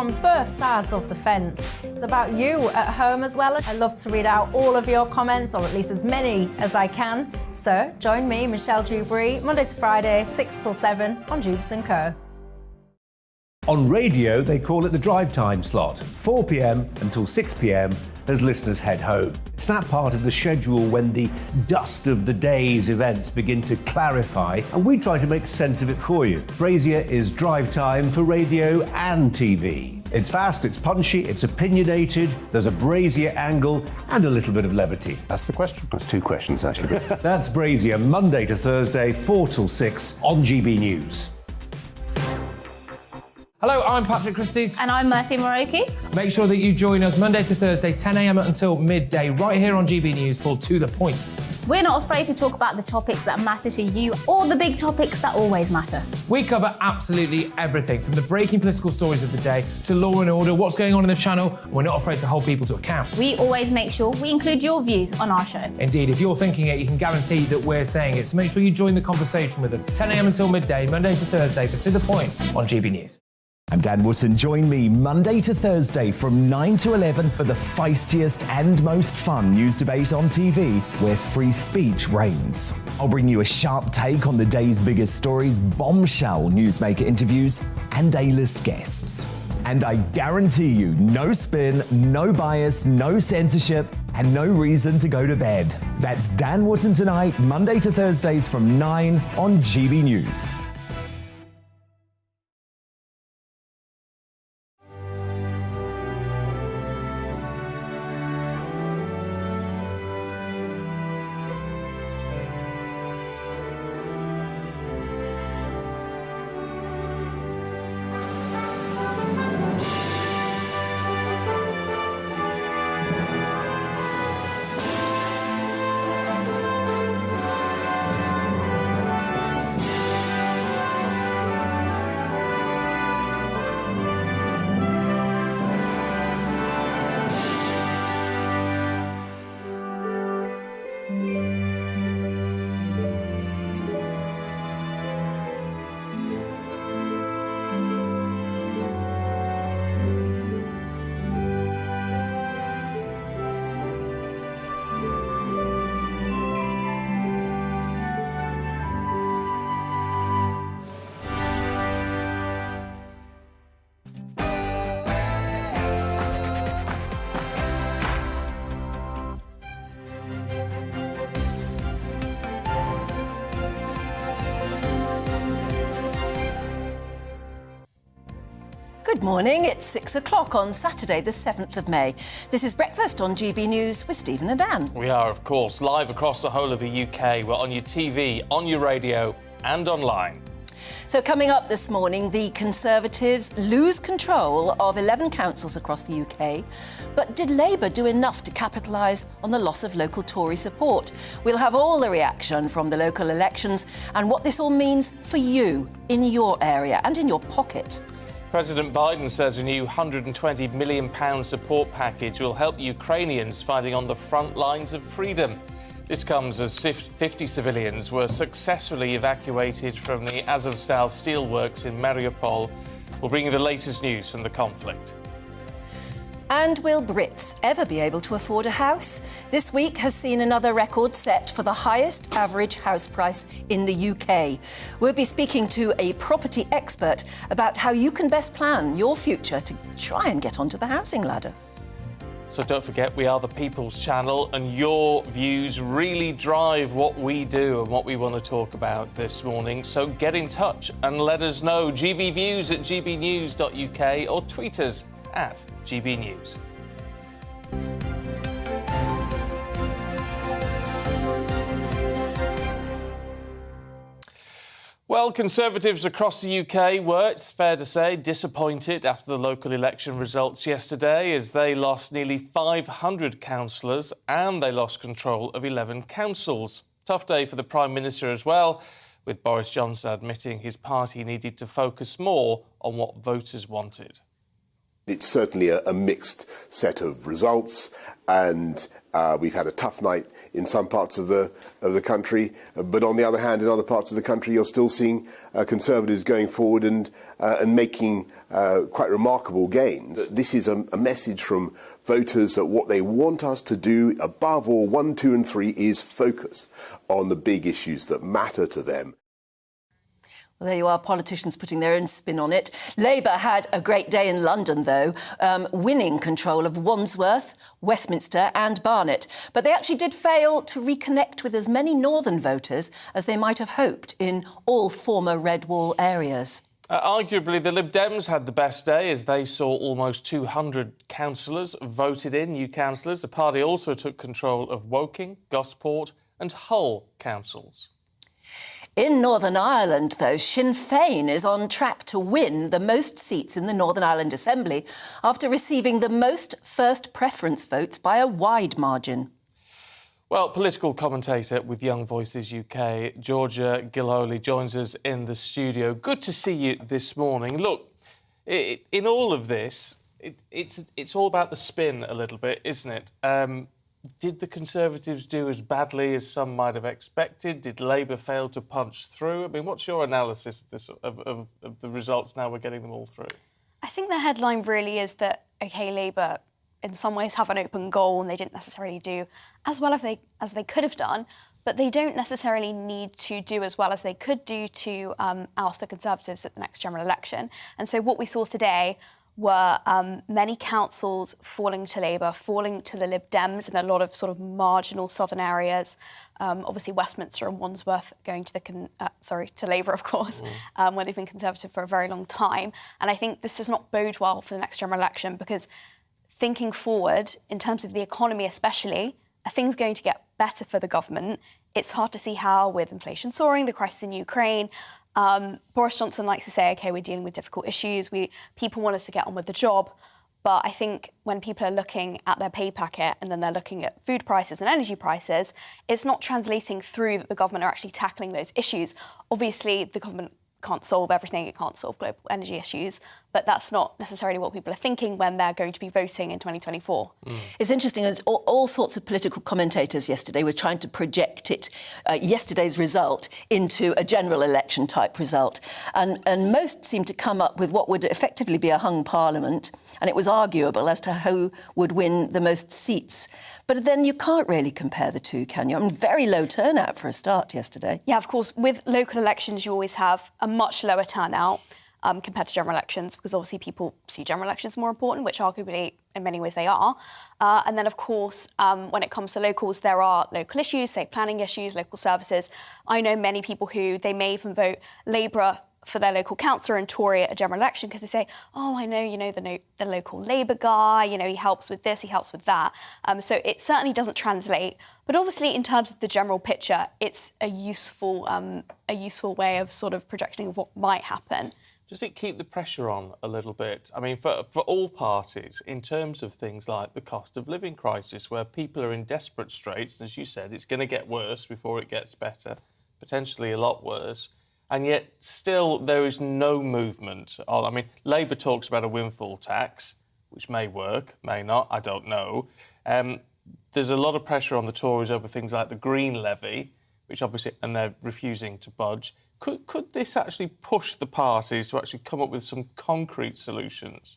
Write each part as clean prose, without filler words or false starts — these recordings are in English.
from both sides of the fence. It's about you at home as well. I love to read out all of your comments, or at least as many as I can. So join me, Michelle Dewberry, Monday to Friday, 6 till 7 on Jubes & Co. On radio, they call it the drive time slot, 4 p.m. until 6 p.m. as listeners head home. It's that part of the schedule when the dust of the day's events begin to clarify, and we try to make sense of it for you. Brazier is drive time for radio and TV. It's fast, it's punchy, it's opinionated, there's a Brazier angle and a little bit of levity. That's the question. That's two questions, actually. That's Brazier, Monday to Thursday, 4 till 6 on GB News. Hello, I'm Patrick Christie's. And I'm Mercy Moroki. Make sure that you join us Monday to Thursday, 10 a.m. until midday, right here on GB News for To The Point. We're not afraid to talk about the topics that matter to you or the big topics that always matter. We cover absolutely everything, from the breaking political stories of the day to law and order, what's going on in the channel. We're not afraid to hold people to account. We always make sure we include your views on our show. Indeed, if you're thinking it, you can guarantee that we're saying it. So make sure you join the conversation with us, 10 a.m. until midday, Monday to Thursday for To The Point on GB News. I'm Dan Wootton. Join me Monday to Thursday from 9 to 11 for the feistiest and most fun news debate on TV, where free speech reigns. I'll bring you a sharp take on the day's biggest stories, bombshell newsmaker interviews, and A-list guests. And I guarantee you, no spin, no bias, no censorship, and no reason to go to bed. That's Dan Wootton tonight, Monday to Thursdays from 9 on GB News. Good morning, it's 6 o'clock on Saturday the 7th of May. This is Breakfast on GB News with Stephen and Dan. We are, of course, live across the whole of the UK. We're on your TV, on your radio and online. So coming up this morning, the Conservatives lose control of 11 councils across the UK. But did Labour do enough to capitalise on the loss of local Tory support? We'll have all the reaction from the local elections and what this all means for you in your area and in your pocket. President Biden says a new £120 million support package will help Ukrainians fighting on the front lines of freedom. This comes as 50 civilians were successfully evacuated from the Azovstal steelworks in Mariupol. We'll bring you the latest news from the conflict. And will Brits ever be able to afford a house? This week has seen another record set for the highest average house price in the UK. We'll be speaking to a property expert about how you can best plan your future to try and get onto the housing ladder. So don't forget, we are the People's Channel, and your views really drive what we do and what we want to talk about this morning. So get in touch and let us know. gbviews@gbnews.uk or tweet us at GBNews. Well, Conservatives across the UK were, it's fair to say, disappointed after the local election results yesterday, as they lost nearly 500 councillors and they lost control of 11 councils. Tough day for the Prime Minister as well, with Boris Johnson admitting his party needed to focus more on what voters wanted. It's certainly a mixed set of results, and we've had a tough night in some parts of the country. But on the other hand, in other parts of the country, you're still seeing Conservatives going forward and making quite remarkable gains. This is a message from voters that what they want us to do, above all, 1, 2 and 3, is focus on the big issues that matter to them. Well, there you are, politicians putting their own spin on it. Labour had a great day in London, though, winning control of Wandsworth, Westminster and Barnet. But they actually did fail to reconnect with as many northern voters as they might have hoped in all former Red Wall areas. Arguably, the Lib Dems had the best day as they saw almost 200 councillors voted in, new councillors. The party also took control of Woking, Gosport and Hull councils. In Northern Ireland, though, Sinn Féin is on track to win the most seats in the Northern Ireland Assembly after receiving the most first preference votes by a wide margin. Well, political commentator with Young Voices UK, Georgia Gillies, joins us in the studio. Good to see you this morning. Look, in all of this, it's all about the spin a little bit, isn't it? Did the Conservatives do as badly as some might have expected? Did Labour fail to punch through? I mean, what's your analysis of this, of the results now we're getting them all through? I think the headline really is that, OK, Labour in some ways have an open goal and they didn't necessarily do as well as they could have done, but they don't necessarily need to do as well as they could do to oust the Conservatives at the next general election. And so what we saw today were many councils falling to Labour, falling to the Lib Dems in a lot of sort of marginal southern areas. Obviously, Westminster and Wandsworth going to to Labour, of course, where they've been Conservative for a very long time. And I think this does not bode well for the next general election because thinking forward, in terms of the economy especially, are things going to get better for the government? It's hard to see how, with inflation soaring, the crisis in Ukraine. Boris Johnson likes to say, OK, we're dealing with difficult issues. People want us to get on with the job. But I think when people are looking at their pay packet and then they're looking at food prices and energy prices, it's not translating through that the government are actually tackling those issues. Obviously, the government can't solve everything. It can't solve global energy issues. But that's not necessarily what people are thinking when they're going to be voting in 2024. It's interesting, as all sorts of political commentators yesterday were trying to project yesterday's result into a general election type result. And most seemed to come up with what would effectively be a hung parliament. And it was arguable as to who would win the most seats. But then you can't really compare the two, can you? I mean, very low turnout for a start yesterday. Yeah, of course. With local elections, you always have a much lower turnout compared to general elections, because obviously people see general elections more important, which arguably in many ways they are. And then, of course, when it comes to locals, there are local issues, say planning issues, local services. I know many people who they may even vote Labour for their local councillor and Tory at a general election because they say, oh, I know, the local Labour guy, he helps with this, he helps with that. So it certainly doesn't translate. But obviously, in terms of the general picture, it's a useful way of sort of projecting what might happen. Does it keep the pressure on a little bit? I mean, for all parties, in terms of things like the cost of living crisis, where people are in desperate straits, as you said, it's going to get worse before it gets better, potentially a lot worse. And yet still there is no movement on. I mean, Labour talks about a windfall tax, which may work, may not, I don't know. There's a lot of pressure on the Tories over things like the Green Levy, which obviously, and they're refusing to budge. Could this actually push the parties to actually come up with some concrete solutions?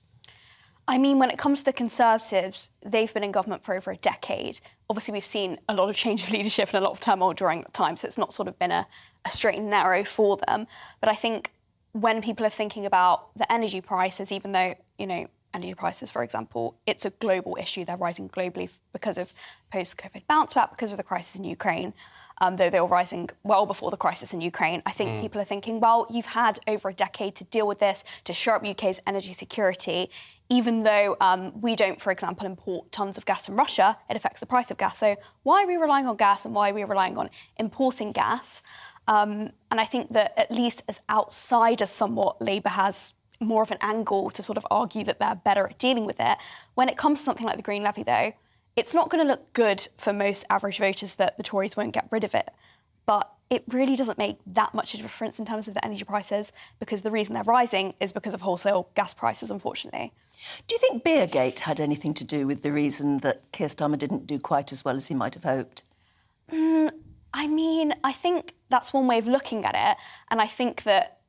I mean, when it comes to the Conservatives, they've been in government for over a decade. Obviously, we've seen a lot of change of leadership and a lot of turmoil during that time, so it's not sort of been a straight and narrow for them. But I think when people are thinking about the energy prices, even though, energy prices, for example, it's a global issue. They're rising globally because of post-COVID bounce back, because of the crisis in Ukraine. Though they were rising well before the crisis in Ukraine. I think people are thinking, well, you've had over a decade to deal with this, to shore up UK's energy security. Even though we don't, for example, import tons of gas from Russia, it affects the price of gas. So why are we relying on gas and why are we relying on importing gas? And I think that at least as outsiders somewhat, Labour has more of an angle to sort of argue that they're better at dealing with it. When it comes to something like the Green Levy, though, it's not going to look good for most average voters that the Tories won't get rid of it. But it really doesn't make that much of a difference in terms of the energy prices, because the reason they're rising is because of wholesale gas prices, unfortunately. Do you think Beergate had anything to do with the reason that Keir Starmer didn't do quite as well as he might have hoped? I mean, I think that's one way of looking at it. And I think that,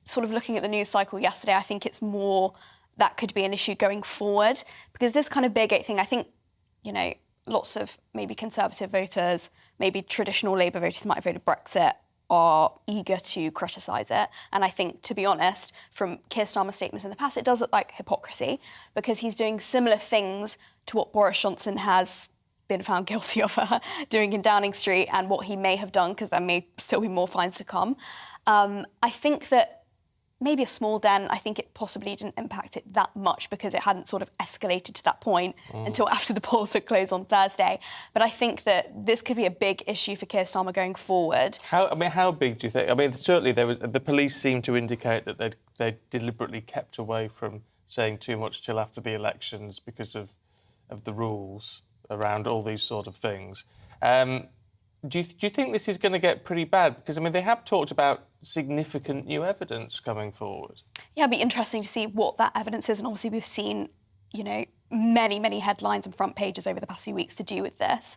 sort of looking at the news cycle yesterday, I think it's more that could be an issue going forward. Because this kind of Beergate thing, I think, you know, lots of maybe Conservative voters, maybe traditional Labour voters who might have voted Brexit are eager to criticise it. And I think, to be honest, from Keir Starmer's statements in the past, it does look like hypocrisy, because he's doing similar things to what Boris Johnson has been found guilty of doing in Downing Street, and what he may have done, because there may still be more fines to come. I think that maybe a small dent, I think it possibly didn't impact it that much, because it hadn't sort of escalated to that point until after the polls had closed on Thursday. But I think that this could be a big issue for Keir Starmer going forward. How big do you think? I mean, certainly the police seem to indicate that they deliberately kept away from saying too much till after the elections because of the rules around all these sort of things. Do you think this is going to get pretty bad? Because, I mean, they have talked about significant new evidence coming forward. Yeah, it'd be interesting to see what that evidence is. And obviously we've seen, you know, many, many headlines and front pages over the past few weeks to do with this.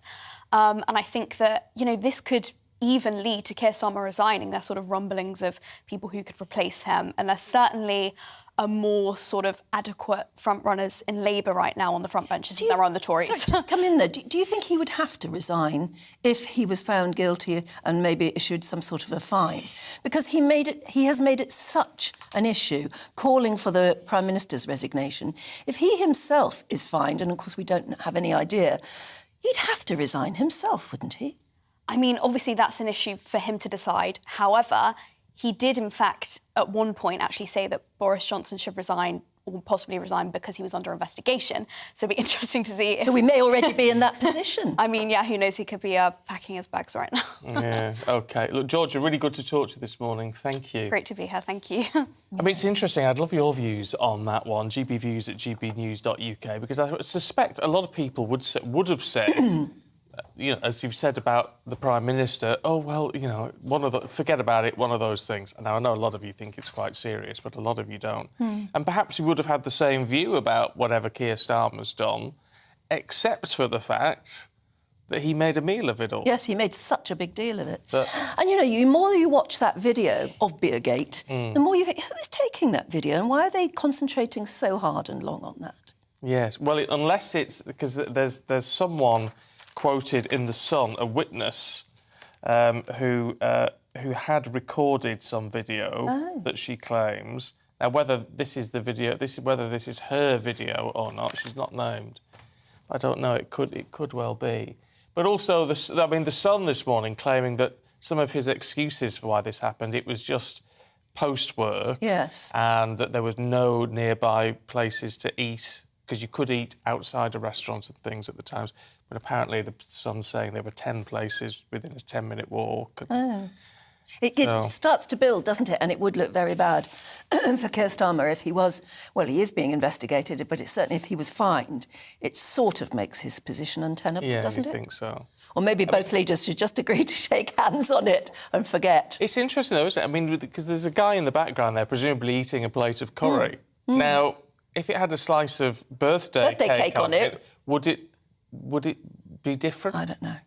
And I think that, you know, this could even lead to Keir Starmer resigning. There's sort of rumblings of people who could replace him. And there's certainly a more sort of adequate front-runners in Labour right now on the front benches than there are on the Tories. Sorry, just come in there. Do you think he would have to resign if he was found guilty and maybe issued some sort of a fine? Because he has made it such an issue, calling for the Prime Minister's resignation. If he himself is fined, and of course we don't have any idea, he'd have to resign himself, wouldn't he? I mean, obviously that's an issue for him to decide. However, he did, in fact, at one point actually say that Boris Johnson should resign, or possibly resign, because he was under investigation. So it'd be interesting to see. So we may already be in that position. I mean, yeah, who knows? He could be packing his bags right now. Yeah, OK. Look, Georgia, really good to talk to you this morning. Thank you. Great to be here, thank you. I mean, it's interesting. I'd love your views on that one, gbviews@gbnews.uk, because I suspect a lot of people would have said... you know, as you've said about the Prime Minister, oh, well, you know, forget about it, one of those things. Now, I know a lot of you think it's quite serious, but a lot of you don't. And perhaps you would have had the same view about whatever Keir Starmer's done, except for the fact that he made a meal of it all. Yes, he made such a big deal of it. And, you know, the more you watch that video of Beergate, the more you think, who's taking that video and why are they concentrating so hard and long on that? Yes, well, unless it's... because there's someone... quoted in The Sun, a witness who had recorded some video that she claims. Now, whether this is the video, whether this is her video or not, she's not named. I don't know. It could well be. But also, The Sun this morning claiming that some of his excuses for why this happened, it was just post-work. Yes. And that there was no nearby places to eat, because you could eat outside of restaurants and things at the times. But apparently the Sun's saying there were 10 places within a 10-minute walk. It starts to build, doesn't it? And it would look very bad for Keir Starmer if he was... Well, he is being investigated, but certainly if he was fined, it sort of makes his position untenable, doesn't it? Yeah, I think so. Or maybe both leaders should just agree to shake hands on it and forget. It's interesting, though, isn't it? I mean, because there's a guy in the background there, presumably eating a plate of curry. Now, if it had a slice of birthday cake on it, would it be different? I don't know.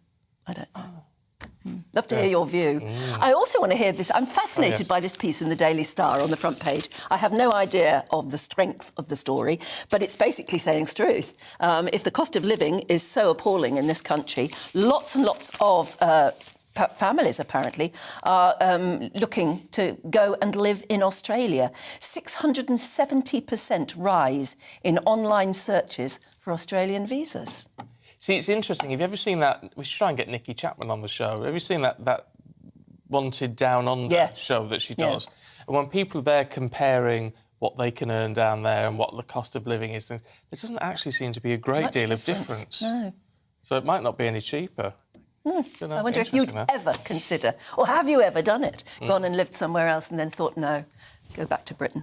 Love to hear your view. I also want to hear this. I'm fascinated by this piece in the Daily Star on the front page. I have no idea of the strength of the story, but it's basically saying its truth. If the cost of living is so appalling in this country, lots and lots of families, apparently, are looking to go and live in Australia. 670% rise in online searches for Australian visas. See, it's interesting. Have you ever seen that? We should try and get Nikki Chapman on the show. Have you seen that Wanted Down Under show that she does? Yeah. And when people are there comparing what they can earn down there and what the cost of living is, there doesn't actually seem to be a great deal of difference. No. So it might not be any cheaper. I wonder if you'd ever consider, or have you ever done it, gone and lived somewhere else and then thought, no, go back to Britain?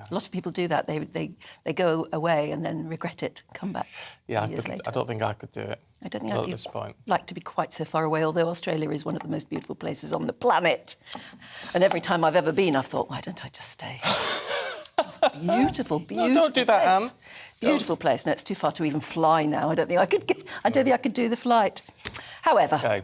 A lot of people do that. They go away and then regret it, come back years later. I don't think I could do it. I don't think Not I'd at this point. like to be quite so far away, although Australia is one of the most beautiful places on the planet. And every time I've ever been, I've thought, why don't I just stay? It's just beautiful, beautiful. No, don't do that, Anne. Beautiful place. No, it's too far to even fly now. I don't think I could do the flight. However,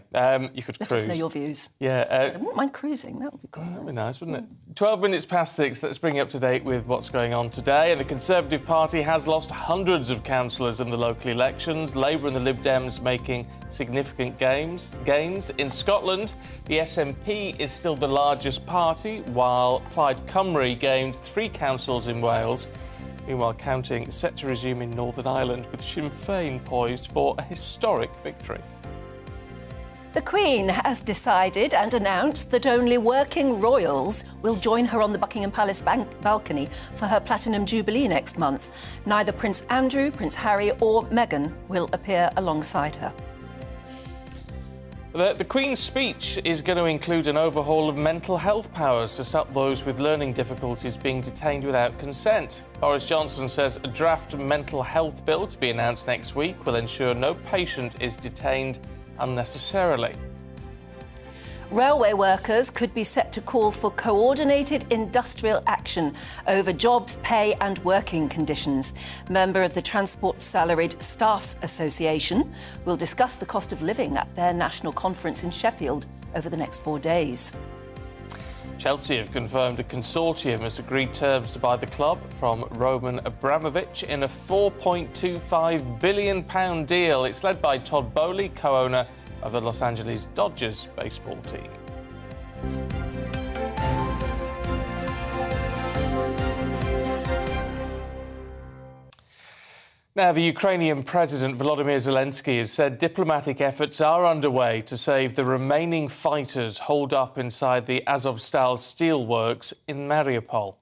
you could let cruise. us know your views. Yeah, I wouldn't mind cruising. That would be great. that'd be nice, wouldn't it? 12 minutes past 6. Let's bring you up to date with what's going on today. And the Conservative Party has lost hundreds of councillors in the local elections. Labour and the Lib Dems making significant gains. In Scotland, the SNP is still the largest party, while Plaid Cymru gained 3 councils in Wales. Meanwhile, counting is set to resume in Northern Ireland, with Sinn Féin poised for a historic victory. The Queen has decided and announced that only working royals will join her on the Buckingham Palace balcony for her Platinum Jubilee next month. Neither Prince Andrew, Prince Harry or Meghan will appear alongside her. The Queen's speech is going to include an overhaul of mental health powers to stop those with learning difficulties being detained without consent. Boris Johnson says a draft mental health bill to be announced next week will ensure no patient is detained unnecessarily. Railway workers could be set to call for coordinated industrial action over jobs, pay and working conditions. Member of the Transport Salaried Staffs Association will discuss the cost of living at their national conference in Sheffield over the next 4 days. Chelsea have confirmed a consortium has agreed terms to buy the club from Roman Abramovich in a £4.25 billion deal. It's led by Todd Boehly, co-owner of the Los Angeles Dodgers baseball team. Now, the Ukrainian President Volodymyr Zelensky has said diplomatic efforts are underway to save the remaining fighters holed up inside the Azovstal steelworks in Mariupol.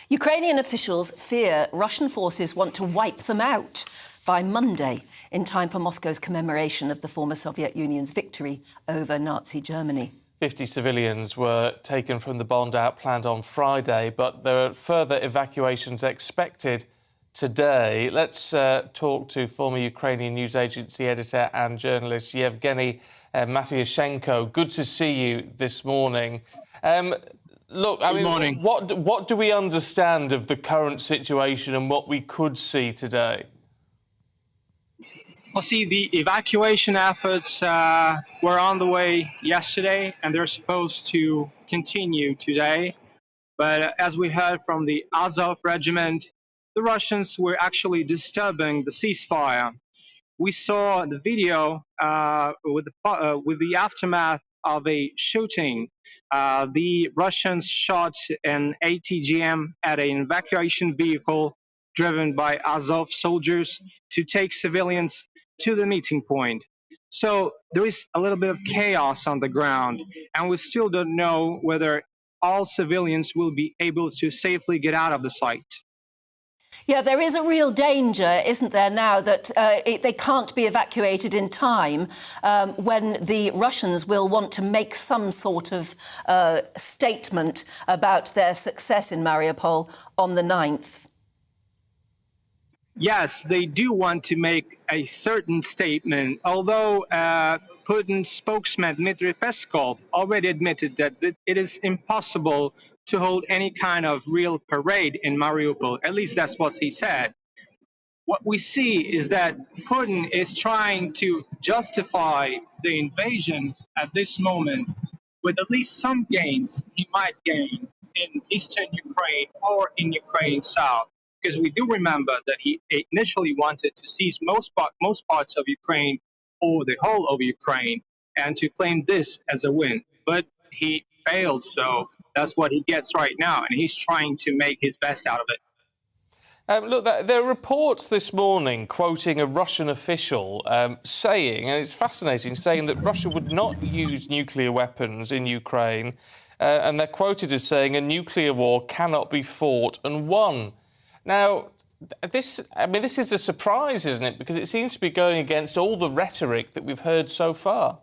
Ukrainian officials fear Russian forces want to wipe them out by Monday, in time for Moscow's commemoration of the former Soviet Union's victory over Nazi Germany. 50 civilians were taken from the bombed-out plant on Friday, but there are further evacuations expected today. Let's talk to former Ukrainian news agency editor and journalist Yevgeny Matyashenko. Good to see you this morning. Look, I mean, what do we understand of the current situation and what we could see today? Well, see, the evacuation efforts were on the way yesterday, and they're supposed to continue today. But as we heard from the Azov regiment, the Russians were actually disturbing the ceasefire. We saw the video with the aftermath of a shooting. The Russians shot an ATGM at an evacuation vehicle driven by Azov soldiers to take civilians to the meeting point. So there is a little bit of chaos on the ground, and we still don't know whether all civilians will be able to safely get out of the site. Yeah, there is a real danger, isn't there, now that they can't be evacuated in time when the Russians will want to make some sort of statement about their success in Mariupol on the 9th. Yes, they do want to make a certain statement, although Putin's spokesman Dmitry Peskov already admitted that it is impossible to hold any kind of real parade in Mariupol. At least that's what he said. What we see is that Putin is trying to justify the invasion at this moment with at least some gains he might gain in eastern Ukraine or in Ukraine south. Because we do remember that he initially wanted to seize most parts of Ukraine or the whole of Ukraine and to claim this as a win. But he failed, so that's what he gets right now, and he's trying to make his best out of it. Look, there are reports this morning quoting a Russian official saying, and it's fascinating, saying that Russia would not use nuclear weapons in Ukraine, and they're quoted as saying a nuclear war cannot be fought and won. Now, this is a surprise, isn't it? Because it seems to be going against all the rhetoric that we've heard so far.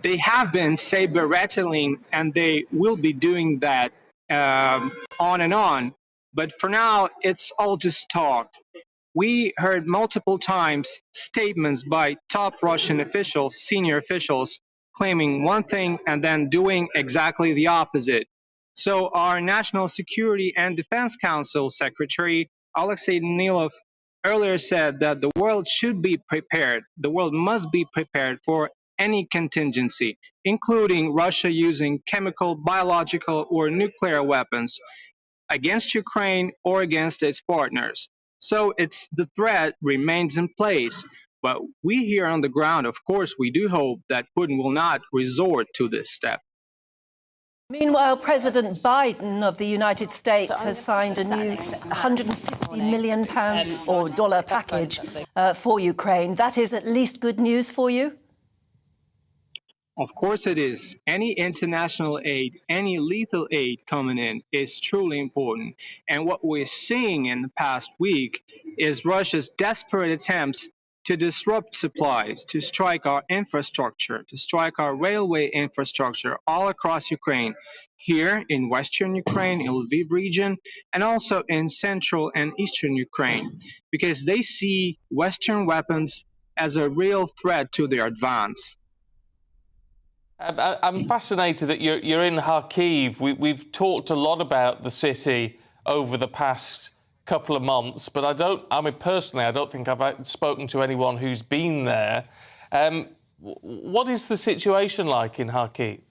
They have been saber-rattling, and they will be doing that on and on. But for now, it's all just talk. We heard multiple times statements by top Russian officials, senior officials, claiming one thing and then doing exactly the opposite. So our National Security and Defense Council Secretary, Alexei Danilov, earlier said that the world should be prepared. The world must be prepared for any contingency, including Russia using chemical, biological, or nuclear weapons against Ukraine or against its partners. So the threat remains in place. But we here on the ground, of course, we do hope that Putin will not resort to this step. Meanwhile, President Biden of the United States has signed a new £150 million or dollar package for Ukraine. That is at least good news for you? Of course it is. Any international aid, any lethal aid coming in is truly important. And what we're seeing in the past week is Russia's desperate attempts to disrupt supplies, to strike our infrastructure, to strike our railway infrastructure all across Ukraine, here in Western Ukraine, in Lviv region, and also in Central and Eastern Ukraine, because they see Western weapons as a real threat to their advance. I'm fascinated that you're in Kharkiv. We've talked a lot about the city over the past couple of months, but personally, I don't think I've spoken to anyone who's been there. What is the situation like in Kharkiv?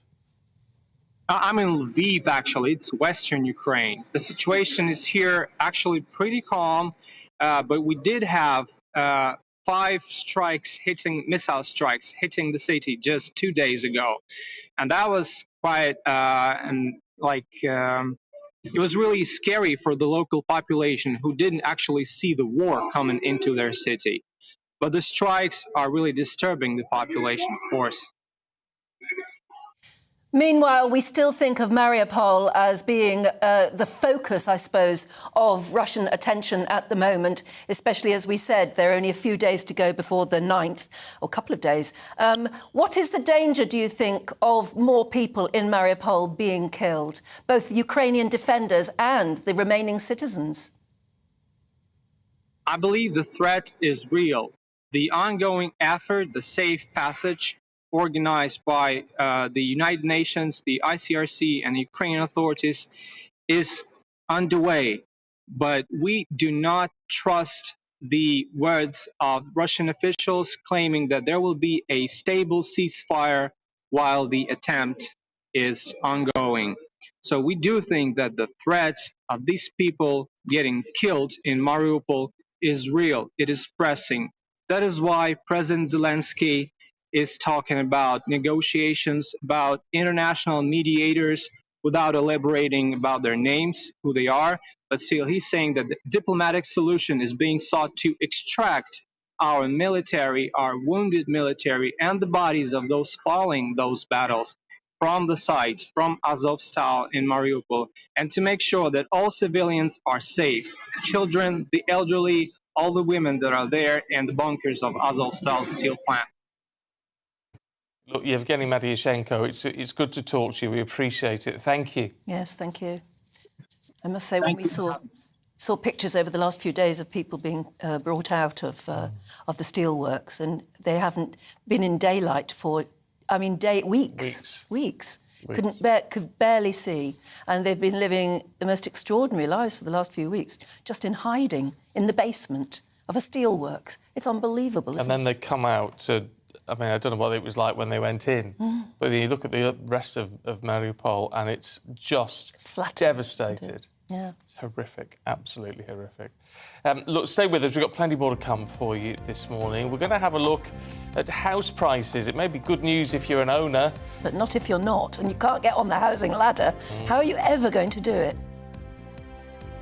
I'm in Lviv, actually. It's Western Ukraine. The situation is here actually pretty calm, but we did have 5 missile strikes hitting the city just 2 days ago. And that was quite, it was really scary for the local population who didn't actually see the war coming into their city. But the strikes are really disturbing the population, of course. Meanwhile, we still think of Mariupol as being the focus, I suppose, of Russian attention at the moment, especially, as we said, there are only a few days to go before the 9th, or a couple of days. What is the danger, do you think, of more people in Mariupol being killed, both Ukrainian defenders and the remaining citizens? I believe the threat is real. The ongoing effort, the safe passage, organized by the United Nations, the ICRC, and the Ukrainian authorities is underway. But we do not trust the words of Russian officials claiming that there will be a stable ceasefire while the attempt is ongoing. So we do think that the threat of these people getting killed in Mariupol is real. It is pressing. That is why President Zelensky is talking about negotiations, about international mediators, without elaborating about their names, who they are. But still, he's saying that the diplomatic solution is being sought to extract our military, our wounded military, and the bodies of those falling those battles from the site, from Azovstal in Mariupol, and to make sure that all civilians are safe. Children, the elderly, all the women that are there in the bunkers of Azovstal steel plant. Look, Yevgeny Matyashenko, it's good to talk to you. We appreciate it. Thank you. Yes, thank you. I must say, when we saw pictures over the last few days of people being brought out of the steelworks, and they haven't been in daylight for, weeks. Could barely see, and they've been living the most extraordinary lives for the last few weeks, just in hiding in the basement of a steelworks. It's unbelievable. And then they come out to. I don't know what it was like when they went in, but you look at the rest of Mariupol and it's just devastated. Yeah. It's horrific, absolutely horrific. Look, stay with us. We've got plenty more to come for you this morning. We're going to have a look at house prices. It may be good news if you're an owner. But not if you're not, and you can't get on the housing ladder. How are you ever going to do it?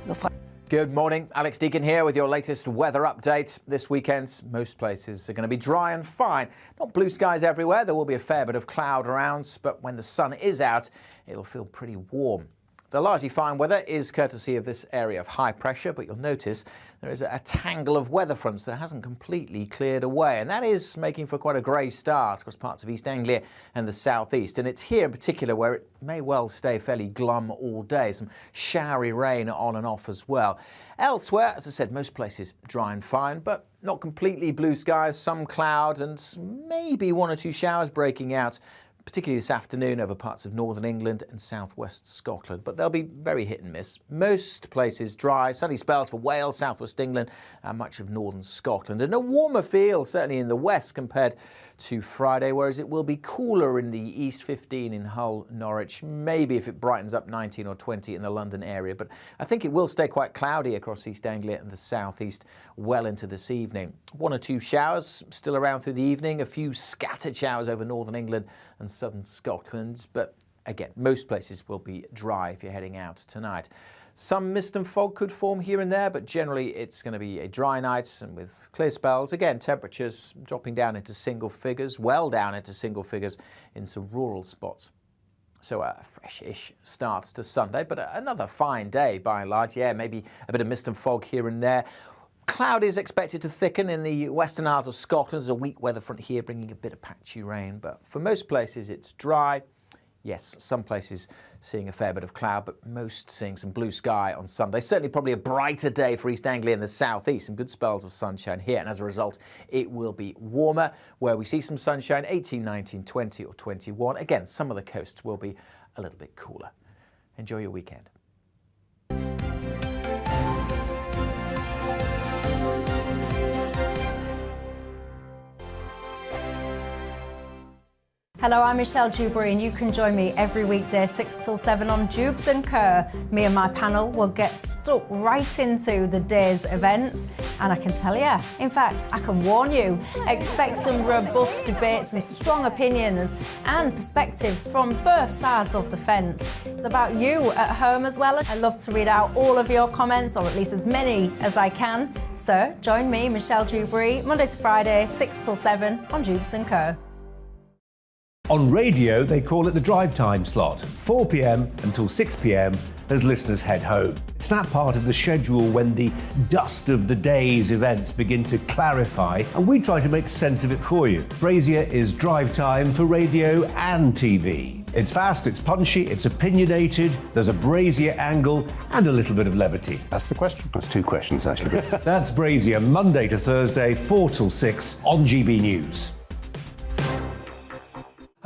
You'll find. Good morning, Alex Deacon here with your latest weather update. This weekend, most places are going to be dry and fine. Not blue skies everywhere, there will be a fair bit of cloud around, but when the sun is out, it'll feel pretty warm. The largely fine weather is courtesy of this area of high pressure, but you'll notice there is a tangle of weather fronts that hasn't completely cleared away, and that is making for quite a grey start across parts of East Anglia and the southeast. And it's here in particular where it may well stay fairly glum all day. Some showery rain on and off as well. Elsewhere, as I said, most places dry and fine, but not completely blue skies, some cloud and maybe one or two showers breaking out, particularly this afternoon over parts of northern England and southwest Scotland. But they'll be very hit and miss. Most places dry, sunny spells for Wales, southwest England and much of northern Scotland. And a warmer feel certainly in the west compared to Friday, whereas it will be cooler in the east, 15 in Hull, Norwich, maybe if it brightens up 19 or 20 in the London area. But I think it will stay quite cloudy across East Anglia and the southeast well into this evening. One or two showers still around through the evening, a few scattered showers over northern England and southern Scotland. But again, most places will be dry if you're heading out tonight. Some mist and fog could form here and there, but generally it's going to be a dry night and with clear spells. Again, temperatures dropping down into single figures, well down into single figures in some rural spots. So a fresh-ish start to Sunday, but another fine day by and large. Yeah, maybe a bit of mist and fog here and there. Cloud is expected to thicken in the Western Isles of Scotland. There's a weak weather front here bringing a bit of patchy rain, but for most places it's dry. Yes, some places seeing a fair bit of cloud, but most seeing some blue sky on Sunday. Certainly probably a brighter day for East Anglia and the southeast. Some good spells of sunshine here, and as a result, it will be warmer. Where we see some sunshine, 18, 19, 20 or 21. Again, some of the coasts will be a little bit cooler. Enjoy your weekend. Hello, I'm Michelle Dewberry and you can join me every weekday 6 till 7 on Jubes & Kerr. Me and my panel will get stuck right into the day's events, and I can tell you, in fact, I can warn you, expect some robust debates, some strong opinions and perspectives from both sides of the fence. It's about you at home as well. I love to read out all of your comments, or at least as many as I can. So join me, Michelle Dewberry, Monday to Friday, 6 till 7 on Jubes & Kerr. On radio, they call it the drive time slot, 4 p.m. until 6 p.m. as listeners head home. It's that part of the schedule when the dust of the day's events begin to clarify, and we try to make sense of it for you. Brazier is drive time for radio and TV. It's fast, it's punchy, it's opinionated, there's a Brazier angle and a little bit of levity. That's the question. That's two questions, actually. That's Brazier, Monday to Thursday, 4 till 6 on GB News.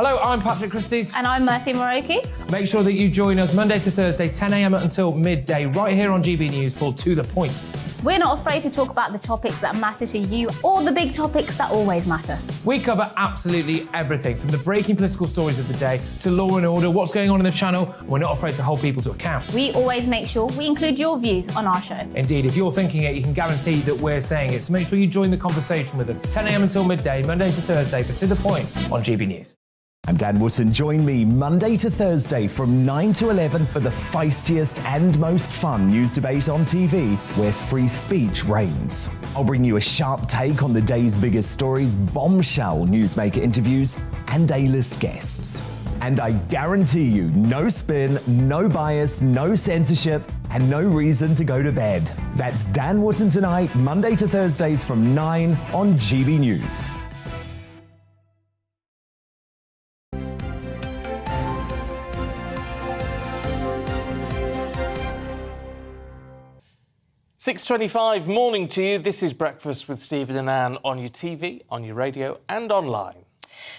Hello, I'm Patrick Christie's. And I'm Mercy Moroki. Make sure that you join us Monday to Thursday, 10 a.m. until midday, right here on GB News for To The Point. We're not afraid to talk about the topics that matter to you, or the big topics that always matter. We cover absolutely everything, from the breaking political stories of the day to law and order, what's going on in the channel. We're not afraid to hold people to account. We always make sure we include your views on our show. Indeed, if you're thinking it, you can guarantee that we're saying it. So make sure you join the conversation with us, 10 a.m. until midday, Monday to Thursday, for To The Point on GB News. I'm Dan Wootton. Join me Monday to Thursday from 9 to 11 for the feistiest and most fun news debate on TV, where free speech reigns. I'll bring you a sharp take on the day's biggest stories, bombshell newsmaker interviews, and A-list guests. And I guarantee you, no spin, no bias, no censorship, and no reason to go to bed. That's Dan Wootton tonight, Monday to Thursdays from 9 on GB News. .25, morning to you. This is Breakfast with Stephen and Anne on your TV, on your radio and online.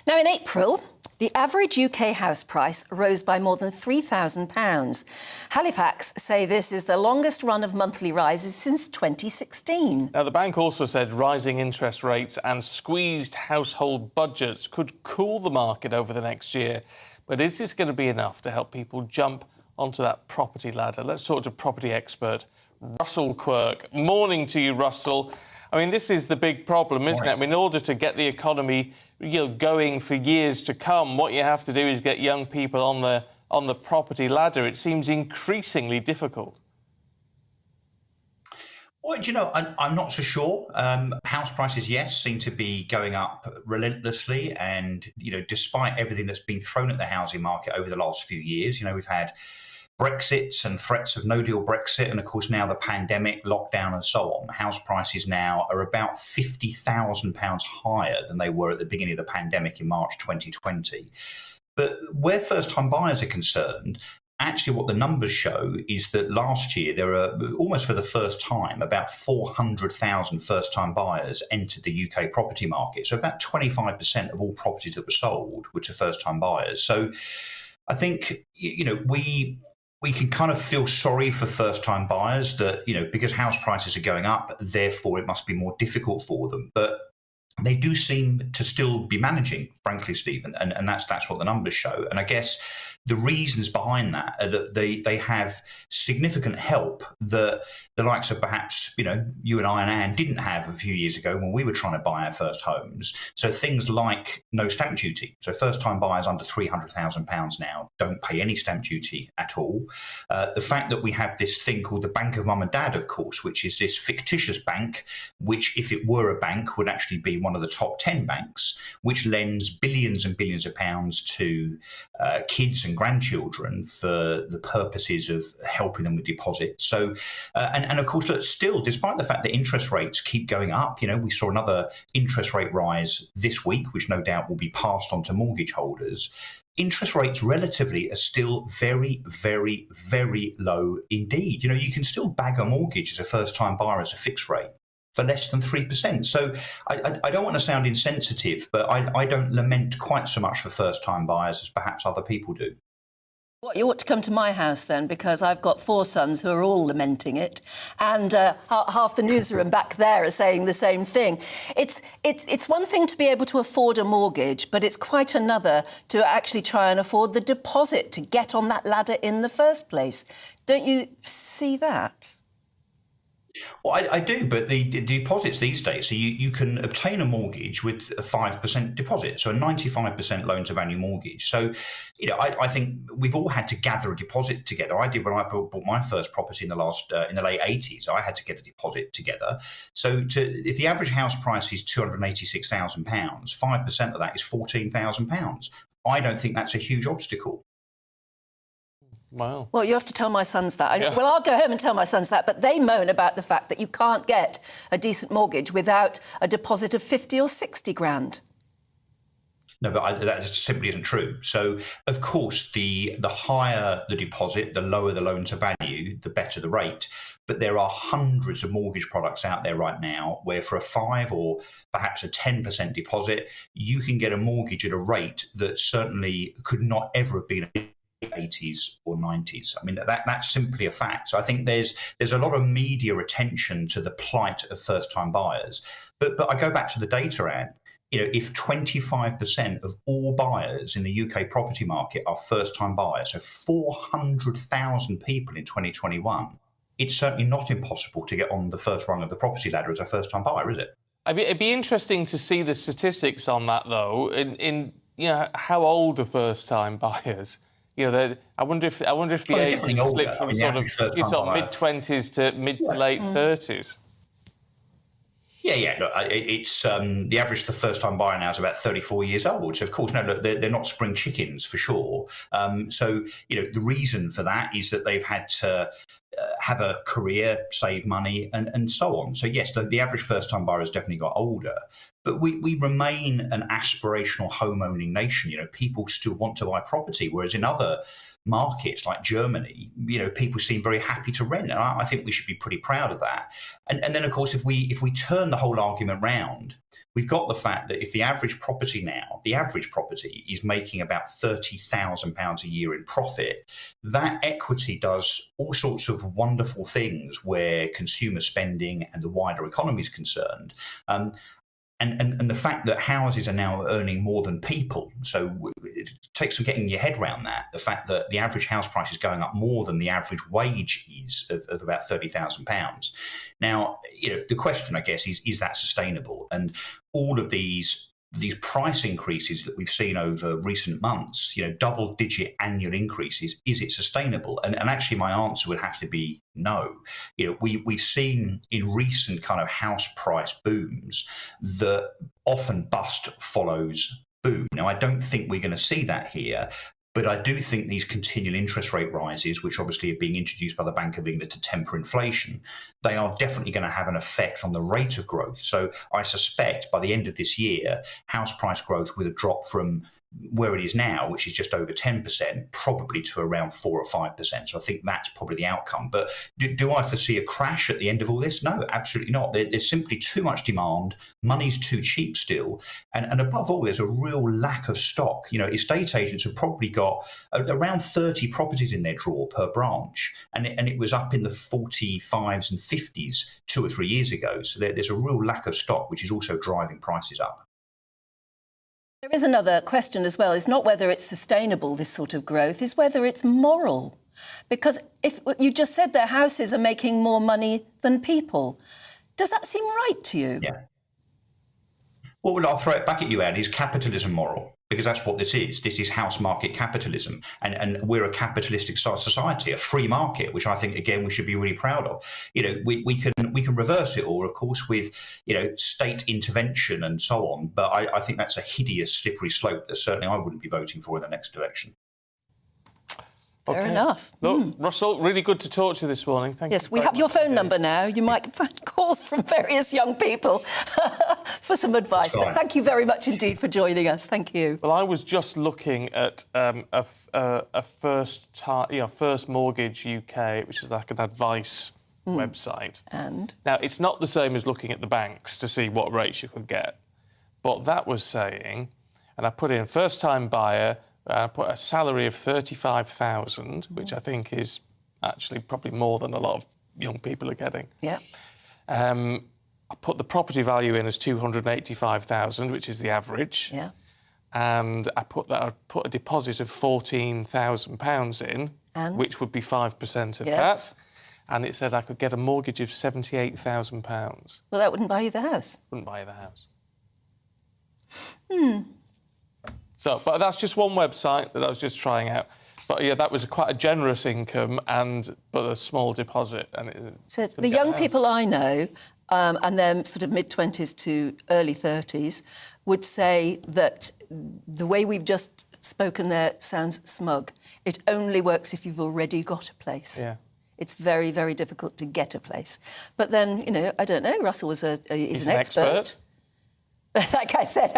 Now, in April, the average UK house price rose by more than £3,000. Halifax say this is the longest run of monthly rises since 2016. Now, the bank also said rising interest rates and squeezed household budgets could cool the market over the next year. But is this going to be enough to help people jump onto that property ladder? Let's talk to property expert Russell Quirk. Morning to you, Russell. I mean, this is the big problem, isn't it? I mean, in order to get the economy, going for years to come, what you have to do is get young people on the property ladder. It seems increasingly difficult. Well, I'm not so sure. House prices, yes, seem to be going up relentlessly. And, despite everything that's been thrown at the housing market over the last few years, we've had Brexit and threats of no-deal Brexit, and of course now the pandemic, lockdown and so on, house prices now are about £50,000 higher than they were at the beginning of the pandemic in March 2020. But where first-time buyers are concerned, actually what the numbers show is that last year there are, almost for the first time, about 400,000 first-time buyers entered the UK property market. So about 25% of all properties that were sold were to first-time buyers. So I think, we can kind of feel sorry for first-time buyers that, because house prices are going up, therefore it must be more difficult for them. But they do seem to still be managing, frankly, Stephen, and that's what the numbers show. And I guess the reasons behind that are that they have significant help that the likes of perhaps, you and I and Anne didn't have a few years ago when we were trying to buy our first homes. So things like no stamp duty. So first-time buyers under £300,000 now don't pay any stamp duty at all. The fact that we have this thing called the Bank of Mum and Dad, of course, which is this fictitious bank, which if it were a bank would actually be one of the top 10 banks, which lends billions and billions of pounds to kids and grandchildren for the purposes of helping them with deposits. So, and of course, look, still, despite the fact that interest rates keep going up, we saw another interest rate rise this week, which no doubt will be passed on to mortgage holders. Interest rates relatively are still very, very, very low indeed. You can still bag a mortgage as a first-time buyer as a fixed rate for less than 3%. So I don't want to sound insensitive, but I don't lament quite so much for first-time buyers as perhaps other people do. Well, you ought to come to my house then, because I've got 4 sons who are all lamenting it, and half the newsroom back there are saying the same thing. It's one thing to be able to afford a mortgage, but it's quite another to actually try and afford the deposit to get on that ladder in the first place. Don't you see that? Well, I do, but the deposits these days, so you can obtain a mortgage with a 5% deposit, so a 95% loan-to-value mortgage. So, I think we've all had to gather a deposit together. I did when I bought my first property in the late 80s. I had to get a deposit together. So, if the average house price is £286,000, 5% of that is £14,000. I don't think that's a huge obstacle. Wow. Well, you have to tell my sons that. Well, I'll go home and tell my sons that, but they moan about the fact that you can't get a decent mortgage without a deposit of 50 or 60 grand. No, but that just simply isn't true. So, of course, the higher the deposit, the lower the loan to value, the better the rate. But there are hundreds of mortgage products out there right now where for a 5 or perhaps a 10% deposit, you can get a mortgage at a rate that certainly could not ever have been 80s or 90s. I mean, that's simply a fact. So I think there's a lot of media attention to the plight of first-time buyers. But I go back to the data, Anne. If 25% of all buyers in the UK property market are first-time buyers, so 400,000 people in 2021, it's certainly not impossible to get on the first rung of the property ladder as a first-time buyer, is it? It'd be interesting to see the statistics on that, though. In how old are first-time buyers? I wonder if the age has slipped from sort of mid-20s to mid to late 30s. Yeah. Look, it's the average the first-time buyer now is about 34 years old. So of course, no, look, they're not spring chickens for sure. So the reason for that is that they've had to have a career, save money, and so on. So yes, the average first-time buyer has definitely got older. But we remain an aspirational home-owning nation. People still want to buy property, whereas in other markets like Germany, people seem very happy to rent, and I think we should be pretty proud of that. And then, of course, if we turn the whole argument round, we've got the fact that if the average property is making about £30,000 a year in profit, that equity does all sorts of wonderful things where consumer spending and the wider economy is concerned. And the fact that houses are now earning more than people, so it takes some getting your head around that. The fact that the average house price is going up more than the average wage is of about £30,000. Now, the question, I guess, is that sustainable? And all of these price increases that we've seen over recent months, double-digit annual increases, is it sustainable? And actually, my answer would have to be no. We've seen in recent kind of house price booms that often bust follows boom. Now, I don't think we're going to see that here. But I do think these continual interest rate rises, which obviously are being introduced by the Bank of England to temper inflation, they are definitely going to have an effect on the rate of growth. So I suspect by the end of this year, house price growth will have dropped from where it is now, which is just over 10%, probably to around 4 or 5%. So I think that's probably the outcome. But do I foresee a crash at the end of all this? No, absolutely not. There's simply too much demand. Money's too cheap still. And above all, there's a real lack of stock. You know, estate agents have probably got around 30 properties in their drawer per branch. And it was up in the 45s and 50s 2 or 3 years ago. So there's a real lack of stock, which is also driving prices up. There is another question as well. It's not whether it's sustainable, this sort of growth, it's whether it's moral. Because if you just said their houses are making more money than people, does that seem right to you? Yeah. Well, I'll throw it back at you, Ed. Is capitalism moral? Because that's what this is. This is house market capitalism. And we're a capitalistic society, a free market, which I think, again, we should be really proud of. You know, we can reverse it all, of course, with, you know, state intervention and so on. But I think that's a hideous, slippery slope that certainly I wouldn't be voting for in the next election. Fair enough. Look, Russell, really good to talk to you this morning. Thank you. Yes, we have your phone number now. You might find calls from various young people for some advice. But thank you very much indeed for joining us. Thank you. Well, I was just looking at a First Mortgage UK, which is like an advice website. And now it's not the same as looking at the banks to see what rates you could get, but that was saying, and I put in first-time buyer. I put a salary of 35,000, which I think is actually probably more than a lot of young people are getting. Yeah. I put the property value in as 285,000, which is the average. Yeah. And I put a deposit of £14,000 in, which would be 5% of that. And it said I could get a mortgage of £78,000. Well, that wouldn't buy you the house. Wouldn't buy you the house. So, but that's just one website that I was just trying out. But yeah, that was quite a generous income but a small deposit. And so the young people I know, and they're sort of mid-20s to early 30s, would say that the way we've just spoken there sounds smug. It only works if you've already got a place. Yeah. It's very, very difficult to get a place. But then, you know, I don't know, Russell is an expert. Like I said,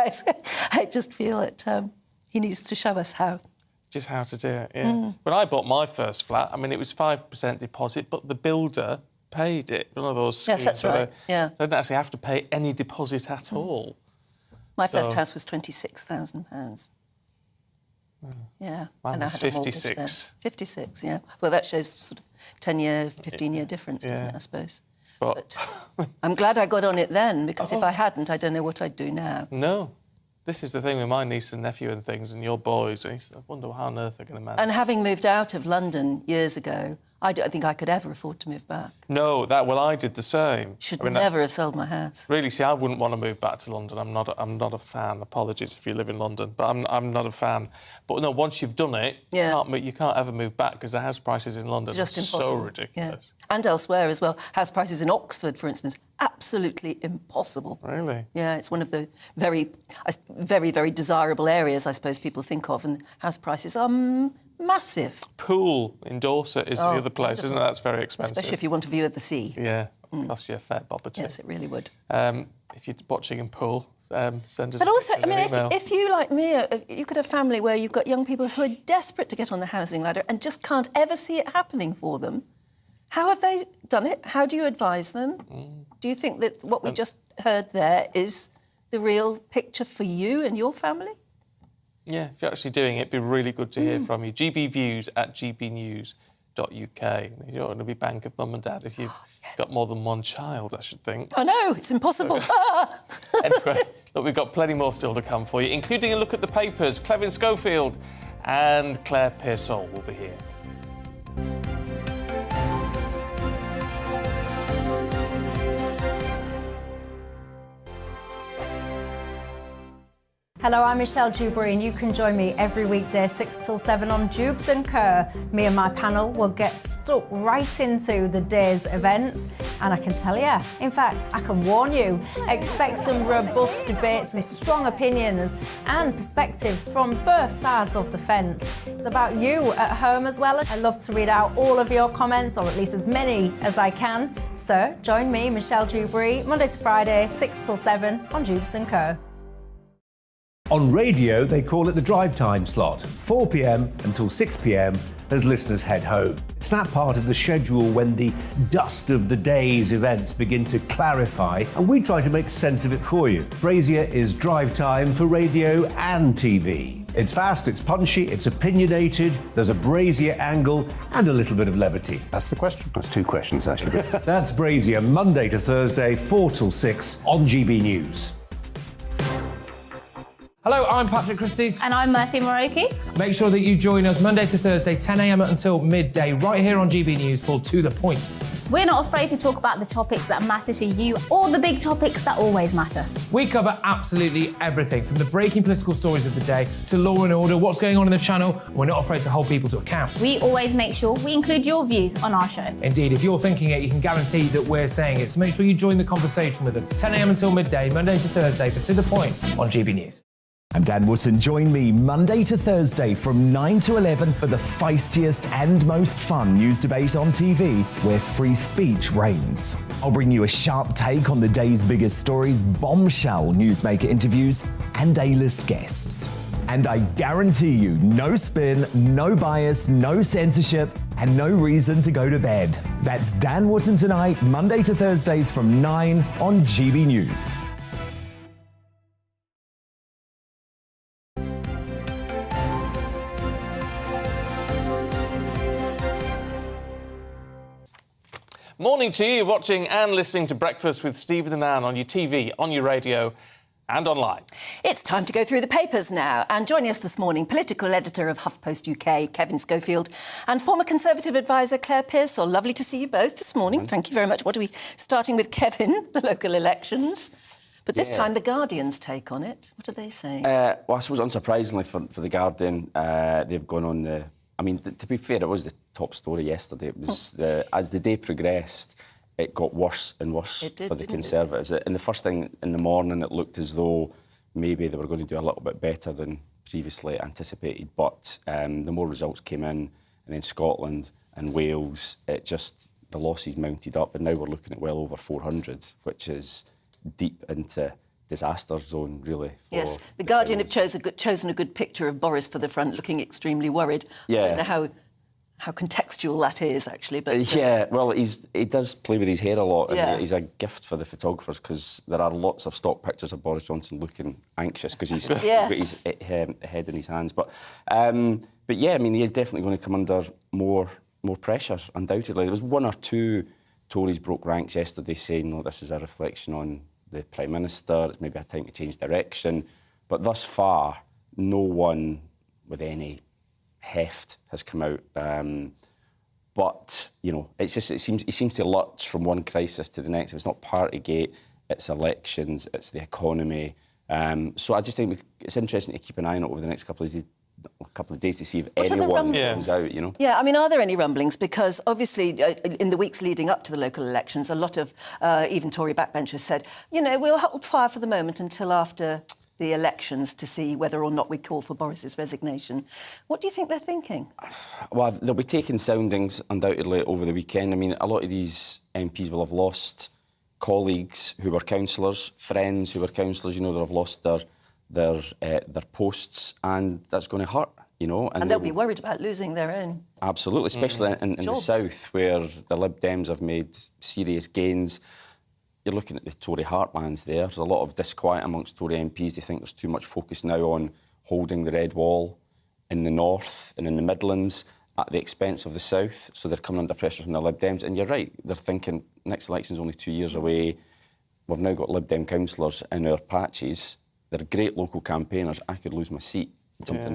I just feel that he needs to show us how. Just how to do it, yeah. When I bought my first flat, I mean, it was 5% deposit, but the builder paid it. One of those schemes. Yes, that's right, yeah. I didn't actually have to pay any deposit at all. My first house was £26,000. Yeah. Mine was 56. 56, yeah. Well, that shows sort of 10-year, 15-year difference, doesn't it, I suppose? But I'm glad I got on it then, because if I hadn't, I don't know what I'd do now. No. This is the thing with my niece and nephew and things, and your boys. I wonder how on earth they're going to manage. And having moved out of London years ago, I don't think I could ever afford to move back. No, I did the same. Never have sold my house. Really, see, I wouldn't want to move back to London. I'm not a fan. Apologies if you live in London, but I'm not a fan. But no, once you've done it, you can't ever move back because the house prices in London are so ridiculous. Yeah. And elsewhere as well. House prices in Oxford, for instance, absolutely impossible. Really? Yeah, it's one of the very, very desirable areas, I suppose, people think of, and house prices are massive. Poole in Dorset is the other place, isn't it? That's very expensive. Especially if you want a view of the sea. Yeah, it costs you a fair bob or two. Yes, it really would. If you're watching in Poole, send us But also, I mean, email. if you, like me, you could have a family where you've got young people who are desperate to get on the housing ladder and just can't ever see it happening for them, how have they done it? How do you advise them? Do you think that what we just heard there is the real picture for you and your family? Yeah, if you're actually doing it, it'd be really good to hear from you. gbviews@gbnews.uk. You don't want to be bank of mum and dad if you've got more than one child, I should think. I know, it's impossible. Anyway, look, we've got plenty more still to come for you, including a look at the papers. Clevin Schofield and Claire Pearsall will be here. Hello, I'm Michelle Dewberry, and you can join me every weekday 6 till 7 on Jubes and Kerr. Me and my panel will get stuck right into the day's events, and I can tell you, in fact, I can warn you, expect some robust debates, some strong opinions and perspectives from both sides of the fence. It's about you at home as well. I love to read out all of your comments, or at least as many as I can. So join me, Michelle Dewberry, Monday to Friday, 6 till 7 on Jubes and Kerr. On radio, they call it the drive time slot, 4 p.m. until 6 p.m. as listeners head home. It's that part of the schedule when the dust of the day's events begin to clarify, and we try to make sense of it for you. Brazier is drive time for radio and TV. It's fast, it's punchy, it's opinionated, there's a Brazier angle and a little bit of levity. That's the question. That's two questions, actually. That's Brazier, Monday to Thursday, 4 till 6 on GB News. Hello, I'm Patrick Christie's. And I'm Mercy Moroki. Make sure that you join us Monday to Thursday, 10 a.m. until midday, right here on GB News for To The Point. We're not afraid to talk about the topics that matter to you or the big topics that always matter. We cover absolutely everything, from the breaking political stories of the day to law and order, what's going on in the channel. We're not afraid to hold people to account. We always make sure we include your views on our show. Indeed, if you're thinking it, you can guarantee that we're saying it. So make sure you join the conversation with us, 10 a.m. until midday, Monday to Thursday, for To The Point on GB News. I'm Dan Wootton. Join me Monday to Thursday from 9 to 11 for the feistiest and most fun news debate on TV, where free speech reigns. I'll bring you a sharp take on the day's biggest stories, bombshell newsmaker interviews, and A-list guests. And I guarantee you, no spin, no bias, no censorship, and no reason to go to bed. That's Dan Wootton tonight, Monday to Thursdays from 9 on GB News. Morning to you, watching and listening to Breakfast with Stephen and Anne on your TV, on your radio and online. It's time to go through the papers now. And joining us this morning, political editor of HuffPost UK, Kevin Schofield, and former Conservative advisor Claire Pearsall. Lovely to see you both this morning. Thank you very much. What are we starting with, Kevin? The local elections. But this time, The Guardian's take on it. What are they saying? Well, I suppose unsurprisingly for The Guardian, they've gone on the... I mean, to be fair, it was the top story yesterday. It was as the day progressed, it got worse and worse for the Conservatives. And the first thing in the morning, it looked as though maybe they were going to do a little bit better than previously anticipated. But the more results came in, and then Scotland and Wales, the losses mounted up, and now we're looking at well over 400, which is deep into disaster zone, really. Yes, The Guardian have chosen a good picture of Boris for the front, looking extremely worried. Yeah. I don't know how contextual that is, actually. But yeah, well, he does play with his hair a lot, and Yeah. he's a gift for the photographers, because there are lots of stock pictures of Boris Johnson looking anxious because he's got his head in his hands. But yeah, I mean, he is definitely going to come under more pressure, undoubtedly. There was one or two Tories broke ranks yesterday saying, "No, this is a reflection on the Prime Minister, it's maybe a time to change direction." But thus far, no one with any heft has come out. But, you know, he seems to lurch from one crisis to the next. If it's not Partygate, it's elections, it's the economy. So I just think it's interesting to keep an eye on it over the next couple of days to see if anyone comes out, you know? Yeah, I mean, are there any rumblings? Because obviously, in the weeks leading up to the local elections, a lot of even Tory backbenchers said, you know, we'll hold fire for the moment until after the elections to see whether or not we call for Boris's resignation. What do you think they're thinking? Well, they'll be taking soundings, undoubtedly, over the weekend. I mean, a lot of these MPs will have lost colleagues who were councillors, friends who were councillors, you know, that have lost their posts, and that's going to hurt, you know. And they'll be worried about losing their own. Absolutely, especially in the south, where the Lib Dems have made serious gains. You're looking at the Tory heartlands there. There's a lot of disquiet amongst Tory MPs. They think there's too much focus now on holding the red wall in the north and in the Midlands at the expense of the south. So they're coming under pressure from the Lib Dems. And you're right, they're thinking next election's only 2 years away. We've now got Lib Dem councillors in our patches. They're great local campaigners. I could lose my seat.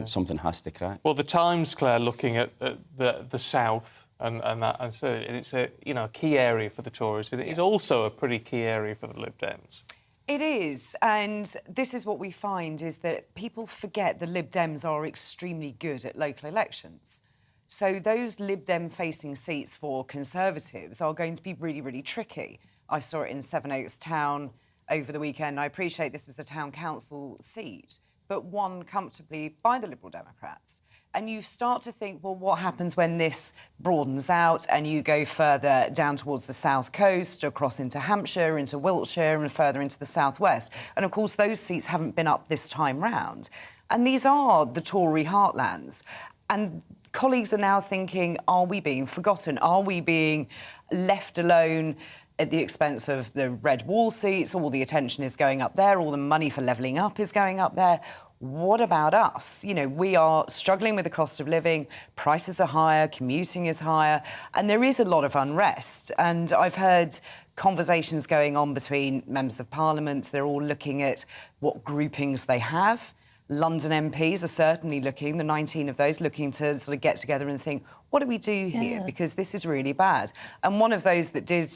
Something has to crack. Well, the Times, Claire, looking at the south and it's a key area for the Tories. It is also a pretty key area for the Lib Dems. It is, and this is what we find, is that people forget the Lib Dems are extremely good at local elections. So those Lib Dem-facing seats for Conservatives are going to be really, really tricky. I saw it in Sevenoaks Town over the weekend. I appreciate this was a town council seat, but won comfortably by the Liberal Democrats. And you start to think, well, what happens when this broadens out and you go further down towards the south coast, across into Hampshire, into Wiltshire and further into the southwest? And, of course, those seats haven't been up this time round. And these are the Tory heartlands. And colleagues are now thinking, are we being forgotten? Are we being left alone at the expense of the red wall seats? All the attention is going up there. All the money for levelling up is going up there. What about us? You know, we are struggling with the cost of living, prices are higher, commuting is higher, and there is a lot of unrest. And I've heard conversations going on between members of Parliament. They're all looking at what groupings they have. London MPs are certainly looking, the 19 of those, looking to sort of get together and think, what do we do here? Because this is really bad. And one of those that did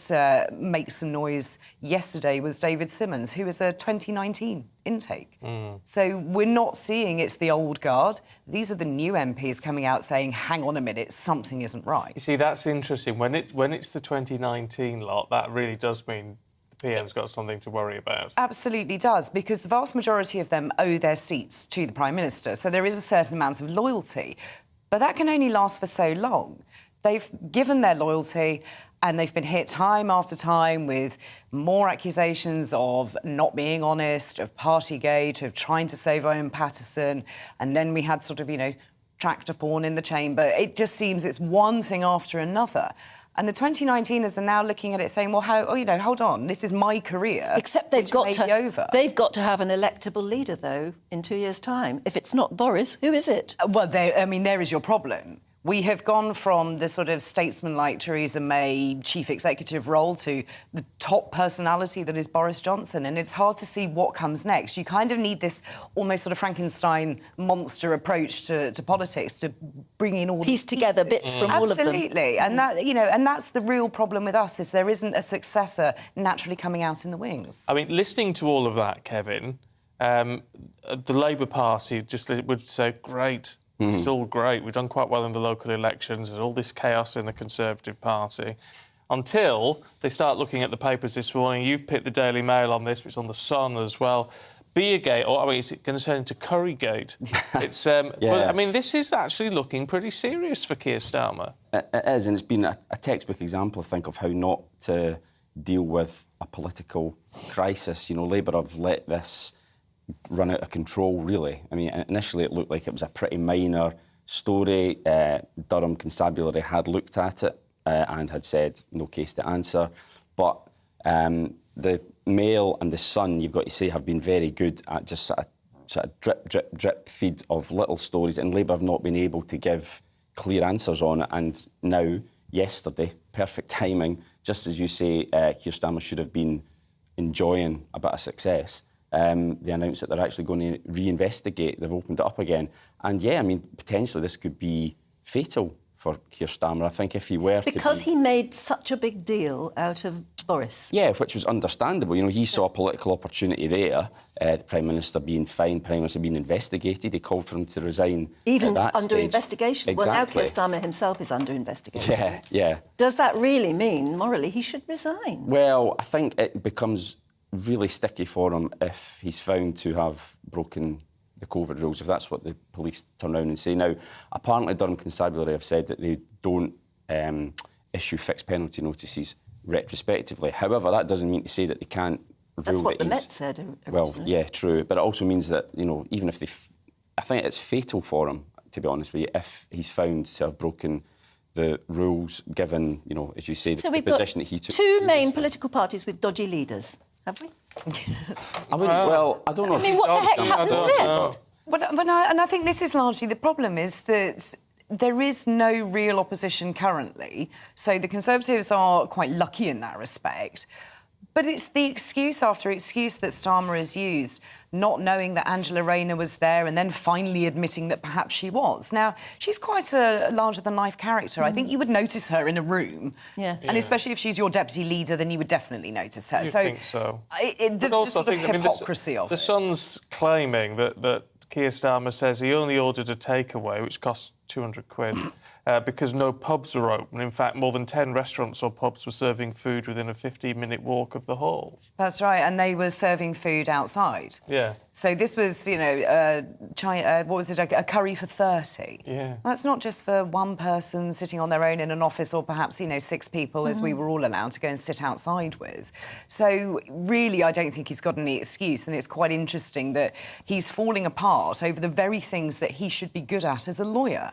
make some noise yesterday was David Simmons, who is a 2019 intake. So we're not seeing it's the old guard. These are the new MPs coming out saying, hang on a minute, something isn't right. You see, that's interesting. When it's the 2019 lot, that really does mean PM's got something to worry about. Absolutely does, because the vast majority of them owe their seats to the Prime Minister, so there is a certain amount of loyalty. But that can only last for so long. They've given their loyalty and they've been hit time after time with more accusations of not being honest, of Partygate, of trying to save Owen Paterson, and then we had sort of, you know, tractor porn in the chamber. It just seems it's one thing after another. And the 2019ers are now looking at it saying, well, hold on, this is my career. Except they've got to have an electable leader, though, in 2 years' time. If it's not Boris, who is it? Well, there is your problem. We have gone from the sort of statesman-like Theresa May chief executive role to the top personality that is Boris Johnson, and it's hard to see what comes next. You kind of need this almost sort of Frankenstein monster approach to politics to bring in all piece together bits from all of them. Absolutely, and that, you know, and that's the real problem with us, is there isn't a successor naturally coming out in the wings. I mean, listening to all of that, Kevin, the Labour Party just would say, great. This is all great. We've done quite well in the local elections. There's all this chaos in the Conservative Party. Until they start looking at the papers this morning. You've picked the Daily Mail on this, but it's on the Sun as well. Beergate, or I mean, is it going to turn into Currygate? It's, well, I mean, this is actually looking pretty serious for Keir Starmer. It is, and it's been a textbook example, I think, of how not to deal with a political crisis. You know, Labour have let this run out of control, really. I mean, initially it looked like it was a pretty minor story. Durham Constabulary had looked at it and had said no case to answer. But the Mail and the Sun, you've got to say, have been very good at just sort of drip feed of little stories, and Labour have not been able to give clear answers on it. And now, yesterday, perfect timing, just as you say, Keir Starmer should have been enjoying a bit of success. They announced that they're actually going to reinvestigate. They've opened it up again. And, yeah, I mean, potentially this could be fatal for Keir Starmer. I think if he were because he made such a big deal out of Boris. Yeah, which was understandable. You know, he saw a political opportunity there. The Prime Minister being fined, Prime Minister being investigated. He called for him to resign even at that under stage. Investigation. Exactly. Well, now Keir Starmer himself is under investigation. Yeah. Does that really mean, morally, he should resign? Well, I think it becomes really sticky for him if he's found to have broken the COVID rules, if that's what the police turn around and say. Now, apparently Durham Constabulary have said that they don't issue fixed penalty notices retrospectively. However, that doesn't mean to say that they can't rule. That's what the he's... Met said originally. Well, yeah, true. But it also means that, you know, even if they... I think it's fatal for him, to be honest with you, if he's found to have broken the rules, given, you know, as you say, the position that he took. Two main political parties with dodgy leaders. Have we? I mean, well, I don't know. I mean, what the heck happens next? And I think this is largely the problem, is that there is no real opposition currently. So the Conservatives are quite lucky in that respect. But But it's the excuse after excuse that Starmer has used, not knowing that Angela Rayner was there and then finally admitting that perhaps she was. Now, she's quite a larger-than-life character. I think you would notice her in a room. Yes. And especially if she's your deputy leader, then you would definitely notice her. You think so? The also, sort of hypocrisy of it. The Sun's claiming that Keir Starmer says he only ordered a takeaway, which cost 200 quid, because no pubs were open. In fact, more than 10 restaurants or pubs were serving food within a 15-minute walk of the hall. That's right, and they were serving food outside. Yeah. So this was, you know, what was it, a curry for 30? Yeah. That's not just for one person sitting on their own in an office or perhaps, you know, 6 people, as we were all allowed to go and sit outside with. So really, I don't think he's got any excuse, and it's quite interesting that he's falling apart over the very things that he should be good at as a lawyer.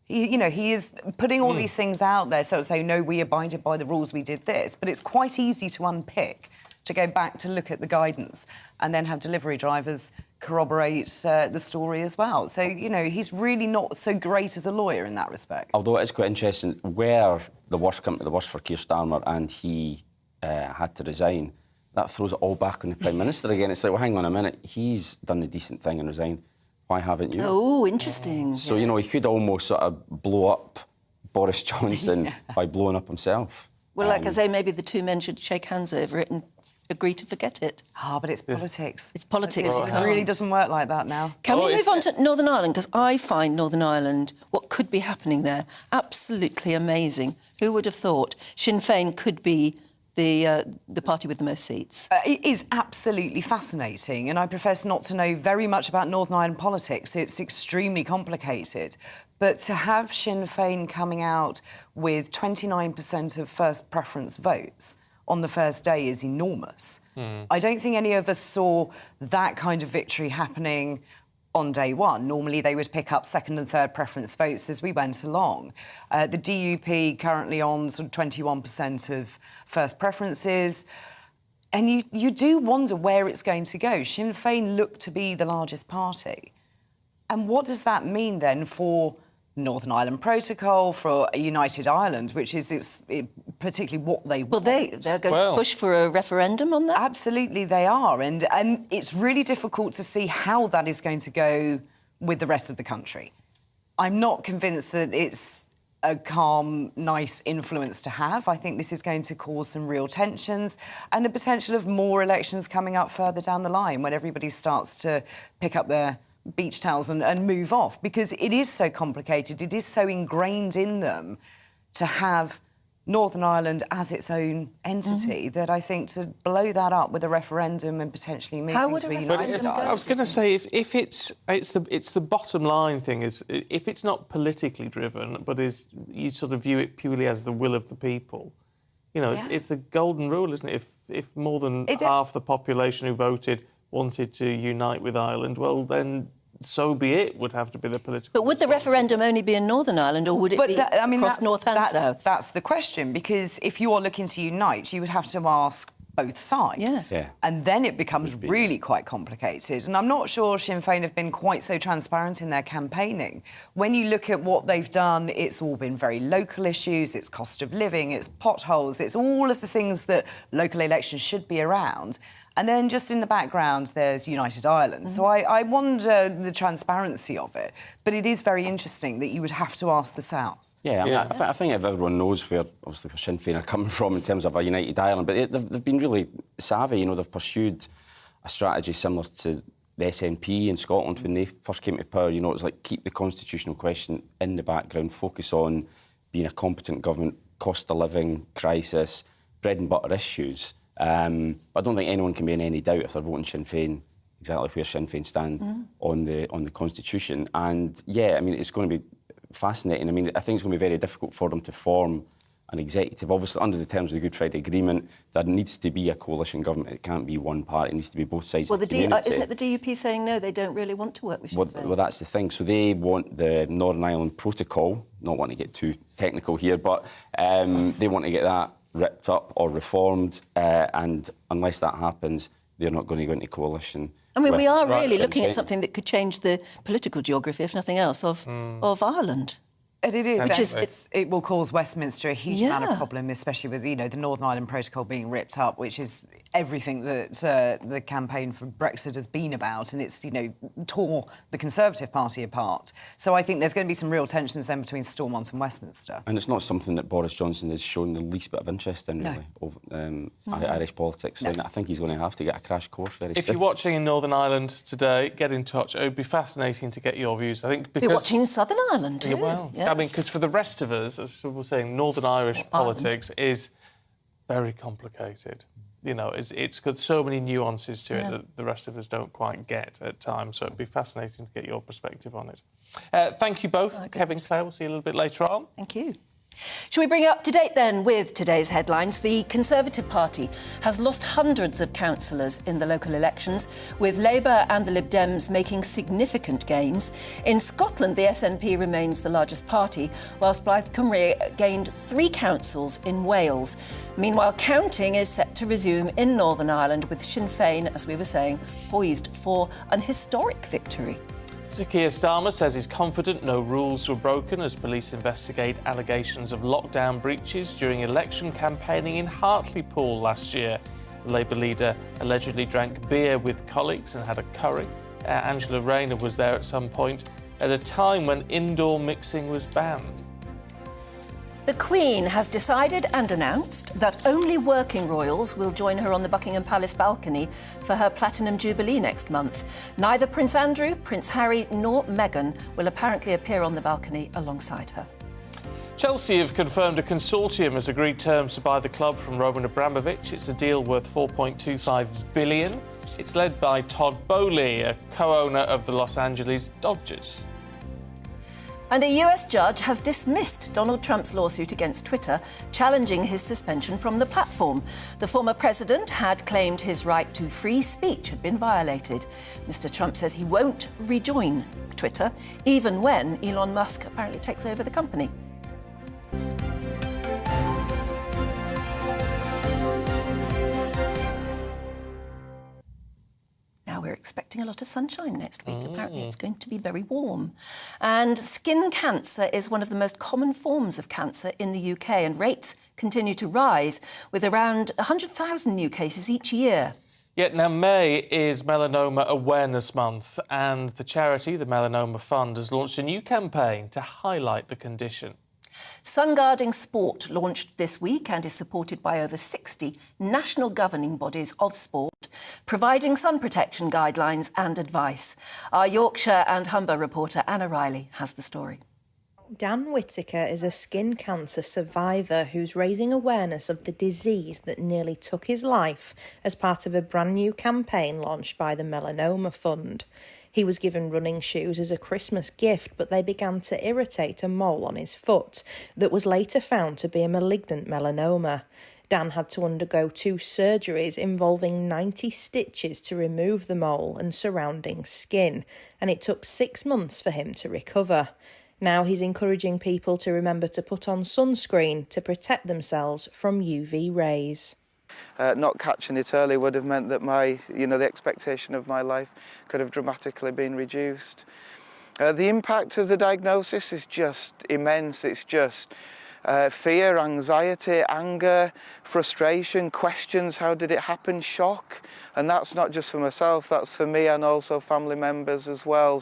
He is putting all these things out there, so to say, no, we abided by the rules, we did this. But it's quite easy to unpick, to go back to look at the guidance and then have delivery drivers corroborate the story as well. So, you know, he's really not so great as a lawyer in that respect. Although it is quite interesting, where the worst come to the worst for Keir Starmer and he had to resign, that throws it all back on the Prime Minister again. It's like, well, hang on a minute, he's done the decent thing and resigned. Why haven't you? Oh, interesting. So, you know, he could almost sort of blow up Boris Johnson by blowing up himself. Well, like I say, maybe the two men should shake hands over it and agree to forget it. But it's politics. It's politics. It really doesn't work like that now. Can we move on to Northern Ireland? Because I find Northern Ireland, what could be happening there, absolutely amazing. Who would have thought Sinn Féin could be the party with the most seats? It is absolutely fascinating, and I profess not to know very much about Northern Ireland politics. It's extremely complicated. But to have Sinn Féin coming out with 29% of first preference votes on the first day is enormous. I don't think any of us saw that kind of victory happening on day one. Normally they would pick up second and third preference votes as we went along. The DUP currently on sort of 21% of first preferences. And you do wonder where it's going to go. Sinn Féin look to be the largest party. And what does that mean then for Northern Ireland Protocol, for a united Ireland, which is particularly what they want? Well, they're going to push for a referendum on that? Absolutely, they are. And it's really difficult to see how that is going to go with the rest of the country. I'm not convinced that it's a calm, nice influence to have. I think this is going to cause some real tensions and the potential of more elections coming up further down the line when everybody starts to pick up their beach towels and move off, because it is so complicated, it is so ingrained in them to have Northern Ireland as its own entity that I think to blow that up with a referendum and potentially move into a united Ireland. I was going to say, if it's the bottom line thing, is if it's not politically driven, but you sort of view it purely as the will of the people, you know, it's a golden rule, isn't it? If more than half the population who voted wanted to unite with Ireland, well, then so be it, would have to be the political... But would the referendum only be in Northern Ireland, or would it be across North and South? That's the question, because if you are looking to unite, you would have to ask both sides. Yes. Yeah. And then it becomes really quite complicated. And I'm not sure Sinn Féin have been quite so transparent in their campaigning. When you look at what they've done, it's all been very local issues, it's cost of living, it's potholes, it's all of the things that local elections should be around. And then just in the background, there's United Ireland. So I wonder the transparency of it. But it is very interesting that you would have to ask the South. Yeah, I think if everyone knows where, obviously, where Sinn Féin are coming from in terms of a united Ireland, but they've been really savvy. You know, they've pursued a strategy similar to the SNP in Scotland when they first came to power. You know, it's like keep the constitutional question in the background, focus on being a competent government, cost of living crisis, bread and butter issues. I don't think anyone can be in any doubt if they're voting Sinn Féin exactly where Sinn Féin stand on the constitution. And yeah, I mean, it's going to be fascinating. I mean, I think it's going to be very difficult for them to form an executive. Obviously, under the terms of the Good Friday Agreement, there needs to be a coalition government. It can't be one party. It needs to be both sides of the community. Isn't it the DUP saying no, they don't really want to work with Sinn Féin? Well, that's the thing. So they want the Northern Ireland Protocol, not wanting to get too technical here, but they want to get that ripped up or reformed, and unless that happens, they're not going to go into coalition. I mean, we are really looking at something that could change the political geography, if nothing else, of Ireland. And it is. It will cause Westminster a huge amount of problem, especially with, you know, the Northern Ireland Protocol being ripped up, which is everything that the campaign for Brexit has been about, and it's, tore the Conservative Party apart. So I think there's going to be some real tensions then between Stormont and Westminster. And it's not something that Boris Johnson has shown the least bit of interest in, really, of Irish politics. No. And I think he's going to have to get a crash course very soon. If you're watching in Northern Ireland today, get in touch. It would be fascinating to get your views. I think because... You're watching in Southern Ireland too. Yeah, well, yeah. I mean, because for the rest of us, as we were saying, Northern Irish politics is very complicated. It's got so many nuances to it that the rest of us don't quite get at times. So it'd be fascinating to get your perspective on it. Thank you both, Kevin, Claire. We'll see you a little bit later on. Thank you. Shall we bring you up to date then with today's headlines? The Conservative Party has lost hundreds of councillors in the local elections, with Labour and the Lib Dems making significant gains. In Scotland, the SNP remains the largest party, whilst Blythe Cymru gained 3 councils in Wales. Meanwhile, counting is set to resume in Northern Ireland, with Sinn Féin, as we were saying, poised for an historic victory. Sir Keir Starmer says he's confident no rules were broken as police investigate allegations of lockdown breaches during election campaigning in Hartlepool last year. The Labour leader allegedly drank beer with colleagues and had a curry. Angela Rayner was there at some point at a time when indoor mixing was banned. The Queen has decided and announced that only working royals will join her on the Buckingham Palace balcony for her Platinum Jubilee next month. Neither Prince Andrew, Prince Harry nor Meghan will apparently appear on the balcony alongside her. Chelsea have confirmed a consortium has agreed terms to buy the club from Roman Abramovich. It's a deal worth $4.25 billion. It's led by Todd Boehly, a co-owner of the Los Angeles Dodgers. And a US judge has dismissed Donald Trump's lawsuit against Twitter, challenging his suspension from the platform. The former president had claimed his right to free speech had been violated. Mr. Trump says he won't rejoin Twitter, even when Elon Musk apparently takes over the company. Now we're expecting a lot of sunshine next week. Apparently it's going to be very warm. And skin cancer is one of the most common forms of cancer in the UK, and rates continue to rise, with around 100,000 new cases each year. Yet now May is Melanoma Awareness Month, and the charity, the Melanoma Fund, has launched a new campaign to highlight the condition. Sunguarding Sport launched this week and is supported by over 60 national governing bodies of sport, providing sun protection guidelines and advice. Our Yorkshire and Humber reporter Anna Riley has the story. Dan Whittaker is a skin cancer survivor who's raising awareness of the disease that nearly took his life as part of a brand new campaign launched by the Melanoma Fund. He was given running shoes as a Christmas gift, but they began to irritate a mole on his foot that was later found to be a malignant melanoma. Dan had to undergo 2 surgeries involving 90 stitches to remove the mole and surrounding skin, and it took 6 months for him to recover. Now he's encouraging people to remember to put on sunscreen to protect themselves from UV rays. Not catching it early would have meant that the expectation of my life could have dramatically been reduced. The impact of the diagnosis is just immense. It's just fear, anxiety, anger, frustration, questions, how did it happen, shock. And that's not just for myself, that's for me and also family members as well,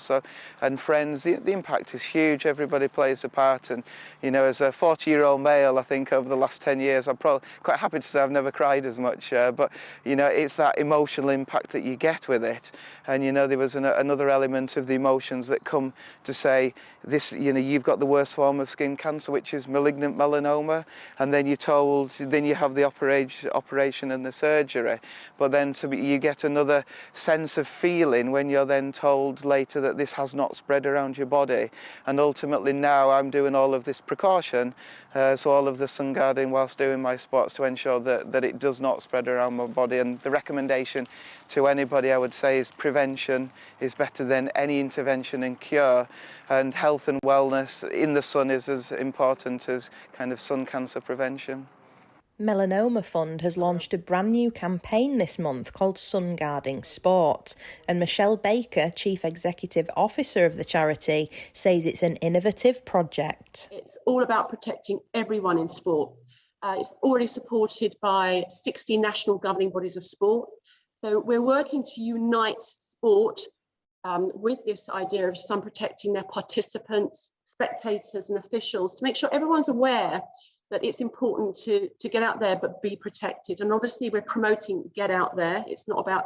and friends. The impact is huge. Everybody plays a part, and as a 40-year-old male, I think over the last 10 years, I'm probably quite happy to say I've never cried as much, but it's that emotional impact that you get with it. And there was another element of the emotions that come to say this, you've got the worst form of skin cancer, which is malignant melanoma, and then you're told, then you have the operation and the surgery, but then you get another sense of feeling when you're then told later that this has not spread around your body. And ultimately now I'm doing all of this precaution, so all of the sun guarding whilst doing my spots to ensure that it does not spread around my body. And the recommendation to anybody, I would say, is prevention is better than any intervention and cure, and health and wellness in the sun is as important as kind of sun cancer prevention. Melanoma Fund has launched a brand new campaign this month called Sunguarding Sport, and Michelle Baker, Chief Executive Officer of the charity, says it's an innovative project. It's all about protecting everyone in sport, It's already supported by 60 national governing bodies of sport. So we're working to unite sport with this idea of sun protecting their participants, spectators and officials to make sure everyone's aware that it's important to get out there but be protected. And obviously we're promoting get out there. It's not about,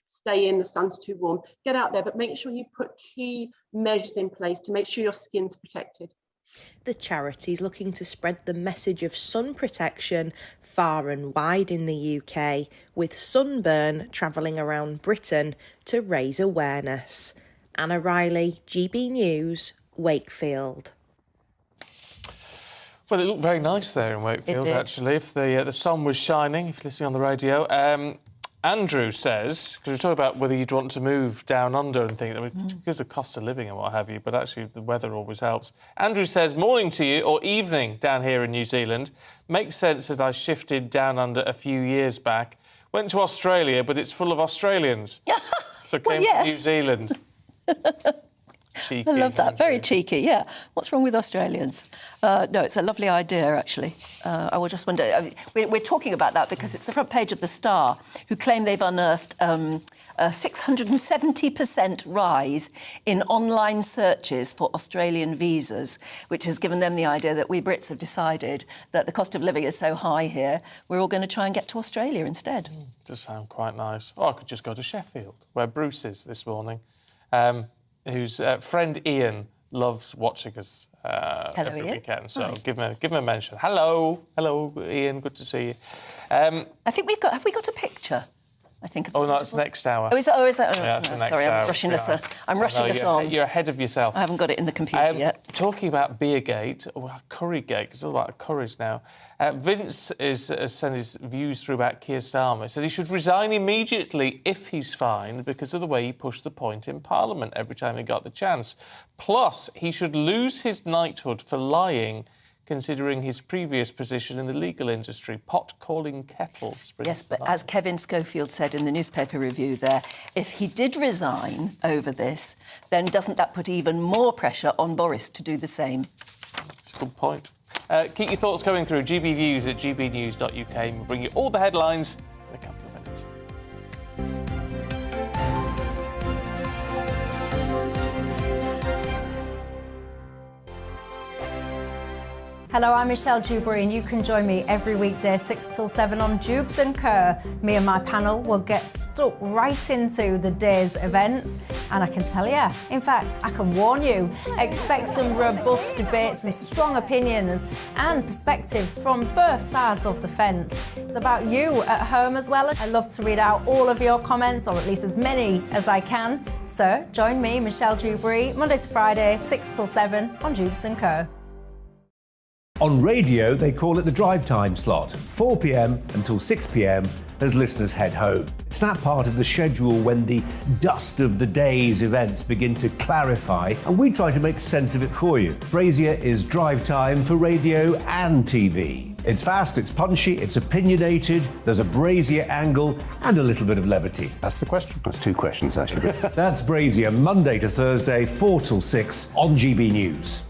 stay in, the sun's too warm. Get out there, but make sure you put key measures in place to make sure your skin's protected. The charity's looking to spread the message of sun protection far and wide in the UK, with Sunburn travelling around Britain to raise awareness. Anna Riley, GB News, Wakefield. Well, it looked very nice there in Wakefield, actually, if the sun was shining, if you're listening on the radio. Andrew says, because we talk about whether you'd want to move down under and think, because of cost of living and what have you, but actually the weather always helps. Andrew says, morning to you, or evening down here in New Zealand. Makes sense that I shifted down under a few years back. Went to Australia, but it's full of Australians. So came to New Zealand. Cheeky. I love that. Very cheeky, yeah. What's wrong with Australians? No, it's a lovely idea, actually. I will just wonder... we're talking about that because it's the front page of The Star, who claim they've unearthed a 670% rise in online searches for Australian visas, which has given them the idea that we Brits have decided that the cost of living is so high here, we're all going to try and get to Australia instead. Does sound quite nice. Or I could just go to Sheffield, where Bruce is this morning. Whose friend Ian loves watching us every weekend. So give him a mention. Hello, Ian. Good to see you. I think have we got a picture? I think. Oh, no, it's next hour. Oh, is that? Oh, Yeah, no, sorry, I'm rushing us. I'm rushing us on. You're ahead of yourself. I haven't got it in the computer yet. Talking about Beergate, or Currygate, it's all about curries now. Vince has sent his views through about Keir Starmer. He said he should resign immediately if he's fined because of the way he pushed the point in Parliament every time he got the chance. Plus, he should lose his knighthood for lying, considering his previous position in the legal industry, pot calling kettle. Yes, but as Kevin Schofield said in the newspaper review there, if he did resign over this, then doesn't that put even more pressure on Boris to do the same? That's a good point. Keep your thoughts coming through. GBViews at gbnews.uk. And we'll bring you all the headlines in a couple of minutes. Hello, I'm Michelle Dewberry and you can join me every weekday 6 till 7 on Jubes & Kerr. Me and my panel will get stuck right into the day's events and I can tell you, in fact, I can warn you, expect some robust debates, some strong opinions and perspectives from both sides of the fence. It's about you at home as well. I love to read out all of your comments, or at least as many as I can. So join me, Michelle Dewberry, Monday to Friday, 6 till 7 on Jubes & Kerr. On radio, they call it the drive time slot, 4 p.m. until 6 p.m. as listeners head home. It's that part of the schedule when the dust of the day's events begin to clarify, and we try to make sense of it for you. Brazier is drive time for radio and TV. It's fast, it's punchy, it's opinionated, there's a Brazier angle and a little bit of levity. That's the question. That's two questions, actually. That's Brazier, Monday to Thursday, 4 till 6 on GB News.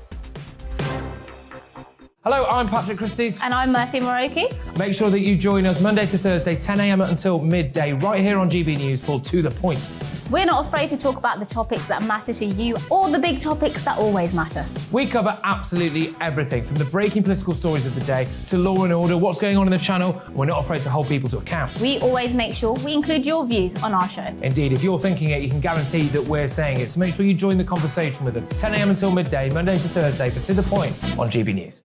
Hello, I'm Patrick Christie's. And I'm Mercy Moroki. Make sure that you join us Monday to Thursday, 10 a.m. until midday, right here on GB News for To The Point. We're not afraid to talk about the topics that matter to you or the big topics that always matter. We cover absolutely everything, from the breaking political stories of the day to law and order, what's going on in the channel. We're not afraid to hold people to account. We always make sure we include your views on our show. Indeed, if you're thinking it, you can guarantee that we're saying it. So make sure you join the conversation with us, 10 a.m. until midday, Monday to Thursday, for To The Point on GB News.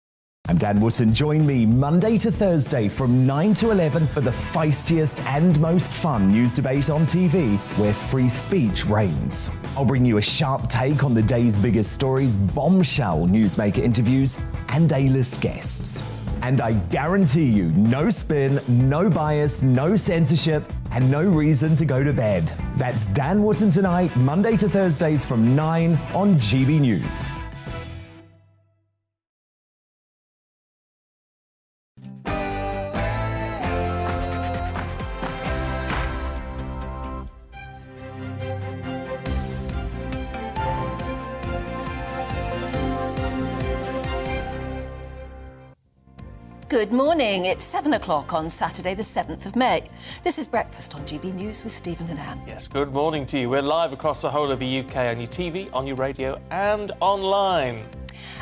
I'm Dan Wootton. Join me Monday to Thursday from 9 to 11 for the feistiest and most fun news debate on TV, where free speech reigns. I'll bring you a sharp take on the day's biggest stories, bombshell newsmaker interviews, and A-list guests. And I guarantee you, no spin, no bias, no censorship, and no reason to go to bed. That's Dan Wootton tonight, Monday to Thursdays from 9 on GB News. Good morning. It's 7 o'clock on Saturday, the 7th of May. This is Breakfast on GB News with Stephen and Anne. Yes, good morning to you. We're live across the whole of the UK on your TV, on your radio and online.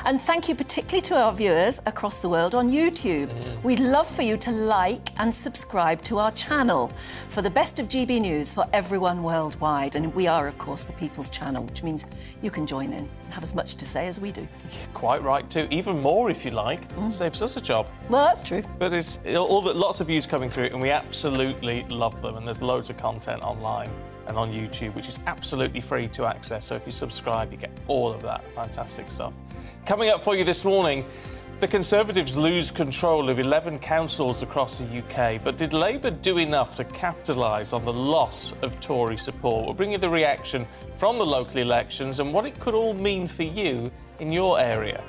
And thank you particularly to our viewers across the world on YouTube. We'd love for you to like and subscribe to our channel for the best of GB News for everyone worldwide. And we are, of course, the People's Channel, which means you can join in and have as much to say as we do. Yeah, quite right too. Even more if you like. Saves us a job. Well, that's true. But it's lots of views coming through, and we absolutely love them. And there's loads of content online and on YouTube, which is absolutely free to access. So if you subscribe, you get all of that fantastic stuff. Coming up for you this morning, the Conservatives lose control of 11 councils across the UK, but did Labour do enough to capitalise on the loss of Tory support? We'll bring you the reaction from the local elections and what it could all mean for you in your area.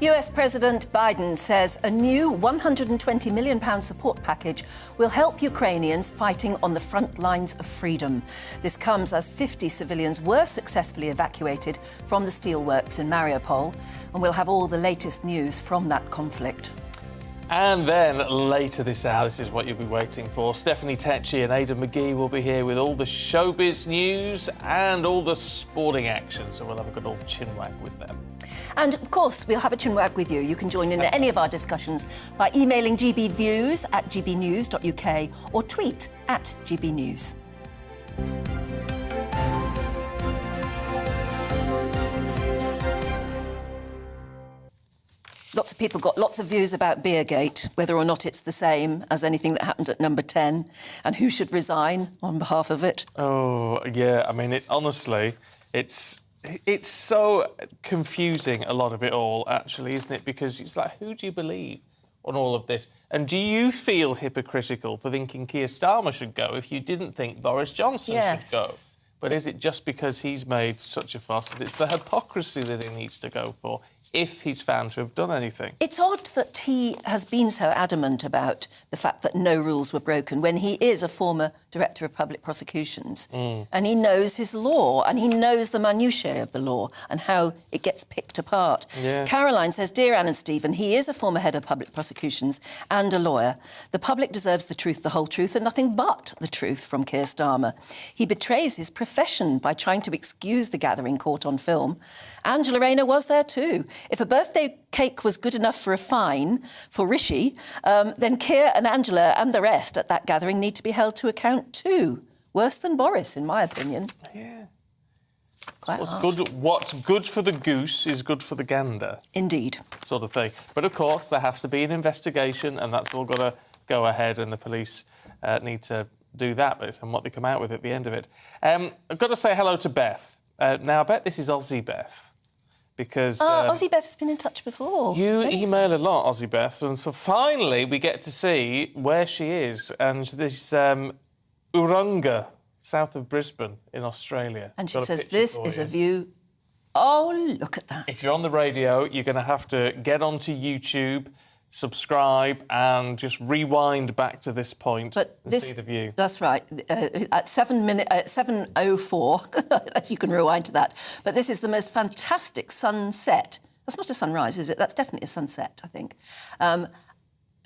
US President Biden says a new £120 million support package will help Ukrainians fighting on the front lines of freedom. This comes as 50 civilians were successfully evacuated from the steelworks in Mariupol, and we'll have all the latest news from that conflict. And then later this hour, this is what you'll be waiting for. Stephanie Tetchy and Aidan McGee will be here with all the showbiz news and all the sporting action, so we'll have a good old chinwag with them. And, of course, we'll have a chinwag with you. You can join in any of our discussions by emailing gbviews@gbnews.uk or tweet @gbnews. Lots of people got lots of views about Beergate, whether or not it's the same as anything that happened at Number 10, and who should resign on behalf of it. Oh, yeah, I mean, it's so confusing, a lot of it all, actually, isn't it? Because it's like, who do you believe on all of this? And do you feel hypocritical for thinking Keir Starmer should go if you didn't think Boris Johnson should go? But is it just because he's made such a fuss that it's the hypocrisy that he needs to go for if he's found to have done anything? It's odd that he has been so adamant about the fact that no rules were broken when he is a former Director of Public Prosecutions and he knows his law and he knows the minutiae of the law and how it gets picked apart. Yeah. Caroline says, "Dear Anne and Stephen, he is a former Head of Public Prosecutions and a lawyer. The public deserves the truth, the whole truth and nothing but the truth from Keir Starmer. He betrays his profession by trying to excuse the gathering caught on film. Angela Rayner was there too. If a birthday cake was good enough for a fine for Rishi, then Keir and Angela and the rest at that gathering need to be held to account too. Worse than Boris, in my opinion." Yeah. Quite What's good for the goose is good for the gander. Indeed. Sort of thing. But, of course, there has to be an investigation and that's all got to go ahead and the police need to do that bit and what they come out with at the end of it. I've got to say hello to Beth. Now, I bet this is Aussie Beth. Because Aussie Beth's been in touch before. You email a lot, Aussie Beth, and so finally we get to see where she is. And this Urunga, south of Brisbane in Australia. And she says, "This is a view." Oh, look at that. If you're on the radio, you're going to have to get onto YouTube, subscribe and just rewind back to this point and see the view. That's right. At 7:04, you can rewind to that. But this is the most fantastic sunset. That's not a sunrise, is it? That's definitely a sunset, I think.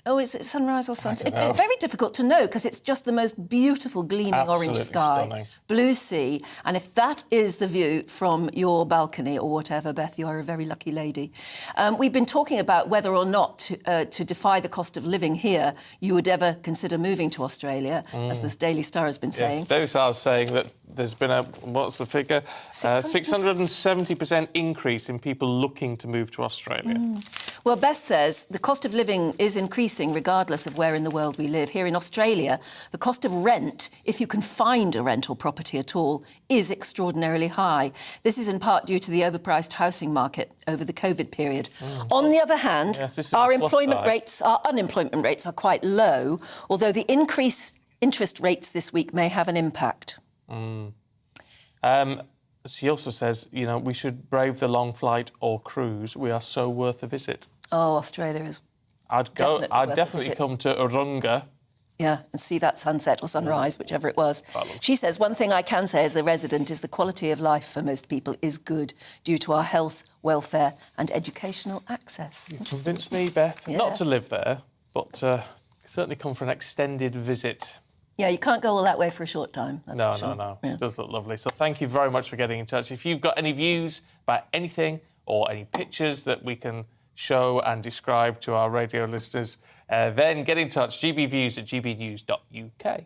Is it sunrise or sunset? It's very difficult to know because it's just the most beautiful gleaming orange sky, stunning. Blue sea. And if that is the view from your balcony or whatever, Beth, you are a very lucky lady. We've been talking about whether or not to defy the cost of living here, you would ever consider moving to Australia, as the Daily Star has been saying. Yes, Daily Star is saying that there's been what's the figure? 670% increase in people looking to move to Australia. Well, Beth says the cost of living is increasing regardless of where in the world we live. Here in Australia, the cost of rent, if you can find a rental property at all, is extraordinarily high. This is in part due to the overpriced housing market over the COVID period. On the other hand, our unemployment rates are quite low, although the increased interest rates this week may have an impact. She also says, we should brave the long flight or cruise. We are so worth a visit. Oh, Australia is I'd definitely come to Urunga Yeah, and see that sunset or sunrise, whichever it was. She says, one thing I can say as a resident is the quality of life for most people is good due to our health, welfare and educational access. You convinced me, Beth, not to live there, but certainly come for an extended visit. Yeah, you can't go all that way for a short time. That's No, for sure. no. Yeah. It does look lovely. So thank you very much for getting in touch. If you've got any views about anything or any pictures that we can show and describe to our radio listeners, then get in touch, gbviews@gbnews.uk.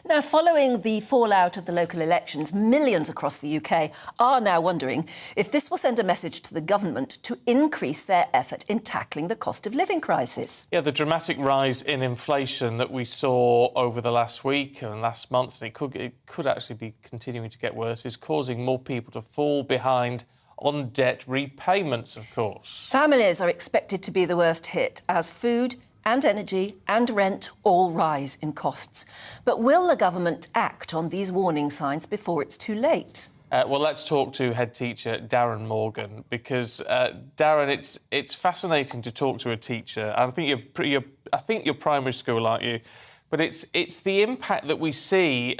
Now, following the fallout of the local elections, millions across the UK are now wondering if this will send a message to the government to increase their effort in tackling the cost of living crisis. Yeah, the dramatic rise in inflation that we saw over the last week and last month, and it could actually be continuing to get worse, is causing more people to fall behind on debt repayments, of course. Families are expected to be the worst hit as food and energy and rent all rise in costs. But will the government act on these warning signs before it's too late? Well, let's talk to head teacher Darren Morgan, because Darren, it's fascinating to talk to a teacher. I think you're primary school, aren't you? But it's the impact that we see,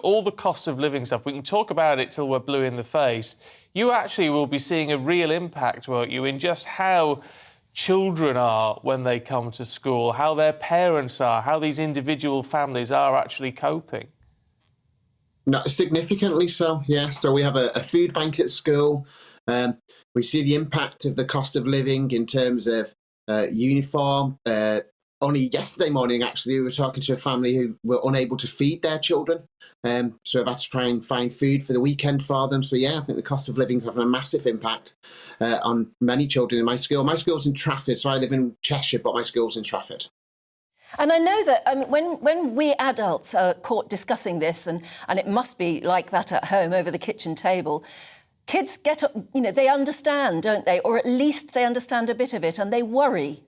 all the cost of living stuff. We can talk about it till we're blue in the face. You actually will be seeing a real impact, won't you, in just how children are when they come to school, how their parents are, how these individual families are actually coping. No, significantly so, yeah. So we have a food bank at school. We see the impact of the cost of living in terms of uniform. Only yesterday morning, actually, we were talking to a family who were unable to feed their children. So I've had to try and find food for the weekend for them. So, yeah, I think the cost of living is having a massive impact on many children in my school. My school's in Trafford, so I live in Cheshire, but my school's in Trafford. And I know that when we adults are caught discussing this, and it must be like that at home over the kitchen table, kids get, they understand, don't they? Or at least they understand a bit of it and they worry.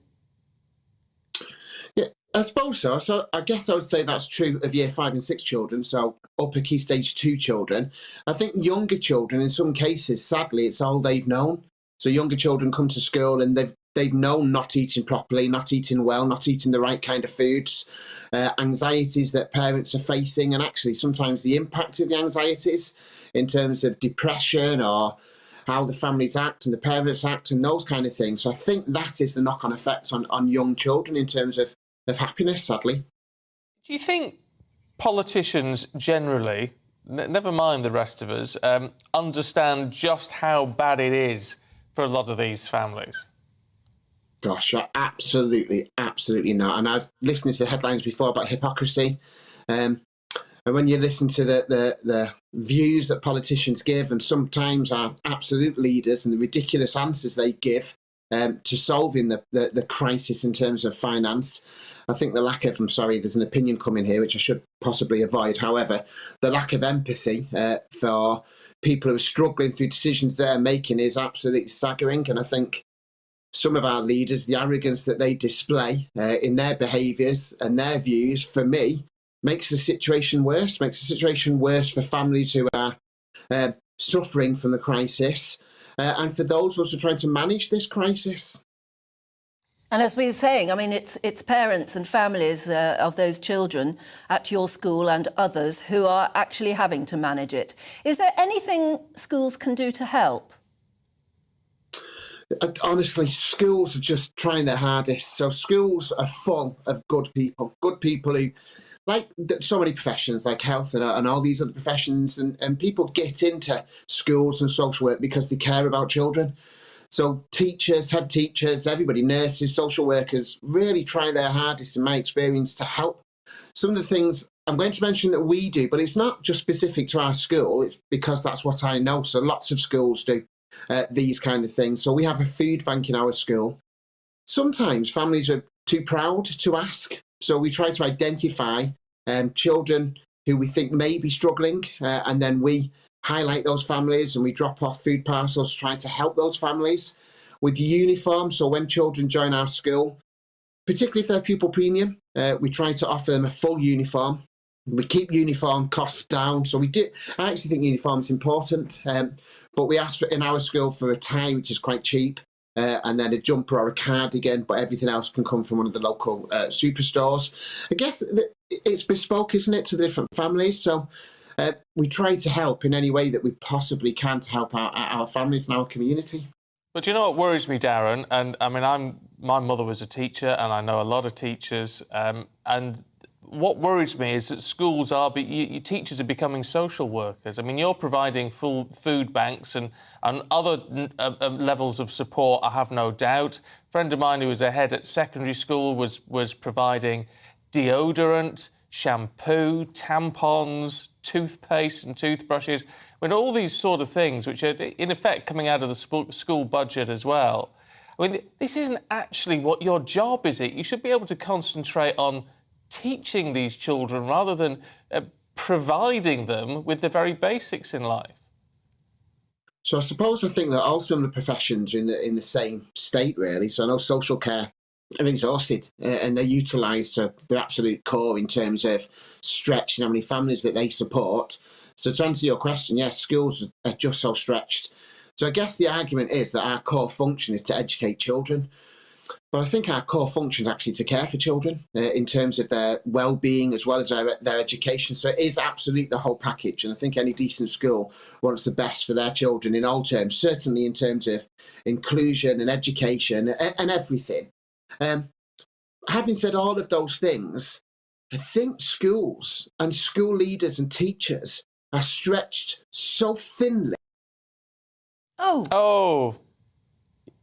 I suppose so. So I guess I would say that's true of year 5 and 6 children, so upper key stage 2 children. I think younger children, in some cases, sadly, it's all they've known. So younger children come to school and they've known not eating properly, not eating well, not eating the right kind of foods, anxieties that parents are facing, and actually sometimes the impact of the anxieties in terms of depression or how the families act and the parents act and those kind of things. So I think that is the knock-on effects on young children in terms of happiness, sadly. Do you think politicians generally, never mind the rest of us, understand just how bad it is for a lot of these families? Gosh, absolutely not. And I was listening to headlines before about hypocrisy. And when you listen to the views that politicians give, and sometimes our absolute leaders and the ridiculous answers they give to solving the crisis in terms of finance, I think the lack of, I'm sorry, there's an opinion coming here which I should possibly avoid. However, the lack of empathy for people who are struggling through decisions they're making is absolutely staggering. And I think some of our leaders, the arrogance that they display in their behaviours and their views, for me, makes the situation worse, for families who are suffering from the crisis and for those of us who are trying to manage this crisis. And as we were saying, I mean, it's parents and families of those children at your school and others who are actually having to manage it. Is there anything schools can do to help? Honestly, schools are just trying their hardest. So schools are full of good people who, like so many professions, like health and all these other professions, and people get into schools and social work because they care about children. So teachers, head teachers, everybody, nurses, social workers, really try their hardest, in my experience, to help. Some of the things I'm going to mention that we do, but it's not just specific to our school, it's because that's what I know. So lots of schools do these kind of things. So we have a food bank in our school. Sometimes families are too proud to ask. So we try to identify children who we think may be struggling, and then we highlight those families and we drop off food parcels trying to help those families with uniform. So when children join our school, particularly if they're pupil premium, we try to offer them a full uniform. We keep uniform costs down. So I actually think uniform is important, but we ask in our school for a tie, which is quite cheap. and then a jumper or a cardigan, but everything else can come from one of the local superstores. I guess it's bespoke, isn't it, to the different families? So we try to help in any way that we possibly can to help our families and our community. But you know what worries me, Darren? And I mean, my mother was a teacher, and I know a lot of teachers. And what worries me is that schools your teachers are becoming social workers. I mean, you're providing full food banks and other levels of support, I have no doubt. A friend of mine who was a head at secondary school was providing deodorant, shampoo, tampons, toothpaste and toothbrushes. I mean, all these sort of things, which are, in effect, coming out of the school budget as well. I mean, this isn't actually what your job, is it? You should be able to concentrate on teaching these children rather than providing them with the very basics in life. So I think that all some of the professions are in the same state, really. So I know social care are exhausted and they're utilised to their absolute core in terms of stretching how many families that they support. So to answer your question, yes, schools are just so stretched. So I guess the argument is that our core function is to educate children. But I think our core function is actually to care for children in terms of their well-being as well as their education. So it is absolutely the whole package. And I think any decent school wants the best for their children in all terms, certainly in terms of inclusion and education and everything. Having said all of those things, I think schools and school leaders and teachers are stretched so thinly. Oh,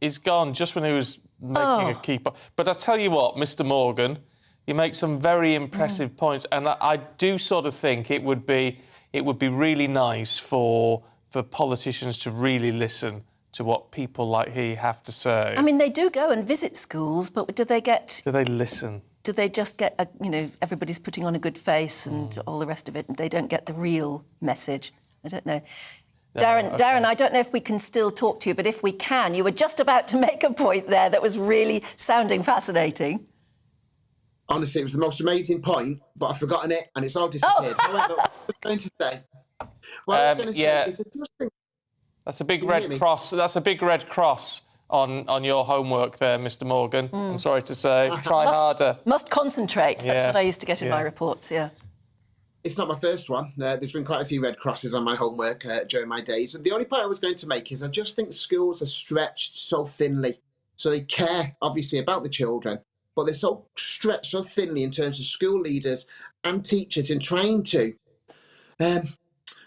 he's gone just when he was making a key point. But I tell you what, Mr. Morgan, you make some very impressive points, and I do sort of think it would be really nice for politicians to really listen to what people like he have to say. I mean, they do go and visit schools, but do they listen? Do they just get, everybody's putting on a good face and all the rest of it, and they don't get the real message? I don't know. Darren, I don't know if we can still talk to you, but if we can, you were just about to make a point there that was really sounding fascinating. Honestly, it was the most amazing point, but I've forgotten it and it's all disappeared. However, what I was going to say, is that's a big red cross. That's a big red cross on your homework there, Mr. Morgan. I'm sorry to say. Try harder. Must concentrate. That's what I used to get in my reports, yeah. It's not my first one. There's been quite a few red crosses on my homework during my days. And the only point I was going to make is I just think schools are stretched so thinly. So they care, obviously, about the children, but they're so stretched so thinly in terms of school leaders and teachers in trying to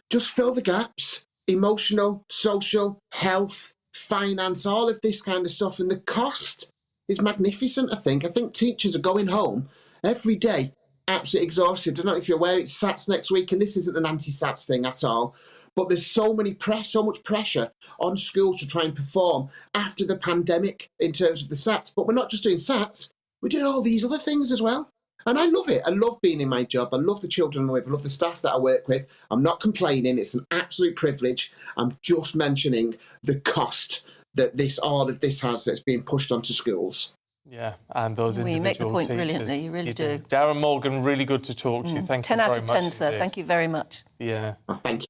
just fill the gaps. Emotional, social, health, finance, all of this kind of stuff. And the cost is magnificent, I think. I think teachers are going home every day absolutely exhausted. I don't know if you're aware, it's SATs next week, and this isn't an anti-SATs thing at all. But there's so much pressure on schools to try and perform after the pandemic in terms of the SATs. But we're not just doing SATs, we're doing all these other things as well. And I love it. I love being in my job. I love the children I'm with. I love the staff that I work with. I'm not complaining. It's an absolute privilege. I'm just mentioning the cost that all of this has that's being pushed onto schools. Yeah, and those individual you make the point teachers. Brilliantly, you really do. Darren Morgan, really good to talk to you. Thank you very much. 10 out of 10, sir. Thank you very much. Yeah. Thank you.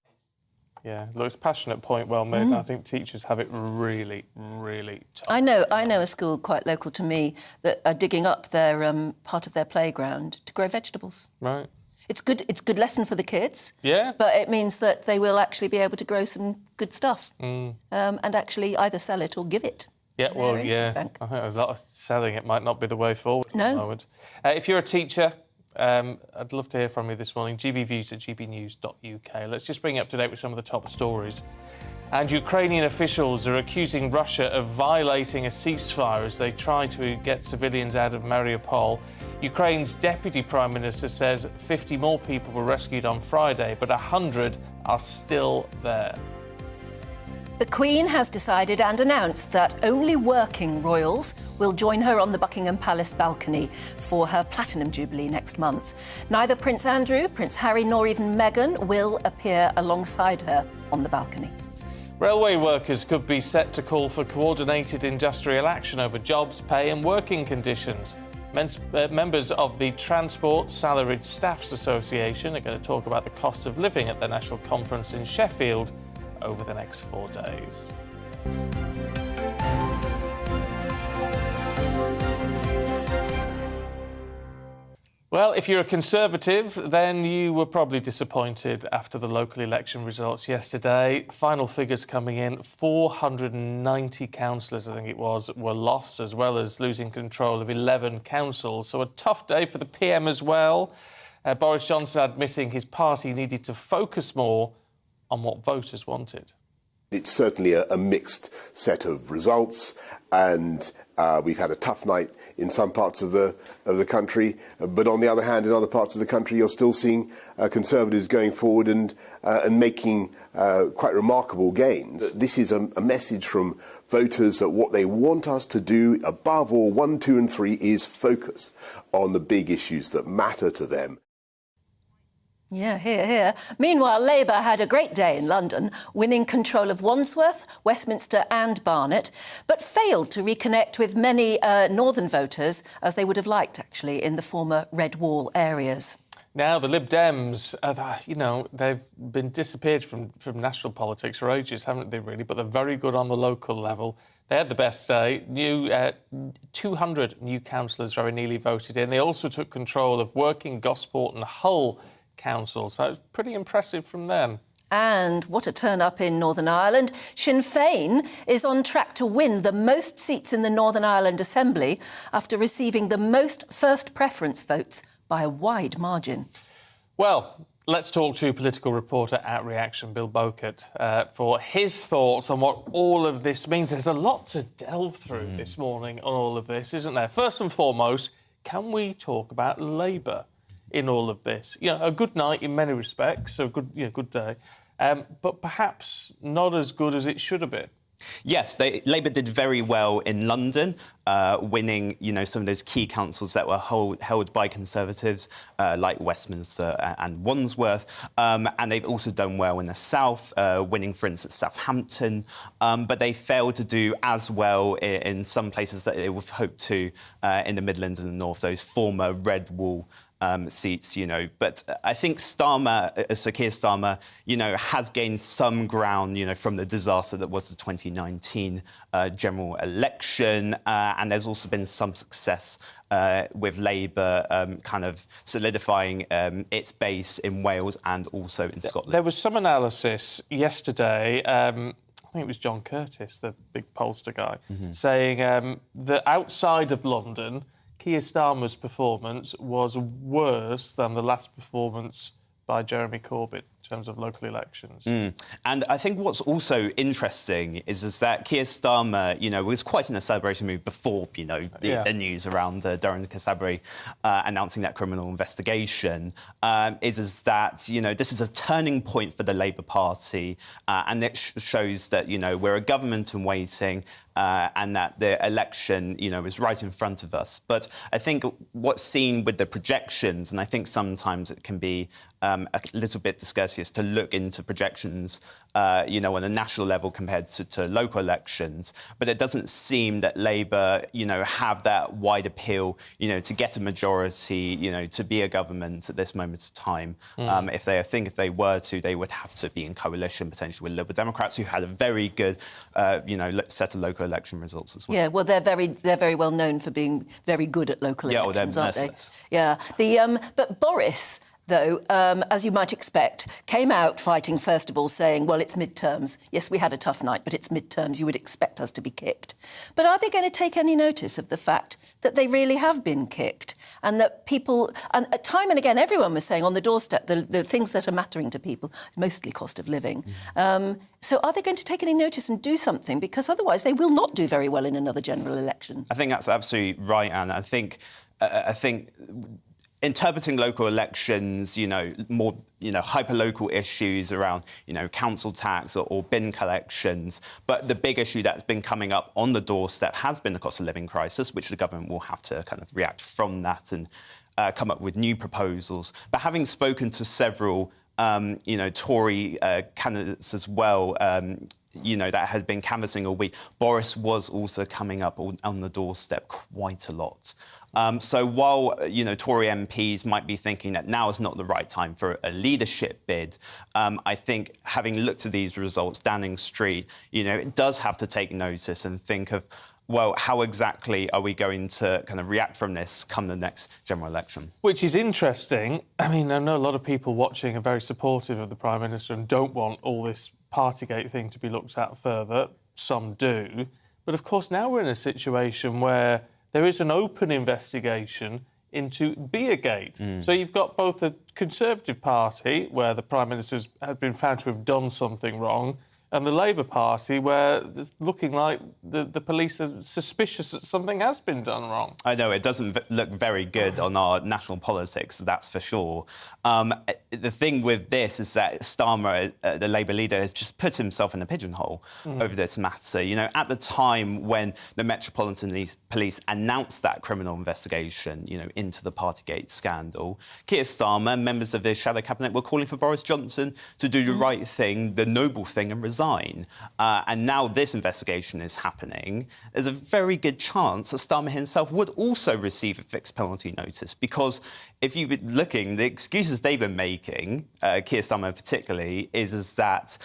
Yeah, looks passionate point, well made. I think teachers have it really, really tough. I know a school quite local to me that are digging up their part of their playground to grow vegetables. Right. It's good lesson for the kids. Yeah. But it means that they will actually be able to grow some good stuff and actually either sell it or give it. Yeah, well, yeah. I think a lot of selling it might not be the way forward at the moment. If you're a teacher, I'd love to hear from you this morning. gbviews@gbnews.uk. Let's just bring you up to date with some of the top stories. And Ukrainian officials are accusing Russia of violating a ceasefire as they try to get civilians out of Mariupol. Ukraine's deputy prime minister says 50 more people were rescued on Friday, but 100 are still there. The Queen has decided and announced that only working royals will join her on the Buckingham Palace balcony for her Platinum Jubilee next month. Neither Prince Andrew, Prince Harry nor even Meghan will appear alongside her on the balcony. Railway workers could be set to call for coordinated industrial action over jobs, pay and working conditions. Members of the Transport Salaried Staffs Association are going to talk about the cost of living at the National Conference in Sheffield over the next 4 days. Well, if you're a Conservative, then you were probably disappointed after the local election results yesterday. Final figures coming in, 490 councillors, I think it was, were lost, as well as losing control of 11 councils. So a tough day for the PM as well. Boris Johnson admitting his party needed to focus more on what voters wanted. It's certainly a mixed set of results, and we've had a tough night in some parts of the country. But on the other hand, in other parts of the country, you're still seeing Conservatives going forward and making quite remarkable gains. This is a message from voters that what they want us to do, above all, 1, 2 and 3, is focus on the big issues that matter to them. Yeah, here. Meanwhile, Labour had a great day in London, winning control of Wandsworth, Westminster and Barnet, but failed to reconnect with many northern voters, as they would have liked, actually, in the former Red Wall areas. Now, the Lib Dems, they've been disappeared from national politics for ages, haven't they, really? But they're very good on the local level. They had the best day. 200 new councillors very nearly voted in. They also took control of Working, Gosport and Hull council, so it's pretty impressive from them. And what a turn-up in Northern Ireland. Sinn Féin is on track to win the most seats in the Northern Ireland Assembly after receiving the most first preference votes by a wide margin. Well, let's talk to political reporter at Reaction, Bill Bowkett, for his thoughts on what all of this means. There's a lot to delve through this morning on all of this, isn't there? First and foremost, can we talk about Labour in all of this? A good night in many respects, so good day, but perhaps not as good as it should have been. Yes, Labour did very well in London, winning, some of those key councils that were held by Conservatives, like Westminster and Wandsworth. And they've also done well in the south, winning, for instance, Southampton. But they failed to do as well in some places that they would have hoped to in the Midlands and the north, those former Red Wall seats, But I think Sir Keir Starmer, has gained some ground, from the disaster that was the 2019 general election. And there's also been some success with Labour kind of solidifying its base in Wales and also in Scotland. There was some analysis yesterday, I think it was John Curtis, the big pollster guy, saying that outside of London, Keir Starmer's performance was worse than the last performance by Jeremy Corbyn in terms of local elections. And I think what's also interesting is that Keir Starmer, was quite in a celebration mood before, the news around Durham Constabulary announcing that criminal investigation, is that, this is a turning point for the Labour Party, and it shows that, we're a government in waiting, and that the election, is right in front of us. But I think what's seen with the projections, and I think sometimes it can be a little bit discourteous to look into projections, on a national level compared to local elections, but it doesn't seem that Labour, have that wide appeal, to get a majority, to be a government at this moment of time. If they were to, they would have to be in coalition potentially with Liberal Democrats, who had a very good, set of local election results as well. Yeah, well, they're very well known for being very good at local elections, aren't they? Yeah. But Boris, though, as you might expect, came out fighting, first of all, saying, well, it's midterms. Yes, we had a tough night, but it's midterms. You would expect us to be kicked. But are they going to take any notice of the fact that they really have been kicked and that people... And time and again, everyone was saying on the doorstep the things that are mattering to people, mostly cost of living. So are they going to take any notice and do something? Because otherwise they will not do very well in another general election. I think that's absolutely right, Anne. I think interpreting local elections, more, hyper-local issues around, council tax or bin collections. But the big issue that's been coming up on the doorstep has been the cost of living crisis, which the government will have to kind of react from that and come up with new proposals. But having spoken to several, Tory candidates as well, that had been canvassing all week, Boris was also coming up on the doorstep quite a lot. So while, Tory MPs might be thinking that now is not the right time for a leadership bid, I think having looked at these results, Downing Street, it does have to take notice and think of, well, how exactly are we going to kind of react from this come the next general election? Which is interesting. I mean, I know a lot of people watching are very supportive of the Prime Minister and don't want all this Partygate thing to be looked at further. Some do. But, of course, now we're in a situation where there is an open investigation into Beergate. So you've got both the Conservative Party, where the Prime Minister has been found to have done something wrong, and the Labour Party, where it's looking like the police are suspicious that something has been done wrong. I know, it doesn't look very good on our national politics, that's for sure. The thing with this is that Starmer, the Labour leader, has just put himself in a pigeonhole over this matter. At the time when the Metropolitan Police announced that criminal investigation, into the Partygate scandal, Keir Starmer, members of the shadow cabinet, were calling for Boris Johnson to do the right thing, the noble thing, and resign. And now this investigation is happening. There's a very good chance that Starmer himself would also receive a fixed penalty notice, because if you've been looking, the excuses they've been making, Keir Starmer particularly, is that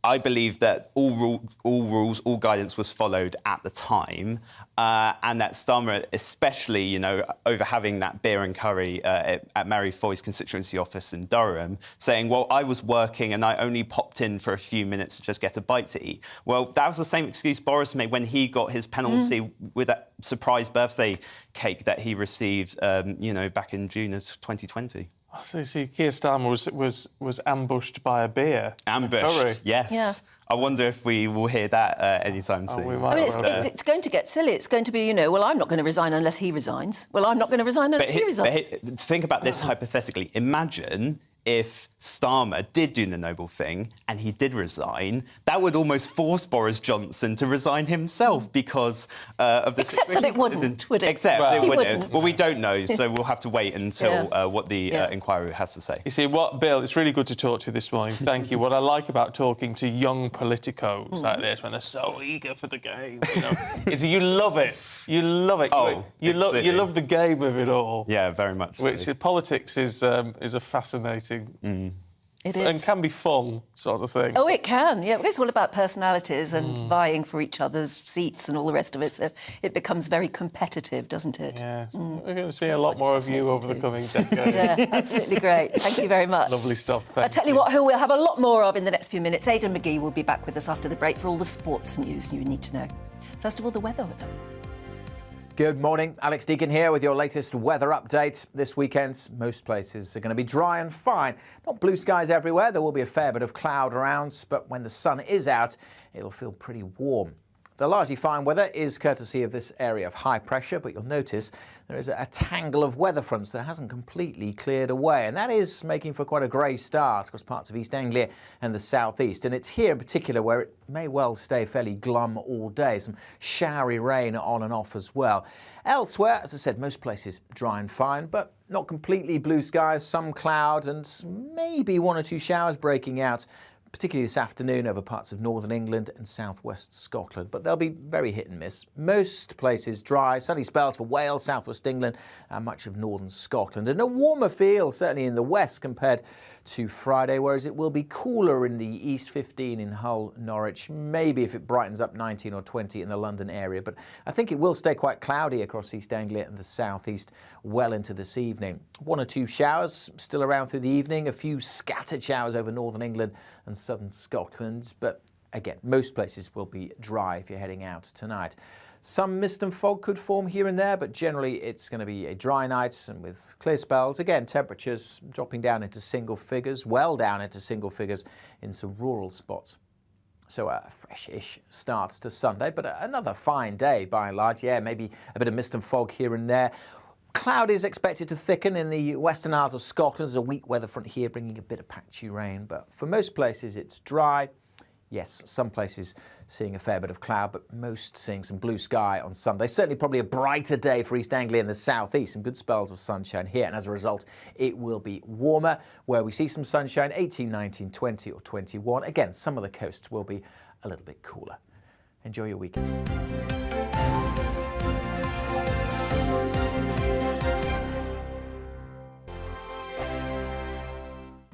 I believe that all rules, all guidance was followed at the time, and that Starmer, especially, over having that beer and curry at Mary Foy's constituency office in Durham, saying, well, I was working and I only popped in for a few minutes to just get a bite to eat. Well, that was the same excuse Boris made when he got his penalty with that surprise birthday cake that he received, back in June of 2020. So Keir Starmer was ambushed by a beer. Ambushed, yes. Yeah. I wonder if we will hear that anytime soon. It's going to get silly. It's going to be, well, I'm not going to resign unless he resigns. Well, I'm not going to resign unless he resigns. But think about this hypothetically. Imagine if Starmer did do the noble thing and he did resign, that would almost force Boris Johnson to resign himself because of the Except that it wouldn't, would it? Except it wouldn't. Well, we don't know, so we'll have to wait until what the inquiry has to say. You see, Bill, it's really good to talk to you this morning. Thank you. What I like about talking to young politicos like this, when they're so eager for the game, is you love it. You love it. Oh, you love the game of it all. Yeah, very much so. Which politics is a fascinating... It is. And can be fun, sort of thing. Oh, it can, yeah. It's all about personalities and vying for each other's seats and all the rest of it, so it becomes very competitive, doesn't it? Yes. We're going to see a lot more of you over the coming decade. Yeah, absolutely great. Thank you very much. Lovely stuff. I'll tell you what, who we'll have a lot more of in the next few minutes. Aidan McGee will be back with us after the break for all the sports news you need to know. First of all, the weather, though. Good morning, Alex Deacon here with your latest weather update. This weekend, most places are going to be dry and fine. Not blue skies everywhere, there will be a fair bit of cloud around, but when the sun is out, it'll feel pretty warm. The largely fine weather is courtesy of this area of high pressure, but you'll notice there is a tangle of weather fronts that hasn't completely cleared away, and that is making for quite a grey start across parts of East Anglia and the southeast. And it's here in particular where it may well stay fairly glum all day. Some showery rain on and off as well. Elsewhere, as I said, most places dry and fine, but not completely blue skies, some cloud and maybe one or two showers breaking out, particularly this afternoon over parts of northern England and southwest Scotland. But they'll be very hit and miss. Most places dry, sunny spells for Wales, southwest England and much of northern Scotland. And a warmer feel, certainly in the west compared to Friday, whereas it will be cooler in the east, 15 in Hull, Norwich, maybe if it brightens up 19 or 20 in the London area. But I think it will stay quite cloudy across East Anglia and the southeast well into this evening. One or two showers still around through the evening, a few scattered showers over northern England and southern Scotland. But again, most places will be dry if you're heading out tonight. Some mist and fog could form here and there, but generally it's going to be a dry night and with clear spells. Again, temperatures dropping down into single figures, well down into single figures in some rural spots. So a fresh-ish start to Sunday, but another fine day by and large. Yeah, maybe a bit of mist and fog here and there. Cloud is expected to thicken in the Western Isles of Scotland. There's a weak weather front here bringing a bit of patchy rain, but for most places it's dry. Yes, some places seeing a fair bit of cloud, but most seeing some blue sky on Sunday. Certainly probably a brighter day for East Anglia and the southeast. Some good spells of sunshine here, and as a result, it will be warmer. Where we see some sunshine, 18, 19, 20 or 21. Again, some of the coasts will be a little bit cooler. Enjoy your weekend.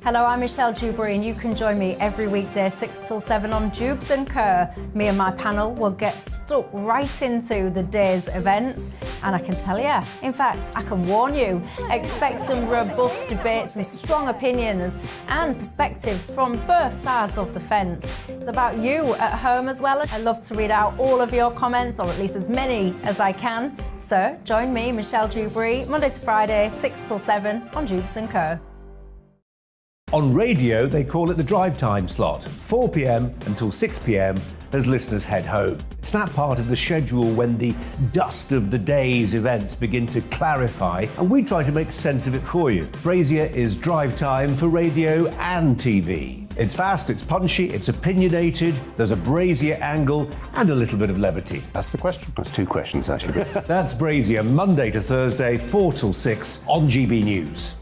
Hello, I'm Michelle Dewberry, and you can join me every weekday 6 till 7 on Jubes & Kerr. Me and my panel will get stuck right into the day's events, and I can tell you, in fact, I can warn you, expect some robust debates, some strong opinions and perspectives from both sides of the fence. It's about you at home as well. I love to read out all of your comments, or at least as many as I can. So join me, Michelle Dewberry, Monday to Friday, 6 till 7 on Jubes & Kerr. On radio, they call it the drive time slot, 4 p.m. until 6 p.m. as listeners head home. It's that part of the schedule when the dust of the day's events begin to clarify, and we try to make sense of it for you. Brazier is drive time for radio and TV. It's fast, it's punchy, it's opinionated, there's a Brazier angle and a little bit of levity. That's the question. That's two questions, actually. That's Brazier, Monday to Thursday, 4 till 6 on GB News.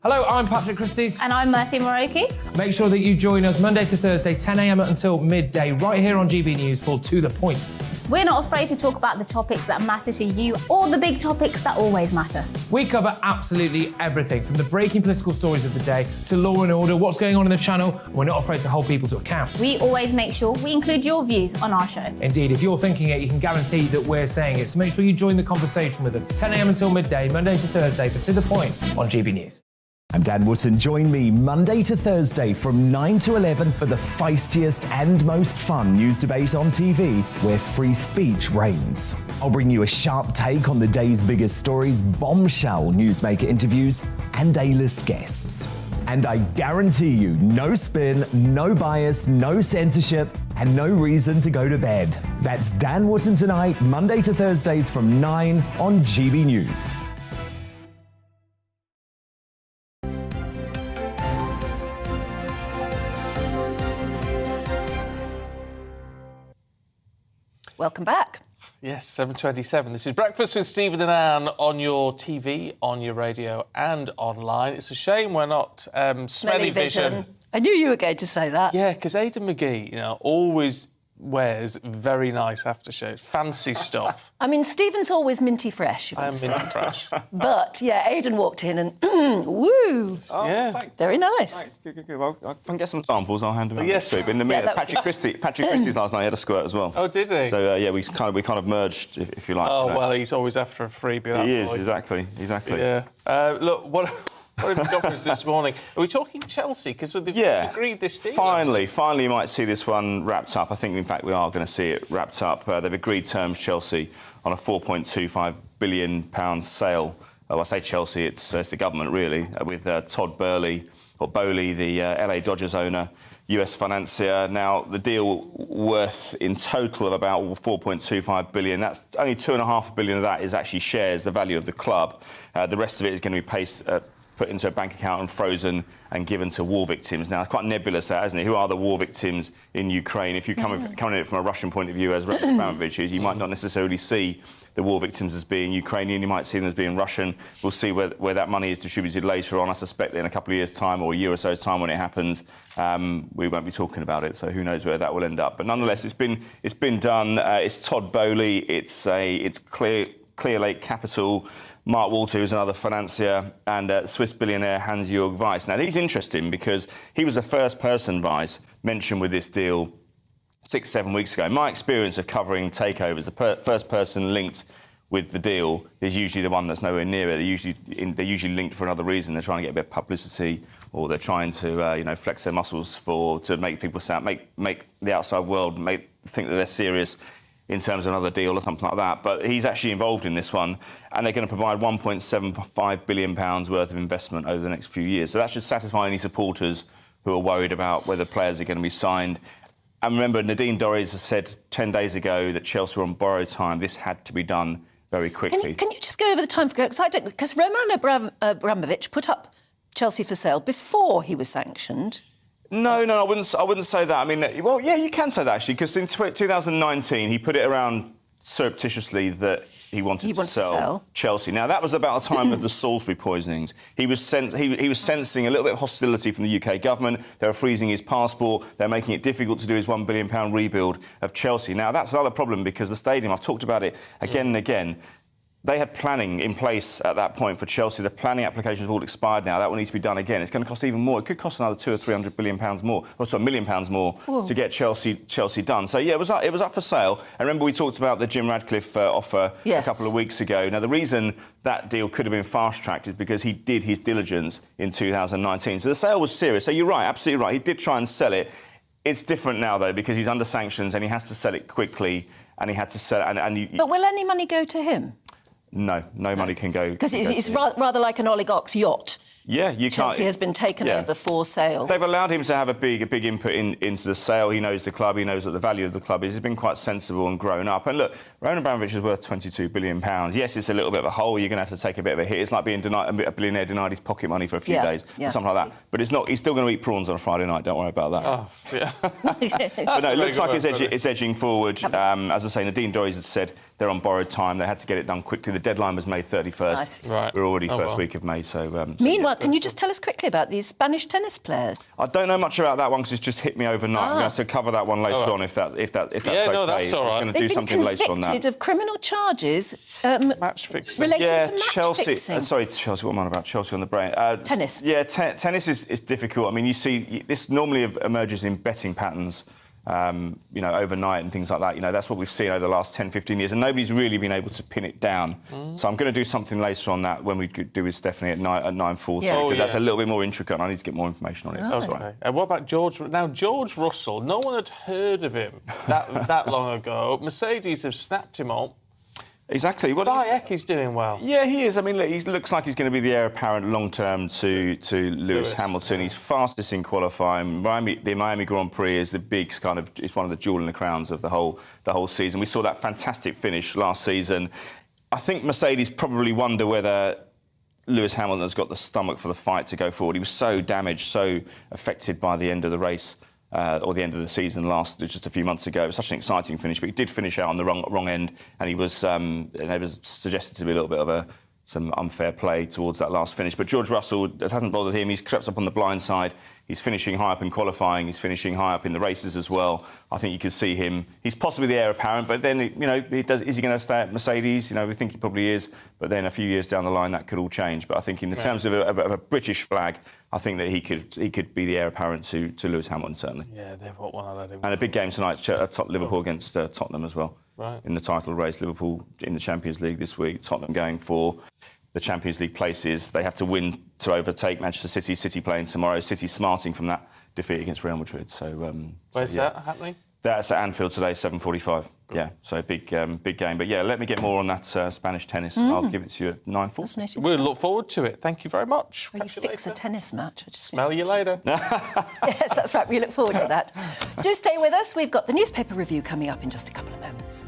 Hello, I'm Patrick Christie's. And I'm Mercy Moroki. Make sure that you join us Monday to Thursday, 10 a.m. until midday, right here on GB News for To The Point. We're not afraid to talk about the topics that matter to you, or the big topics that always matter. We cover absolutely everything, from the breaking political stories of the day to law and order, what's going on in the channel. We're not afraid to hold people to account. We always make sure we include your views on our show. Indeed, if you're thinking it, you can guarantee that we're saying it. So make sure you join the conversation with us, 10 a.m. until midday, Monday to Thursday, for To The Point on GB News. I'm Dan Wootton. Join me Monday to Thursday from 9 to 11 for the feistiest and most fun news debate on TV, where free speech reigns. I'll bring you a sharp take on the day's biggest stories, bombshell newsmaker interviews, and A-list guests. And I guarantee you, no spin, no bias, no censorship, and no reason to go to bed. That's Dan Wootton tonight, Monday to Thursdays from 9 on GB News. Welcome back. Yes, 7:27. This is Breakfast with Stephen and Anne on your TV, on your radio and online. It's a shame we're not Smelly Vision. I knew you were going to say that. Yeah, because Aidan McGee, always wears very nice aftershaves, fancy stuff. I mean, Stephen's always minty fresh. I am minty fresh. But, yeah, Aidan walked in and, woo! Oh, yeah. Thanks. Very nice. Thanks. Good. Well, I can get some samples. I'll hand them over. Yes. But in the minute, Patrick Christie's last night had a squirt as well. Oh, did he? So yeah, we kind of merged, if you like. Oh well, he's always after a freebie. That He is boy. exactly. Yeah. Look, what have we got for us this morning? Are we talking Chelsea? Because they've agreed this deal. Finally, you might see this one wrapped up. I think, in fact, we are going to see it wrapped up. They've agreed terms, Chelsea, on a £4.25 billion sale. I say Chelsea, it's the government, really, with Todd Bowley, the LA Dodgers owner, US financier. Now, the deal worth in total of about $4.25 billion. That's only $2.5 billion of that is actually shares, the value of the club. The rest of it is going to be put into a bank account and frozen and given to war victims. Now, it's quite nebulous, that, isn't it? Who are the war victims in Ukraine? If you're coming at it from a Russian point of view, as Rex Abramovich is, you might not necessarily see the war victims as being Ukrainian. You might see them as being Russian. We'll see where that money is distributed later on. I suspect that in a couple of years' time or a year or so's time when it happens, we won't be talking about it. So who knows where that will end up? But nonetheless, it's been done. It's Todd Bowley. It's Clear Lake Capital. Mark Walter, who's another financier, and Swiss billionaire Hans-Jörg Weiss. Now, he's interesting because he was the first person, Weiss, mentioned with this deal 6-7 weeks ago. My experience of covering takeovers, the first person linked with the deal is usually the one that's nowhere near it. They're usually linked for another reason. They're trying to get a bit of publicity, or they're trying to flex their muscles to make people make the outside world think that they're serious in terms of another deal or something like that. But he's actually involved in this one, and they're going to provide £1.75 billion worth of investment over the next few years. So that should satisfy any supporters who are worried about whether players are going to be signed. And remember, Nadine Dorries has said 10 days ago that Chelsea were on borrowed time. This had to be done very quickly. Can you just go over the time? Because Roman Abramovich put up Chelsea for sale before he was sanctioned. No, I wouldn't say that. I mean, well, yeah, you can say that, actually, because in 2019 he put it around surreptitiously that he wanted to sell Chelsea. Now, that was about the time of the Salisbury poisonings. He was sensing a little bit of hostility from the UK government. They were freezing his passport. They're making it difficult to do his £1 billion rebuild of Chelsea. Now, that's another problem because the stadium, I've talked about it again and again, they had planning in place at that point for Chelsea. The planning applications have all expired now. That will need to be done again. It's going to cost even more. It could cost another £200 or £300 billion more, or sorry, £1 million more to get Chelsea done. So yeah, it was up for sale. And remember, we talked about the Jim Radcliffe offer a couple of weeks ago. Now, the reason that deal could have been fast-tracked is because he did his diligence in 2019. So the sale was serious. So you're right, absolutely right. He did try and sell it. It's different now, though, because he's under sanctions and he has to sell it quickly, and he had to sell it. But will any money go to him? No money can go. Because it's rather like an oligarch's yacht. Yeah, you can't. Chelsea has been taken over for sale. They've allowed him to have a big input into the sale. He knows the club. He knows what the value of the club is. He's been quite sensible and grown up. And look, Roman Abramovich is worth £22 billion. Yes, it's a little bit of a hole. You're going to have to take a bit of a hit. It's like being a billionaire denied his pocket money for a few days, or something like that. But it's not. He's still going to eat prawns on a Friday night. Don't worry about that. Oh, yeah. But no, it looks like it's edging forward. As I say, Nadine Dorries had said they're on borrowed time. They had to get it done quickly. The deadline was May 31st. Nice. Right. We're already first week of May. So. Meanwhile, can you just tell us quickly about these Spanish tennis players? I don't know much about that one because it's just hit me overnight. I'm going to have to cover that one later on if that's okay. No, that's all right. I'm going to do something later on that. They've been convicted of criminal charges match fixing. related to match Chelsea. fixing. Sorry, Chelsea. What am I on about? Chelsea on the brain. Tennis. Yeah, tennis is difficult. I mean, you see, this normally emerges in betting patterns. Overnight and things like that. That's what we've seen over the last 10, 15 years, and nobody's really been able to pin it down. So I'm going to do something later on that when we do with Stephanie at 9:40, because that's a little bit more intricate and I need to get more information on it. That's right. And what about George? Now, George Russell, no one had heard of him that long ago. Mercedes have snapped him up. Exactly. Well, he's doing well. Yeah, he is. I mean, look, he looks like he's going to be the heir apparent long-term to Lewis Hamilton. He's fastest in qualifying. The Miami Grand Prix is the big it's one of the jewel in the crowns of the whole season. We saw that fantastic finish last season. I think Mercedes probably wonder whether Lewis Hamilton's got the stomach for the fight to go forward. He was so damaged, so affected by the end of the race. Or the end of the season just a few months ago. It was such an exciting finish, but he did finish out on the wrong end, and he was there was suggested to be a little bit of some unfair play towards that last finish. But George Russell, it hasn't bothered him. He's crept up on the blind side. He's finishing high up in qualifying. He's finishing high up in the races as well. I think you could see him. He's possibly the heir apparent, but then is he going to stay at Mercedes? We think he probably is. But then a few years down the line, that could all change. But I think in terms of a British flag, I think that he could be the heir apparent to Lewis Hamilton, certainly. Yeah, they've got one of them. And a big game tonight, Liverpool against Tottenham as well. Right. In the title race, Liverpool in the Champions League this week. Tottenham going for the Champions League places. They have to win to overtake Manchester City. City playing tomorrow. City smarting from that defeat against Real Madrid. So where's that happening? That's at Anfield today, 7:45. Yeah, so big game. But yeah, let me get more on that Spanish tennis. I'll give it to you at 9:40. We'll look forward to it. Thank you very much. Will you fix a tennis match? Smell you later. Yes, that's right. We look forward to that. Do stay with us. We've got the newspaper review coming up in just a couple of moments.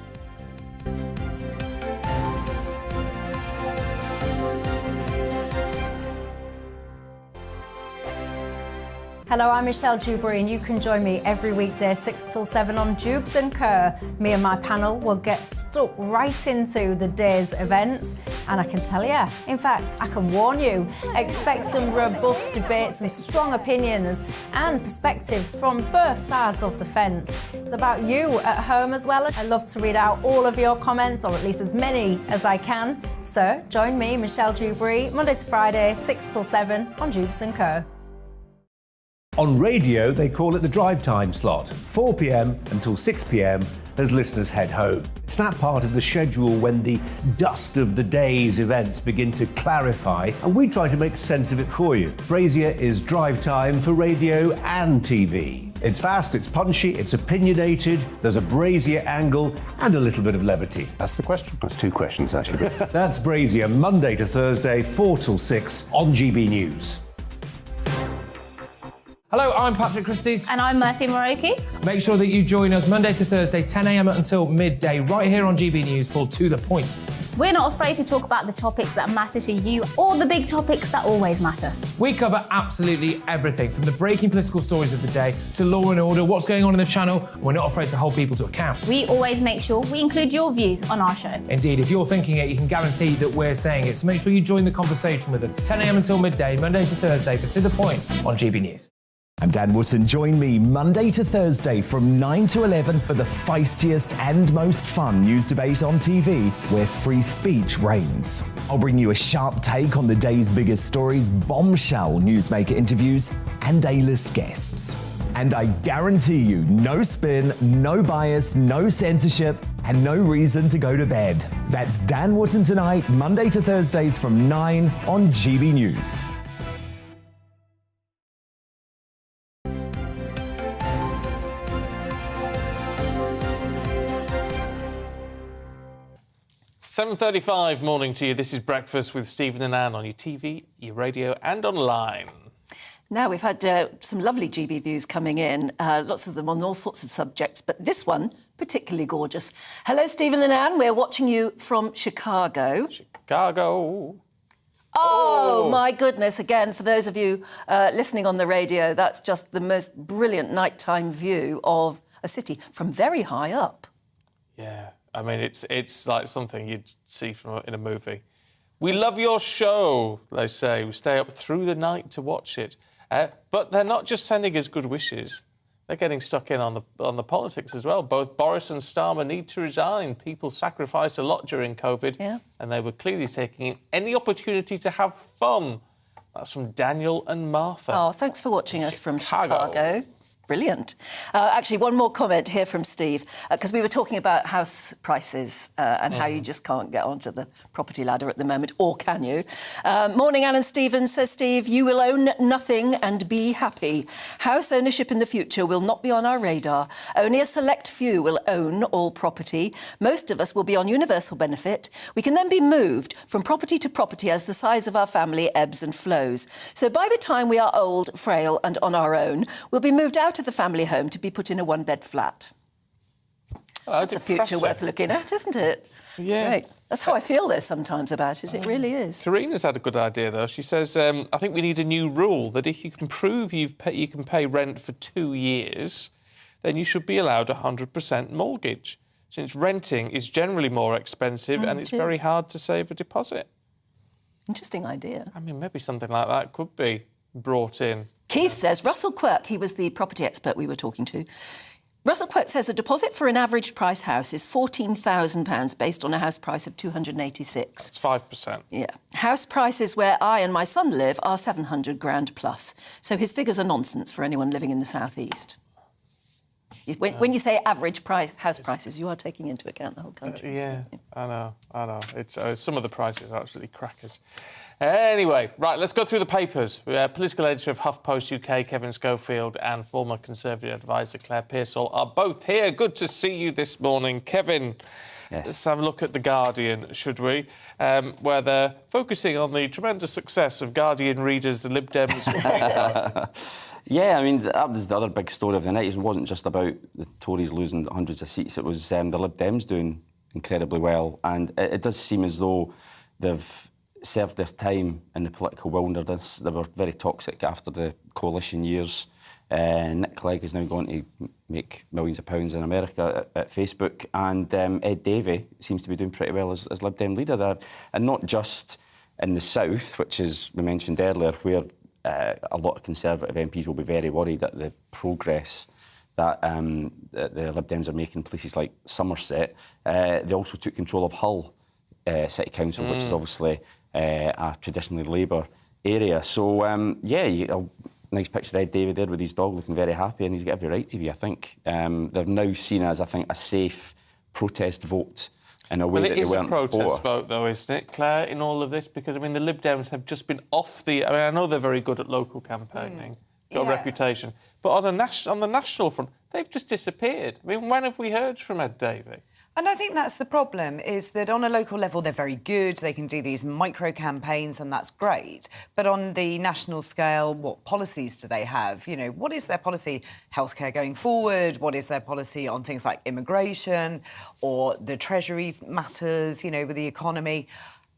Hello, I'm Michelle Dewberry, and you can join me every weekday 6 till 7 on Jubes & Kerr. Me and my panel will get stuck right into the day's events, and I can tell you, in fact, I can warn you, expect some robust debates, some strong opinions and perspectives from both sides of the fence. It's about you at home as well. I love to read out all of your comments, or at least as many as I can. So join me, Michelle Dewberry, Monday to Friday, 6 till 7 on Jubes & Kerr. On radio, they call it the drive time slot, 4 p.m. until 6 p.m. as listeners head home. It's that part of the schedule when the dust of the day's events begin to clarify, and we try to make sense of it for you. Brazier is drive time for radio and TV. It's fast, it's punchy, it's opinionated, there's a Brazier angle and a little bit of levity. That's the question. That's two questions, actually. That's Brazier, Monday to Thursday, 4 till 6 on GB News. Hello, I'm Patrick Christie's. And I'm Mercy Moroki. Make sure that you join us Monday to Thursday, 10 a.m. until midday, right here on GB News for To The Point. We're not afraid to talk about the topics that matter to you, or the big topics that always matter. We cover absolutely everything, from the breaking political stories of the day to law and order, what's going on in the channel. We're not afraid to hold people to account. We always make sure we include your views on our show. Indeed, if you're thinking it, you can guarantee that we're saying it. So make sure you join the conversation with us, 10 a.m. until midday, Monday to Thursday, for To The Point on GB News. I'm Dan Wootton. Join me Monday to Thursday from 9 to 11 for the feistiest and most fun news debate on TV, where free speech reigns. I'll bring you a sharp take on the day's biggest stories, bombshell newsmaker interviews, and A-list guests. And I guarantee you, no spin, no bias, no censorship, and no reason to go to bed. That's Dan Wootton tonight, Monday to Thursdays from 9 on GB News. "7:35 morning to you. This is Breakfast with Stephen and Anne on your TV, your radio and online. Now, we've had some lovely GB views coming in, lots of them on all sorts of subjects, but this one, particularly gorgeous. Hello, Stephen and Anne. We're watching you from Chicago. Chicago. Oh, my goodness. Again, for those of you listening on the radio, that's just the most brilliant nighttime view of a city from very high up. Yeah, I mean, it's like something you'd see in a movie. "We love your show," they say. "We stay up through the night to watch it." But they're not just sending us good wishes. They're getting stuck in on the politics as well. Both Boris and Starmer need to resign. People sacrificed a lot during COVID, and they were clearly taking any opportunity to have fun. That's from Daniel and Martha. Oh, thanks for watching us from Chicago. Brilliant. Actually, one more comment here from Steve, because we were talking about house prices and how you just can't get onto the property ladder at the moment, or can you? Morning, Anne and Stephen, says Steve. "You will own nothing and be happy. House ownership in the future will not be on our radar. Only a select few will own all property. Most of us will be on universal benefit. We can then be moved from property to property as the size of our family ebbs and flows. So by the time we are old, frail and on our own, we'll be moved out of the family home to be put in a one-bed flat." That's a future worth looking at, isn't it? Yeah. Great. That's how I feel, though, sometimes about it. It really is. Karina's had a good idea, though. She says, "I think we need a new rule that if you can prove you can pay rent for 2 years, then you should be allowed 100% mortgage, since renting is generally more expensive and it's very hard to save a deposit." Interesting idea. I mean, maybe something like that could be brought in. Keith says, Russell Quirk, he was the property expert we were talking to. Russell Quirk says a deposit for an average price house is £14,000 based on a house price of 286. That's 5%. Yeah. House prices where I and my son live are 700 grand plus. So his figures are nonsense for anyone living in the southeast. When you say average house prices, you are taking into account the whole country. Yeah, so. I know. It's some of the prices are absolutely crackers. Anyway, right, let's go through the papers. Political editor of HuffPost UK, Kevin Schofield, and former Conservative advisor Claire Pearsall are both here. Good to see you this morning. Kevin, let's have a look at The Guardian, should we? Where they're focusing on the tremendous success of Guardian readers, the Lib Dems. Yeah, I mean, that was the other big story of the night. It wasn't just about the Tories losing hundreds of seats. It was the Lib Dems doing incredibly well. And it does seem as though they've served their time in the political wilderness. They were very toxic after the coalition years. Nick Clegg is now going to make millions of pounds in America at Facebook. And Ed Davey seems to be doing pretty well as Lib Dem leader there. And not just in the south, which is, we mentioned earlier, where a lot of Conservative MPs will be very worried at the progress that the Lib Dems are making in places like Somerset. They also took control of Hull City Council, which is obviously a traditionally Labour area. So, a nice picture of Ed Davey there with his dog looking very happy, and he's got every right to be, I think. They're now seen as, I think, a safe protest vote in a way that they weren't before. Well, it is a protest vote, though, isn't it, Claire, in all of this? Because, I mean, the Lib Dems have just been off the... I mean, I know they're very good at local campaigning, got a reputation, but on the national front, they've just disappeared. I mean, when have we heard from Ed Davey? And I think that's the problem, is that on a local level they're very good, they can do these micro-campaigns and that's great. But on the national scale, what policies do they have? You know, what is their policy? Healthcare going forward? What is their policy on things like immigration or the Treasury matters, you know, with the economy?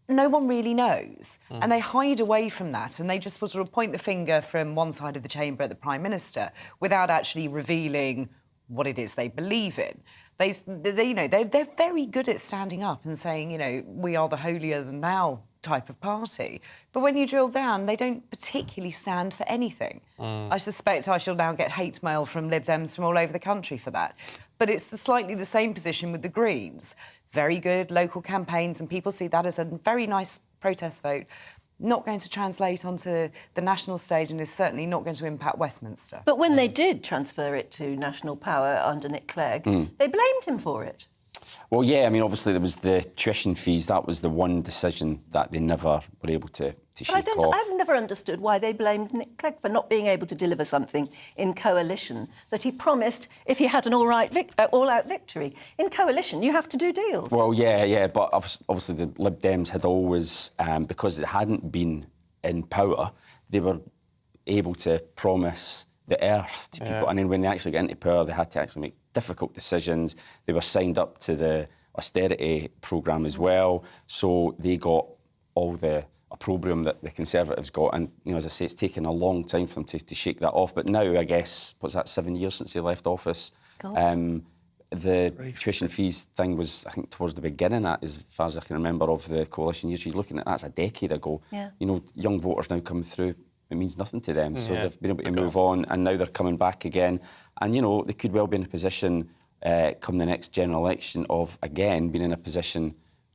No one really knows. And they hide away from that and they just sort of point the finger from one side of the chamber at the Prime Minister without actually revealing what it is they believe in. They're very good at standing up and saying, you know, we are the holier-than-thou type of party. But when you drill down, they don't particularly stand for anything. I suspect I shall now get hate mail from Lib Dems from all over the country for that. But it's slightly the same position with the Greens. Very good local campaigns, and people see that as a very nice protest vote. Not going to translate onto the national stage and is certainly not going to impact Westminster. But when they did transfer it to national power under Nick Clegg, they blamed him for it. Well, yeah, I mean, obviously there was the tuition fees. That was the one decision that they never were able to shake off. I've never understood why they blamed Nick Clegg for not being able to deliver something in coalition that he promised if he had an all-out victory. In coalition, you have to do deals. Well, yeah, but obviously the Lib Dems had always, because it hadn't been in power, they were able to promise the earth to people. And then when they actually got into power, they had to actually make difficult decisions. They were signed up to the austerity programme as well, so they got all the opprobrium that the Conservatives got. And, you know, as I say, it's taken a long time for them to shake that off. But now, I guess, what's that, 7 years since they left office? The tuition fees thing was, I think, towards the beginning, as far as I can remember, of the coalition years. You're looking at that's a decade ago. Yeah. You know, young voters now coming through, it means nothing to them. So they've been able to move on, and now they're coming back again. And, you know, they could well be in a position, come the next general election, of, again, being in a position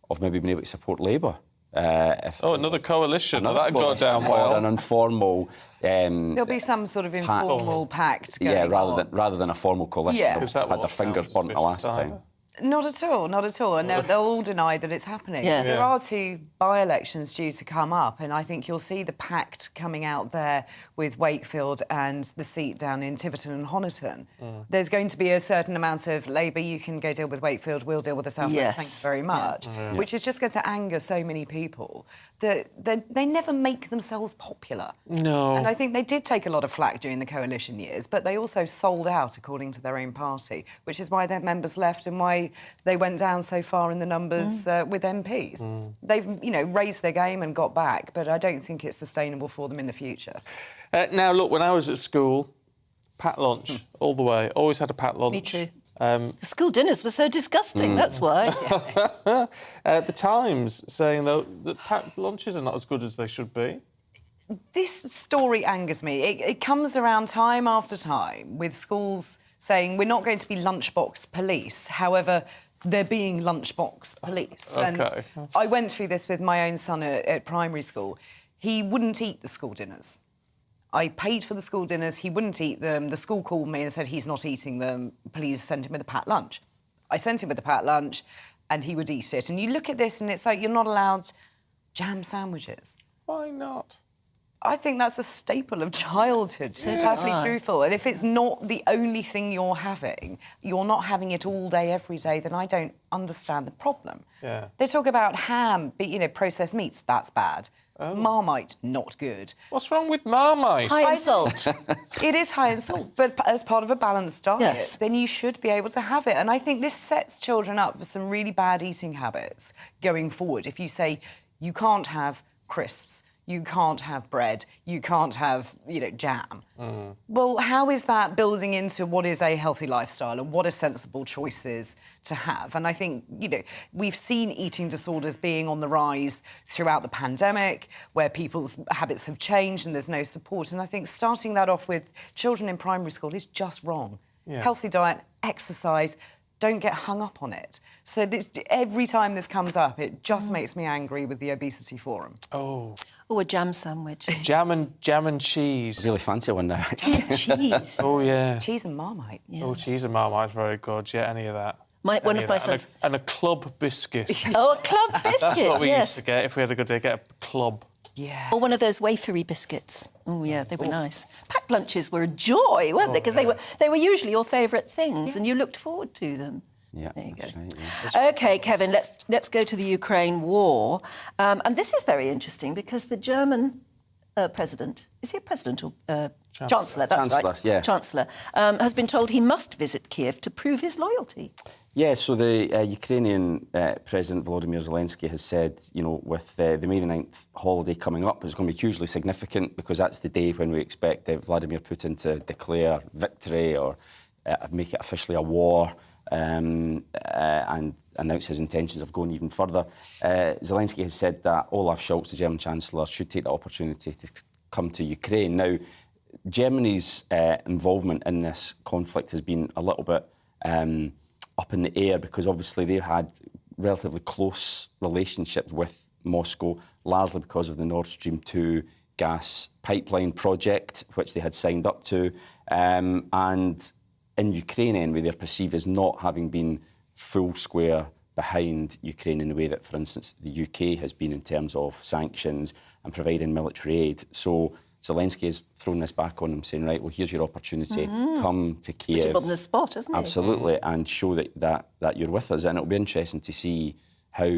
of maybe being able to support Labour. Another coalition. That'd go down well. Or an informal... There'll be some sort of informal pact going on. rather than a formal coalition. Yeah. They've had their fingers burnt the last time. Not at all, not at all. And they'll all deny that it's happening. Yes. There are 2 by-elections due to come up, and I think you'll see the pact coming out there with Wakefield and the seat down in Tiverton and Honiton. There's going to be a certain amount of Labour, you can go deal with Wakefield, we'll deal with the South West, thank you very much, which is just going to anger so many people that they never make themselves popular. No. And I think they did take a lot of flack during the coalition years, but they also sold out according to their own party, which is why their members left and why they went down so far in the numbers with MPs. They've, you know, raised their game and got back, but I don't think it's sustainable for them in the future. Now, look, when I was at school, packed lunch all the way. Always had a packed lunch. Me too. School dinners were so disgusting, that's why. The Times saying, though, that packed lunches are not as good as they should be. This story angers me. It comes around time after time with schools saying we're not going to be lunchbox police. However, they're being lunchbox police. And I went through this with my own son at primary school. He wouldn't eat the school dinners. I paid for the school dinners, he wouldn't eat them. The school called me and said he's not eating them, please send him with a packed lunch. I sent him with a packed lunch and he would eat it. And you look at this and it's like you're not allowed jam sandwiches. Why not? I think that's a staple of childhood, to be perfectly truthful. And if it's not the only thing you're not having it all day, every day, then I don't understand the problem. They talk about ham, you know, processed meats, that's bad. Marmite, not good. What's wrong with Marmite? High in salt. It is high in salt, but as part of a balanced diet, then you should be able to have it. And I think this sets children up for some really bad eating habits going forward. If you say you can't have crisps, you can't have bread, you can't have, you know, jam. Well, how is that building into what is a healthy lifestyle and what are sensible choices to have? And I think, you know, we've seen eating disorders being on the rise throughout the pandemic, where people's habits have changed and there's no support. And I think starting that off with children in primary school is just wrong. Healthy diet, exercise, don't get hung up on it. So every time this comes up, it just makes me angry with the Obesity Forum. Oh, a jam sandwich. Jam and cheese. I really fancy one now. Cheese. Oh, yeah. Cheese and Marmite. Oh, cheese and Marmite's very good. Yeah, any of that. One of my sons. And a club biscuit. Oh, a club biscuit, That's what we used to get if we had a good day, get a club. Yeah. Or one of those wafery biscuits. Oh, yeah, they were nice. Packed lunches were a joy, weren't they? Because they were usually your favourite things and you looked forward to them. Yeah, there you go. Right, yeah. OK, Kevin, let's go to the Ukraine war. And this is very interesting because the German president, is he a president or Chancellor? That's Chancellor, right. yeah. Chancellor, has been told he must visit Kiev to prove his loyalty. Yeah, so the Ukrainian President Volodymyr Zelensky has said, you know, with the May the 9th holiday coming up, it's going to be hugely significant because that's the day when we expect Vladimir Putin to declare victory or make it officially a war and announce his intentions of going even further. Zelensky has said that Olaf Scholz, the German Chancellor, should take the opportunity to come to Ukraine. Now, Germany's involvement in this conflict has been a little bit up in the air because obviously they've had relatively close relationships with Moscow, largely because of the Nord Stream 2 gas pipeline project, which they had signed up to. And in Ukraine, anyway, they're perceived as not having been full square behind Ukraine in the way that, for instance, the UK has been in terms of sanctions and providing military aid. So Zelensky has thrown this back on them, saying, right, well, here's your opportunity. Come to Kiev. Put him on the spot, isn't it? Absolutely, and show that you're with us. And it'll be interesting to see how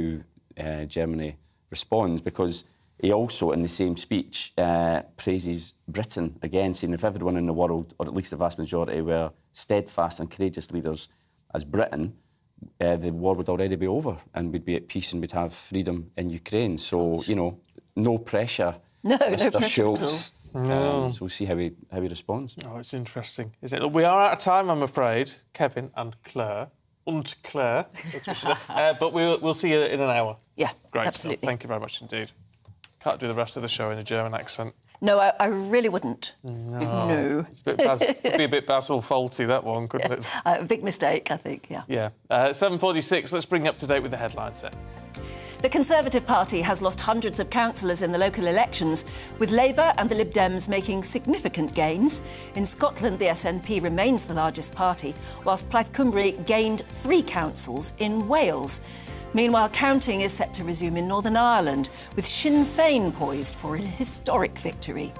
Germany responds, because he also, in the same speech, praises Britain, again, saying if everyone in the world, or at least the vast majority, were steadfast and courageous leaders as Britain, the war would already be over and we'd be at peace and we'd have freedom in Ukraine. So, you know, no pressure, no Mr. pressure Scholz. No. So we'll see how he responds. Oh, it's interesting, isn't it? Look, we are out of time, I'm afraid, Kevin and Claire. Und Claire, as we should say. But we'll see you in an hour. Yeah, Great absolutely. Stuff. Thank you very much indeed. Can't do the rest of the show in a German accent. No, I really wouldn't. No. It's could be a bit Basil Fawlty, that one, couldn't it? A big mistake, I think, yeah. Yeah. 7:46, let's bring you up to date with the headlines then. The Conservative Party has lost hundreds of councillors in the local elections, with Labour and the Lib Dems making significant gains. In Scotland, the SNP remains the largest party, whilst Plaid Cymru gained 3 councils in Wales. Meanwhile, counting is set to resume in Northern Ireland, with Sinn Féin poised for a historic victory.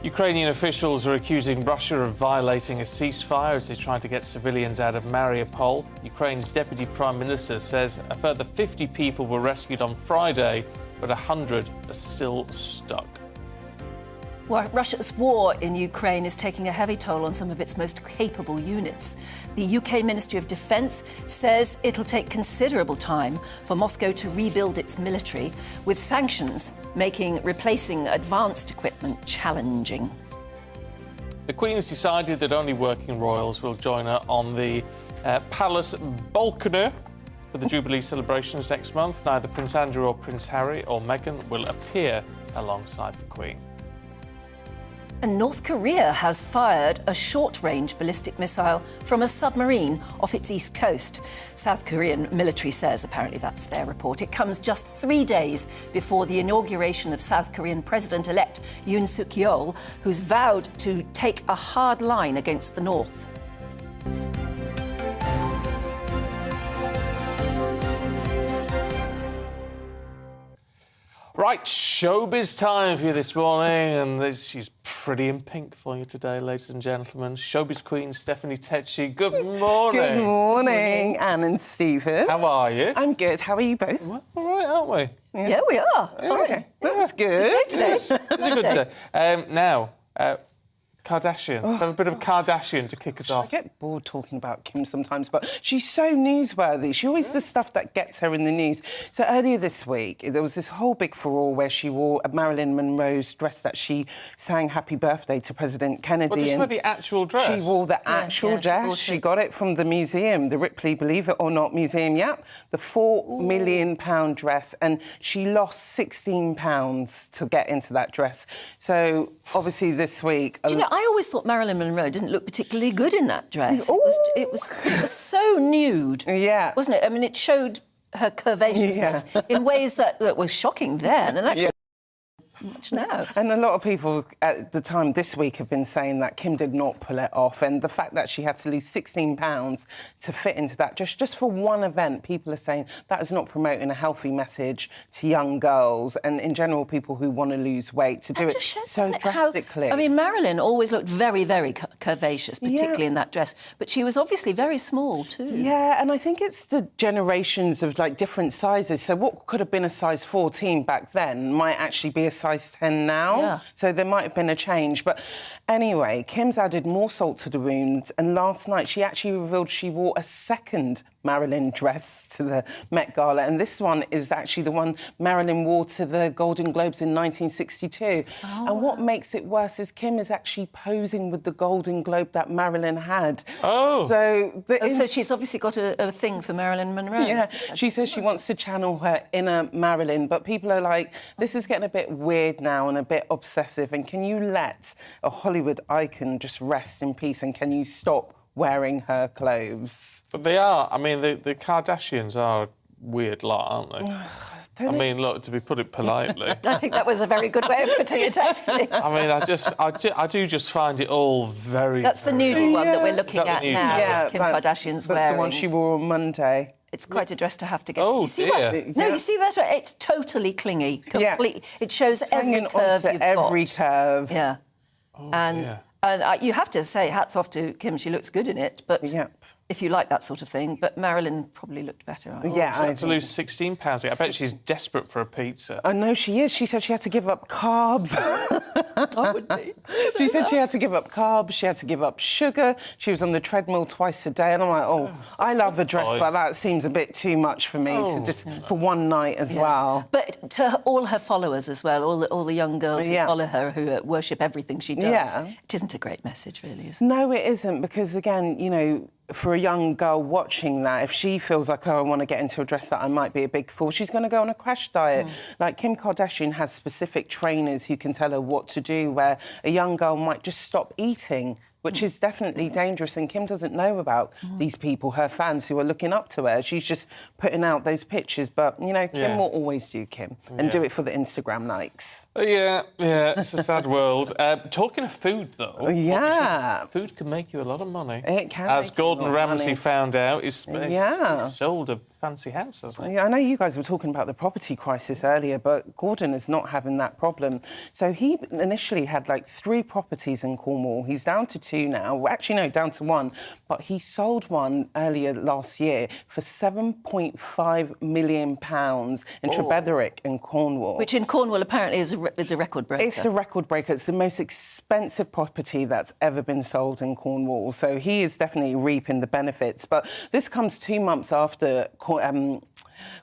Ukrainian officials are accusing Russia of violating a ceasefire as they try to get civilians out of Mariupol. Ukraine's Deputy Prime Minister says a further 50 people were rescued on Friday, but 100 are still stuck. Well, Russia's war in Ukraine is taking a heavy toll on some of its most capable units. The UK Ministry of Defence says it'll take considerable time for Moscow to rebuild its military, with sanctions making replacing advanced equipment challenging. The Queen's decided that only working royals will join her on the Palace balcony for the Jubilee celebrations next month. Neither Prince Andrew or Prince Harry or Meghan will appear alongside the Queen. And North Korea has fired a short-range ballistic missile from a submarine off its east coast. South Korean military says, apparently that's their report, it comes just 3 days before the inauguration of South Korean President-elect Yoon Suk-yeol, who's vowed to take a hard line against the North. Right, showbiz time for you this morning, and she's pretty in pink for you today, ladies and gentlemen. Showbiz queen Stephanie Tetchy, good morning. Good morning, Anne and Stephen. How are you? I'm good. How are you both? Well, all right, aren't we? Yeah, we are. Okay, that's good. It's a good day today. It's a good day. Now, Kardashian. Let's have a bit of Kardashian to kick us off. I get bored talking about Kim sometimes, but she's so newsworthy. She always does stuff that gets her in the news. So earlier this week, there was this whole big furore where she wore Marilyn Monroe's dress that she sang Happy Birthday to President Kennedy. Well, did she wear the actual dress? She wore the actual dress. She got it from the museum, the Ripley, believe it or not, museum, yep. The £4 million dress, and she lost £16 to get into that dress. So, obviously, this week... Do you know, I always thought Marilyn Monroe didn't look particularly good in that dress. It was so nude, wasn't it? I mean, it showed her curvaceousness in ways that were shocking then, and actually much now. And a lot of people at the time this week have been saying that Kim did not pull it off, and the fact that she had to lose £16 to fit into that just for one event, people are saying that is not promoting a healthy message to young girls and in general people who want to lose weight to do it so drastically. I mean, Marilyn always looked very, very curvaceous, particularly in that dress, but she was obviously very small too. Yeah, and I think it's the generations of like different sizes. So what could have been a size 14 back then might actually be a size 10 now. Yeah. So there might have been a change. But anyway, Kim's added more salt to the wound, and last night she actually revealed she wore a second Marilyn dress to the Met Gala, and this one is actually the one Marilyn wore to the Golden Globes in 1962. And what makes it worse is Kim is actually posing with the Golden Globe that Marilyn had. So she's obviously got a thing for Marilyn Monroe. Yeah, she says she wants to channel her inner Marilyn, but people are like, this is getting a bit weird now and a bit obsessive, and can you let a Hollywood icon just rest in peace, and can you stop wearing her clothes? But they are. I mean, the Kardashians are a weird lot, aren't they? I mean, look, to put it politely. I think that was a very good way of putting it, actually. I mean, I do just find it all very... That's the nudie one that we're looking at now. Yeah, Kim Kardashian's wearing. The one she wore on Monday. It's quite a dress to have to get. Oh, you see dear. No, you see that? It's totally clingy, completely. It shows every Hanging curve onto you've every got. curve. Yeah. Oh, and you have to say, hats off to Kim. She looks good in it, but if you like that sort of thing. But Marilyn probably looked better. She had to lose 16 pounds. I bet she's desperate for a pizza. I know she is. She said she had to give up carbs. I would be. She said she had to give up carbs, she had to give up sugar, she was on the treadmill twice a day, and I'm like, I love a dress like that. It seems a bit too much for me to just for one night as well. But to all her followers as well, all the young girls who follow her, who worship everything she does, it isn't a great message, really, is it? No, it isn't, because, again, you know, for a young girl watching that, if she feels like, I want to get into a dress that I might be a big fool, she's going to go on a crash diet. Like, Kim Kardashian has specific trainers who can tell her what to do, where a young girl might just stop eating, which is definitely dangerous, and Kim doesn't know about these people, her fans, who are looking up to her. She's just putting out those pictures, but, you know, Kim will always do Kim, and do it for the Instagram likes. Yeah, it's a sad world. Talking of food, though... Food can make you a lot of money. It can. As Gordon Ramsay found out, he's sold a fancy house, hasn't he? Yeah, I know you guys were talking about the property crisis earlier, but Gordon is not having that problem. So he initially had, like, 3 properties in Cornwall. He's down to 2 now. Well, actually, no, down to 1. But he sold one earlier last year for £7.5 million in Trebetherick in Cornwall. Which in Cornwall apparently is a record breaker. It's a record breaker. It's the most expensive property that's ever been sold in Cornwall. So he is definitely reaping the benefits. But this comes 2 months after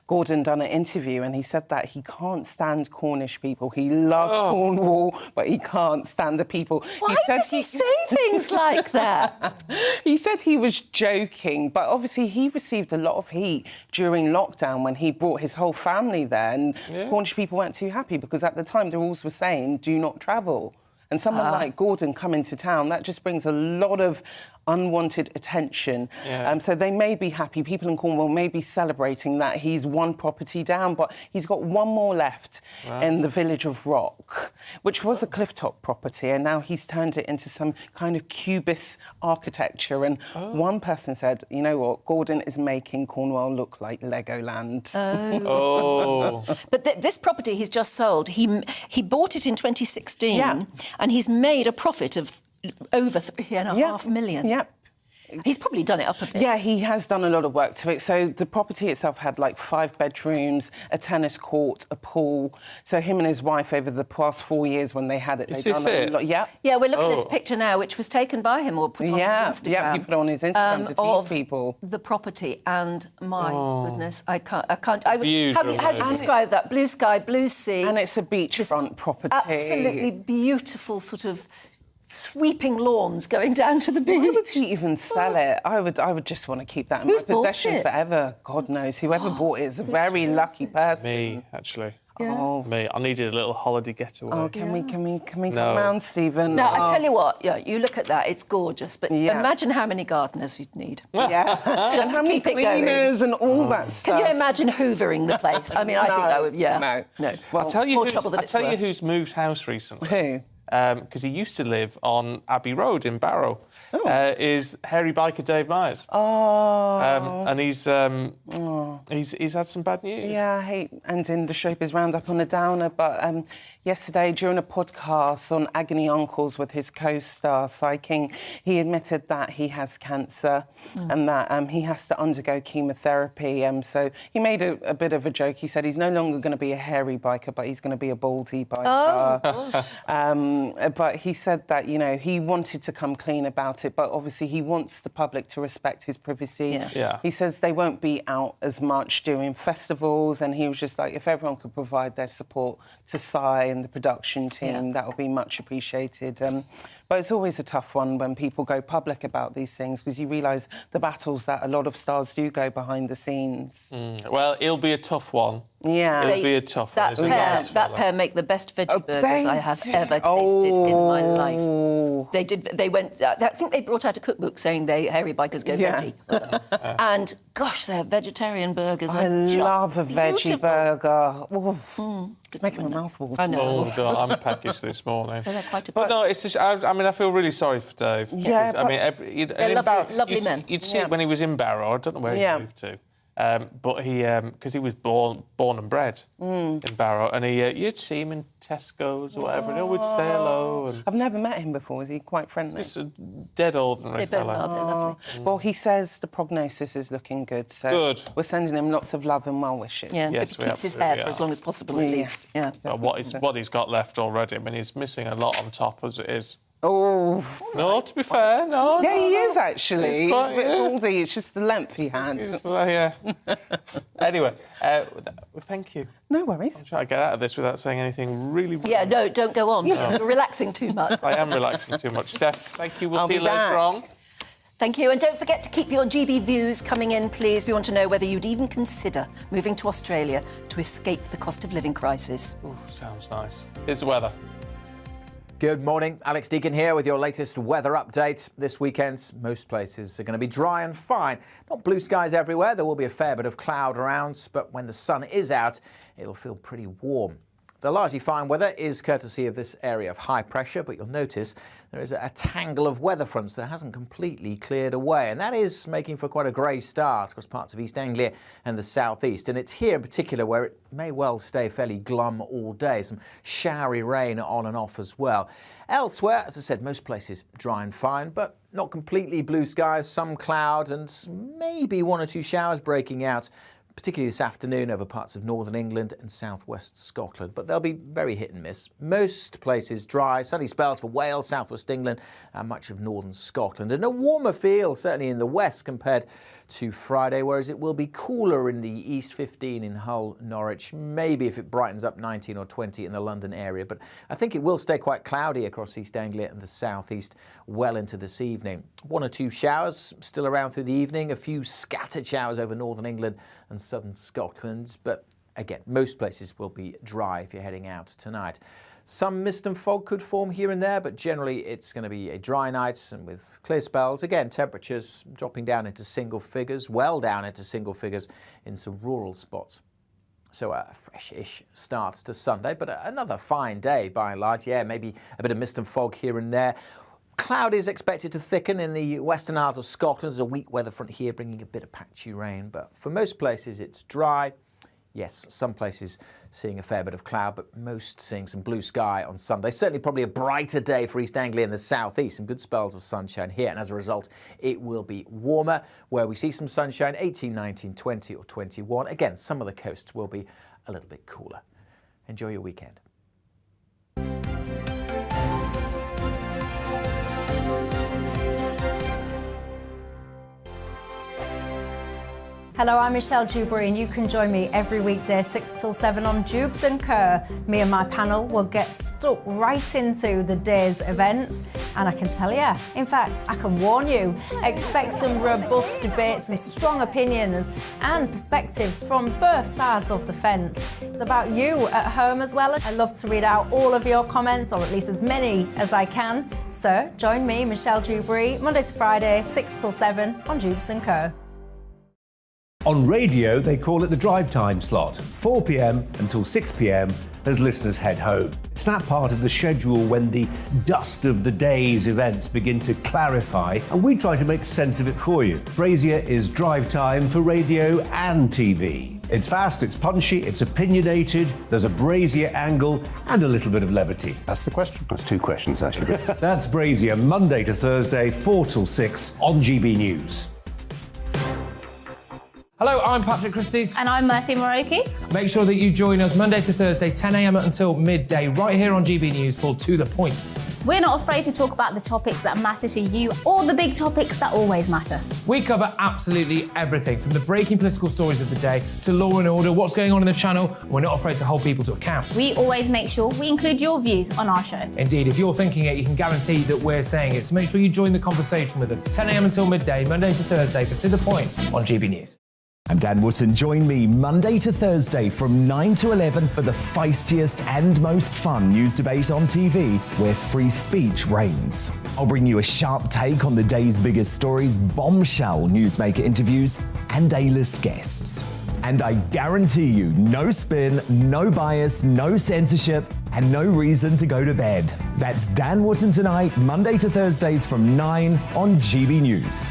Gordon done an interview, and he said that he can't stand Cornish people. He loves Cornwall, but he can't stand the people. Why does he say things like that? He said he was joking, but obviously he received a lot of heat during lockdown when he brought his whole family there, and Cornish people weren't too happy because at the time the rules were saying do not travel. And someone like Gordon coming to town, that just brings a lot of unwanted attention. So they may be happy. People in Cornwall may be celebrating that he's 1 property down, but he's got 1 more left in the village of Rock, which was a clifftop property, and now he's turned it into some kind of cubist architecture. And one person said, you know what, Gordon is making Cornwall look like Legoland. But this property he's just sold, he bought it in 2016, and he's made a profit of over £3.5 million. Yep. He's probably done it up a bit. Yeah, he has done a lot of work to it. So the property itself had like 5 bedrooms, a tennis court, a pool. So him and his wife, over the past 4 years when they had it, Is this it? Yeah, we're looking at a picture now which was taken by him or put on his Instagram. Yeah, he put it on his Instagram to tease people. The property, and my goodness, I can't. How do you remote. describe that? Blue sky, blue sea, and it's a beachfront property. Absolutely beautiful, sort of sweeping lawns going down to the beach. Why would he even sell it? I would just want to keep that in my possession forever. God knows. Whoever bought it is a very lucky person. Me, actually. Yeah. Me. I needed a little holiday getaway. Oh, can we come round, Stephen? No, I tell you what, you look at that, it's gorgeous, but imagine how many gardeners you'd need. Just to keep it going. Cleaners and all that stuff. Can you imagine hoovering the place? I mean, I think that would, No. Well, I'll tell you who's who's moved house recently. Who? Because he used to live on Abbey Road in Barrow, is hairy biker Dave Myers. And he's had some bad news. Yeah, I hate ending the showbiz roundup on a downer, but yesterday during a podcast on Agony Uncles with his co-star Cy King, he admitted that he has cancer and that he has to undergo chemotherapy. So he made a bit of a joke. He said he's no longer going to be a hairy biker, but he's going to be a baldy biker. But he said that, he wanted to come clean about it, but obviously he wants the public to respect his privacy. Yeah. He says they won't be out as much doing festivals, and he was just like, if everyone could provide their support to Sai and the production team, that would be much appreciated. But it's always a tough one when people go public about these things, because you realise the battles that a lot of stars do go behind the scenes. Well, it'll be a tough one. Yeah. It'll be a tough one. That pair make the best veggie burgers I have ever tasted in my life. They did. They went. I think they brought out a cookbook saying hairy bikers go veggie. Or something. And gosh, their vegetarian burgers are just love a veggie burger. It's making my mouth water. I know. Oh, God, I'm packaged this morning. They're quite But no, it's just. I feel really sorry for Dave. Yeah, I mean, they're lovely men. You'd see it when he was in Barrow. I don't know where he moved to. But he, because he was born and bred in Barrow, and you'd see him in Tesco's or whatever, and he would say hello. And I've never met him before. Is he quite friendly? He's a dead ordinary They both fella. are. They're lovely. Well, he says the prognosis is looking good, so we're sending him lots of love and well wishes. Yeah, Yes, it we keeps his hair for absolutely as long as possible, at least. Yeah. What he's got left already. I mean, he's missing a lot on top as it is. Oh. No, to be fair, no. Yeah, he is actually. He's quite, a bit baldy. It's just the length he had. Anyway, thank you. No worries. I'm trying to get out of this without saying anything really. Yeah, no, don't go on. It's relaxing too much. I am relaxing too much. Steph, thank you. We'll I'll see you be later back. on. Thank you. And don't forget to keep your GB views coming in, please. We want to know whether you'd even consider moving to Australia to escape the cost of living crisis. Ooh, sounds nice. Here's the weather. Good morning, Alex Deacon here with your latest weather update. This weekend, most places are going to be dry and fine. Not blue skies everywhere, there will be a fair bit of cloud around, but when the sun is out, it'll feel pretty warm. The largely fine weather is courtesy of this area of high pressure, but you'll notice there is a tangle of weather fronts that hasn't completely cleared away, and that is making for quite a grey start across parts of East Anglia and the southeast. And it's here in particular where it may well stay fairly glum all day. Some showery rain on and off as well. Elsewhere, as I said, most places dry and fine, but not completely blue skies, some cloud and maybe one or two showers breaking out, particularly this afternoon over parts of northern England and southwest Scotland. But they'll be very hit and miss. Most places dry, sunny spells for Wales, southwest England and much of northern Scotland. And a warmer feel, certainly in the west compared to Friday, whereas it will be cooler in the east, 15 in Hull, Norwich, maybe if it brightens up 19 or 20 in the London area. But I think it will stay quite cloudy across East Anglia and the southeast well into this evening. One or two showers still around through the evening, a few scattered showers over northern England and southern Scotland. But again, most places will be dry if you're heading out tonight. Some mist and fog could form here and there, but generally it's going to be a dry night and with clear spells. Again, temperatures dropping down into single figures, well down into single figures in some rural spots. So a fresh-ish start to Sunday, but another fine day by and large. Yeah, maybe a bit of mist and fog here and there. Cloud is expected to thicken in the Western Isles of Scotland. There's a weak weather front here bringing a bit of patchy rain, but for most places it's dry. Yes, some places seeing a fair bit of cloud, but most seeing some blue sky on Sunday. Certainly probably a brighter day for East Anglia and the southeast. Some good spells of sunshine here, and as a result, it will be warmer. Where we see some sunshine, 18, 19, 20 or 21. Again, some of the coasts will be a little bit cooler. Enjoy your weekend. Hello, I'm Michelle Dewberry and you can join me every weekday 6 till 7 on Jubes and Kerr. Me and my panel will get stuck right into the day's events, and I can tell you, in fact, I can warn you, expect some robust debates, some strong opinions and perspectives from both sides of the fence. It's about you at home as well. I love to read out all of your comments, or at least as many as I can. So join me, Michelle Dewberry, Monday to Friday, 6 till 7 on Jubes and Kerr. On radio, they call it the drive time slot, 4 p.m. until 6 p.m. as listeners head home. It's that part of the schedule when the dust of the day's events begin to clarify, and we try to make sense of it for you. Brazier is drive time for radio and TV. It's fast, it's punchy, it's opinionated, there's a Brazier angle and a little bit of levity. That's the question. That's two questions, actually. That's Brazier, Monday to Thursday, 4 till 6 on GB News. Hello, I'm Patrick Christie's. And I'm Mercy Moroki. Make sure that you join us Monday to Thursday, 10 a.m. until midday, right here on GB News for To The Point. We're not afraid to talk about the topics that matter to you or the big topics that always matter. We cover absolutely everything, from the breaking political stories of the day to law and order, what's going on in the channel. We're not afraid to hold people to account. We always make sure we include your views on our show. Indeed, if you're thinking it, you can guarantee that we're saying it. So make sure you join the conversation with us, 10 a.m. until midday, Monday to Thursday, for To The Point on GB News. I'm Dan Wootton. Join me Monday to Thursday from 9 to 11 for the feistiest and most fun news debate on TV, where free speech reigns. I'll bring you a sharp take on the day's biggest stories, bombshell newsmaker interviews, and A-list guests. And I guarantee you, no spin, no bias, no censorship, and no reason to go to bed. That's Dan Wootton tonight, Monday to Thursdays from 9 on GB News.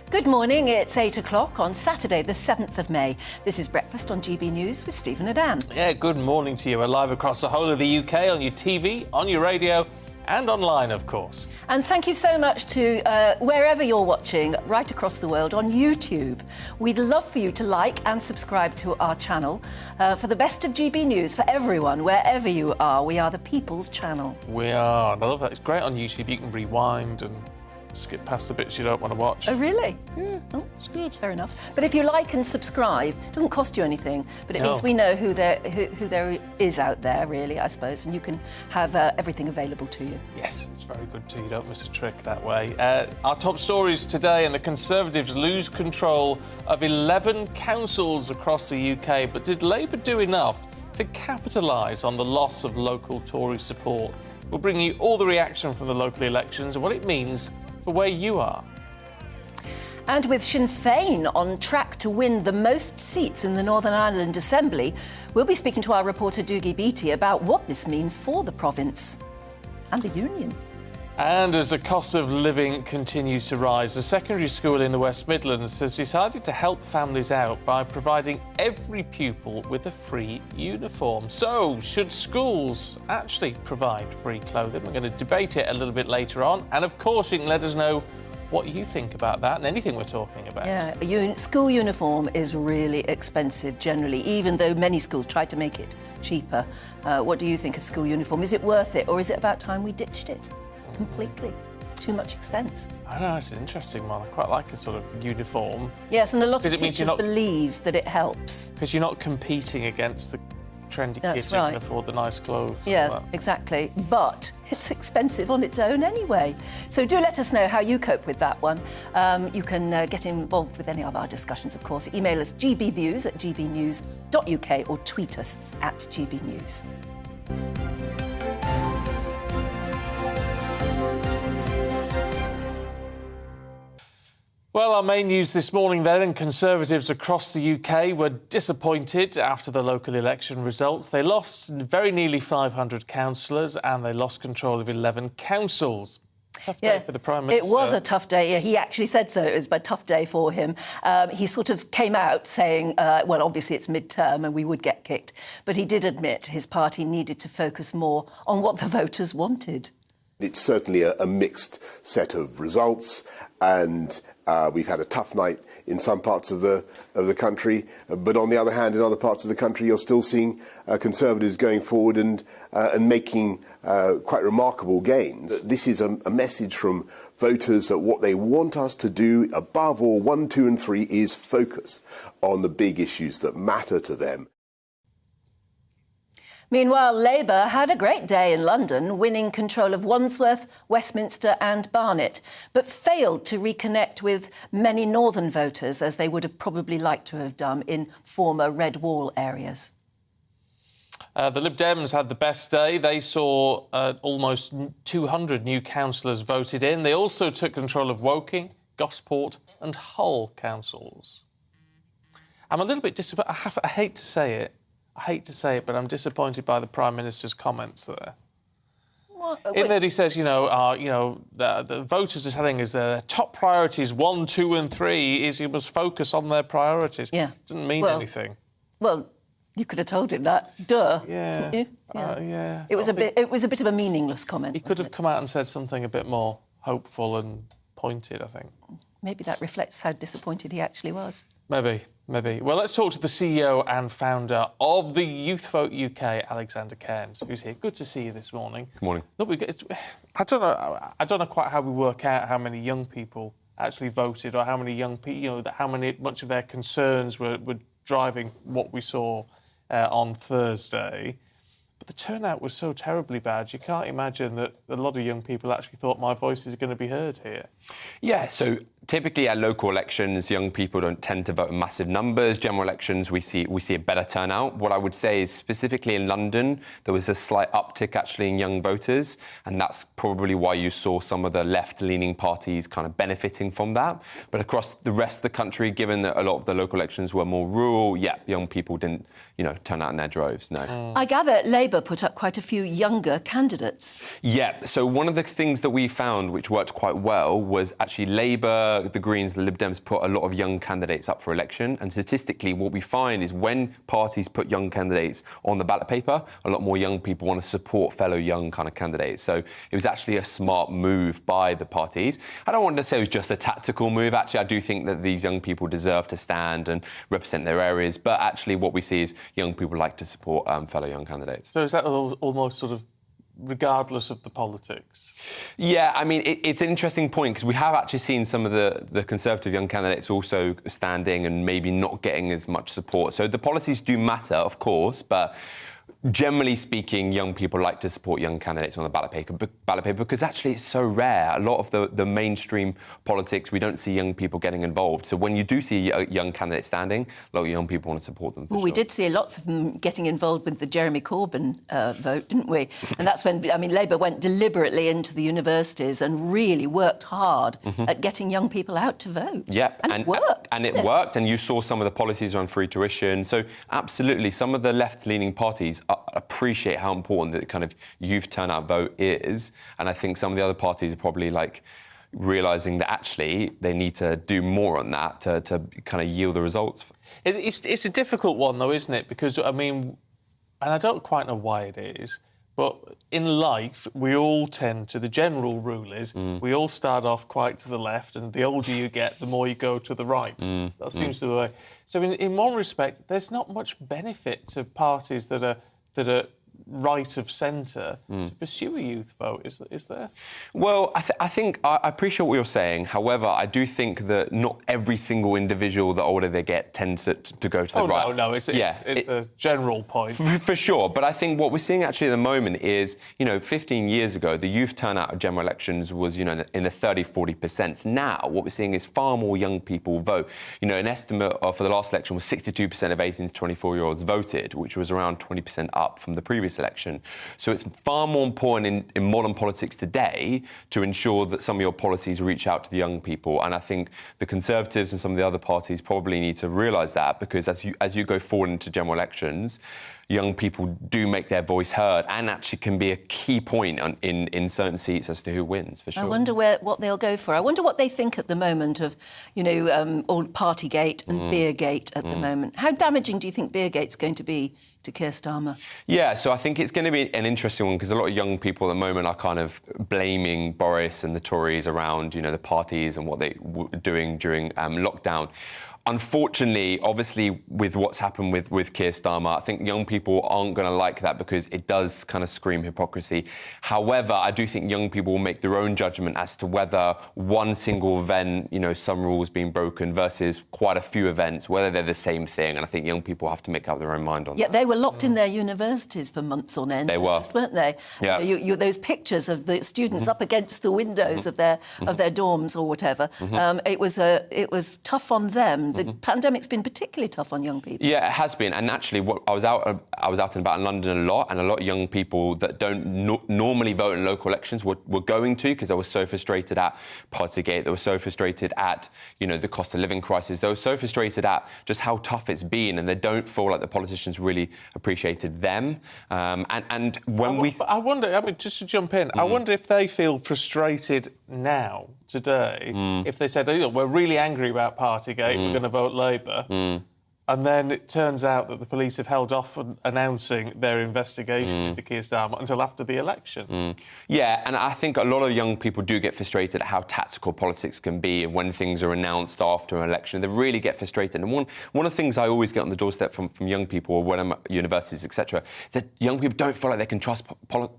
Good morning, it's 8 o'clock on Saturday the 7th of May. This is Breakfast on GB News with Stephen and Anne. Yeah, good morning to you. We're live across the whole of the UK on your TV, on your radio and online, of course. And thank you so much to wherever you're watching, right across the world on YouTube. We'd love for you to like and subscribe to our channel. For the best of GB News, for everyone, wherever you are, we are the People's Channel. We are. I love that. It's great on YouTube. You can rewind and skip past the bits you don't want to watch. Oh, really? Yeah, oh, it's good. Fair enough. But if you like and subscribe, it doesn't cost you anything, but it means we know who there is out there, really, I suppose, and you can have everything available to you. Yes, it's very good too. You don't miss a trick that way. Our top stories today, and the Conservatives lose control of 11 councils across the UK, but did Labour do enough to capitalise on the loss of local Tory support? We'll bring you all the reaction from the local elections and what it means for where you are. And with Sinn Féin on track to win the most seats in the Northern Ireland Assembly, we'll be speaking to our reporter Dougie Beattie about what this means for the province and the union. And as the cost of living continues to rise, a secondary school in the West Midlands has decided to help families out by providing every pupil with a free uniform. So, should schools actually provide free clothing? We're going to debate it a little bit later on. And of course, you can let us know what you think about that and anything we're talking about. Yeah, school uniform is really expensive generally, even though many schools try to make it cheaper. What do you think of school uniform? Is it worth it, or is it about time we ditched it completely? Too much expense. I don't know, it's an interesting one. I quite like a sort of uniform. Yes, and a lot of teachers believe that it helps. Because you're not competing against the trendy kids who can afford the nice clothes. Yeah, exactly. But it's expensive on its own anyway. So do let us know how you cope with that one. You can get involved with any of our discussions, of course. Email us gbviews@gbnews.uk or tweet us @gbnews. Well, our main news this morning then, and Conservatives across the UK were disappointed after the local election results. They lost very nearly 500 councillors and they lost control of 11 councils. Tough day for the Prime Minister. It was a tough day. Yeah, he actually said so. It was a tough day for him. He sort of came out saying, well, obviously it's mid-term and we would get kicked. But he did admit his party needed to focus more on what the voters wanted. It's certainly a mixed set of results, and we've had a tough night in some parts of the country. But on the other hand, in other parts of the country, you're still seeing Conservatives going forward and making quite remarkable gains. This is a message from voters that what they want us to do, above all, 1, 2 and 3, is focus on the big issues that matter to them. Meanwhile, Labour had a great day in London, winning control of Wandsworth, Westminster and Barnet, but failed to reconnect with many northern voters, as they would have probably liked to have done in former Red Wall areas. The Lib Dems had the best day. They saw almost 200 new councillors voted in. They also took control of Woking, Gosport and Hull councils. I'm a little bit disappointed. I hate to say it, but I'm disappointed by the Prime Minister's comments there. In that he says, the voters are telling us their top priorities 1, 2 and 3 is you must focus on their priorities. Yeah. Doesn't mean anything. Well, you could have told him that. Duh. Yeah. Yeah. It was a bit of a meaningless comment. He could have come out and said something a bit more hopeful and pointed, I think. Maybe that reflects how disappointed he actually was. Maybe. Well, let's talk to the CEO and founder of the Youth Vote UK, Alexander Cairns, who's here. Good to see you this morning. Good morning. Look, I don't know quite how we work out how many young people actually voted, or how many young people, much of their concerns were driving what we saw on Thursday. But the turnout was so terribly bad, you can't imagine that a lot of young people actually thought my voice is going to be heard here. Yeah, so typically at local elections, young people don't tend to vote in massive numbers. General elections, we see a better turnout. What I would say is specifically in London, there was a slight uptick actually in young voters, and that's probably why you saw some of the left-leaning parties kind of benefiting from that. But across the rest of the country, given that a lot of the local elections were more rural, young people didn't, turn out in their droves, no. I gather Labour put up quite a few younger candidates. Yeah, so one of the things that we found which worked quite well was actually Labour, the Greens, the Lib Dems put a lot of young candidates up for election. And statistically, what we find is when parties put young candidates on the ballot paper, a lot more young people want to support fellow young kind of candidates. So it was actually a smart move by the parties. I don't want to say it was just a tactical move. Actually, I do think that these young people deserve to stand and represent their areas. But actually, what we see is young people like to support fellow young candidates. So is that almost sort of regardless of the politics? Yeah, I mean, it's an interesting point because we have actually seen some of the Conservative young candidates also standing and maybe not getting as much support. So the policies do matter, of course, but generally speaking, young people like to support young candidates on the ballot paper because actually it's so rare. A lot of the mainstream politics, we don't see young people getting involved. So when you do see a young candidate standing, a lot of young people want to support them. We did see lots of them getting involved with the Jeremy Corbyn vote, didn't we? And that's when, Labour went deliberately into the universities and really worked hard at getting young people out to vote. Yeah, and it worked. And it worked, and you saw some of the policies around free tuition. So absolutely, some of the left-leaning parties appreciate how important the kind of youth turnout vote is, and I think some of the other parties are probably realising that actually they need to do more on that to kind of yield the results. It's a difficult one though, isn't it? Because and I don't quite know why it is, but in life we all tend to, the general rule is we all start off quite to the left, and the older you get, the more you go to the right. That seems to be the way. So in one respect, there's not much benefit to parties that are right of centre to pursue a youth vote, is there? Well, I think I appreciate what you're saying. However, I do think that not every single individual, the older they get, tends to go to the right. No, it's a general point. For sure. But I think what we're seeing actually at the moment is, 15 years ago, the youth turnout of general elections was, in the 30-40%. Now, what we're seeing is far more young people vote. An estimate for the last election was 62% of 18 to 24-year-olds voted, which was around 20% up from the previous election. So it's far more important in modern politics today to ensure that some of your policies reach out to the young people. And I think the Conservatives and some of the other parties probably need to realise that, because as you go forward into general elections, young people do make their voice heard and actually can be a key point in certain seats as to who wins, for sure. I wonder what they'll go for. I wonder what they think at the moment of, old Partygate and Beergate at the moment. How damaging do you think Beergate's going to be to Keir Starmer? Yeah, so I think it's going to be an interesting one, because a lot of young people at the moment are kind of blaming Boris and the Tories around, the parties and what they were doing during lockdown. Unfortunately, obviously, with what's happened with Keir Starmer, I think young people aren't going to like that, because it does kind of scream hypocrisy. However, I do think young people will make their own judgment as to whether one single event, some rules being broken, versus quite a few events, whether they're the same thing. And I think young people have to make up their own mind on that. Yeah, they were locked in their universities for months on end. They were, weren't they? Yeah. Those pictures of the students up against the windows of their dorms or whatever. It was tough on them. The pandemic's been particularly tough on young people. Yeah, it has been. And actually, I was out and about in London a lot, and a lot of young people that don't normally vote in local elections were going to, because they were so frustrated at Partygate, they were so frustrated at, you know, the cost of living crisis, they were so frustrated at just how tough it's been, and they don't feel like the politicians really appreciated them. And when I wonder, I mean, just to jump in, I wonder if they feel frustrated now, today, if they said, oh, we're really angry about Partygate, we're going to vote Labour. And then it turns out that the police have held off on announcing their investigation into Keir Starmer until after the election. Yeah, and I think a lot of young people do get frustrated at how tactical politics can be, and when things are announced after an election, they really get frustrated. And one of the things I always get on the doorstep from young people, or when I'm at universities, etc., is that young people don't feel like they can trust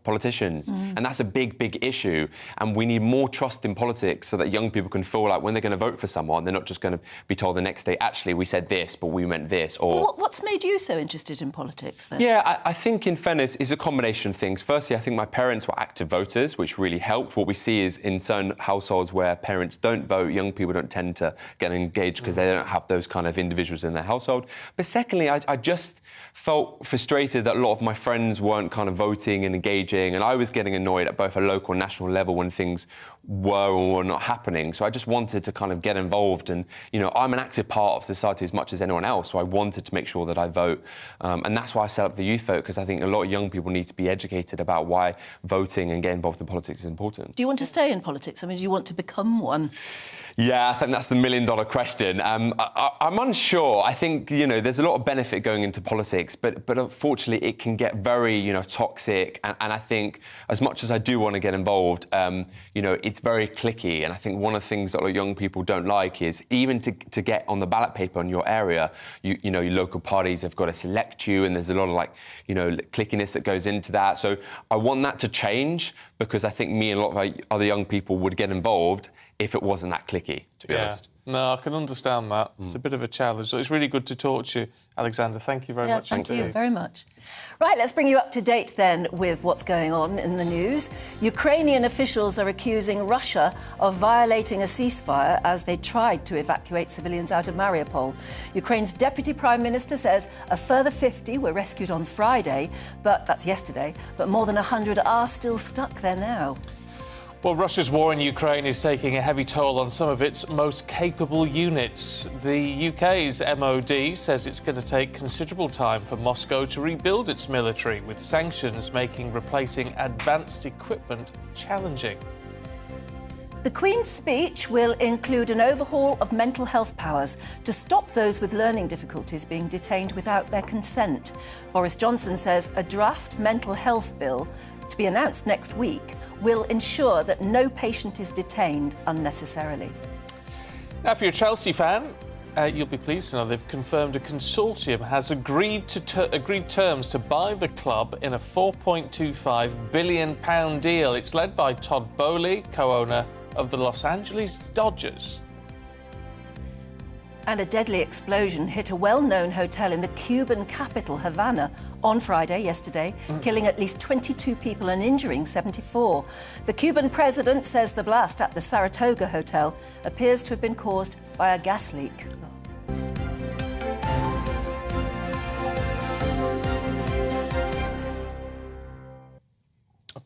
politicians. And that's a big, big issue. And we need more trust in politics so that young people can feel like when they're going to vote for someone, they're not just going to be told the next day, actually, we said this, but we meant this. Or What's made you so interested in politics, then? Yeah, I think, in fairness, it's a combination of things. Firstly, I think my parents were active voters, which really helped. What we see is in certain households where parents don't vote, young people don't tend to get engaged because they don't have those kind of individuals in their household. But secondly, I just felt frustrated that a lot of my friends weren't kind of voting and engaging, and I was getting annoyed at both a local and national level when things were or were not happening. So I just wanted to kind of get involved, and, you know, I'm an active part of society as much as anyone else, so I wanted to make sure that I vote. And that's why I set up the Youth Vote, because I think a lot of young people need to be educated about why voting and getting involved in politics is important. Do you want to stay in politics? I mean, do you want to become one? Yeah, I think that's the million-dollar question. I'm unsure. I think, you know, there's a lot of benefit going into politics, but unfortunately it can get very, you know, toxic. And I think as much as I do want to get involved, you know, it's very cliquey. And I think one of the things that a lot of young people don't like is even to get on the ballot paper in your area, you know, your local parties have got to select you, and there's a lot of, like, you know, clickiness that goes into that. So I want that to change, because I think me and a lot of other young people would get involved if it wasn't that clicky, to be honest. No, I can understand that. It's a bit of a challenge. So it's really good to talk to you, Alexander. Thank you very much. Thank you very much. Right, let's bring you up to date then with what's going on in the news. Ukrainian officials are accusing Russia of violating a ceasefire as they tried to evacuate civilians out of Mariupol. Ukraine's Deputy Prime Minister says a further 50 were rescued on Friday, but that's yesterday, but more than 100 are still stuck there now. Well, Russia's war in Ukraine is taking a heavy toll on some of its most capable units. The UK's MOD says it's going to take considerable time for Moscow to rebuild its military, with sanctions making replacing advanced equipment challenging. The Queen's speech will include an overhaul of mental health powers to stop those with learning difficulties being detained without their consent. Boris Johnson says a draft mental health bill, to be announced next week, will ensure that no patient is detained unnecessarily. Now, if you're a Chelsea fan, you'll be pleased to know they've confirmed a consortium has agreed terms to buy the club in a £4.25 billion deal. It's led by Todd Boehly, co-owner of the Los Angeles Dodgers. And a deadly explosion hit a well-known hotel in the Cuban capital, Havana, on Friday, yesterday, killing at least 22 people and injuring 74. The Cuban president says the blast at the Saratoga Hotel appears to have been caused by a gas leak.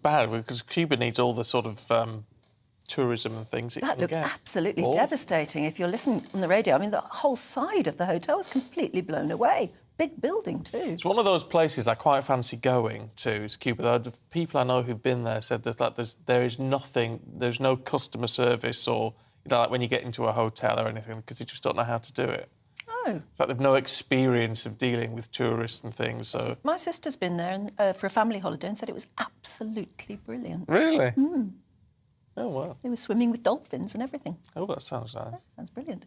Bad, because Cuba needs all the sort of tourism and things it That can looked get. absolutely Awful. devastating. If you're listening on the radio, I mean, the whole side of the hotel was completely blown away. Big building, too. It's one of those places I quite fancy going to, is Cuba. The people I know who've been there said there is nothing, there's no customer service or, you know, like when you get into a hotel or anything, because they just don't know how to do it. Oh. It's like they've no experience of dealing with tourists and things, so... My sister's been there for a family holiday and said it was absolutely brilliant. Really? Mm. Oh, wow. They were swimming with dolphins and everything. Oh, that sounds nice. That sounds brilliant.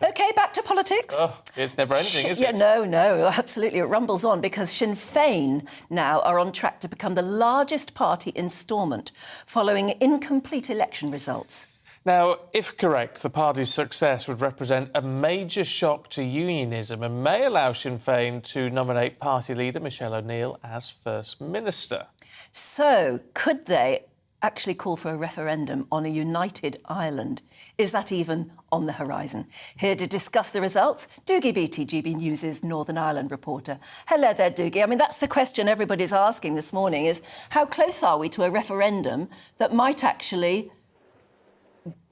OK, back to politics. Oh, it's never ending, is it? Yeah, no, absolutely. It rumbles on because Sinn Féin now are on track to become the largest party in Stormont following incomplete election results. Now, if correct, the party's success would represent a major shock to unionism and may allow Sinn Féin to nominate party leader Michelle O'Neill as First Minister. So, could they actually call for a referendum on a united Ireland? Is that even on the horizon? Here to discuss the results, Doogie Beattie, GB News' Northern Ireland reporter. Hello there, Doogie. I mean, that's the question everybody's asking this morning, is how close are we to a referendum that might actually,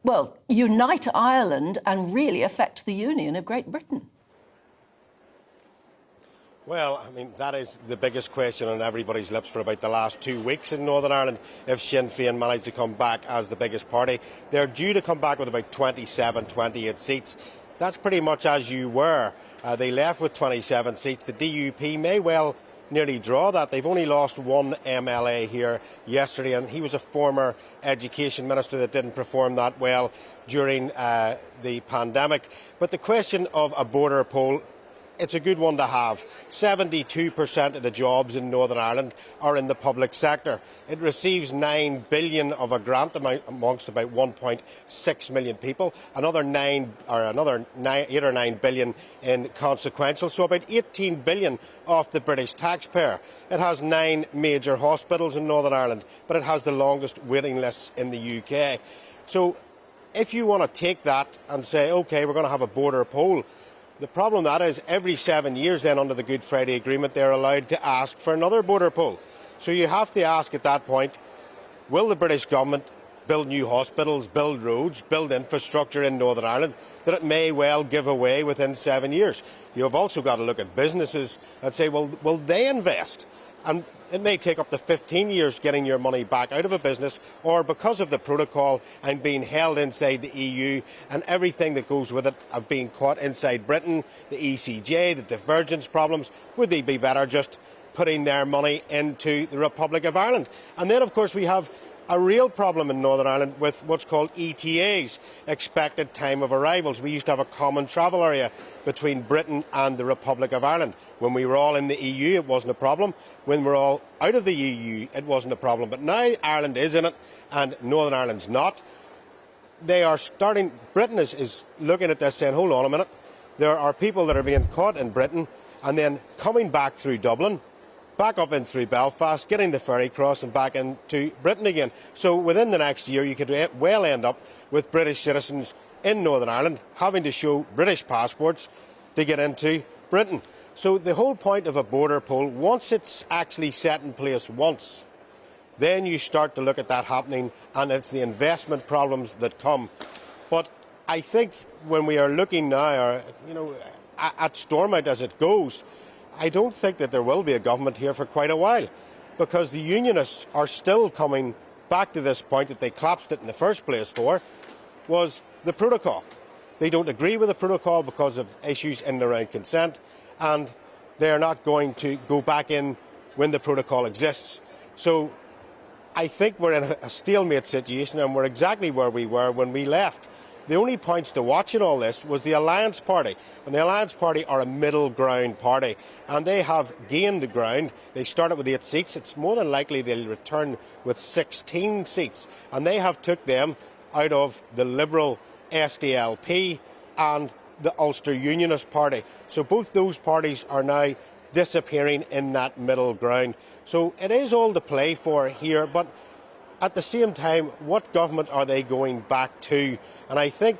well, unite Ireland and really affect the Union of Great Britain? Well, I mean, that is the biggest question on everybody's lips for about the last 2 weeks in Northern Ireland. If Sinn Féin manage to come back as the biggest party, they're due to come back with about 27, 28 seats. That's pretty much as you were. They left with 27 seats. The DUP may well nearly draw that. They've only lost one MLA here yesterday, and he was a former education minister that didn't perform that well during the pandemic. But the question of a border poll, it's a good one to have. 72% of the jobs in Northern Ireland are in the public sector. It receives 9 billion of a grant amongst about 1.6 million people. Another 8 or 9 billion in consequential, so about 18 billion off the British taxpayer. It has 9 major hospitals in Northern Ireland, but it has the longest waiting lists in the UK. So if you want to take that and say, OK, we're going to have a border poll, the problem that is every 7 years then under the Good Friday Agreement they're allowed to ask for another border poll. So you have to ask at that point, will the British government build new hospitals, build roads, build infrastructure in Northern Ireland that it may well give away within 7 years? You have also got to look at businesses and say, well, will they invest? And it may take up to 15 years getting your money back out of a business, or because of the protocol and being held inside the EU and everything that goes with it of being caught inside Britain, the ECJ, the divergence problems, would they be better just putting their money into the Republic of Ireland? And then, of course, we have a real problem in Northern Ireland with what's called ETAs, expected time of arrivals. We used to have a common travel area between Britain and the Republic of Ireland. When we were all in the EU, it wasn't a problem. When we're all out of the EU, it wasn't a problem. But now Ireland is in it and Northern Ireland's not. They are starting, Britain is looking at this saying, hold on a minute, there are people that are being caught in Britain and then coming back through Dublin, back up in through Belfast, getting the ferry cross and back into Britain again. So within the next year you could well end up with British citizens in Northern Ireland having to show British passports to get into Britain. So the whole point of a border poll, once it's actually set in place once, then you start to look at that happening, and it's the investment problems that come. But I think when we are looking now, at Stormont as it goes, I don't think that there will be a government here for quite a while, because the unionists are still coming back to this point that they collapsed it in the first place for, was the protocol. They don't agree with the protocol because of issues in and around consent, and they're not going to go back in when the protocol exists. So I think we're in a stalemate situation, and we're exactly where we were when we left. The only points to watch in all this was the Alliance Party. And the Alliance Party are a middle ground party, and they have gained ground. They started with 8 seats. It's more than likely they'll return with 16 seats. And they have took them out of the Liberal SDLP and the Ulster Unionist Party. So both those parties are now disappearing in that middle ground. So it is all to play for here, but at the same time, what government are they going back to? And I think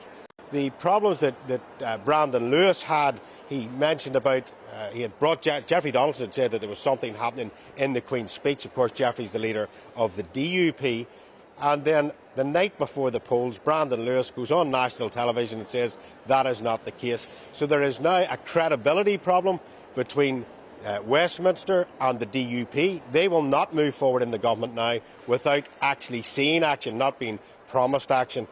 the problems that Brandon Lewis had, he mentioned about, he had brought, Jeffrey Donaldson had said that there was something happening in the Queen's speech. Of course, Jeffrey's the leader of the DUP. And then the night before the polls, Brandon Lewis goes on national television and says that is not the case. So there is now a credibility problem between Westminster and the DUP. They will not move forward in the government now without actually seeing action, not being promised action.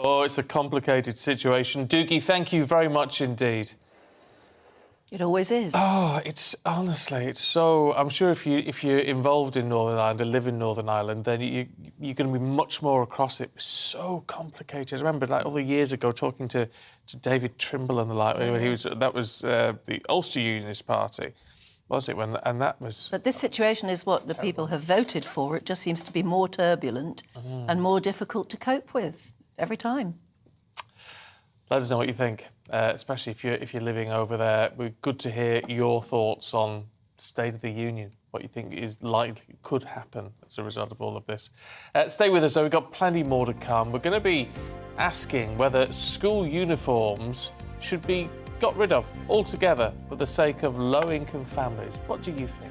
Oh, it's a complicated situation. Doogie, thank you very much indeed. It always is. Oh, it's honestly, it's so. I'm sure if you're involved in Northern Ireland and live in Northern Ireland, then you're going to be much more across it. It's so complicated. I remember, like, all the years ago, talking to David Trimble and the like. Yes. That was the Ulster Unionist Party, was it? And that was. But this situation is what the people have voted for. It just seems to be more turbulent and more difficult to cope with every time. Let us know what you think, especially if you're living over there. We're good to hear your thoughts on State of the Union. what you think is likely could happen as a result of all of this. Stay with us, though. We've got plenty more to come. We're going to be asking whether school uniforms should be got rid of altogether for the sake of low-income families. What do you think?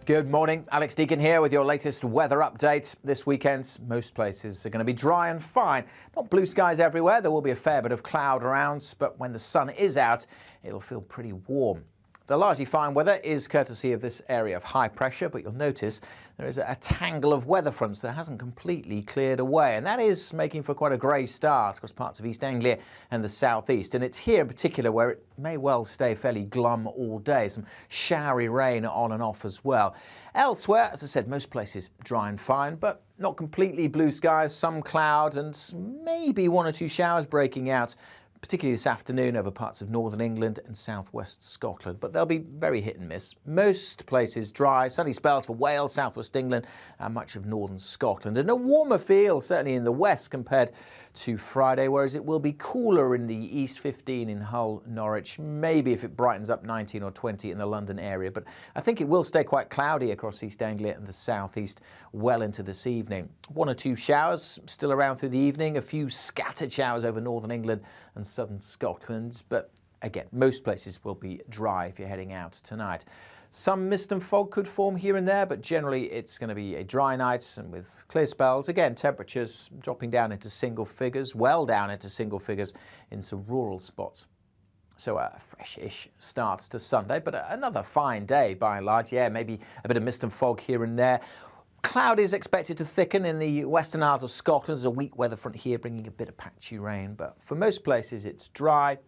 Good morning, Alex Deacon here with your latest weather update. This weekend, most places are going to be dry and fine. Not blue skies everywhere, there will be a fair bit of cloud around, but when the sun is out, it'll feel pretty warm. The largely fine weather is courtesy of this area of high pressure, but you'll notice there is a tangle of weather fronts that hasn't completely cleared away, and that is making for quite a grey start across parts of East Anglia and the southeast. And it's here in particular where it may well stay fairly glum all day. Some showery rain on and off as well. Elsewhere, as I said, most places dry and fine, but not completely blue skies, some cloud and maybe one or two showers breaking out, particularly this afternoon over parts of northern England and southwest Scotland. But they'll be very hit and miss. Most places dry, sunny spells for Wales, southwest England and much of northern Scotland. And a warmer feel, certainly in the west, compared to Friday, whereas it will be cooler in the east, 15 in Hull, Norwich, maybe if it brightens up 19 or 20 in the London area. But I think it will stay quite cloudy across East Anglia and the southeast well into this evening. One or two showers still around through the evening, a few scattered showers over northern England and southern Scotland, but again, most places will be dry if you're heading out tonight. Some mist and fog could form here and there, but generally it's going to be a dry night and with clear spells. Again, temperatures dropping down into single figures, well down into single figures in some rural spots. So a fresh-ish start to Sunday, but another fine day by and large. Yeah, maybe a bit of mist and fog here and there. Cloud is expected to thicken in the Western Isles of Scotland. There's a weak weather front here bringing a bit of patchy rain, but for most places it's dry.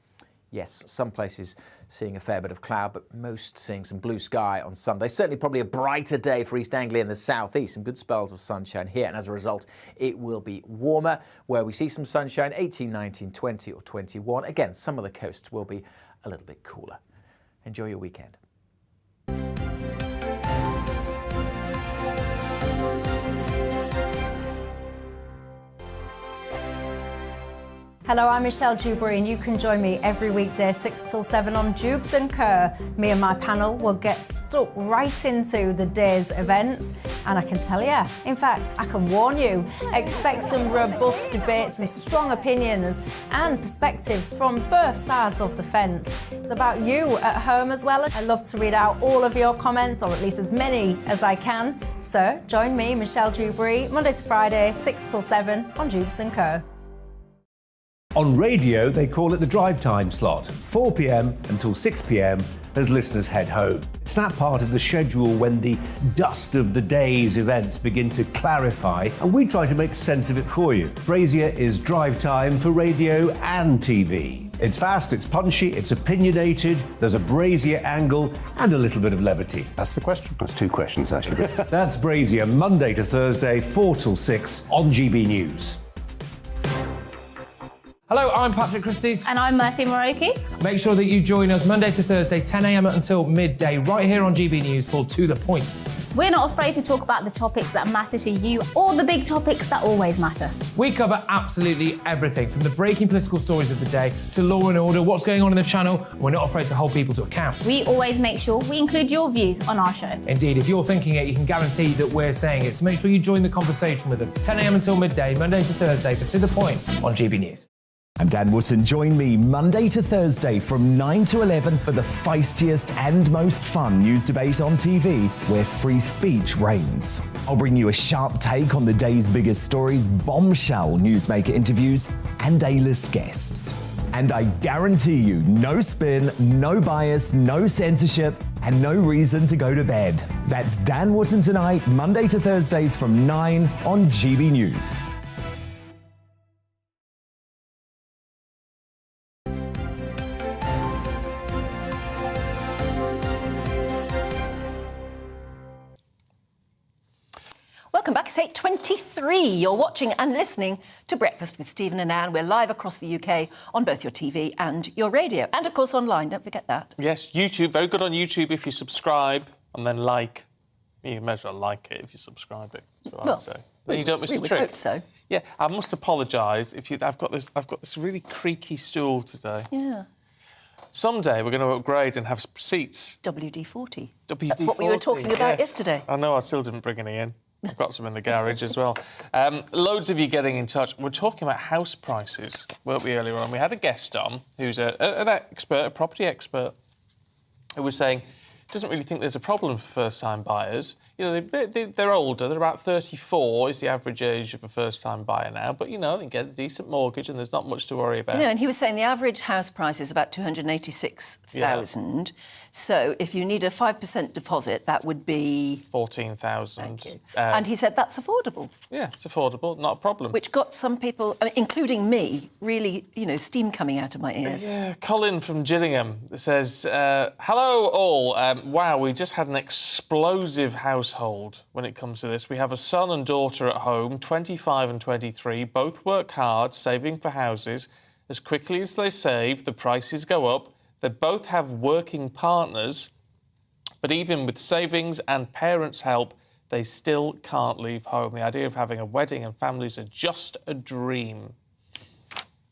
Yes, some places seeing a fair bit of cloud, but most seeing some blue sky on Sunday. Certainly probably a brighter day for East Anglia and the southeast. Some good spells of sunshine here, and as a result, it will be warmer. Where we see some sunshine, 18, 19, 20 or 21. Again, some of the coasts will be a little bit cooler. Enjoy your weekend. Hello, I'm Michelle Dewberry and you can join me every weekday 6 till 7 on Jubes and Kerr. Me and my panel will get stuck right into the day's events, and I can tell you, in fact, I can warn you, expect some robust debates, some strong opinions and perspectives from both sides of the fence. It's about you at home as well. I love to read out all of your comments, or at least as many as I can. So join me, Michelle Dewberry, Monday to Friday, 6 till 7 on Jubes and Kerr. On radio, they call it the drive time slot, 4 p.m. until 6 p.m. as listeners head home. It's that part of the schedule when the dust of the day's events begin to clarify, and we try to make sense of it for you. Brazier is drive time for radio and TV. It's fast, it's punchy, it's opinionated, there's a Brazier angle and a little bit of levity. That's the question. That's two questions, actually. That's Brazier, Monday to Thursday, 4 till 6 on GB News. Hello, I'm Patrick Christie's. And I'm Mercy Moroki. Make sure that you join us Monday to Thursday, 10 a.m. until midday, right here on GB News for To The Point. We're not afraid to talk about the topics that matter to you, or the big topics that always matter. We cover absolutely everything, from the breaking political stories of the day to law and order, what's going on in the channel. We're not afraid to hold people to account. We always make sure we include your views on our show. Indeed, if you're thinking it, you can guarantee that we're saying it. So make sure you join the conversation with us, 10 a.m. until midday, Monday to Thursday, for To The Point on GB News. I'm Dan Wootton. Join me Monday to Thursday from 9 to 11 for the feistiest and most fun news debate on TV, where free speech reigns. I'll bring you a sharp take on the day's biggest stories, bombshell newsmaker interviews, and A-list guests. And I guarantee you, no spin, no bias, no censorship, and no reason to go to bed. That's Dan Wootton tonight, Monday to Thursdays from 9 on GB News. Welcome back. It's 8:23. You're watching and listening to Breakfast with Stephen and Anne. We're live across the UK on both your TV and your radio. And, of course, online. Don't forget that. Yes, YouTube. Very good on YouTube if you subscribe and then like. You may as well like it if you subscribe it. That's what I'd say. Then you don't miss the trick. We hope so. Yeah, I must apologise if you. I've got this really creaky stool today. Yeah. someday we're going to upgrade and have seats. WD-40. WD-40. That's what we were talking about yesterday. I know, I still didn't bring any in. I've got some in the garage as well. Loads of you getting in touch. We're talking about house prices, weren't we, earlier on? We had a guest on who's an expert, a property expert, who was saying doesn't really think there's a problem for first-time buyers. You know, they're older. They're about 34 is the average age of a first-time buyer now. But, you know, they get a decent mortgage and there's not much to worry about. You know, and he was saying the average house price is about 286,000. Yeah. So if you need a 5% deposit, that would be 14,000. Thank you. And he said that's affordable. Yeah, it's affordable, not a problem. Which got some people, I mean, including me, really, you know, steam coming out of my ears. Yeah, Colin from Gillingham says, hello all. Wow, we just had an explosive household when it comes to this. We have a son and daughter at home, 25 and 23, both work hard, saving for houses. As quickly as they save, the prices go up. They both have working partners, but even with savings and parents' help, they still can't leave home. The idea of having a wedding and families are just a dream.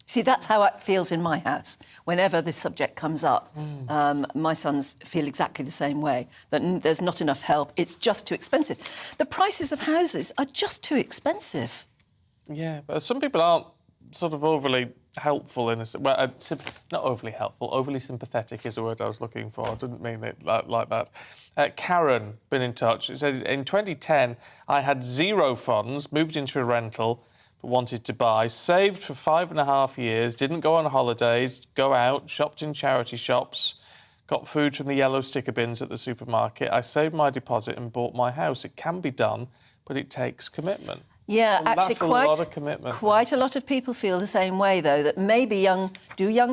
See, that's how it feels in my house. Whenever this subject comes up, my sons feel exactly the same way, that there's not enough help, it's just too expensive. The prices of houses are just too expensive. Yeah, but some people aren't sort of overly helpful in a... Well, not overly helpful, overly sympathetic is the word I was looking for. I didn't mean it like that. Karen, been in touch. She said, in 2010, I had zero funds, moved into a rental, but wanted to buy, saved for 5.5 years, didn't go on holidays, go out, shopped in charity shops, got food from the yellow sticker bins at the supermarket. I saved my deposit and bought my house. It can be done, but it takes commitment. Yeah, actually, that's a lot of commitment. Quite a lot of people feel the same way, though, that maybe young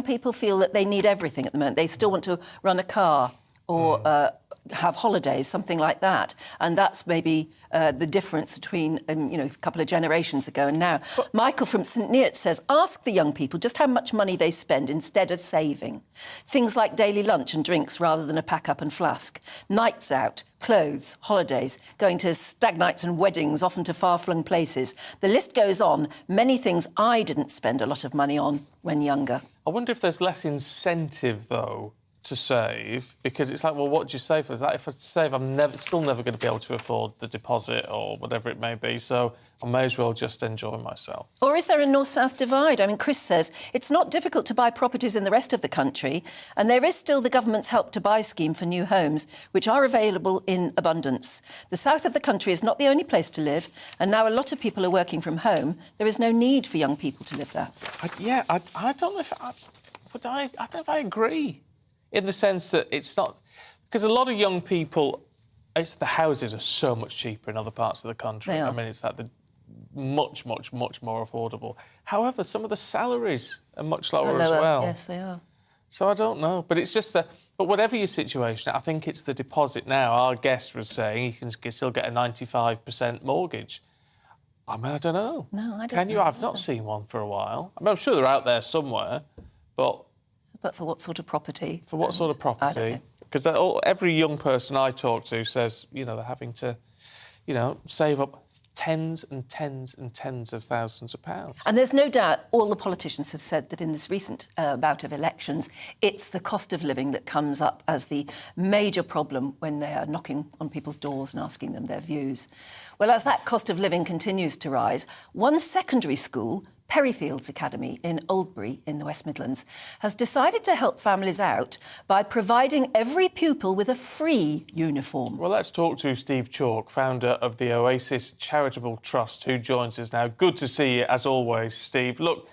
people feel that they need everything at the moment. They still want to run a car or have holidays, something like that. And that's maybe the difference between, you know, a couple of generations ago and now. But Michael from St Neots says, ask the young people just how much money they spend instead of saving. Things like daily lunch and drinks rather than a pack-up and flask. Nights out, clothes, holidays, going to stag nights and weddings, often to far-flung places. The list goes on. Many things I didn't spend a lot of money on when younger. I wonder if there's less incentive, though, to save, because it's like, well, what do you save for? Is that if I save, I'm still never going to be able to afford the deposit or whatever it may be, so I may as well just enjoy myself. Or is there a north-south divide? I mean, Chris says it's not difficult to buy properties in the rest of the country, and there is still the government's Help to Buy scheme for new homes, which are available in abundance. The south of the country is not the only place to live, and now a lot of people are working from home. There is no need for young people to live there. I don't know if I don't know if I agree. In the sense that it's not... Because a lot of young people... The houses are so much cheaper in other parts of the country. They are. I mean, it's like much more affordable. However, some of the salaries are much lower as well. Yes, they are. So I don't know. But it's just that... But whatever your situation, I think it's the deposit now. Our guest was saying you can still get a 95% mortgage. I mean, I don't know. No, I don't Can you? know. I've not seen one for a while. I mean, I'm sure they're out there somewhere, but... But for what sort of property? For what sort of property? Because every young person I talk to says, you know, they're having to, you know, save up tens and tens and tens of thousands of pounds. And there's no doubt all the politicians have said that in this recent bout of elections, it's the cost of living that comes up as the major problem when they are knocking on people's doors and asking them their views. Well, as that cost of living continues to rise, one secondary school, Perryfields Academy in Oldbury in the West Midlands, has decided to help families out by providing every pupil with a free uniform. Well, let's talk to Steve Chalk, founder of the Oasis Charitable Trust, who joins us now. Good to see you, as always, Steve. Look...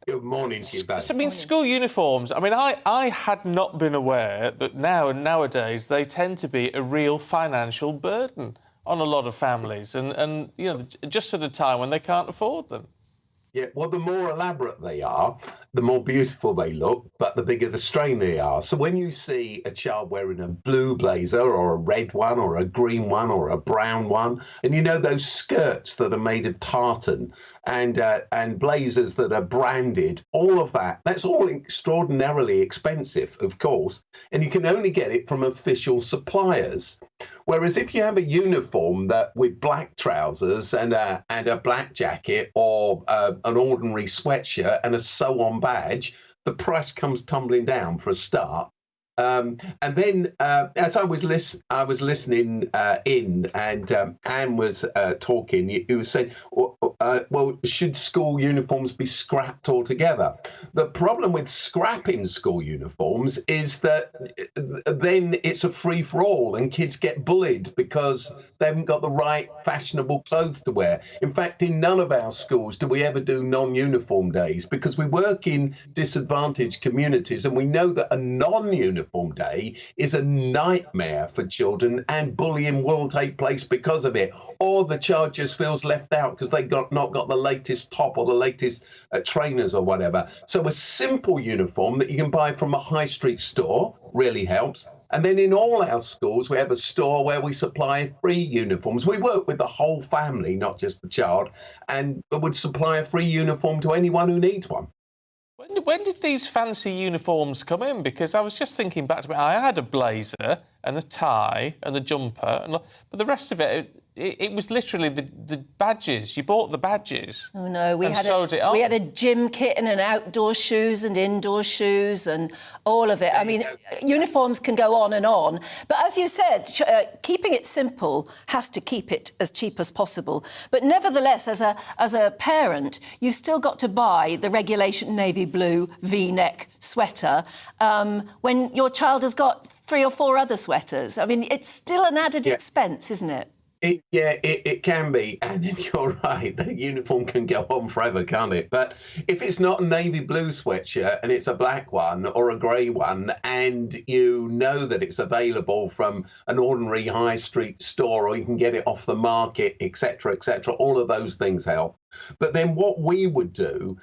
Good morning to you both. I mean, school uniforms, I mean, I had not been aware that nowadays they tend to be a real financial burden on a lot of families and you know, just at a time when they can't afford them. Yeah, well, the more elaborate they are, the more beautiful they look, but the bigger the strain they are. So when you see a child wearing a blue blazer or a red one or a green one or a brown one, and you know those skirts that are made of tartan and blazers that are branded, all of that, that's all extraordinarily expensive, of course, and you can only get it from official suppliers. Whereas if you have a uniform that with black trousers and a black jacket or an ordinary sweatshirt and a sew-on badge, the price comes tumbling down for a start. And then, as I was listening in, and Anne was talking, you were saying, well, should school uniforms be scrapped altogether? The problem with scrapping school uniforms is that then it's a free-for-all, and kids get bullied because they haven't got the right fashionable clothes to wear. In fact, in none of our schools do we ever do non-uniform days, because we work in disadvantaged communities, and we know that a non-uniform day is a nightmare for children, and bullying will take place because of it. Or the child just feels left out because they not got the latest top or the latest trainers or whatever. So a simple uniform that you can buy from a high street store really helps. And then in all our schools, we have a store where we supply free uniforms. We work with the whole family, not just the child, and would supply a free uniform to anyone who needs one. When did these fancy uniforms come in? Because I was just thinking back to it. I had a blazer and a tie and a jumper, but the rest of it was literally the badges. You bought the badges. Oh no, we had we had a gym kit and an outdoor shoes and indoor shoes and all of it. I mean, uniforms can go on and on. But as you said, keeping it simple has to keep it as cheap as possible. But nevertheless, as a parent, you've still got to buy the regulation navy blue V-neck sweater when your child has got 3 or 4 other sweaters. I mean, it's still an added expense, isn't it? It can be, and you're right, the uniform can go on forever, can't it? But if it's not a navy blue sweatshirt and it's a black one or a grey one, and you know that it's available from an ordinary high street store, or you can get it off the market, etc., all of those things help. But then what we would do,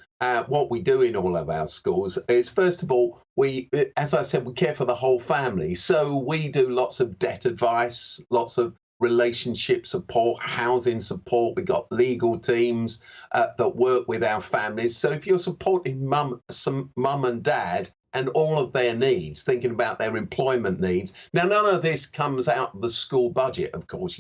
what we do in all of our schools is, first of all, we, as I said, we care for the whole family. So we do lots of debt advice, lots of relationship support, housing support. We've got legal teams that work with our families. So if you're supporting mum and dad and all of their needs, thinking about their employment needs. Now, none of this comes out of the school budget, of course.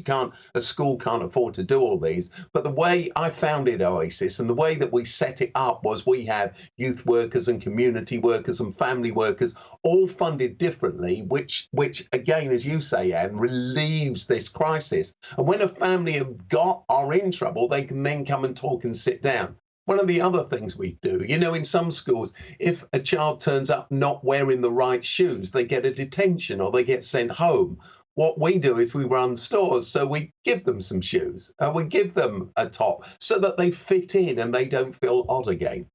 A school can't afford to do all these. But the way I founded Oasis and the way that we set it up was we have youth workers and community workers and family workers all funded differently, which again, as you say, Anne, relieves this crisis. And when a family are in trouble, they can then come and talk and sit down. One of the other things we do, in some schools, if a child turns up not wearing the right shoes, they get a detention or they get sent home. What we do is we run stores, so we give them some shoes and we give them a top so that they fit in and they don't feel odd again.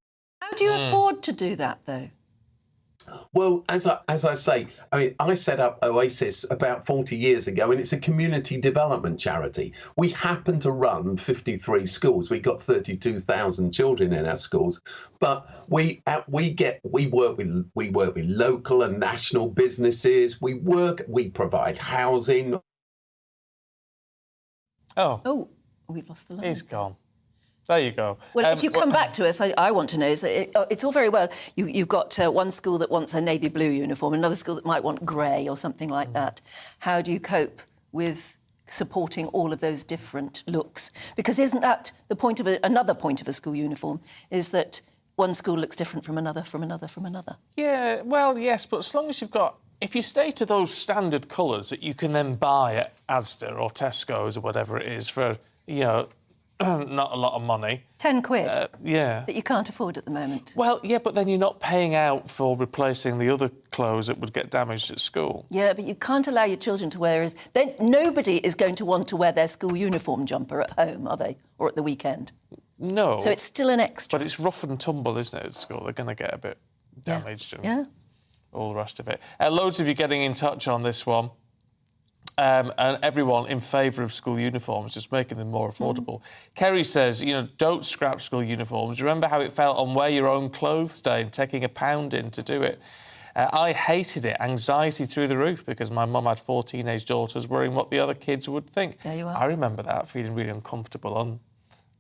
How do you afford to do that, though? Well, as I say, I mean, I set up Oasis about 40 years ago, and it's a community development charity. We happen to run 53 schools. We've got 32,000 children in our schools, but we work with local and national businesses. We provide housing. Oh, we've lost the line. He's gone. There you go. Well, if you come back to us, I want to know, it's all very well, you've got one school that wants a navy blue uniform, another school that might want grey or something like that. How do you cope with supporting all of those different looks? Because isn't that the point of another point of a school uniform, is that one school looks different from another, from another, from another? Yeah, well, yes, but as long as if you stay to those standard colours that you can then buy at Asda or Tesco's or whatever it is for, not a lot of money. 10 quid? Yeah. That you can't afford at the moment? Well, yeah, but then you're not paying out for replacing the other clothes that would get damaged at school. Yeah, but you can't allow your children to wear... Nobody is going to want to wear their school uniform jumper at home, are they? Or at the weekend? No. So it's still an extra. But it's rough and tumble, isn't it, at school? They're going to get a bit damaged and all the rest of it. Loads of you getting in touch on this one. And everyone in favour of school uniforms, just making them more affordable. Kerry says, don't scrap school uniforms. Remember how it felt on Wear Your Own Clothes Day and taking £1 in to do it. I hated it, anxiety through the roof, because my mum had 4 teenage daughters worrying what the other kids would think. There you are. I remember that, feeling really uncomfortable on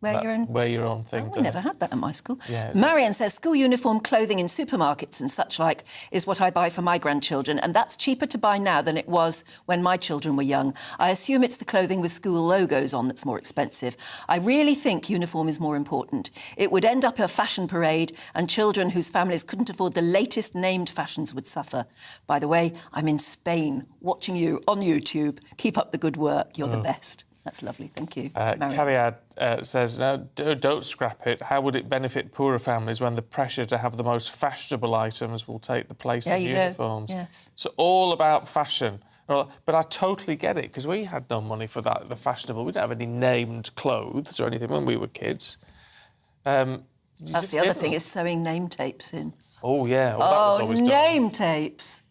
Wear your own thing. We never had that at my school. Yeah, Marianne says school uniform clothing in supermarkets and such like is what I buy for my grandchildren, and that's cheaper to buy now than it was when my children were young. I assume it's the clothing with school logos on that's more expensive. I really think uniform is more important. It would end up a fashion parade, and children whose families couldn't afford the latest named fashions would suffer. By the way, I'm in Spain watching you on YouTube. Keep up the good work. You're the best. That's lovely, thank you. Cariad says, no, don't scrap it. How would it benefit poorer families when the pressure to have the most fashionable items will take the place of uniforms? Yes. It's all about fashion. But I totally get it, because we had no money for that, the fashionable. We didn't have any named clothes or anything when we were kids. That's the other thing, is sewing name tapes in. Oh, yeah. Well, that was always done. Name tapes.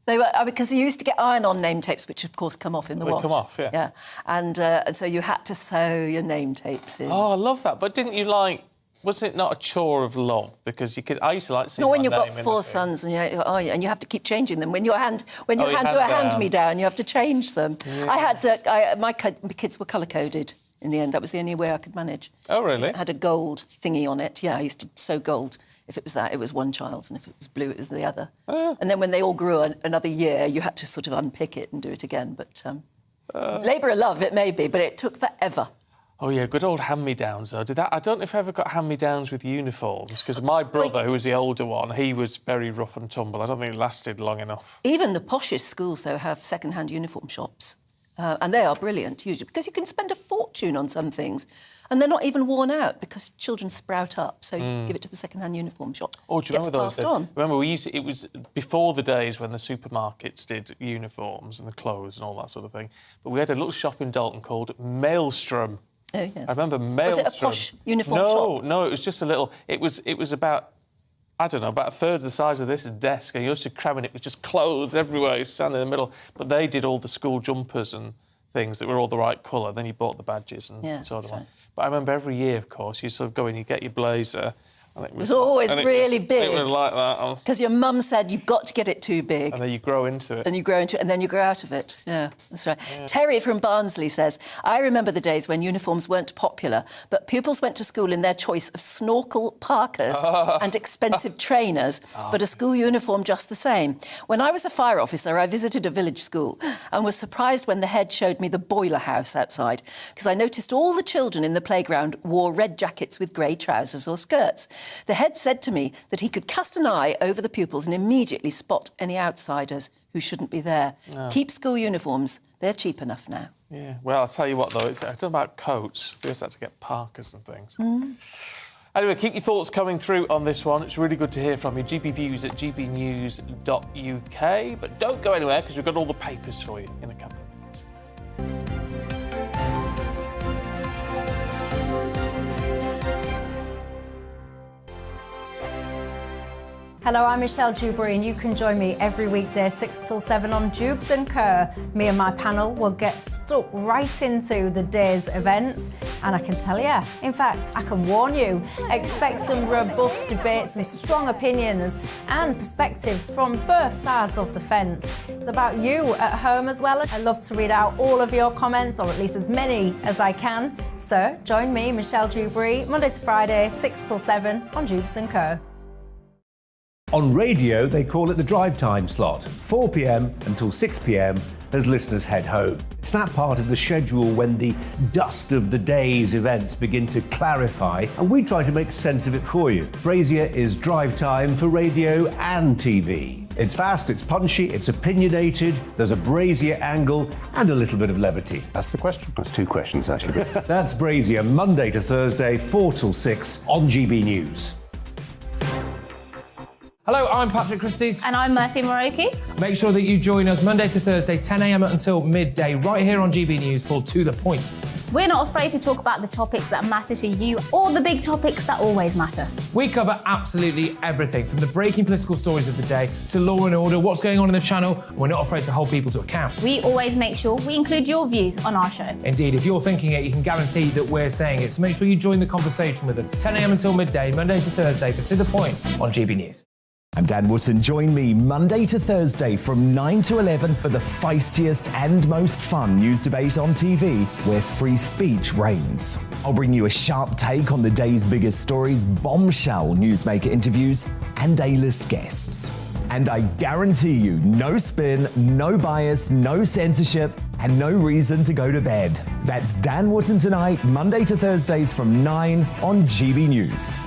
They were, because you used to get iron-on name tapes, which of course come off in the wash. They come off, yeah. Yeah, and so you had to sew your name tapes in. Oh, I love that. But didn't you like? Was it not a chore of love? Because you could. I used to like seeing. Not when my you've got name in 4 the thing. sons, and you have to keep changing them. When you hand to a hand-me-down, you have to change them. Yeah. I had my kids were colour-coded. In the end, that was the only way I could manage. Oh, really? It had a gold thingy on it. Yeah, I used to sew gold. If it was that, it was one child, and if it was blue, it was the other. And then when they all grew another year, you had to sort of unpick it and do it again. But labour of love, it may be, but it took forever. Oh, yeah, good old hand-me-downs, though. I don't know if I ever got hand-me-downs with uniforms, because my brother, who was the older one, he was very rough and tumble. I don't think it lasted long enough. Even the poshest schools, though, have second-hand uniform shops. And they are brilliant, usually, because you can spend a fortune on some things, and they're not even worn out because children sprout up. So you give it to the second-hand uniform shop. Oh, do you remember those days? On. Remember, it was before the days when the supermarkets did uniforms and the clothes and all that sort of thing. But we had a little shop in Dalton called Maelstrom. Oh, yes. I remember Maelstrom. Was it a posh uniform shop? No, it was just a little... It was about... I don't know, about a third of the size of this desk, and you used to cram in it with just clothes everywhere, you stand in the middle. But they did all the school jumpers and things that were all the right colour. Then you bought the badges and so on. Right. But I remember every year, of course, you sort of go in, you get your blazer. And it was always really big. It was like that. Because your mum said you've got to get it too big. And then you grow into it. And you grow into it, and then you grow out of it. Yeah, that's right. Yeah. Terry from Barnsley says, I remember the days when uniforms weren't popular, but pupils went to school in their choice of snorkel parkas and expensive trainers, but a school uniform just the same. When I was a fire officer, I visited a village school and was surprised when the head showed me the boiler house outside, because I noticed all the children in the playground wore red jackets with grey trousers or skirts. The head said to me that he could cast an eye over the pupils and immediately spot any outsiders who shouldn't be there. No. Keep school uniforms. They're cheap enough now. Yeah, well, I'll tell you what, though, I don't know about coats. We just had to get parkas and things. Anyway, keep your thoughts coming through on this one. It's really good to hear from you. GBviews at gbnews.uk. But don't go anywhere, because we've got all the papers for you in a couple of minutes. Hello, I'm Michelle Dewberry, and you can join me every weekday 6 till 7 on Jubes & Kerr. Me and my panel will get stuck right into the day's events, and I can tell you, in fact, I can warn you, expect some robust debates, some strong opinions and perspectives from both sides of the fence. It's about you at home as well. I love to read out all of your comments, or at least as many as I can. So join me, Michelle Dewberry, Monday to Friday, 6 till 7 on Jubes & Kerr. On radio, they call it the drive time slot, 4 p.m. until 6 p.m. as listeners head home. It's that part of the schedule when the dust of the day's events begin to clarify, and we try to make sense of it for you. Brazier is drive time for radio and TV. It's fast, it's punchy, it's opinionated, there's a Brazier angle and a little bit of levity. That's the question. That's 2 questions, actually. That's Brazier, Monday to Thursday, 4 till 6 on GB News. Hello, I'm Patrick Christie's. And I'm Mercy Moroki. Make sure that you join us Monday to Thursday, 10 a.m. until midday, right here on GB News for To The Point. We're not afraid to talk about the topics that matter to you, or the big topics that always matter. We cover absolutely everything, from the breaking political stories of the day to law and order, what's going on in the channel. We're not afraid to hold people to account. We always make sure we include your views on our show. Indeed, if you're thinking it, you can guarantee that we're saying it. So make sure you join the conversation with us, 10 a.m. until midday, Monday to Thursday, for To The Point on GB News. I'm Dan Wootton. Join me Monday to Thursday from 9 to 11 for the feistiest and most fun news debate on TV, where free speech reigns. I'll bring you a sharp take on the day's biggest stories, bombshell newsmaker interviews, and A-list guests. And I guarantee you, no spin, no bias, no censorship, and no reason to go to bed. That's Dan Wootton tonight, Monday to Thursdays from 9 on GB News.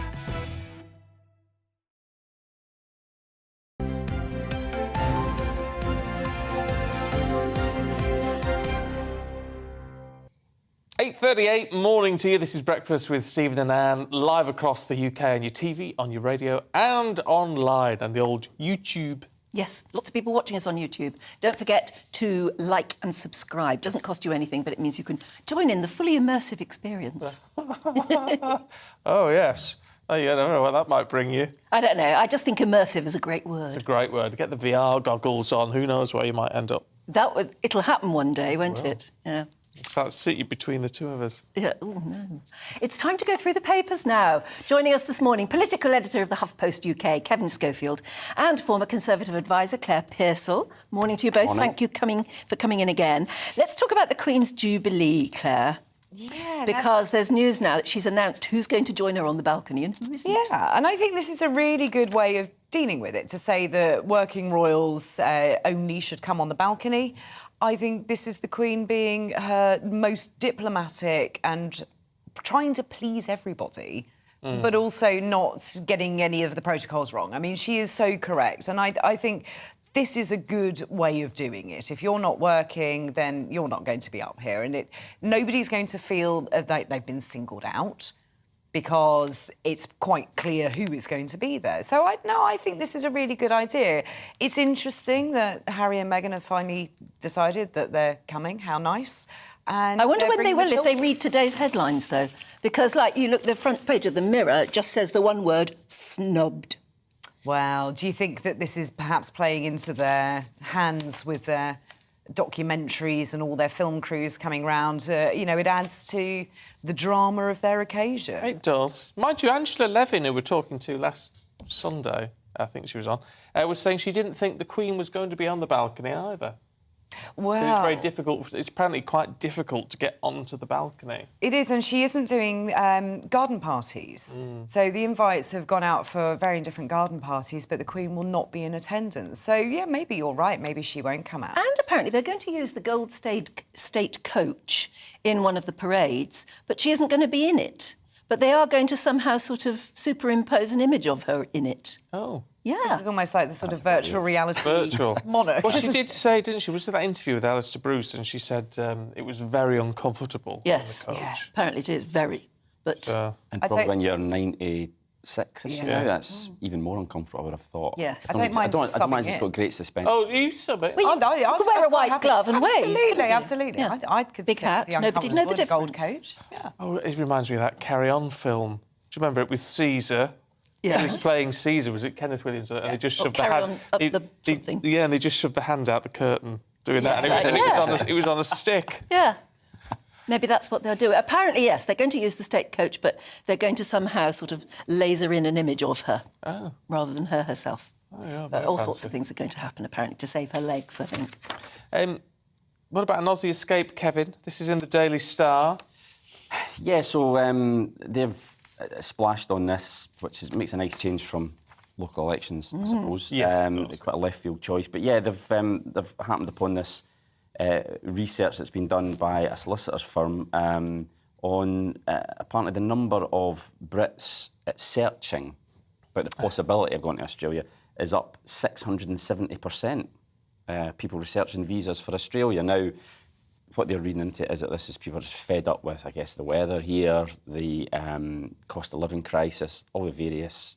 .38, morning to you. This is Breakfast with Stephen and Anne, live across the UK on your TV, on your radio and online, and the old YouTube. Yes, lots of people watching us on YouTube. Don't forget to like and subscribe. Doesn't cost you anything, but it means you can join in the fully immersive experience. Oh, yes. Oh, yeah, I don't know what that might bring you. I don't know. I just think immersive is a great word. It's a great word. Get the VR goggles on. Who knows where you might end up. It'll happen one day, won't it? Yeah. So that'll sit you between the two of us. Yeah, oh no. It's time to go through the papers now. Joining us this morning, political editor of the HuffPost UK, Kevin Schofield, and former Conservative advisor, Claire Pearsall. Morning to you both. Morning. Thank you for coming in again. Let's talk about the Queen's Jubilee, Claire. Yeah. Because there's news now that she's announced who's going to join her on the balcony and who isn't. Yeah, and I think this is a really good way of dealing with it, to say that working royals only should come on the balcony. I think this is the Queen being her most diplomatic and trying to please everybody, but also not getting any of the protocols wrong. I mean, she is so correct, and I think this is a good way of doing it. If you're not working, then you're not going to be up here, and nobody's going to feel like they've been singled out, because it's quite clear who is going to be there. So I think this is a really good idea. It's interesting that Harry and Meghan have finally decided that they're coming. How nice. And I wonder when they will, if they read today's headlines, though. Because, like, you look, the front page of the Mirror, it just says the one word, snubbed. Well, do you think that this is perhaps playing into their hands with their documentaries and all their film crews coming round? You know, it adds to the drama of their occasion. It does. Mind you, Angela Levin, who we're talking to last Sunday, I think she was on, was saying she didn't think the Queen was going to be on the balcony either. Well, it's very difficult. It's apparently quite difficult to get onto the balcony. It is, and she isn't doing garden parties. So the invites have gone out for very different garden parties, but the Queen will not be in attendance. So, yeah, maybe you're right. Maybe she won't come out. And apparently they're going to use the gold state coach in one of the parades, but she isn't going to be in it. But they are going to somehow sort of superimpose an image of her in it. Oh. Yeah. So this is almost like the sort of virtual reality monarch. Well, she did say, didn't she? Was there that interview with Alistair Bruce, and she said it was very uncomfortable. Yes, on the coach. yeah. Apparently it is very. But and probably when you're 96-ish now, that's even more uncomfortable, I would have thought. Yes. I don't mind I don't mind subbing it's got great suspense. Oh, you sub it? Well, you could wear a white glove and wave. Absolutely, absolutely. Yeah. I could Big sit hat, the nobody'd know the uncomfortable gold difference. coach. Yeah. Oh, it reminds me of that Carry On film. Do you remember it with Caesar? Yeah. He was playing Caesar, was it Kenneth Williams? And they just shoved the Carry hand... On up the something. Yeah, and they just shoved the hand out the curtain doing that. Yes, And it was on a stick. Yeah. Maybe that's what they'll do. Apparently, yes, they're going to use the state coach, but they're going to somehow sort of laser in an image of her rather than her herself. Oh, yeah, But all sorts of things are going to happen, apparently, to save her legs, I think. What about an Aussie escape, Kevin? This is in the Daily Star. Yeah, so they've splashed on this, which makes a nice change from local elections, I suppose. Yes, quite a left field choice. But yeah, they've happened upon this research that's been done by a solicitor's firm on apparently the number of Brits searching about the possibility of going to Australia is up 670%. People researching visas for Australia. Now, what they're reading into is that this is people are just fed up with, I guess, the weather here, the cost of living crisis, all the various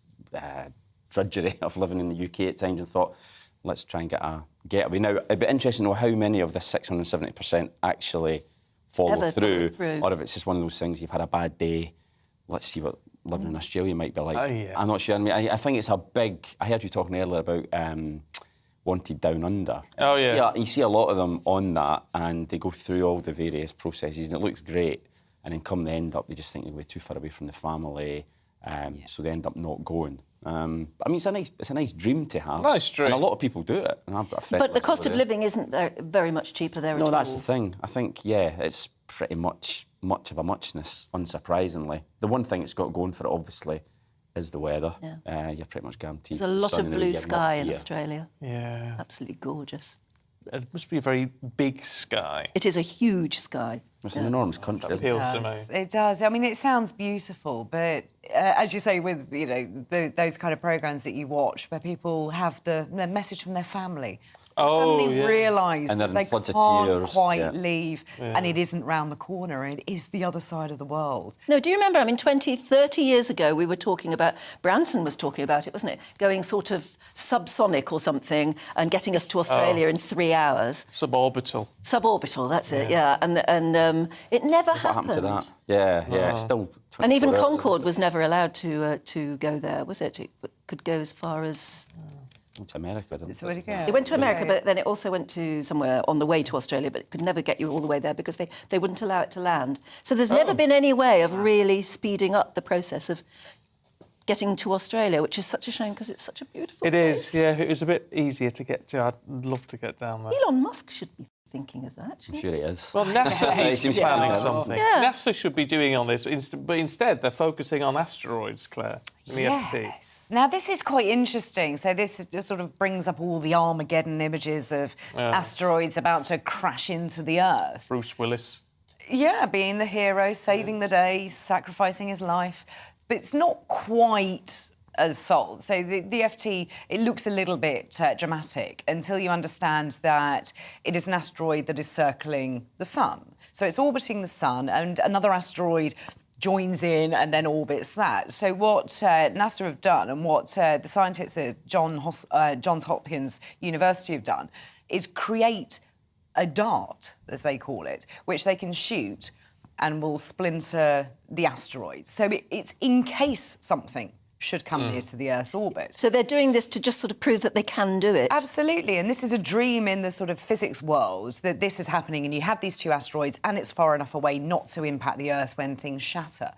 drudgery of living in the UK at times, and thought, let's try and get a getaway. Now, it'd be interesting to know how many of this 670% actually follow through, or if it's just one of those things, you've had a bad day, let's see what living in Australia might be like. Oh, yeah. I'm not sure. I mean, I think it's a big... I heard you talking earlier about Wanted Down Under. Oh, yeah. You see a lot of them on that, and they go through all the various processes, and it looks great. And then come the end up, they just think they're way too far away from the family. So they end up not going. I mean, it's a nice dream to have. Nice dream. And a lot of people do it. And I've got a friend. But the cost of living isn't very much cheaper there at all. No, that's the thing. I think, it's pretty much of a muchness, unsurprisingly. The one thing it's got going for it, obviously, is the weather. Yeah. You're pretty much guaranteed. There's a lot of blue sky in Yeah. Australia. Yeah. Absolutely gorgeous. It must be a very big sky. It is a huge sky. It's an enormous country. That appeals to me. It does. I mean, it sounds beautiful, but as you say, with those kind of programmes that you watch, where people have the message from their family, suddenly realise And that they're they in floods of can't tears, quite leave, Yeah. and it isn't round the corner, and it is the other side of the world. No, do you remember, 20, 30 years ago, we were talking about, Branson was talking about it, wasn't it? Going sort of subsonic or something and getting us to Australia in 3 hours. Suborbital. Suborbital, that's it, yeah. And it never What happened to that? Yeah, it's still... And even 24 hours. Concorde was never allowed to go there, was it? It could go as far as... To America, didn't So where'd it go? It went to America, but then it also went to somewhere on the way to Australia, but it could never get you all the way there because they wouldn't allow it to land. So there's never been any way of really speeding up the process of getting to Australia, which is such a shame because it's such a beautiful It place. is, yeah. It was a bit easier to get to. I'd love to get down there. Elon Musk should be thinking of that, I'm shouldn't sure he? it is. Well, NASA is planning something. Yeah. NASA should be doing on this, but instead they're focusing on asteroids, Claire, in the FT. Yes. Now, this is quite interesting. So this just sort of brings up all the Armageddon images of asteroids about to crash into the Earth. Bruce Willis. Yeah, being the hero, saving the day, sacrificing his life. But it's not quite as sold. So the FT, it looks a little bit dramatic until you understand that it is an asteroid that is circling the sun. So it's orbiting the sun, and another asteroid joins in and then orbits that. So what NASA have done, and what the scientists at Johns Hopkins University have done, is create a dart, as they call it, which they can shoot and will splinter the asteroid. So it's in case something should come near to the Earth's orbit. So they're doing this to just sort of prove that they can do it. Absolutely, and this is a dream in the sort of physics world, that this is happening and you have these two asteroids and it's far enough away not to impact the Earth when things shatter.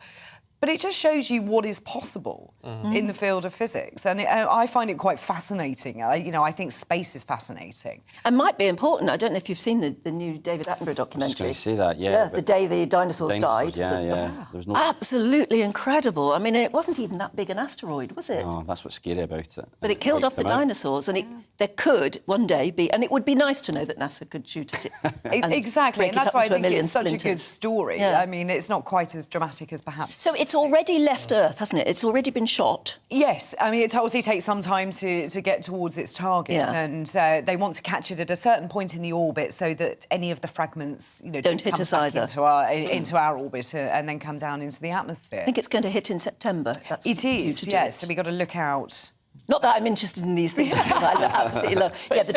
But it just shows you what is possible in the field of physics, and I find it quite fascinating. I think space is fascinating. And might be important. I don't know if you've seen the new David Attenborough documentary. I was going to say that, yeah. The day the dinosaurs died. Yeah, Sort of, yeah. There was no... Absolutely incredible. I mean, it wasn't even that big an asteroid, was it? No, that's what's scary about it. But it killed off the dinosaurs, and there could one day be... And it would be nice to know that NASA could shoot at it. Exactly, and that's why I think it's such a good story. Yeah. I mean, it's not quite as dramatic as perhaps... So it's already left Earth, hasn't it? It's already been shot. Yes, I mean, it obviously takes some time to get towards its target, and they want to catch it at a certain point in the orbit so that any of the fragments, don't hit us either into our orbit and then come down into the atmosphere. I think it's going to hit in September. That's it is, yes. So we've got to look out. Not that I'm interested in these things. I absolutely love. Yeah, the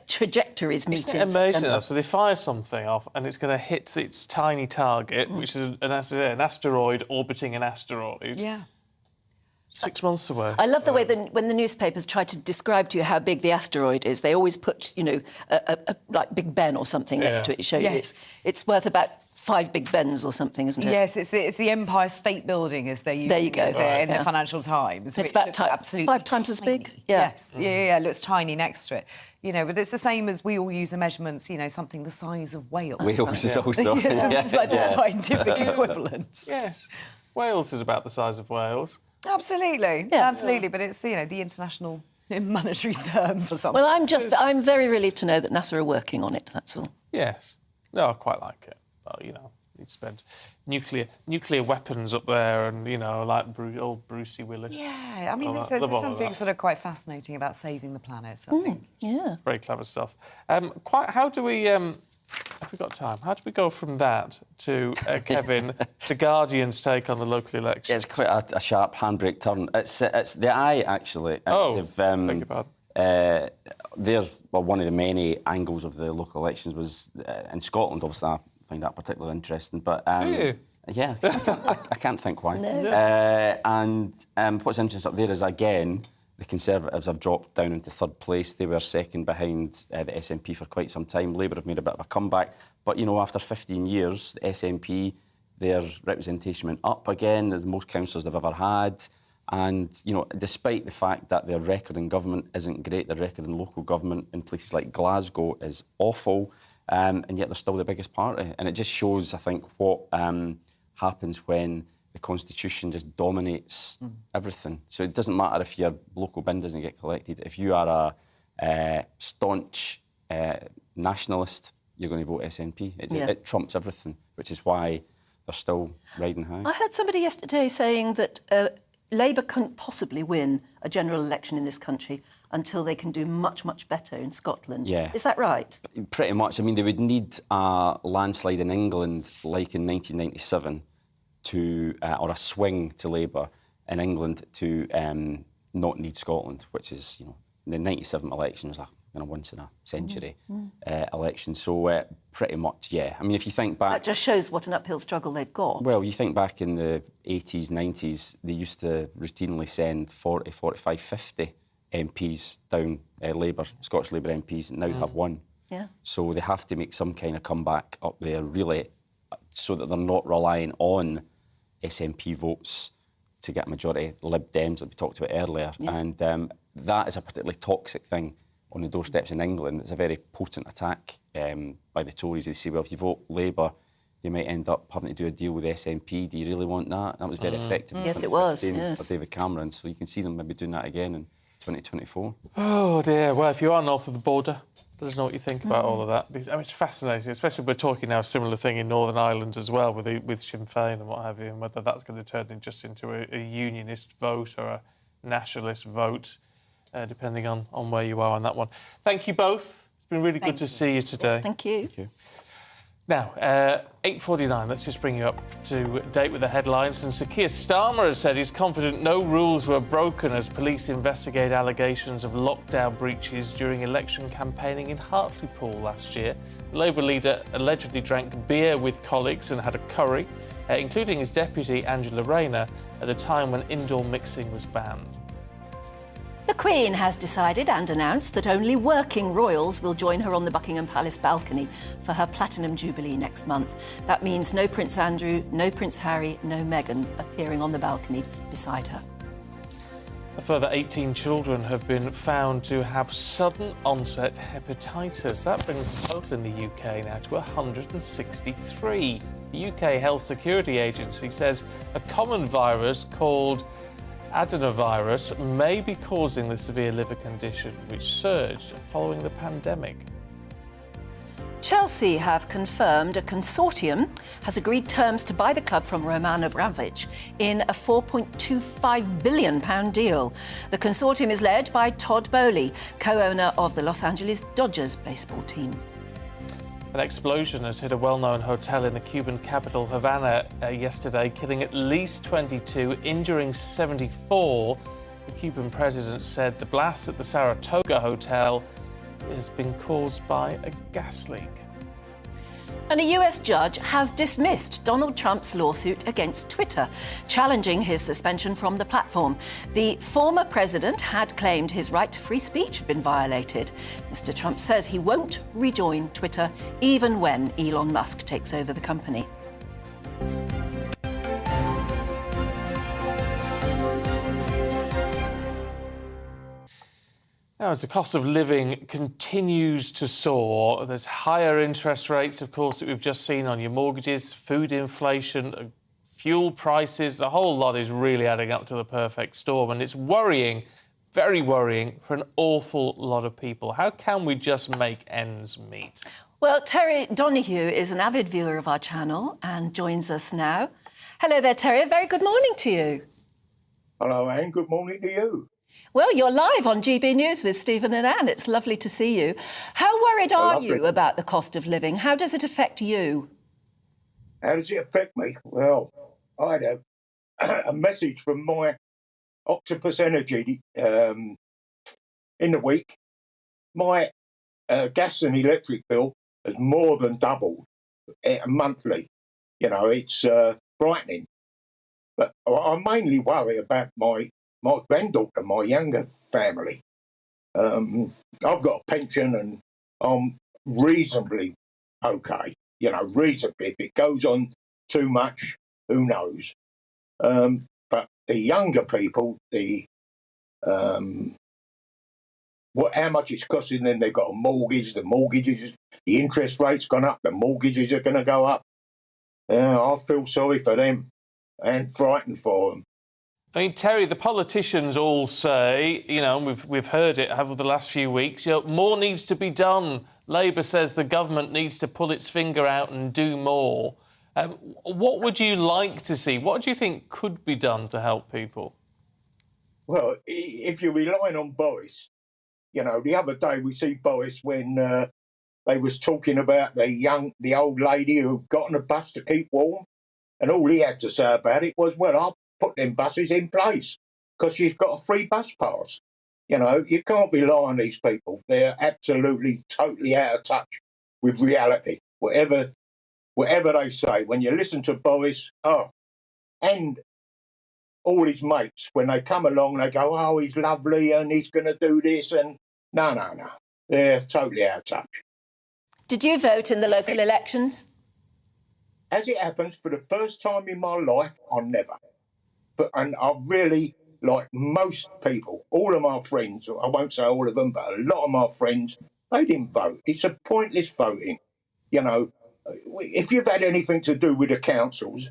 trajectories meet in Amazing, September. though. So they fire something off, and it's going to hit its tiny target, which is an asteroid orbiting an asteroid. Yeah. 6 months away. I love the way when the newspapers try to describe to you how big the asteroid is, they always put, like Big Ben or something next to it to show you it's worth about 5 Big Bens or something, isn't it? Yes, it's the Empire State Building, as they use it in the Financial Times. It's about 5 times as big. Yeah. Yes, yeah, it looks tiny next to it. But it's the same as we all use the measurements, something the size of Wales. Wales is also... It's like the scientific equivalent. Yes. Wales is about the size of Wales. Absolutely, absolutely. But it's, the international monetary term for something. Well, I'm very relieved to know that NASA are working on it, that's all. Yes. No, I quite like it. Well, you'd spend nuclear weapons up there and, like old Brucey Willis. Yeah, I mean, there's something sort of quite fascinating about saving the planet. I think. Yeah. Very clever stuff. How do we... have we got time? How do we go from that to, Kevin, the Guardian's take on the local elections? Yeah, it's quite a sharp handbrake turn. It's the Eye, actually. Beg your pardon. There's one of the many angles of the local elections was in Scotland. Obviously, I find that particularly interesting. But do you? Yeah, I can't think why. No. And what's interesting up there is, again, the Conservatives have dropped down into third place. They were second behind the SNP for quite some time. Labour have made a bit of a comeback. But, after 15 years, the SNP their representation went up again, the most councillors they've ever had. And, you know, despite the fact that their record in government isn't great, their record in local government in places like Glasgow is awful, and yet they're still the biggest party. And it just shows, I think, what happens when the Constitution just dominates everything. So it doesn't matter if your local bin doesn't get collected. If you are a staunch nationalist, you're going to vote SNP. It trumps everything, which is why they're still riding high. I heard somebody yesterday saying that Labour couldn't possibly win a general election in this country until they can do much, much better in Scotland. Yeah. Is that right? Pretty much. I mean, they would need a landslide in England like in 1997 or a swing to Labour in England to not need Scotland, which is, you know, the 97 election was a once in a century election. So pretty much, yeah. I mean, if you think back... That just shows what an uphill struggle they've got. Well, you think back in the 80s, 90s, they used to routinely send 40, 45, 50 MPs down, Scottish Labour MPs, and now they have one. Yeah. So they have to make some kind of comeback up there, really, so that they're not relying on SNP votes to get a majority Lib Dems that we talked about earlier. Yeah. And that is a particularly toxic thing on the doorsteps in England. It's a very potent attack by the Tories. They say, well, if you vote Labour, they might end up having to do a deal with the SNP. Do you really want that? That was very effective. Yes, it was. For David Cameron. So you can see them maybe doing that again in 2024. Oh, dear. Well, if you are north of the border, let us know what you think about all of that. Because, I mean, it's fascinating, especially we're talking now a similar thing in Northern Ireland as well with Sinn Féin and what have you, and whether that's going to turn into a unionist vote or a nationalist vote. Depending on where you are on that one. Thank you both. It's been really good to see you today. Yes, thank you. Thank you. Now, 8:49, let's just bring you up to date with the headlines. And Sir Keir Starmer has said he's confident no rules were broken as police investigate allegations of lockdown breaches during election campaigning in Hartlepool last year. The Labour leader allegedly drank beer with colleagues and had a curry, including his deputy, Angela Rayner, at a time when indoor mixing was banned. The Queen has decided and announced that only working royals will join her on the Buckingham Palace balcony for her Platinum Jubilee next month. That means no Prince Andrew, no Prince Harry, no Meghan appearing on the balcony beside her. A further 18 children have been found to have sudden onset hepatitis. That brings the total in the UK now to 163. The UK Health Security Agency says a common virus called adenovirus may be causing the severe liver condition, which surged following the pandemic. Chelsea have confirmed a consortium has agreed terms to buy the club from Roman Abramovich in a £4.25 billion deal. The consortium is led by Todd Boehly, co-owner of the Los Angeles Dodgers baseball team. An explosion has hit a well-known hotel in the Cuban capital, Havana, yesterday, killing at least 22, injuring 74. The Cuban president said the blast at the Saratoga Hotel has been caused by a gas leak. And a US judge has dismissed Donald Trump's lawsuit against Twitter, challenging his suspension from the platform. The former president had claimed his right to free speech had been violated. Mr. Trump says he won't rejoin Twitter, even when Elon Musk takes over the company. Now, as the cost of living continues to soar, there's higher interest rates, of course, that we've just seen on your mortgages, food inflation, fuel prices. The whole lot is really adding up to the perfect storm, and it's worrying, very worrying for an awful lot of people. How can we just make ends meet? Well, Terry Donahue is an avid viewer of our channel and joins us now. Hello there, Terry. A very good morning to you. Hello, Anne. Good morning to you. Well, you're live on GBNews with Stephen and Anne. It's lovely to see you. How worried are you about the cost of living? How does it affect you? How does it affect me? Well, I had a message from my Octopus Energy in the week. My gas and electric bill has more than doubled monthly. You know, it's frightening. But I mainly worry about my granddaughter, my younger family. I've got a pension and I'm reasonably okay, you know, reasonably. If it goes on too much, who knows? But the younger people, how much it's costing them, they've got a mortgage, the interest rate's gone up, the mortgages are going to go up. I feel sorry for them and frightened for them. I mean, Terry, the politicians all say, you know, we've heard it over the last few weeks, you know, more needs to be done. Labour says the government needs to pull its finger out and do more. What would you like to see? What do you think could be done to help people? Well, if you're relying on Boris, you know, the other day we see Boris when they was talking about the old lady who got on a bus to keep warm, and all he had to say about it was, well, I'll put them buses in place because she's got a free bus pass. You know, you can't rely on these people. They're absolutely, totally out of touch with reality. Whatever they say, when you listen to Boris, and all his mates, when they come along, they go, oh, he's lovely and he's going to do this, and no. They're totally out of touch. Did you vote in the local elections? As it happens, for the first time in my life, I never. And I really, like most people, all of my friends, I won't say all of them, but a lot of my friends, they didn't vote. It's a pointless voting. You know, if you've had anything to do with the councils,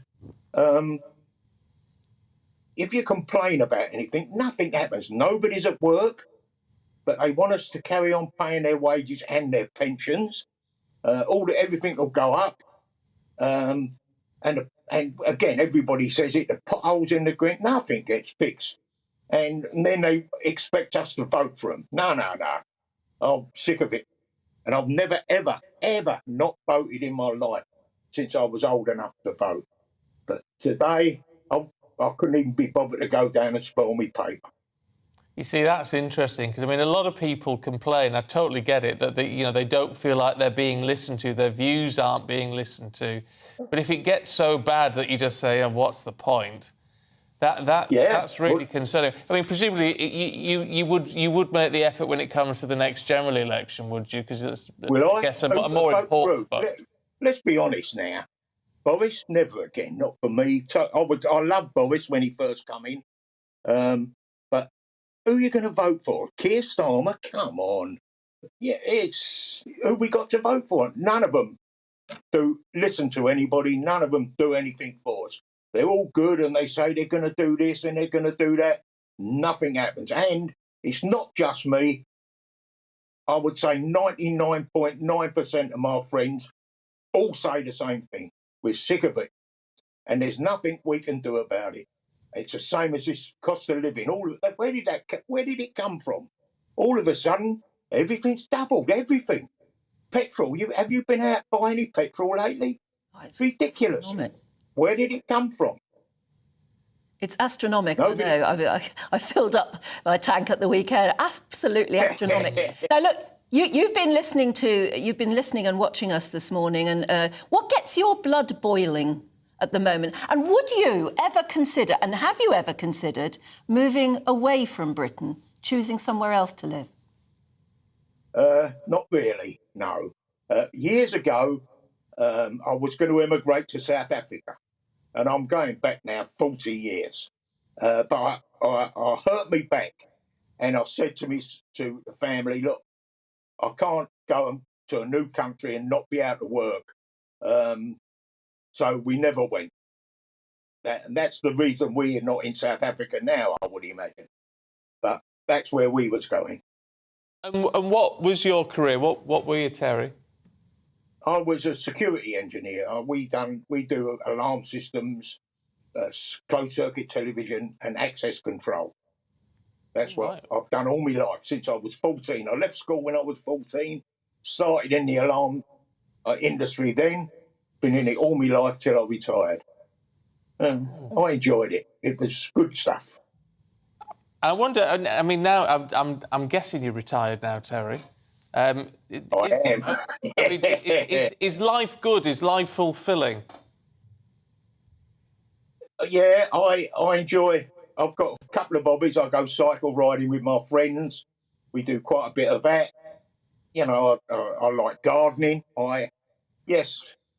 if you complain about anything, nothing happens. Nobody's at work, but they want us to carry on paying their wages and their pensions. Everything will go up. And again, everybody says it, the potholes in the ground, nothing gets fixed. And then they expect us to vote for them. No. I'm sick of it. And I've never, ever not voted in my life since I was old enough to vote. But today, I couldn't even be bothered to go down and spell my paper. You see, that's interesting, because, I mean, a lot of people complain, I totally get it, that they don't feel like they're being listened to, their views aren't being listened to. But if it gets so bad that you just say, what's the point? That's really concerning. I mean, presumably, you would make the effort when it comes to the next general election, would you? Because it's, I guess, a more important vote. Let's be honest now. Boris, never again, not for me. I loved Boris when he first come in. But who are you going to vote for? Keir Starmer? Come on. Yeah, it's who we got to vote for. None of them do listen to anybody. None of them do anything for us. They're all good and they say they're going to do this and they're going to do that. Nothing happens. And it's not just me. I would say 99.9% of my friends all say the same thing. We're sick of it. And there's nothing we can do about it. It's the same as this cost of living. Where did it come from? All of a sudden, everything's doubled. Everything. Petrol. Have you been out buying any petrol lately? It's ridiculous. Where did it come from? It's astronomical. I know. I filled up my tank at the weekend. Absolutely astronomical. Now look, you've been listening and watching us this morning, and what gets your blood boiling at the moment? And would you ever consider, and have you ever considered, moving away from Britain, choosing somewhere else to live? Not really, no. Years ago, I was going to emigrate to South Africa, and I'm going back now 40 years. But I hurt me back, and I said to the family, look, I can't go to a new country and not be able to work. So we never went. And that's the reason we are not in South Africa now, I would imagine. But that's where we was going. And what was your career? What were you, Terry? I was a security engineer. We do alarm systems, closed circuit television, and access control. That's what I've done all my life since I was 14. I left school when I was 14, started in the alarm industry then, been in it all my life till I retired. I enjoyed it. It was good stuff. I wonder, I mean, now I'm guessing you're retired now, Terry. I am. I mean, is life good? Is life fulfilling? Yeah, I enjoy. I've got a couple of hobbies. I go cycle riding with my friends. We do quite a bit of that. You know, I like gardening. I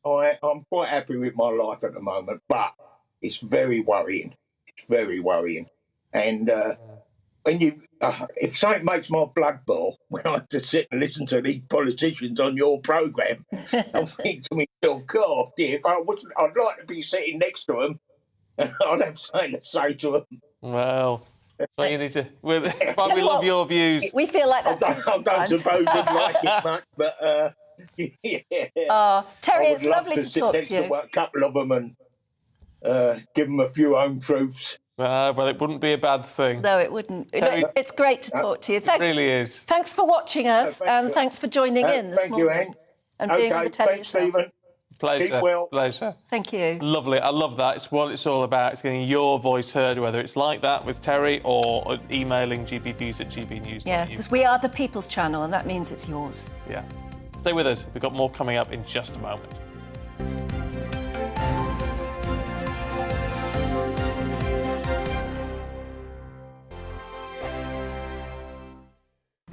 I'm quite happy with my life at the moment, but it's very worrying. It's very worrying. And when if something makes my blood boil when I have to sit and listen to these politicians on your programme, I think to myself, God, dear, if I wasn't, I'd like to be sitting next to them and I'd have something to say to them. Well, that's why you need to. That's why we love your views. We feel like that. I don't suppose you'd like it much, but yeah. Terry, I would it's love lovely to sit talk next to you. to a couple of them and give them a few home truths. Well, it wouldn't be a bad thing. No, it wouldn't. Terry, It's great to talk to you. Thanks. It really is. Thanks for watching us, and thanks for joining in this thank morning. you, Anne. And being on the telly thanks, yourself. Stephen. Pleasure. Keep well. Pleasure. Thank you. Lovely. I love that. It's what it's all about. It's getting your voice heard, whether it's like that with Terry or emailing gbviews@gbnews.uk. Yeah, because we are the People's Channel, and that means it's yours. Yeah. Stay with us. We've got more coming up in just a moment.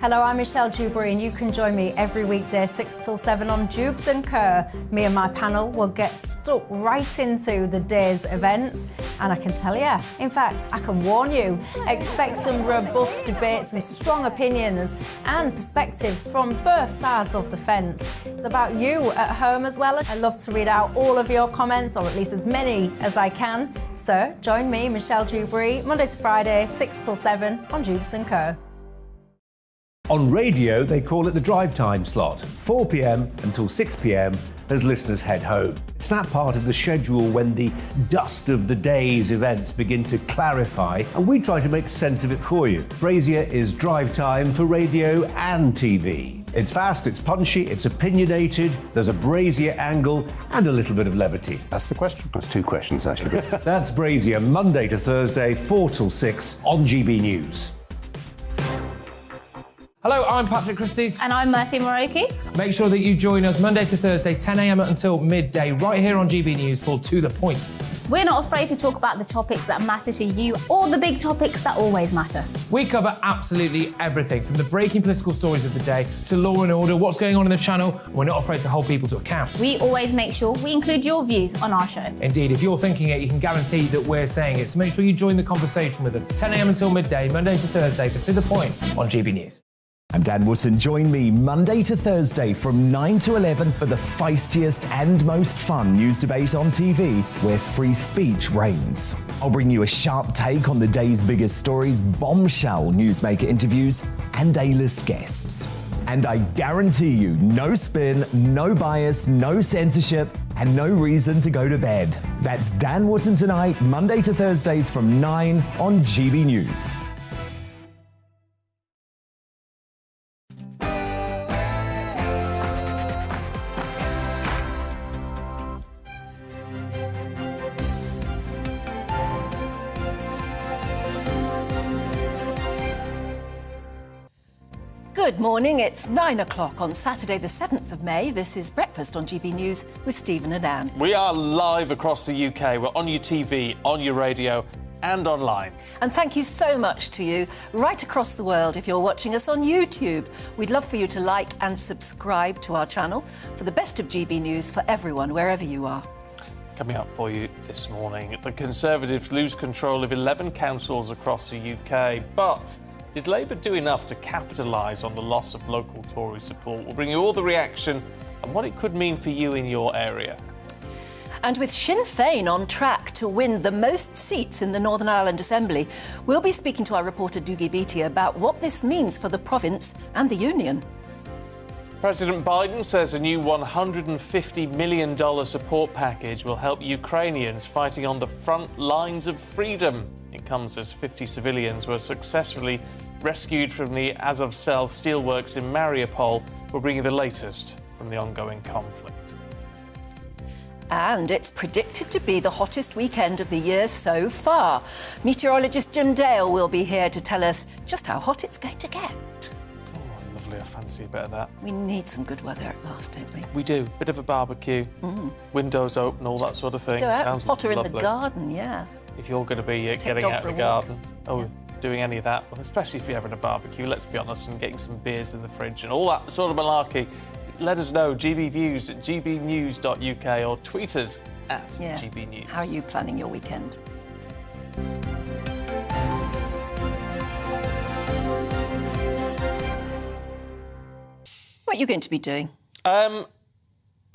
Hello, I'm Michelle Dewberry, and you can join me every weekday 6 till 7 on Jubes and Kerr. Me and my panel will get stuck right into the day's events, and I can tell you, in fact, I can warn you, expect some robust debates, some strong opinions and perspectives from both sides of the fence. It's about you at home as well. I love to read out all of your comments, or at least as many as I can. So join me, Michelle Dewberry, Monday to Friday, 6 till 7 on Jubes and Kerr. On radio, they call it the drive time slot, 4 p.m. until 6 p.m. as listeners head home. It's that part of the schedule when the dust of the day's events begin to clarify, and we try to make sense of it for you. Brazier is drive time for radio and TV. It's fast, it's punchy, it's opinionated, there's a Brazier angle and a little bit of levity. That's the question. That's two questions, actually. That's Brazier, Monday to Thursday, 4 till 6 on GB News. Hello, I'm Patrick Christie's. And I'm Mercy Moroki. Make sure that you join us Monday to Thursday, 10 a.m. until midday, right here on GB News for To The Point. We're not afraid to talk about the topics that matter to you, or the big topics that always matter. We cover absolutely everything, from the breaking political stories of the day to law and order, what's going on in the channel. We're not afraid to hold people to account. We always make sure we include your views on our show. Indeed, if you're thinking it, you can guarantee that we're saying it. So make sure you join the conversation with us, 10 a.m. until midday, Monday to Thursday, for To The Point on GB News. I'm Dan Wootton. Join me Monday to Thursday from 9 to 11 for the feistiest and most fun news debate on TV, where free speech reigns. I'll bring you a sharp take on the day's biggest stories, bombshell newsmaker interviews, and A-list guests. And I guarantee you, no spin, no bias, no censorship, and no reason to go to bed. That's Dan Wootton tonight, Monday to Thursdays from 9 on GB News. Good morning, it's 9 o'clock on Saturday the 7th of May. This is Breakfast on GB News with Stephen and Anne. We are live across the UK. We're on your TV, on your radio and online. And thank you so much to you right across the world if you're watching us on YouTube. We'd love for you to like and subscribe to our channel for the best of GB News for everyone, wherever you are. Coming up for you this morning, the Conservatives lose control of 11 councils across the UK, but did Labour do enough to capitalise on the loss of local Tory support? We'll bring you all the reaction and what it could mean for you in your area. And with Sinn Féin on track to win the most seats in the Northern Ireland Assembly, we'll be speaking to our reporter Dougie Beattie about what this means for the province and the union. President Biden says a new $150 million support package will help Ukrainians fighting on the front lines of freedom. It comes as 50 civilians were successfully rescued from the Azovstal steelworks in Mariupol. We'll bring you the latest from the ongoing conflict. And it's predicted to be the hottest weekend of the year so far. Meteorologist Jim Dale will be here to tell us just how hot it's going to get. Lovely, I fancy a bit of that. We need some good weather at last, don't we? We do. Bit of a barbecue, windows open, all that sort of thing. Go out, Sounds hotter in lovely. the garden, yeah. If you're going to be getting out of the garden, doing any of that, well, especially if you're having a barbecue, let's be honest, and getting some beers in the fridge and all that sort of malarkey, let us know, GBViews at GBnews.uk, or tweet us at GBnews. How are you planning your weekend? What are you going to be doing? I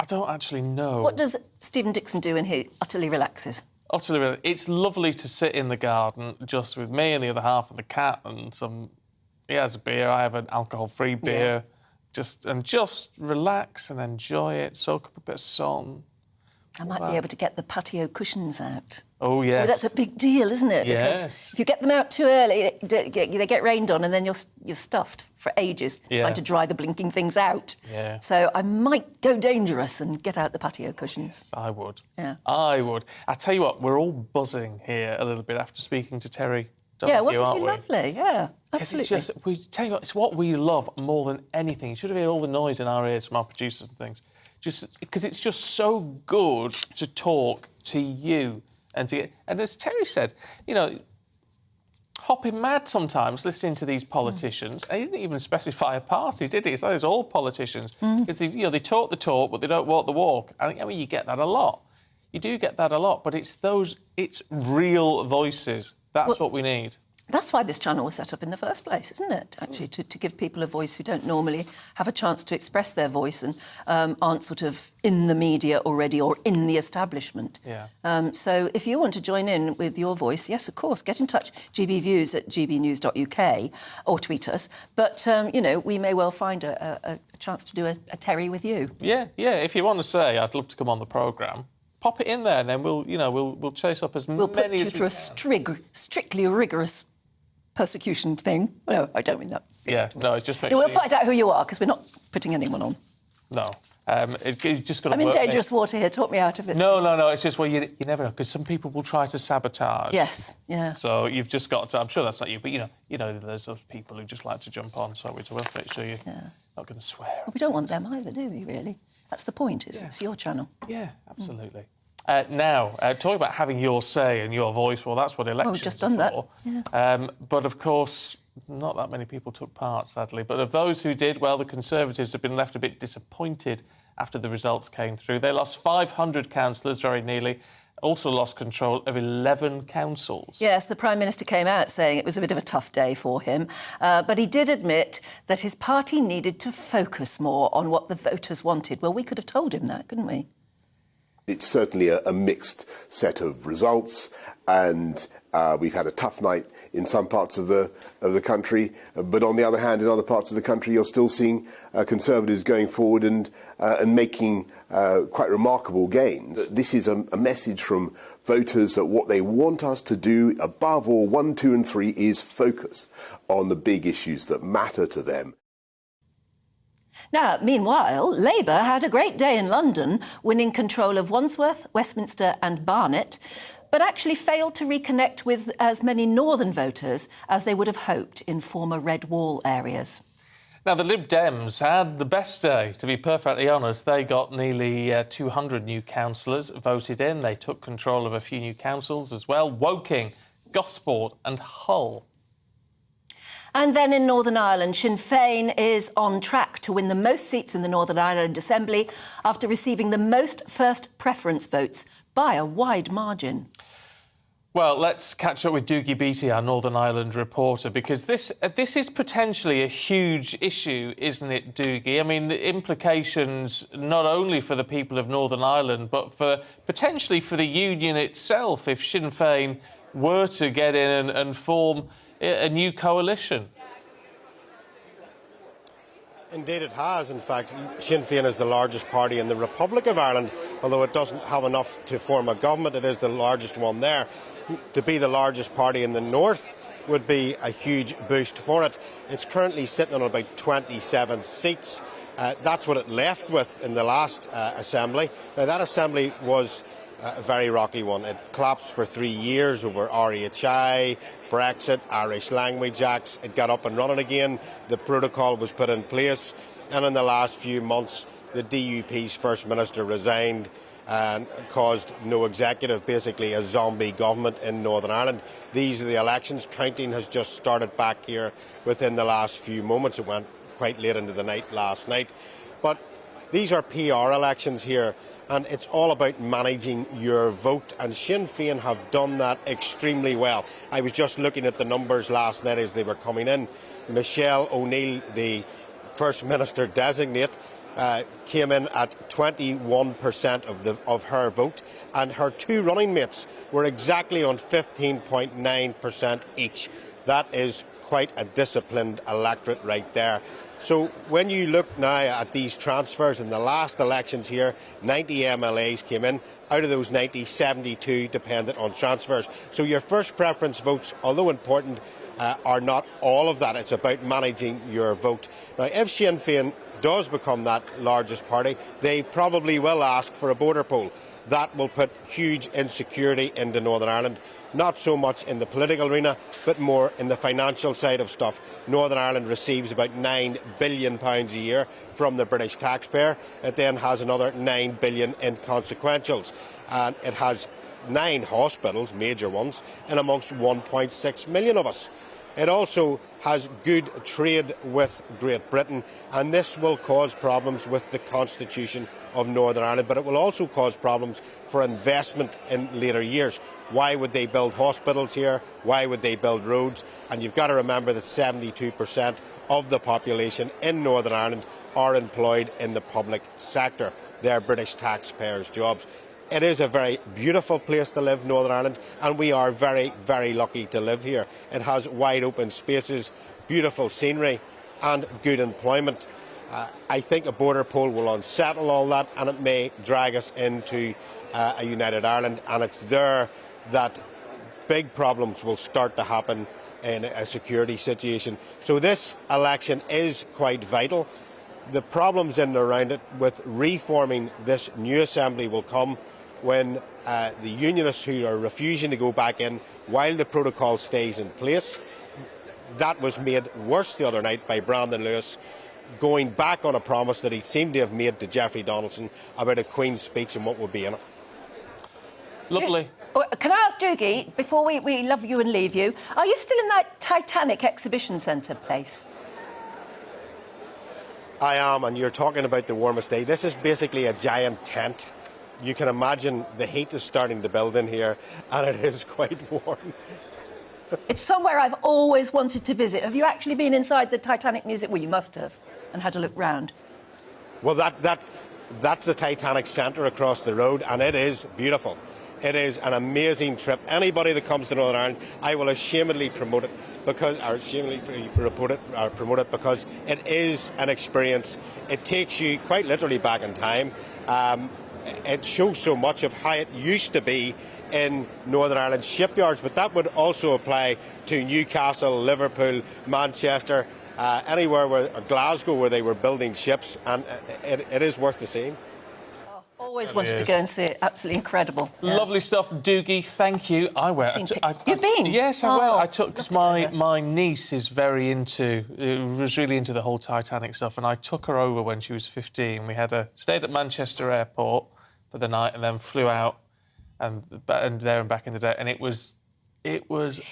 don't actually know. What does Stephen Dixon do when he utterly relaxes? It's lovely to sit in the garden just with me and the other half of the cat, and he has a beer, I have an alcohol-free beer, just relax and enjoy it, soak up a bit of sun. I might be able to get the patio cushions out. Oh, yes. Oh, that's a big deal, isn't it? Yes. Because if you get them out too early, they get rained on, and then you're stuffed for ages trying to dry the blinking things out. Yeah. So I might go dangerous and get out the patio cushions. I would. Yeah. I would. I tell you what, we're all buzzing here a little bit after speaking to Terry. Wasn't he lovely? Yeah, absolutely. It's just, tell you what, it's what we love more than anything. You should have heard all the noise in our ears from our producers and things. Just because it's just so good to talk to you and as Terry said, hopping mad sometimes listening to these politicians. He didn't even specify a party, did he? It's like it's all politicians because they talk the talk, but they don't walk the walk. I mean, you get that a lot. You do get that a lot, but it's real voices. That's what we need. That's why this channel was set up in the first place, isn't it? Actually, to give people a voice who don't normally have a chance to express their voice and aren't sort of in the media already or in the establishment. Yeah. So if you want to join in with your voice, yes, of course, get in touch, gbviews at gbnews.uk, or tweet us. But, we may well find a chance to do a Terry with you. Yeah. If you want to say, I'd love to come on the programme, pop it in there, and then we'll chase up as many as we can. We'll put you through a strictly rigorous persecution thing. No, I don't mean that. Yeah, no, it's just... We'll find out who you are, because we're not putting anyone on. No. You just got to I'm in dangerous water here. Talk me out of it. No. It's just, you never know, because some people will try to sabotage. Yes, yeah. So you've just got to... I'm sure that's not you, but, there's those people who just like to jump on, so we will make sure you're not going to swear. Well, we don't want them either, do we, really? That's the point, it's your channel. Yeah, absolutely. Now, talking about having your say and your voice, well, that's what elections we've just done are for. That. Yeah. But, of course, not that many people took part, sadly. But of those who did, well, the Conservatives have been left a bit disappointed after the results came through. They lost 500 councillors, very nearly, also lost control of 11 councils. Yes, the Prime Minister came out saying it was a bit of a tough day for him, but he did admit that his party needed to focus more on what the voters wanted. Well, we could have told him that, couldn't we? It's certainly a mixed set of results, and we've had a tough night in some parts of the country. But on the other hand, in other parts of the country, you're still seeing Conservatives going forward and making quite remarkable gains. This is a message from voters that what they want us to do, above all, 1, 2 and 3, is focus on the big issues that matter to them. Now, meanwhile, Labour had a great day in London, winning control of Wandsworth, Westminster and Barnet, but actually failed to reconnect with as many northern voters as they would have hoped in former Red Wall areas. Now, the Lib Dems had the best day, to be perfectly honest. They got nearly 200 new councillors voted in. They took control of a few new councils as well, Woking, Gosport and Hull. And then in Northern Ireland, Sinn Féin is on track to win the most seats in the Northern Ireland Assembly after receiving the most first preference votes by a wide margin. Well, let's catch up with Doogie Beattie, our Northern Ireland reporter, because this is potentially a huge issue, isn't it, Doogie? I mean, the implications not only for the people of Northern Ireland, but potentially for the union itself if Sinn Féin were to get in and form a new coalition. Indeed it has. In fact, Sinn Féin is the largest party in the Republic of Ireland, although it doesn't have enough to form a government. It is the largest one there. To be the largest party in the north would be a huge boost for it. It's currently sitting on about 27 seats. That's what it left with in the last assembly. Now, that assembly was a very rocky one. It collapsed for 3 years over RHI, Brexit, Irish Language Acts. It got up and running again. The protocol was put in place. And in the last few months, the DUP's First Minister resigned and caused no executive, basically a zombie government in Northern Ireland. These are the elections. Counting has just started back here within the last few moments. It went quite late into the night last night. But These are PR elections here, and it's all about managing your vote, and Sinn Féin have done that extremely well. I was just looking at the numbers last night as they were coming in. Michelle O'Neill, the First Minister designate, came in at 21% of her vote, and her two running mates were exactly on 15.9% each. That is quite a disciplined electorate right there. So when you look now at these transfers in the last elections here, 90 MLAs came in. Out of those 90, 72 dependent on transfers. So your first preference votes, although important, are not all of that. It's about managing your vote. Now, if Sinn Féin does become that largest party, they probably will ask for a border poll. That will put huge insecurity into Northern Ireland. Not so much in the political arena, but more in the financial side of stuff. Northern Ireland receives about £9 billion a year from the British taxpayer. It then has another £9 billion in consequentials. And it has 9 hospitals, major ones, in amongst 1.6 million of us. It also has good trade with Great Britain, and this will cause problems with the Constitution of Northern Ireland, but it will also cause problems for investment in later years. Why would they build hospitals here? Why would they build roads? And you've got to remember that 72% of the population in Northern Ireland are employed in the public sector. They're British taxpayers' jobs. It is a very beautiful place to live, Northern Ireland, and we are very, very lucky to live here. It has wide open spaces, beautiful scenery and good employment. I think a border poll will unsettle all that, and it may drag us into a united Ireland, and it's there that big problems will start to happen in a security situation. So this election is quite vital. The problems in and around it with reforming this new assembly will come when the unionists who are refusing to go back in while the protocol stays in place. That was made worse the other night by Brandon Lewis going back on a promise that he seemed to have made to Jeffrey Donaldson about a Queen's speech and what would be in it. Lovely. Can I ask Doogie, before we love you and leave you, are you still in that Titanic exhibition centre place? I am, and you're talking about the warmest day. This is basically a giant tent. You can imagine the heat is starting to build in here, and it is quite warm. It's somewhere I've always wanted to visit. Have you actually been inside the Titanic Museum? Well, you must have, and had a look round. Well, that's the Titanic Centre across the road, and it is beautiful. It is an amazing trip. Anybody that comes to Northern Ireland, I will ashamedly promote it because it is an experience. It takes you quite literally back in time. It shows so much of how it used to be in Northern Ireland shipyards, but that would also apply to Newcastle, Liverpool, Manchester, anywhere or Glasgow where they were building ships, and it is worth the seeing. Always wanted to go and see it. Absolutely incredible. Yeah. Lovely stuff, Doogie. Thank you. I went. You've been? Yes, I went. I took because my niece is very was really into the whole Titanic stuff, and I took her over when she was 15. We stayed at Manchester Airport for the night, and then flew out and there and back in the day, and it was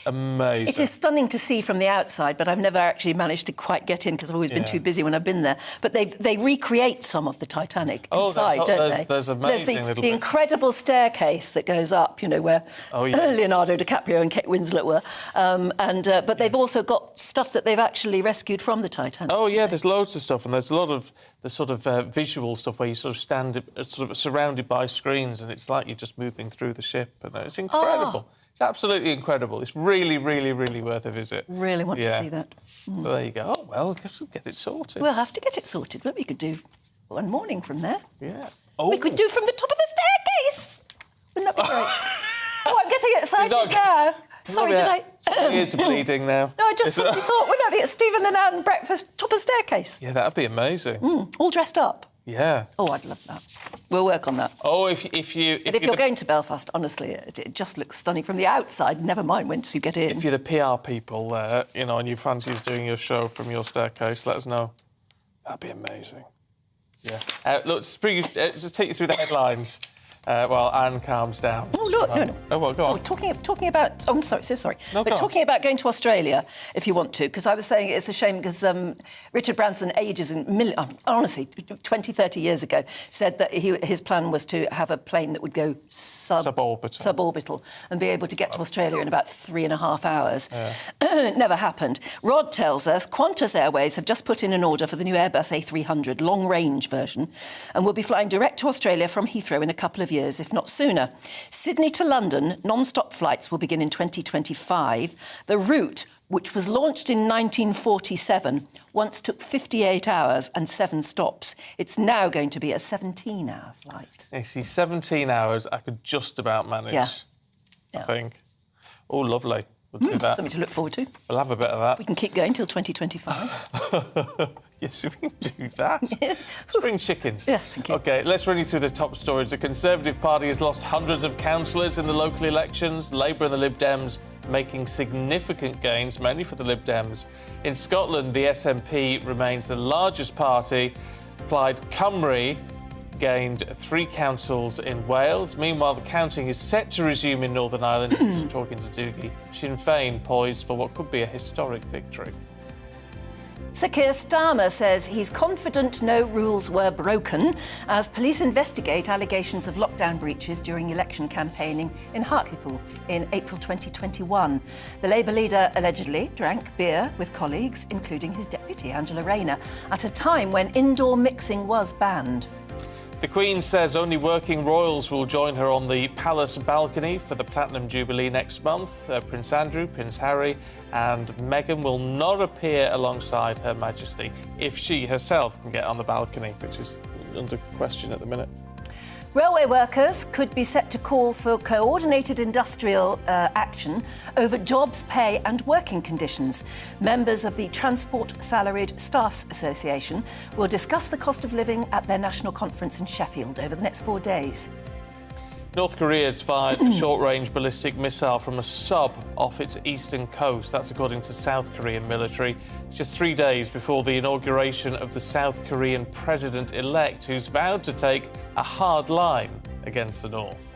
amazing. It is stunning to see from the outside, but I've never actually managed to quite get in because I've always been too busy when I've been there. But they recreate some of the Titanic inside, don't they? There's amazing There's little the incredible staircase that goes up, where Leonardo DiCaprio and Kate Winslet were. But they've also got stuff that they've actually rescued from the Titanic. Oh, yeah, there's loads of stuff, and there's a lot of the sort of visual stuff where you sort of stand sort of surrounded by screens, and it's like you're just moving through the ship, and it's incredible. Oh. It's absolutely incredible. It's really, really, really worth a visit. Really want to see that. So there you go. Oh, well, let's get it sorted. We'll have to get it sorted, but we could do one morning from there. Yeah. We could do from the top of the staircase. Wouldn't that be great? Oh, I'm getting excited now. Sorry, did I... My ears are bleeding now. No, I just suddenly thought, wouldn't that be at Stephen and Anne breakfast, top of staircase? Yeah, that'd be amazing. All dressed up. Yeah. Oh, I'd love that. We'll work on that. Oh, if you're going to Belfast, honestly, it just looks stunning from the outside. Never mind once you get in. If you're the PR people there, and you fancy doing your show from your staircase, let us know. That'd be amazing. Yeah. Look, just take you through the headlines. Well, Anne calms down. Oh, look, no. Oh, well, go on. Talking about... Oh, I'm sorry, so sorry. No, but go on. talking about going to Australia, if you want to, because I was saying it's a shame because Richard Branson, honestly, 20, 30 years ago, said that his plan was to have a plane that would go suborbital and be able to get to Australia in about 3.5 hours. Yeah. Never happened. Rod tells us Qantas Airways have just put in an order for the new Airbus A300 long-range version and will be flying direct to Australia from Heathrow in a couple of years, if not sooner. Sydney to London, non-stop flights will begin in 2025. The route, which was launched in 1947, once took 58 hours and 7 stops. It's now going to be a 17-hour flight. You see, 17 hours I could just about manage, I think. Oh, lovely. We'll do that. Something to look forward to. We'll have a bit of that. We can keep going till 2025. Yes, we can do that. Spring chickens. Yeah, thank you. OK, let's run you through the top stories. The Conservative Party has lost hundreds of councillors in the local elections. Labour and the Lib Dems making significant gains, mainly for the Lib Dems. In Scotland, the SNP remains the largest party. Plaid Cymru gained 3 councils in Wales. Meanwhile, the counting is set to resume in Northern Ireland. Just talking to Doogie. Sinn Féin poised for what could be a historic victory. Sir Keir Starmer says he's confident no rules were broken as police investigate allegations of lockdown breaches during election campaigning in Hartlepool in April 2021. The Labour leader allegedly drank beer with colleagues, including his deputy, Angela Rayner, at a time when indoor mixing was banned. The Queen says only working royals will join her on the palace balcony for the Platinum Jubilee next month. Prince Andrew, Prince Harry and Meghan will not appear alongside Her Majesty if she herself can get on the balcony, which is under question at the minute. Railway workers could be set to call for coordinated industrial action over jobs, pay and working conditions. Members of the Transport Salaried Staffs Association will discuss the cost of living at their national conference in Sheffield over the next 4 days. North Korea's fired a short-range ballistic missile from a sub off its eastern coast. That's according to South Korean military. It's just 3 days before the inauguration of the South Korean president-elect, who's vowed to take a hard line against the North.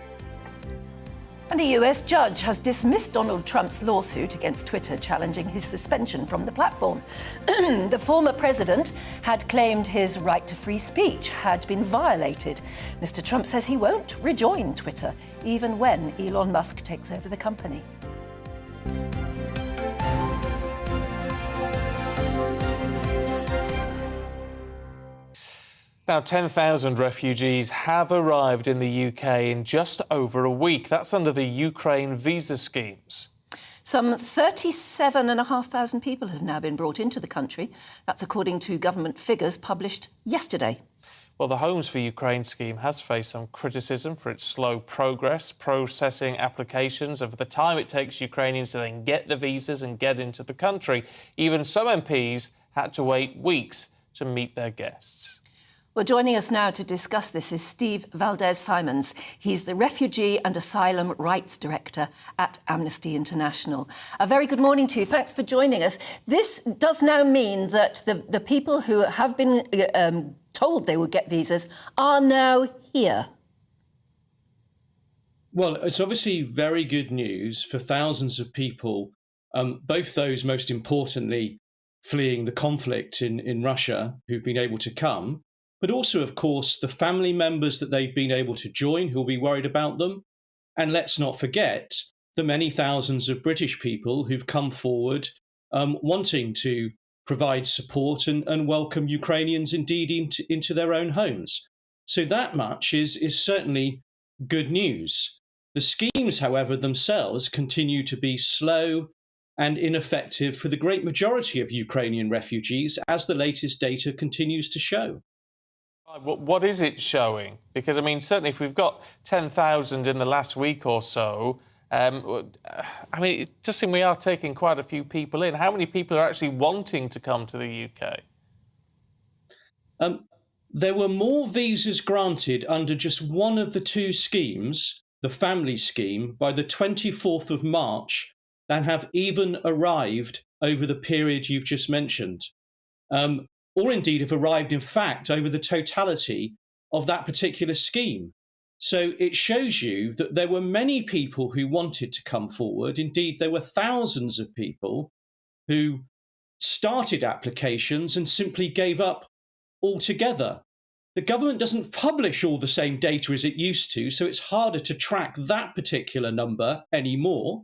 And a US judge has dismissed Donald Trump's lawsuit against Twitter challenging his suspension from the platform. The former president had claimed his right to free speech had been violated. Mr. Trump says he won't rejoin Twitter, even when Elon Musk takes over the company. Now, 10,000 refugees have arrived in the UK in just over a week. That's under the Ukraine visa schemes. Some 37,500 people have now been brought into the country. That's according to government figures published yesterday. Well, the Homes for Ukraine scheme has faced some criticism for its slow progress, processing applications and for the time it takes Ukrainians to then get the visas and get into the country. Even some MPs had to wait weeks to meet their guests. Well, joining us now to discuss this is Steve Valdez-Simons. He's the Refugee and Asylum Rights Director at Amnesty International. A very good morning to you. Thanks for joining us. This does now mean that the people who have been told they would get visas are now here. Well, it's obviously very good news for thousands of people, both those, most importantly, fleeing the conflict in Russia, who've been able to come, but also, of course, the family members that they've been able to join who'll be worried about them. And let's not forget the many thousands of British people who've come forward wanting to provide support and welcome Ukrainians indeed into their own homes. So that much is certainly good news. The schemes, however, themselves continue to be slow and ineffective for the great majority of Ukrainian refugees, as the latest data continues to show. What is it showing? Because, I mean, certainly if we've got 10,000 in the last week or so, I mean, it just seems we are taking quite a few people in. How many people are actually wanting to come to the UK? There were more visas granted under just one of the two schemes, the family scheme, by the 24th of March than have even arrived over the period you've just mentioned. Or indeed have arrived, in fact, over the totality of that particular scheme. So it shows you that there were many people who wanted to come forward. Indeed, there were thousands of people who started applications and simply gave up altogether. The government doesn't publish all the same data as it used to, so it's harder to track that particular number anymore.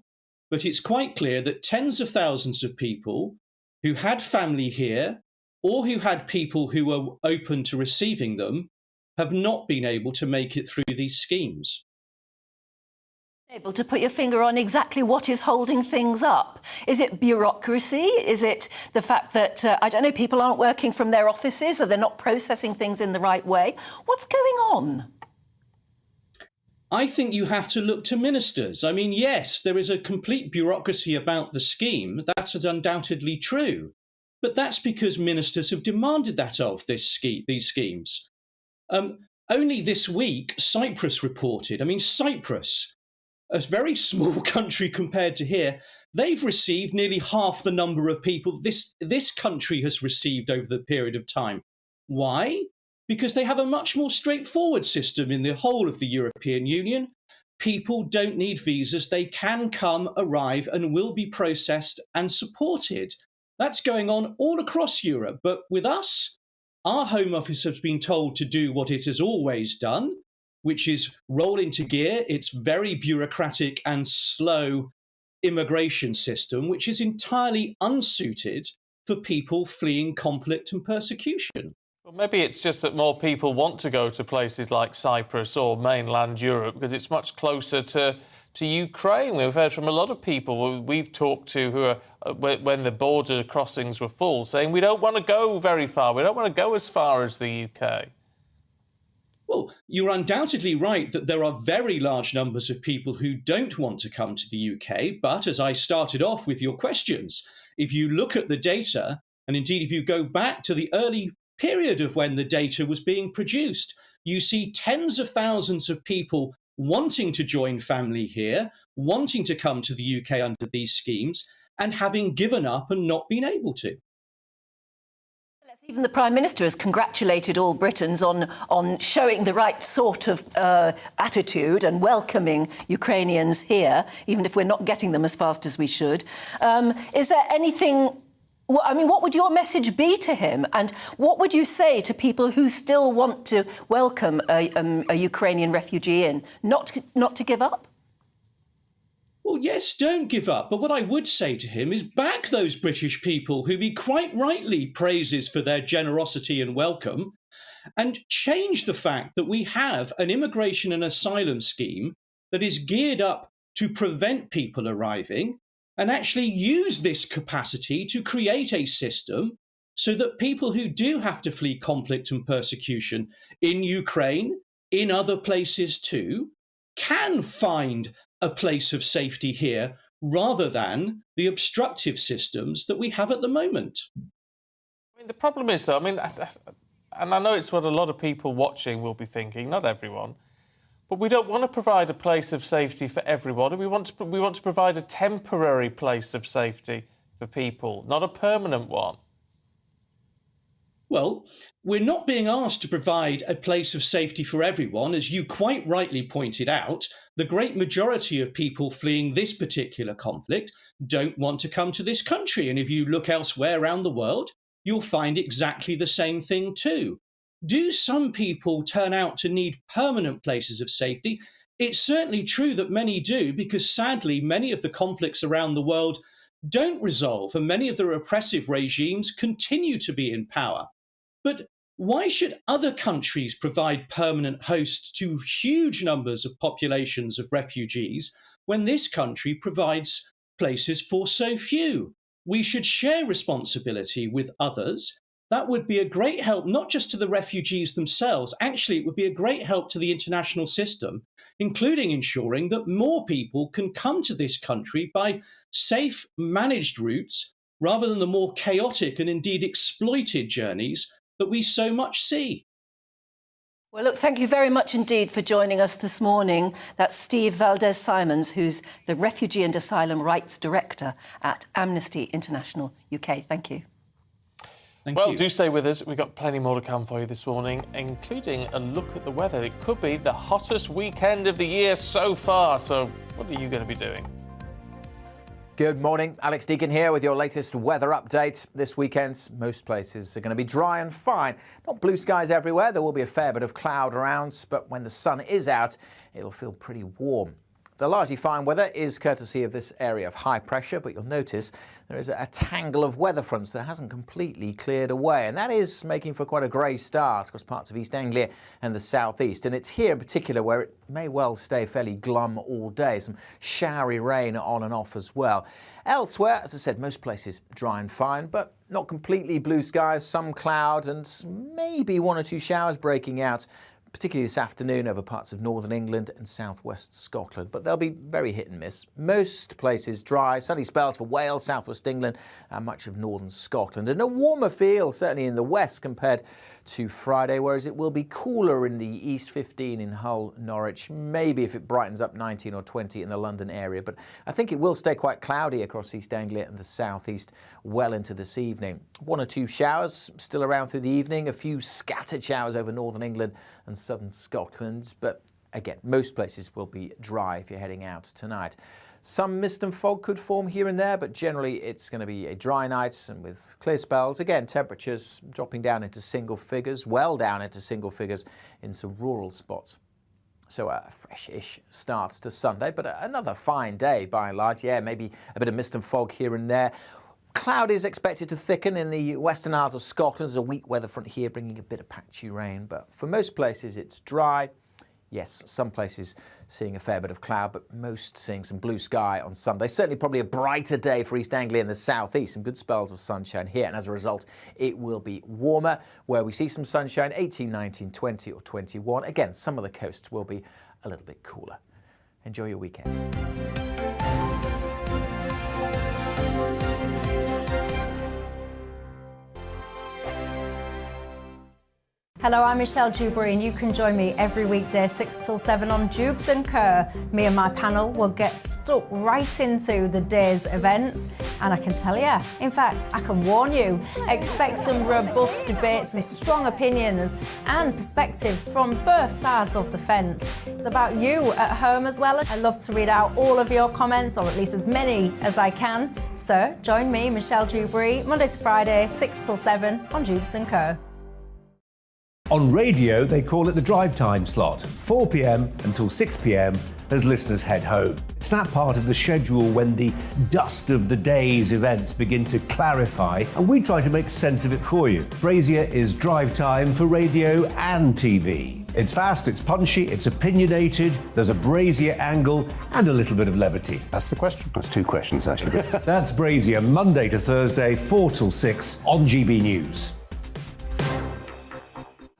But it's quite clear that tens of thousands of people who had family here or who had people who were open to receiving them have not been able to make it through these schemes. Able to put your finger on exactly what is holding things up? Is it bureaucracy? Is it the fact that, I don't know, people aren't working from their offices, or they're not processing things in the right way? What's going on? I think you have to look to ministers. I mean, yes, there is a complete bureaucracy about the scheme. That's undoubtedly true. But that's because ministers have demanded that of these schemes. Only this week, Cyprus reported. I mean, Cyprus, a very small country compared to here, they've received nearly half the number of people this country has received over the period of time. Why? Because they have a much more straightforward system in the whole of the European Union. People don't need visas. They can come, arrive, and will be processed and supported. That's going on all across Europe. But with us, our Home Office has been told to do what it has always done, which is roll into gear its very bureaucratic and slow immigration system, which is entirely unsuited for people fleeing conflict and persecution. Well, maybe it's just that more people want to go to places like Cyprus or mainland Europe because it's much closer to Ukraine. We've heard from a lot of people we've talked to who are, when the border crossings were full, saying we don't want to go very far. We don't want to go as far as the UK. Well, you're undoubtedly right that there are very large numbers of people who don't want to come to the UK. But as I started off with your questions, if you look at the data, and indeed if you go back to the early period of when the data was being produced, you see tens of thousands of people wanting to join family here, wanting to come to the UK under these schemes, and having given up and not been able to. Even the Prime Minister has congratulated all Britons on showing the right sort of attitude and welcoming Ukrainians here, even if we're not getting them as fast as we should. Is there anything... I mean, what would your message be to him? And what would you say to people who still want to welcome a Ukrainian refugee in? Not to give up? Well, yes, don't give up. But what I would say to him is back those British people who he quite rightly praises for their generosity and welcome, and change the fact that we have an immigration and asylum scheme that is geared up to prevent people arriving, and actually use this capacity to create a system so that people who do have to flee conflict and persecution in Ukraine, in other places too, can find a place of safety here rather than the obstructive systems that we have at the moment. I mean, the problem is, though, I mean, and I know it's what a lot of people watching will be thinking, not everyone, but we don't want to provide a place of safety for everybody. We want to provide a temporary place of safety for people, not a permanent one. Well, we're not being asked to provide a place of safety for everyone. As you quite rightly pointed out, the great majority of people fleeing this particular conflict don't want to come to this country. And if you look elsewhere around the world, you'll find exactly the same thing too. Do some people turn out to need permanent places of safety? It's certainly true that many do, because sadly, many of the conflicts around the world don't resolve and many of the repressive regimes continue to be in power. But why should other countries provide permanent hosts to huge numbers of populations of refugees when this country provides places for so few? We should share responsibility with others. That would be a great help, not just to the refugees themselves. Actually, it would be a great help to the international system, including ensuring that more people can come to this country by safe, managed routes, rather than the more chaotic and indeed exploited journeys that we so much see. Well, look, thank you very much indeed for joining us this morning. That's Steve Valdez-Simons, who's the Refugee and Asylum Rights Director at Amnesty International UK. Thank you. Thank Well, you. do stay with us. We've got plenty more to come for you this morning, including a look at the weather. It could be the hottest weekend of the year so far. So what are you going to be doing? Good morning, Alex Deacon here with your latest weather update. This weekend, most places are going to be dry and fine. Not blue skies everywhere, there will be a fair bit of cloud around, but when the sun is out, it'll feel pretty warm. The largely fine weather is courtesy of this area of high pressure, but you'll notice there is a tangle of weather fronts that hasn't completely cleared away, and that is making for quite a grey start across parts of East Anglia and the southeast. And it's here in particular where it may well stay fairly glum all day. Some showery rain on and off as well. Elsewhere, as I said, most places dry and fine, but not completely blue skies, some cloud and maybe one or two showers breaking out, particularly this afternoon over parts of northern England and southwest Scotland. But they'll be very hit and miss. Most places dry, sunny spells for Wales, southwest England and much of northern Scotland. And a warmer feel, certainly in the west compared to Friday, whereas it will be cooler in the east, 15 in Hull, Norwich, maybe if it brightens up 19 or 20 in the London area. But I think it will stay quite cloudy across East Anglia and the southeast well into this evening. One or two showers still around through the evening, a few scattered showers over northern England and southern Scotland, but again, most places will be dry if you're heading out tonight. Some mist and fog could form here and there, but generally it's going to be a dry night and with clear spells. Again, temperatures dropping down into single figures, well down into single figures in some rural spots. So a fresh-ish start to Sunday, but another fine day by and large. Yeah, maybe a bit of mist and fog here and there. Cloud is expected to thicken in the Western Isles of Scotland. There's a weak weather front here bringing a bit of patchy rain, but for most places it's dry. Yes, some places seeing a fair bit of cloud, but most seeing some blue sky on Sunday. Certainly probably a brighter day for East Anglia and the southeast. Some good spells of sunshine here, and as a result, it will be warmer. Where we see some sunshine, 18, 19, 20 or 21. Again, some of the coasts will be a little bit cooler. Enjoy your weekend. Hello, I'm Michelle Dewberry and you can join me every weekday 6 till 7 on Jubes & Kerr. Me and my panel will get stuck right into the day's events, and I can tell you, in fact, I can warn you, expect some robust debates, some strong opinions and perspectives from both sides of the fence. It's about you at home as well. I love to read out all of your comments, or at least as many as I can. So join me, Michelle Dewberry, Monday to Friday, 6 till 7 on Jubes & Kerr. On radio, they call it the drive time slot, 4 p.m. until 6 p.m. as listeners head home. It's that part of the schedule when the dust of the day's events begin to clarify, and we try to make sense of it for you. Brazier is drive time for radio and TV. It's fast, it's punchy, it's opinionated, there's a Brazier angle and a little bit of levity. That's the question. That's two questions, actually. That's Brazier, Monday to Thursday, 4 till 6 on GB News.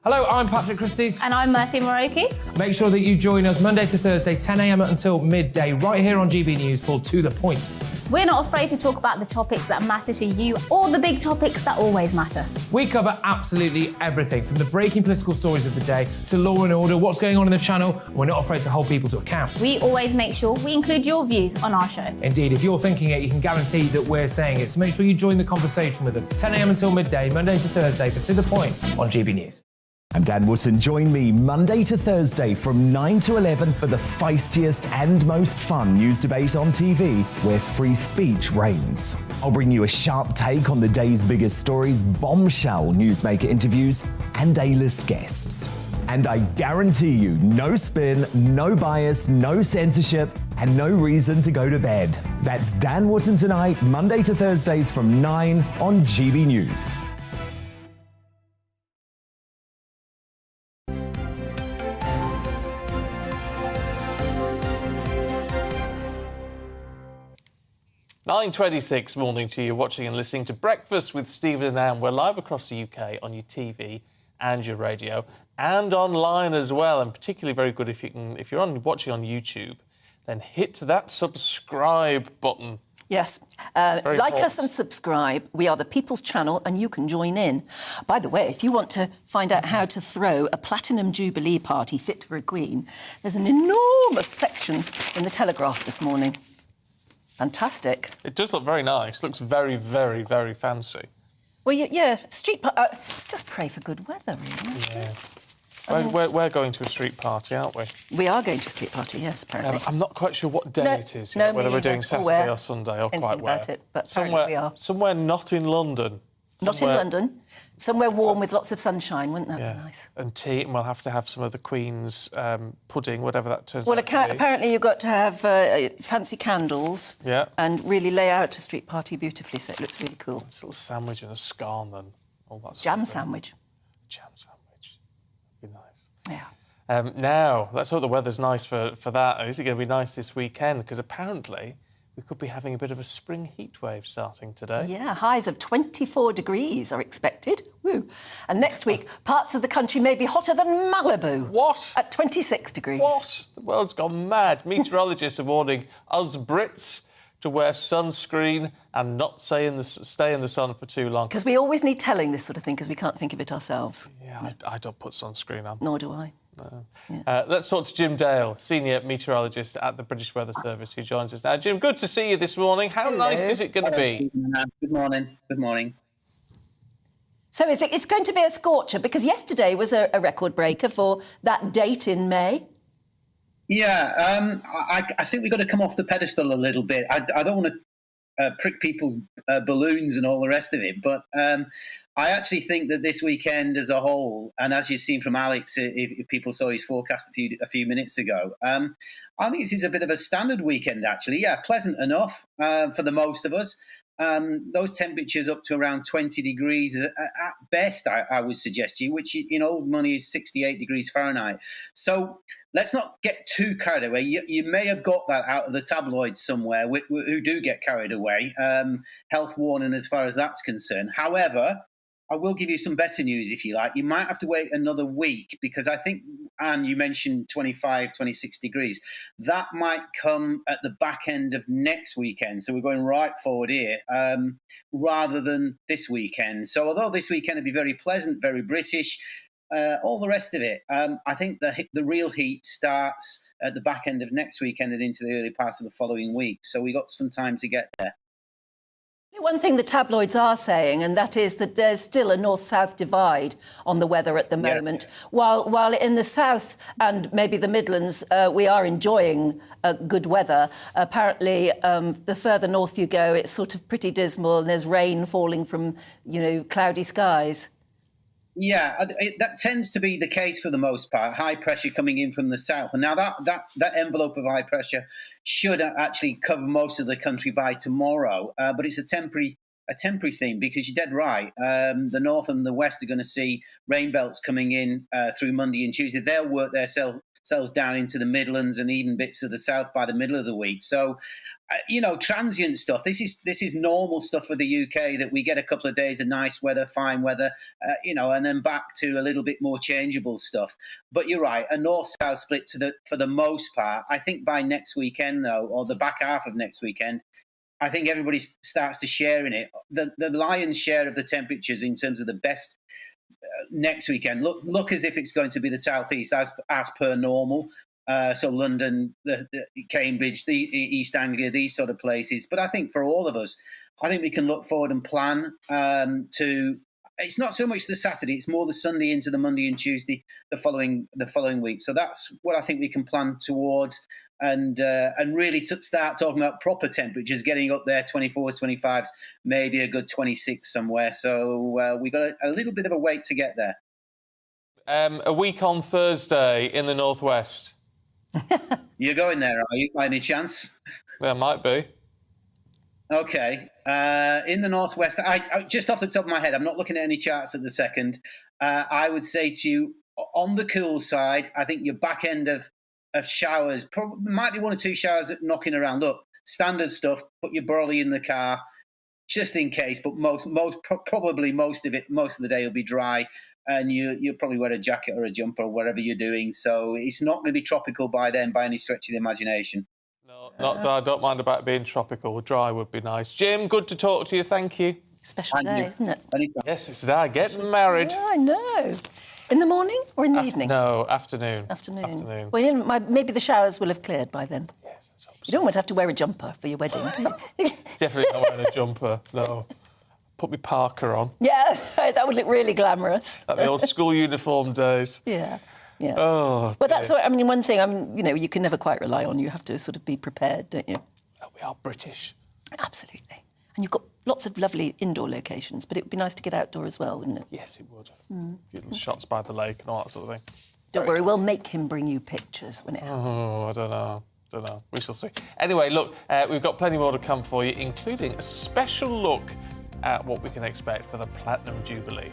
Hello, I'm Patrick Christie's. And I'm Mercy Moroki. Make sure that you join us Monday to Thursday, 10 a.m. until midday, right here on GB News for To The Point. We're not afraid to talk about the topics that matter to you, or the big topics that always matter. We cover absolutely everything, from the breaking political stories of the day to law and order, what's going on in the channel. We're not afraid to hold people to account. We always make sure we include your views on our show. Indeed, if you're thinking it, you can guarantee that we're saying it. So make sure you join the conversation with us, 10 a.m. until midday, Monday to Thursday, for To The Point on GB News. I'm Dan Wootton. Join me Monday to Thursday from 9 to 11 for the feistiest and most fun news debate on TV, where free speech reigns. I'll bring you a sharp take on the day's biggest stories, bombshell newsmaker interviews, and A-list guests. And I guarantee you, no spin, no bias, no censorship, and no reason to go to bed. That's Dan Wootton tonight, Monday to Thursdays from 9 on GB News. (9:26) morning to you, watching and listening to Breakfast with Stephen and Anne. We're live across the UK on your TV and your radio, and online as well. And particularly very good if you're watching on YouTube, then hit that subscribe button. Yes. Like us and subscribe. We are the People's Channel and you can join in. By the way, if you want to find out how to throw a Platinum Jubilee party fit for a Queen, there's an enormous section in the Telegraph this morning. Fantastic. It does look very nice. Looks very, very, very fancy. Well, yeah, street just pray for good weather, really. Yeah. We're going to a street party, aren't we? We are going to a street party, yes, apparently. I'm not quite sure what day it is, yet, whether we're doing Saturday or Sunday, or quite where. About it, but apparently we are. Somewhere not in London. Not in London. Somewhere warm with lots of sunshine, wouldn't that be nice? And tea, and we'll have to have some of the Queen's pudding, whatever that turns Well, out to be. apparently you've got to have fancy candles and really lay out a street party beautifully, so it looks really cool. It's a little sandwich and a scone and all that sort Jam of thing. sandwich. Jam sandwich. Be nice. Yeah. Now, let's hope the weather's nice for that. Is it going to be nice this weekend? Because apparently we could be having a bit of a spring heat wave starting today. Yeah, highs of 24 degrees are expected. Woo. And next week, parts of the country may be hotter than Malibu. What? At 26 degrees. What? The world's gone mad. Meteorologists are warning us Brits to wear sunscreen and not stay in the sun for too long. Because we always need telling this sort of thing because we can't think of it ourselves. Yeah, I don't put sunscreen on. Nor do I. No. Let's talk to Jim Dale, Senior Meteorologist at the British Weather Service, who joins us now. Jim, good to see you this morning. How nice is it going to be? Good morning. Good morning. So it's going to be a scorcher because yesterday was a record breaker for that date in May. Yeah, I think we've got to come off the pedestal a little bit. I don't want to prick people's balloons and all the rest of it, but I actually think that this weekend as a whole, and as you've seen from Alex, if people saw his forecast a few minutes ago, I think this is a bit of a standard weekend, actually. Yeah, pleasant enough for the most of us. Those temperatures up to around 20 degrees at best, I would suggest to you, which in old money is 68 degrees Fahrenheit. So let's not get too carried away. You may have got that out of the tabloids somewhere, who do get carried away. Health warning as far as that's concerned. However, I will give you some better news if you like. You might have to wait another week because I think, Anne, you mentioned 25, 26 degrees. That might come at the back end of next weekend. So we're going right forward here rather than this weekend. So although this weekend will be very pleasant, very British, all the rest of it, I think the real heat starts at the back end of next weekend and into the early part of the following week. So we got some time to get there. One thing the tabloids are saying, and that is that there's still a north-south divide on the weather at the moment. While in the south and maybe the Midlands, we are enjoying good weather, apparently the further north you go, it's sort of pretty dismal and there's rain falling from, cloudy skies. Yeah, that tends to be the case for the most part. High pressure coming in from the south, and now that envelope of high pressure should actually cover most of the country by tomorrow. But it's a temporary thing because you're dead right. The north and the west are going to see rain belts coming in through Monday and Tuesday. They'll work themselves down into the Midlands and even bits of the south by the middle of the week. So, transient stuff. This is normal stuff for the UK, that we get a couple of days of nice weather, fine weather, and then back to a little bit more changeable stuff. But you're right, a north-south split for the most part. I think by next weekend, though, or the back half of next weekend, I think everybody starts to share in it. The lion's share of the temperatures in terms of the best next weekend look as if it's going to be the southeast as per normal. So London, the Cambridge, the East Anglia, these sort of places. But I think for all of us, I think we can look forward and plan to. It's not so much the Saturday; it's more the Sunday into the Monday and Tuesday the following week. So that's what I think we can plan towards, and really start talking about proper temperatures, getting up there 24, 25s, maybe a good 26 somewhere. So we got a little bit of a wait to get there. A week on Thursday in the northwest. You're going there, are you, by any chance? There might be. Okay. In the northwest, I just off the top of my head, I'm not looking at any charts at the second. I would say to you, on the cool side, I think your back end of showers, probably might be one or two showers knocking around. Look, standard stuff. Put your brolly in the car, just in case. But probably most of the day will be dry. And you'll probably wear a jacket or a jumper or whatever you're doing. So it's not going to be tropical by then, by any stretch of the imagination. No, I don't mind about being tropical. Dry would be nice. Jim, good to talk to you. Thank you. Special day, isn't it? Yes, it's that. Getting married. Yeah, I know. In the morning or in the evening? No, afternoon. Afternoon. Well, maybe the showers will have cleared by then. Yes, let's hope so. You don't want to have to wear a jumper for your wedding, do you? Definitely not wearing a jumper, no. put my parka on. Yeah, that would look really glamorous. Like the old school uniform days. Yeah. Yeah. Oh, well, that's what, I mean, one thing, you can never quite rely on. You have to sort of be prepared, don't you? Oh, we are British. Absolutely. And you've got lots of lovely indoor locations, but it would be nice to get outdoor as well, wouldn't it? Yes, it would. Little shots by the lake and all that sort of thing. Don't worry, we'll make him bring you pictures when it happens. Oh, I don't know. We shall see. Anyway, look, we've got plenty more to come for you, including a special look at what we can expect for the Platinum Jubilee.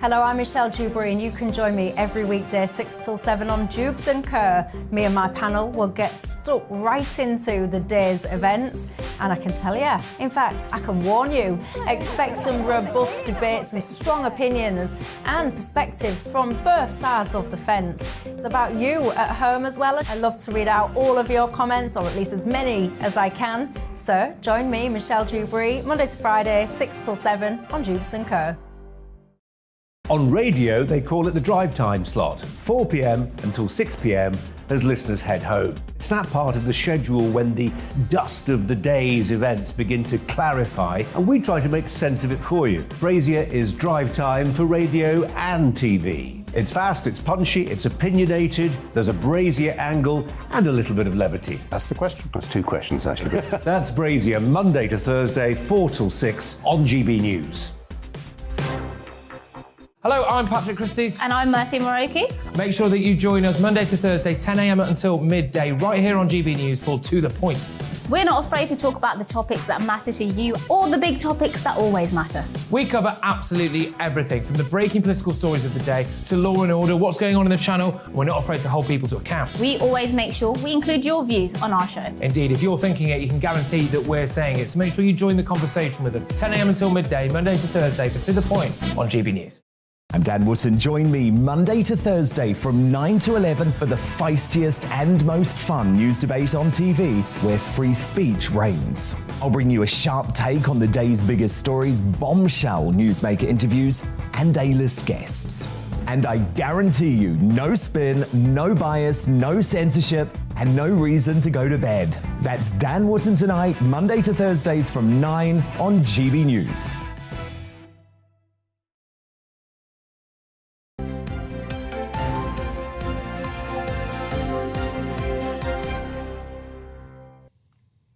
Hello, I'm Michelle Dewberry, and you can join me every weekday 6 till 7 on Jubes and Kerr. Me and my panel will get stuck right into the day's events, and I can tell you, in fact, I can warn you, expect some robust debates, some strong opinions and perspectives from both sides of the fence. It's about you at home as well. I love to read out all of your comments, or at least as many as I can. So join me, Michelle Dewberry, Monday to Friday, 6 till 7 on Jubes and Kerr. On radio, they call it the drive time slot, 4 p.m. until 6 p.m. as listeners head home. It's that part of the schedule when the dust of the day's events begin to clarify, and we try to make sense of it for you. Brazier is drive time for radio and TV. It's fast, it's punchy, it's opinionated, there's a Brazier angle and a little bit of levity. That's the question. That's two questions, actually. That's Brazier, Monday to Thursday, 4 till 6 on GB News. Hello, I'm Patrick Christie's. And I'm Mercy Moroki. Make sure that you join us Monday to Thursday, 10 a.m. until midday, right here on GB News for To The Point. We're not afraid to talk about the topics that matter to you or the big topics that always matter. We cover absolutely everything, from the breaking political stories of the day to law and order, what's going on in the channel. We're not afraid to hold people to account. We always make sure we include your views on our show. Indeed, if you're thinking it, you can guarantee that we're saying it. So make sure you join the conversation with us, 10 a.m. until midday, Monday to Thursday, for To The Point on GB News. I'm Dan Wootton. Join me Monday to Thursday from 9 to 11 for the feistiest and most fun news debate on TV, where free speech reigns. I'll bring you a sharp take on the day's biggest stories, bombshell newsmaker interviews, and A-list guests. And I guarantee you, no spin, no bias, no censorship, and no reason to go to bed. That's Dan Wootton Tonight, Monday to Thursdays from 9 on GB News.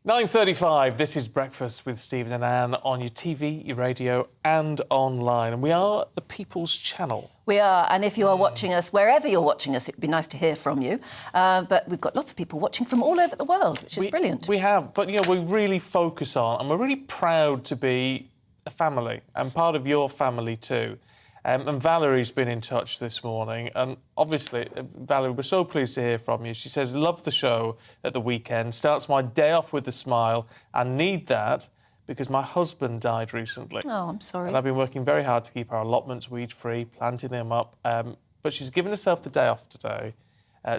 "9:35, this is Breakfast with Stephen and Anne on your TV, your radio and online. And we are the People's Channel. We are, and if you are watching us, wherever you're watching us, it'd be nice to hear from you. But we've got lots of people watching from all over the world, which is brilliant. We have, but, we really focus on, and we're really proud to be a family, and part of your family too. And Valerie's been in touch this morning, and obviously, Valerie, we're so pleased to hear from you. She says, love the show at the weekend, starts my day off with a smile. I need that because my husband died recently. Oh, I'm sorry. And I've been working very hard to keep our allotments weed-free, planting them up. But she's given herself the day off today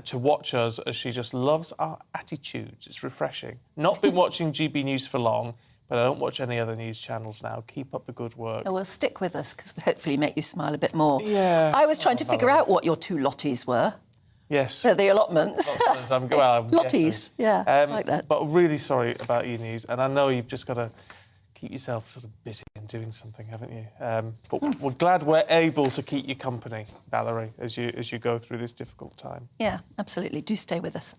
to watch us, as she just loves our attitudes. It's refreshing. Not been watching GB News for long, but I don't watch any other news channels now. Keep up the good work. Oh, well, stick with us, because we'll hopefully make you smile a bit more. Yeah. I was trying to figure out what your two lotties were. Yes. The allotments. I'm lotties, yeah, like that. But really sorry about your news, and I know you've just got to keep yourself sort of busy and doing something, haven't you? But we're glad we're able to keep you company, Valerie, as you go through this difficult time. Yeah, absolutely. Do stay with us.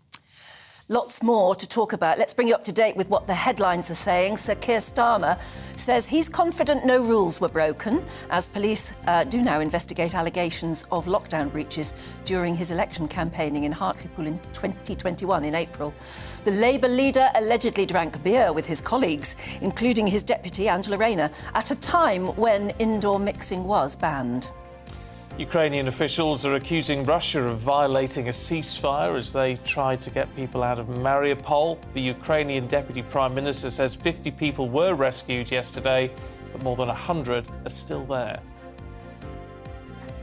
Lots more to talk about. Let's bring you up to date with what the headlines are saying. Sir Keir Starmer says he's confident no rules were broken, as police do now investigate allegations of lockdown breaches during his election campaigning in Hartlepool in 2021 in April. The Labour leader allegedly drank beer with his colleagues, including his deputy Angela Rayner, at a time when indoor mixing was banned. Ukrainian officials are accusing Russia of violating a ceasefire as they tried to get people out of Mariupol. The Ukrainian Deputy Prime Minister says 50 people were rescued yesterday, but more than 100 are still there.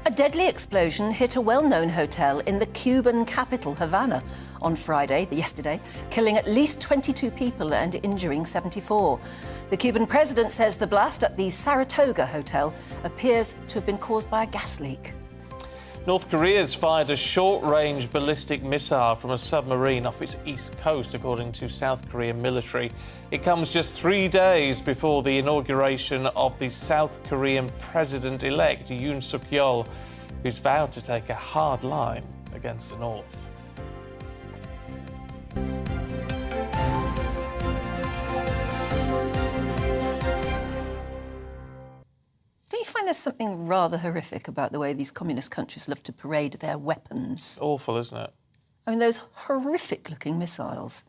A deadly explosion hit a well-known hotel in the Cuban capital, Havana, on yesterday, killing at least 22 people and injuring 74. The Cuban president says the blast at the Saratoga Hotel appears to have been caused by a gas leak. North Korea's fired a short-range ballistic missile from a submarine off its east coast, according to South Korean military. It comes just 3 days before the inauguration of the South Korean president-elect, Yoon Suk-yeol, who's vowed to take a hard line against the North. Don't you find there's something rather horrific about the way these communist countries love to parade their weapons? Awful, isn't it? I mean, those horrific-looking missiles.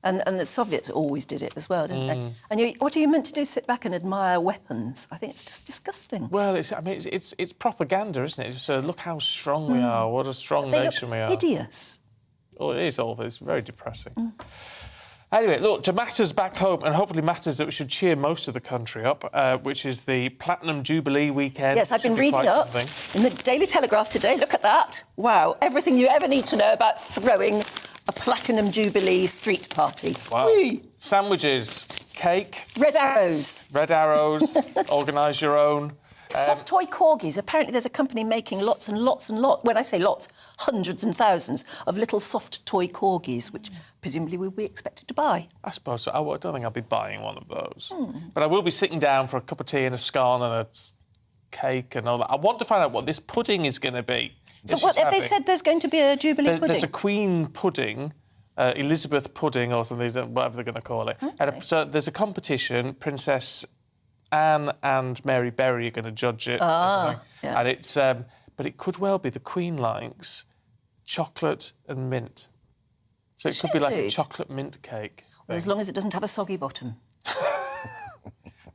And the Soviets always did it as well, didn't they? And what are you meant to do, sit back and admire weapons? I think it's just disgusting. Well, it's propaganda, isn't it? So look how strong we are, what a strong nation we are. Hideous. Oh, it is awful. It's very depressing. Anyway, look, to matters back home, and hopefully matters that should cheer most of the country up, which is the Platinum Jubilee weekend. Yes, I've been reading up in the Daily Telegraph today. Look at that. Wow, everything you ever need to know about throwing a Platinum Jubilee street party. Wow. Whee! Sandwiches, cake. Red arrows. Red arrows, organise your own. Soft toy corgis. Apparently there's a company making lots and lots and lots, when I say lots, hundreds and thousands of little soft toy corgis, which presumably we'll be expected to buy. I suppose so. I don't think I'll be buying one of those. But I will be sitting down for a cup of tea and a scone and a cake and all that. I want to find out what this pudding is going to be. So what, have they said there's going to be a Jubilee pudding? There's a Queen pudding, Elizabeth pudding or something, whatever they're going to call it. Okay. And so there's a competition, Princess Anne and Mary Berry are going to judge it. Yeah. And it's, but it could well be the Queen likes chocolate and mint. So it could be like a chocolate mint cake. Well, as long as it doesn't have a soggy bottom.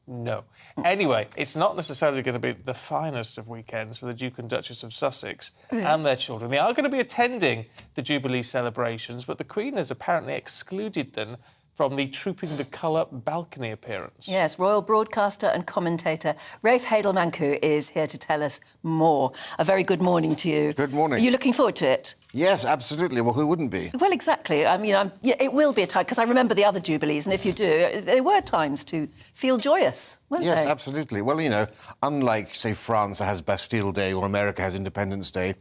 No. Anyway, it's not necessarily going to be the finest of weekends for the Duke and Duchess of Sussex and their children. They are going to be attending the Jubilee celebrations, but the Queen has apparently excluded them from the Trooping the Colour balcony appearance. Yes, royal broadcaster and commentator Rafe Hadelmanku is here to tell us more. A very good morning to you. Good morning. Are you looking forward to it? Yes, absolutely. Well, who wouldn't be? Well, exactly. I mean, it will be a time, because I remember the other Jubilees, and if you do, there were times to feel joyous, weren't Yes, they? absolutely. Well, you know, unlike, say, France that has Bastille Day or America has Independence Day,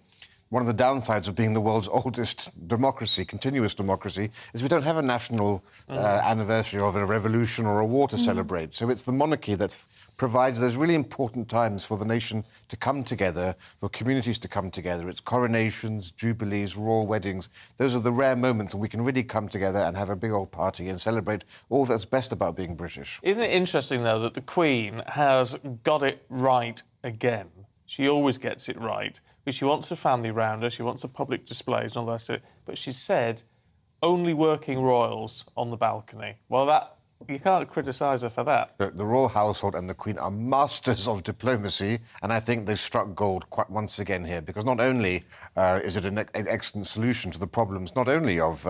one of the downsides of being the world's oldest democracy, continuous democracy, is we don't have a national anniversary of a revolution or a war to celebrate. So it's the monarchy that provides those really important times for the nation to come together, for communities to come together. It's coronations, jubilees, royal weddings. Those are the rare moments when we can really come together and have a big old party and celebrate all that's best about being British. Isn't it interesting, though, that the Queen has got it right again? She always gets it right. She wants a family round her, she wants a public displays and all the rest of it. But she said, only working royals on the balcony. Well, that you can't criticise her for that. The royal household and the Queen are masters of diplomacy, and I think they've struck gold quite once again here, because not only is it an excellent solution to the problems not only of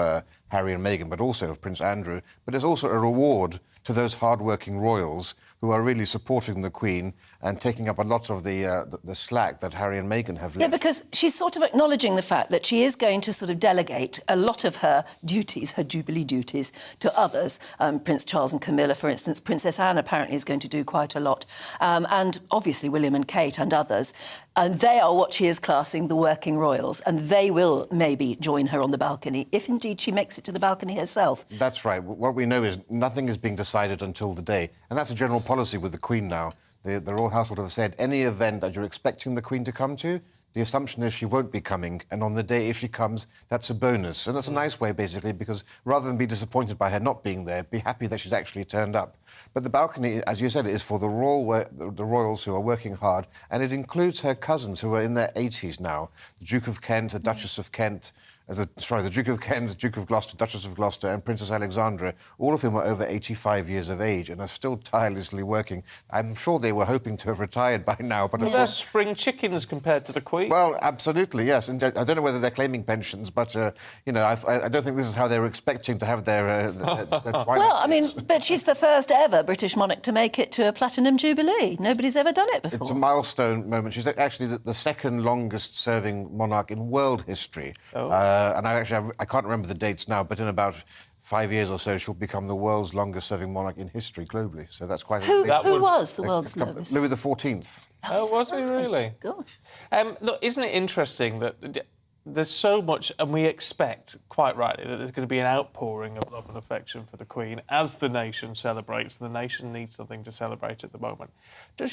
Harry and Meghan, but also of Prince Andrew, but it's also a reward to those hard-working royals who are really supporting the Queen and taking up a lot of the slack that Harry and Meghan have left. Yeah, because she's sort of acknowledging the fact that she is going to sort of delegate a lot of her duties, her Jubilee duties, to others. Prince Charles and Camilla, for instance. Princess Anne apparently is going to do quite a lot. And obviously William and Kate and others. And they are what she is classing the working royals. And they will maybe join her on the balcony, if indeed she makes it to the balcony herself. That's right. What we know is nothing is being decided until the day. And that's a general policy with the Queen now. The royal household have said any event that you're expecting the Queen to come to, the assumption is she won't be coming, and on the day, if she comes, that's a bonus. And that's a nice way, basically, because rather than be disappointed by her not being there, be happy that she's actually turned up. But the balcony, as you said, is for the royals who are working hard, and it includes her cousins who are in their 80s now. The Duke of Kent, the Duchess of Kent, the Duke of Kent, the Duke of Gloucester, Duchess of Gloucester and Princess Alexandra, all of whom are over 85 years of age and are still tirelessly working. I'm sure they were hoping to have retired by now, but of they're course... spring chickens compared to the Queen. Well, absolutely, yes. And I don't know whether they're claiming pensions, but, you know, I don't think this is how they were expecting to have their twilight. Well, I mean, but she's the first ever British monarch to make it to a Platinum Jubilee. Nobody's ever done it before. It's a milestone moment. She's actually the second longest-serving monarch in world history. Oh. And I can't remember the dates now, but in about 5 years or so, she'll become the world's longest-serving monarch in history globally. So that's quite... Who was the world's longest? Louis XIV. Oh, was he really? Gosh. Look, isn't it interesting that there's so much, and we expect, quite rightly, that there's going to be an outpouring of love and affection for the Queen as the nation celebrates. The nation needs something to celebrate at the moment. Is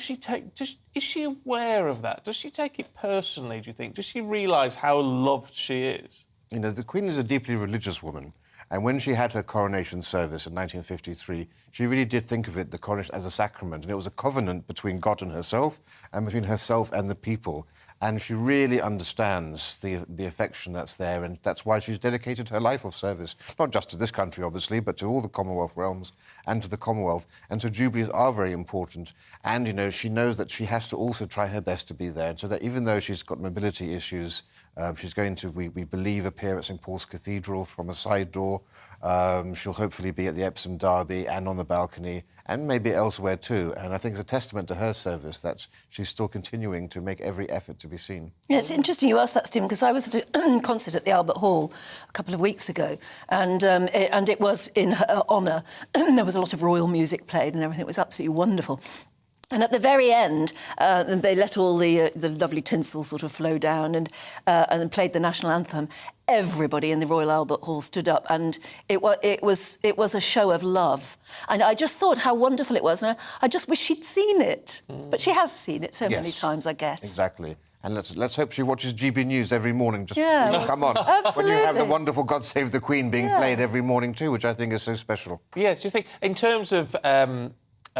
she aware of that? Does she take it personally, do you think? Does she realise how loved she is? You know, the Queen is a deeply religious woman. And when she had her coronation service in 1953, she really did think of it, the coronation, as a sacrament. And it was a covenant between God and herself, and between herself and the people. And she really understands the affection that's there, and that's why she's dedicated her life of service, not just to this country, obviously, but to all the Commonwealth realms and to the Commonwealth. And so Jubilees are very important. And, you know, she knows that she has to also try her best to be there. And so that even though she's got mobility issues, she's going to, we believe, appear at St Paul's Cathedral from a side door. She'll hopefully be at the Epsom Derby and on the balcony, and maybe elsewhere too. And I think it's a testament to her service that she's still continuing to make every effort to be seen. Yeah, it's interesting you asked that, Stephen, because I was at a concert at the Albert Hall a couple of weeks ago, and it was in her honour. There was a lot of royal music played and everything. It was absolutely wonderful. And at the very end, they let all the lovely tinsel sort of flow down and played the national anthem. Everybody in the Royal Albert Hall stood up, and it was a show of love. And I just thought how wonderful it was, and I just wish she'd seen it. But she has seen it so many times, I guess. Exactly. And let's hope she watches GBNews every morning. Just come on. Absolutely. When you have the wonderful God Save the Queen being played every morning too, which I think is so special. Yes, do you think, in terms of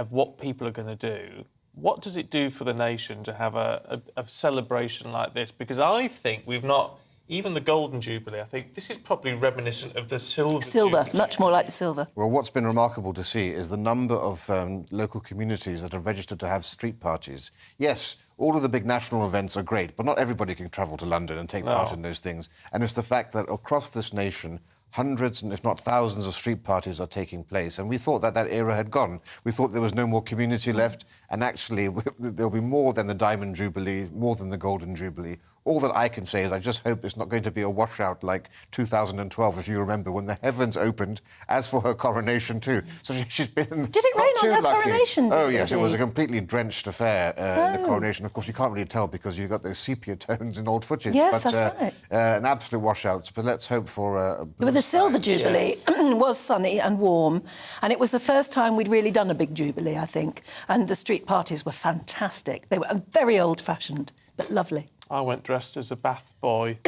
what people are going to do, what does it do for the nation to have a celebration like this? Because I think we've not, even the Golden Jubilee, I think this is probably reminiscent of the Silver Jubilee. Much more like the Silver. Well, what's been remarkable to see is the number of local communities that have registered to have street parties. Yes, all of the big national events are great, but not everybody can travel to London and take part in those things. And it's the fact that across this nation, hundreds, and if not thousands, of street parties are taking place. And we thought that era had gone. We thought there was no more community left. And actually, there'll be more than the Diamond Jubilee, more than the Golden Jubilee. All that I can say is I just hope it's not going to be a washout like 2012, if you remember, when the heavens opened, as for her coronation too. So she's been Did it rain on her coronation? Oh, yes, it was a completely drenched affair, the coronation. Of course, you can't really tell because you've got those sepia tones in old footage. Yes, but, that's right. An absolute washout, but let's hope for... But the Silver Jubilee was sunny and warm, and it was the first time we'd really done a big Jubilee, I think. And the street parties were fantastic. They were very old-fashioned, but lovely. I went dressed as a bath boy.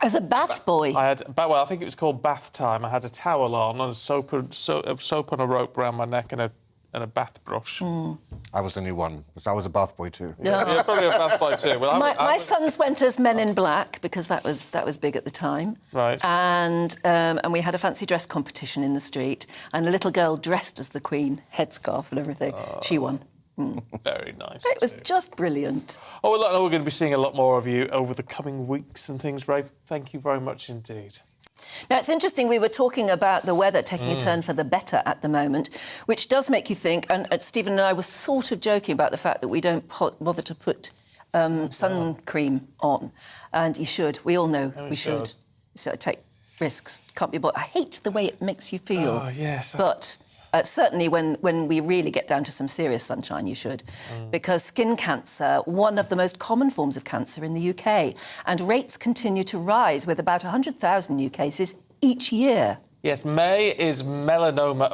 As a bath boy? I think it was called bath time. I had a towel on and soap on a rope around my neck and a bath brush. I was the new one, because I was a bath boy too. Yeah, probably a bath boy too. Well, my sons went as Men in Black, because that was big at the time. Right. And we had a fancy dress competition in the street, and a little girl dressed as the Queen, headscarf and everything. She won. Very nice. It was just brilliant. Oh, well, we're going to be seeing a lot more of you over the coming weeks and things, Rafe. Thank you very much indeed. Now, it's interesting, we were talking about the weather taking a turn for the better at the moment, which does make you think, and Stephen and I were sort of joking about the fact that we don't bother to put sun cream on, and you should. We all know we should. So take risks, can't be bothered. I hate the way it makes you feel. Oh, yes. But... certainly when we really get down to some serious sunshine, you should. Because skin cancer, one of the most common forms of cancer in the UK, and rates continue to rise with about 100,000 new cases each year. Yes, May is Melanoma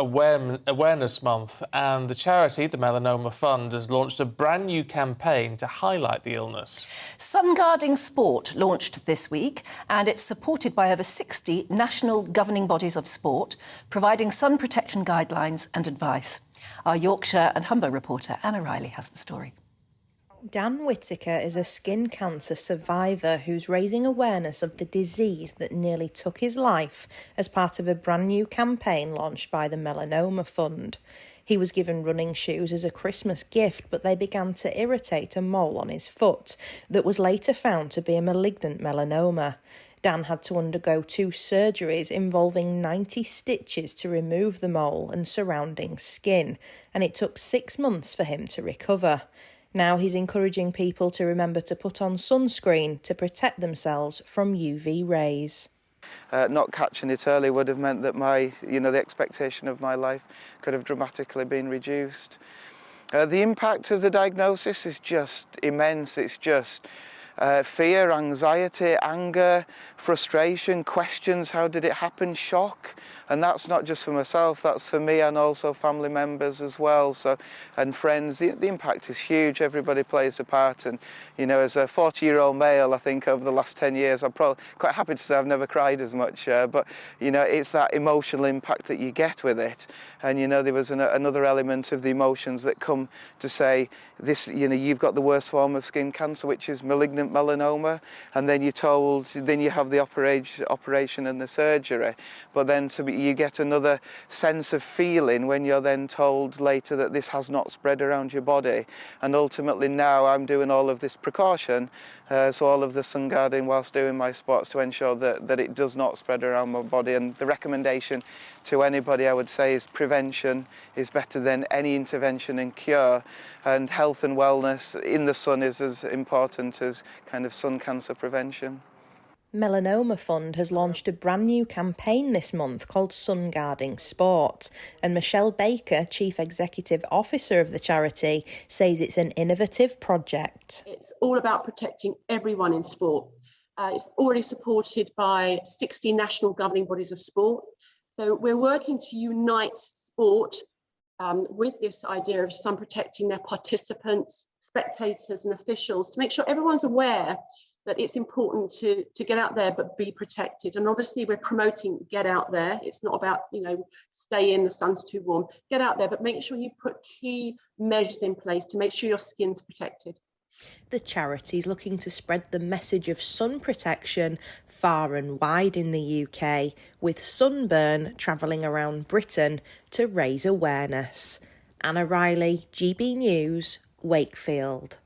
Awareness Month, and the charity, the Melanoma Fund, has launched a brand new campaign to highlight the illness. Sunguarding Sport launched this week, and it's supported by over 60 national governing bodies of sport, providing sun protection guidelines and advice. Our Yorkshire and Humber reporter, Anna Riley, has the story. Dan Whittaker is a skin cancer survivor who's raising awareness of the disease that nearly took his life as part of a brand new campaign launched by the Melanoma Fund. He was given running shoes as a Christmas gift, but they began to irritate a mole on his foot that was later found to be a malignant melanoma. Dan had to undergo 2 surgeries involving 90 stitches to remove the mole and surrounding skin, and it took 6 months for him to recover. Now he's encouraging people to remember to put on sunscreen to protect themselves from UV rays. Not catching it early would have meant that the expectation of my life could have dramatically been reduced. The impact of the diagnosis is just immense. It's just fear, anxiety, anger, frustration, questions, how did it happen, shock. And that's not just for myself, that's for me and also family members as well, and friends. The impact is huge. Everybody plays a part, and as a 40-year-old male, I think over the last 10 years, I'm probably quite happy to say I've never cried as much, but it's that emotional impact that you get with it. And there was another element of the emotions that come to say this, you've got the worst form of skin cancer, which is malignant melanoma, and then you're told, then you have the operation and the surgery, but then you get another sense of feeling when you're then told later that this has not spread around your body. And ultimately now I'm doing all of this precaution, so all of the sun guarding whilst doing my spots to ensure that it does not spread around my body. And the recommendation to anybody, I would say, is prevention is better than any intervention and cure, and health and wellness in the sun is as important as kind of sun cancer prevention. Melanoma Fund has launched a brand new campaign this month called Sun Guarding Sport, and Michelle Baker, Chief Executive Officer of the charity, says it's an innovative project. It's all about protecting everyone in sport. It's already supported by 60 national governing bodies of sport. So we're working to unite sport with this idea of sun protecting their participants, spectators and officials, to make sure everyone's aware that it's important to get out there but be protected. And obviously we're promoting get out there. It's not about, stay in, the sun's too warm. Get out there, but make sure you put key measures in place to make sure your skin's protected. The charity's looking to spread the message of sun protection far and wide in the UK, with Sunburn travelling around Britain to raise awareness. Anna Riley, GB News, Wakefield.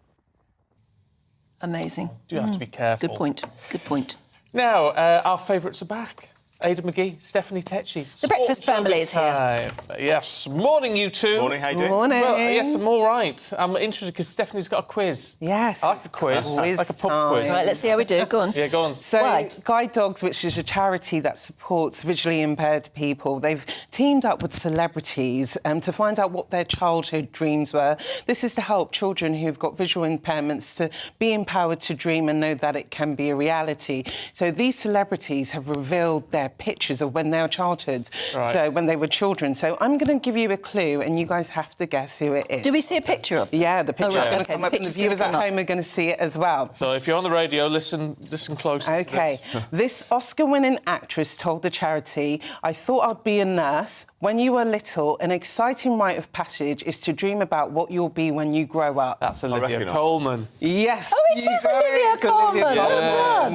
Amazing. Do have to be careful. Good point. Good point. Now, our favourites are back. Aidan McGee, Stephanie Tetchy. The breakfast family is here. Yes. Morning, you two. Morning, how you doing? Morning. Well, yes, I'm all right. I'm interested because Stephanie's got a quiz. Yes. I like the quiz. Like a pub quiz. Right, let's see how we do. Go on. Yeah, go on. So, Guide Dogs, which is a charity that supports visually impaired people, they've teamed up with celebrities to find out what their childhood dreams were. This is to help children who've got visual impairments to be empowered to dream and know that it can be a reality. So these celebrities have revealed their pictures of when they were childhoods, so when they were children. So I'm going to give you a clue and you guys have to guess who it is. Do we see a picture of them? Yeah, the picture's going to Okay, come up and the viewers at home are going to see it as well. So if you're on the radio, listen closely. OK. This Oscar-winning actress told the charity, "I thought I'd be a nurse. When you were little, an exciting rite of passage is to dream about what you'll be when you grow up." That's Olivia Colman. Yes. Oh, it is Olivia Colman. Well done.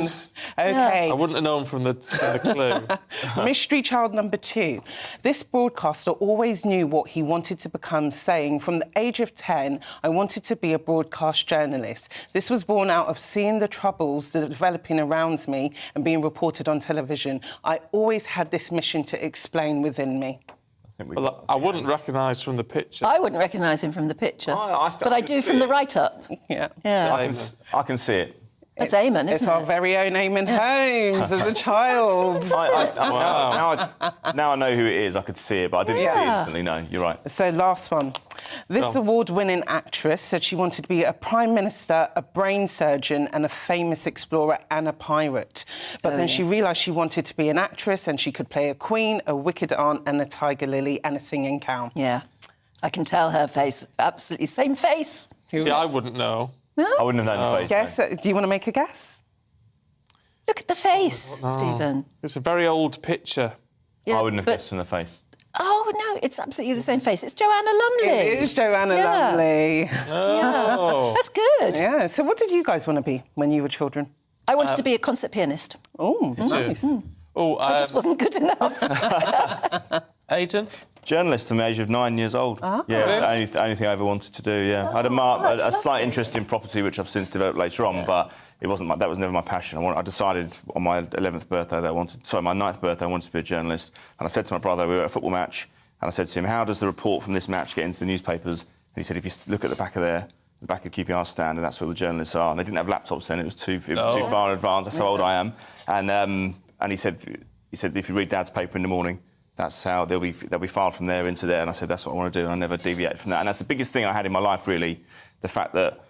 OK. I wouldn't have known from the clue. Mystery child number 2. This broadcaster always knew what he wanted to become, saying, "From the age of 10, I wanted to be a broadcast journalist. This was born out of seeing the troubles that are developing around me and being reported on television. I always had this mission to explain within me." Well, I wouldn't recognise from the picture. I wouldn't recognise him from the picture, but I do from the write-up. Yeah. I can see it. That's Eamon, isn't it? It's our very own Eamon Holmes as a child. Now I know who it is. I could see it, but I didn't see it instantly. No, you're right. So, last one. This award-winning actress said she wanted to be a prime minister, a brain surgeon and a famous explorer and a pirate. But then she realised she wanted to be an actress and she could play a queen, a wicked aunt and a tiger lily and a singing cow. Yeah. I can tell her face. Absolutely same face. See, I wouldn't know. No? I wouldn't have known the face. Guess? Do you want to make a guess? Look at the face, Stephen. It's a very old picture. Yeah, I wouldn't have guessed from the face. Oh, no, it's absolutely the same face. It's Joanna Lumley. It is Joanna Lumley. Yeah. That's good. Yeah. So what did you guys want to be when you were children? I wanted to be a concert pianist. Oh, nice. I just wasn't good enough. Aidan? Journalist from the age of 9 years old. Yeah, it's the only thing I ever wanted to do, I had a slight interest in property, which I've since developed later on, but that was never my passion. I decided on my 11th birthday that my 9th birthday, I wanted to be a journalist. And I said to my brother, we were at a football match, and I said to him, "How does the report from this match get into the newspapers?" And he said, "If you look at the back of QPR stand, and that's where the journalists are." And they didn't have laptops then, it was too far in advance, that's how old I am. And And he said if you read Dad's paper in the morning, that's how they'll be filed from there into there. And I said, that's what I want to do, and I never deviated from that. And that's the biggest thing I had in my life, really, the fact that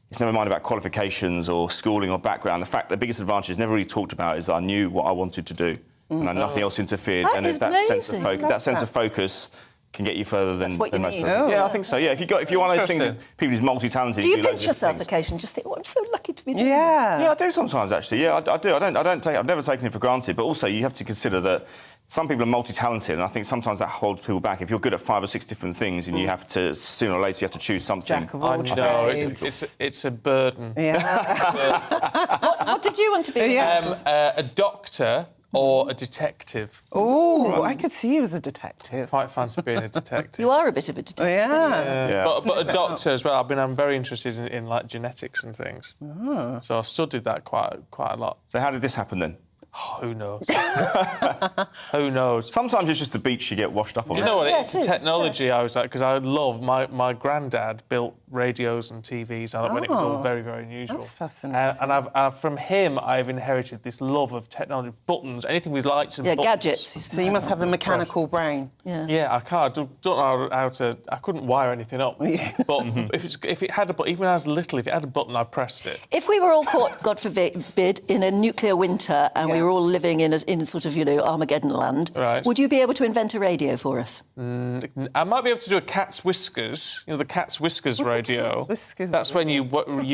it's never mind about qualifications or schooling or background. The biggest advantage never really talked about is I knew what I wanted to do, and nothing else interfered. That and is that sense of focus can get you further than what you most need. others. Yeah, I think so. Yeah, if you're one of those things, people who's multi-talented. Do you loads pinch of yourself things. occasionally? Just think, oh, I'm so lucky to be doing Yeah, I do sometimes actually. Yeah, I do. I've never taken it for granted. But also, you have to consider that some people are multi-talented, and I think sometimes that holds people back. If you're good at 5 or 6 different things, and you have to sooner or later you have to choose something. I know it's a burden. Yeah. What did you want to be? A doctor or a detective. Oh, I could see you as a detective. Quite fancy being a detective. You are a bit of a detective. Yeah. But a doctor as well. I'm very interested in like genetics and things. Oh. So I studied that quite a lot. So how did this happen then? Oh, who knows? Who knows? Sometimes it's just the beach you get washed up on. You know what? It's the technology I was like, because I love my granddad built radios and TVs when it was all very, very unusual. That's fascinating. And from him, I've inherited this love of technology, buttons, anything with lights and buttons. Gadgets. So you must have a mechanical brain. Yeah. I can't. Don't know how to. I couldn't wire anything up. But if it had a button, even when I was little, if it had a button, I pressed it. If we were all caught, God forbid, in a nuclear winter and we were all living in sort of, Armageddon land, would you be able to invent a radio for us? I might be able to do a cat's whiskers. The cat's whiskers radio. Whiskers. That's when you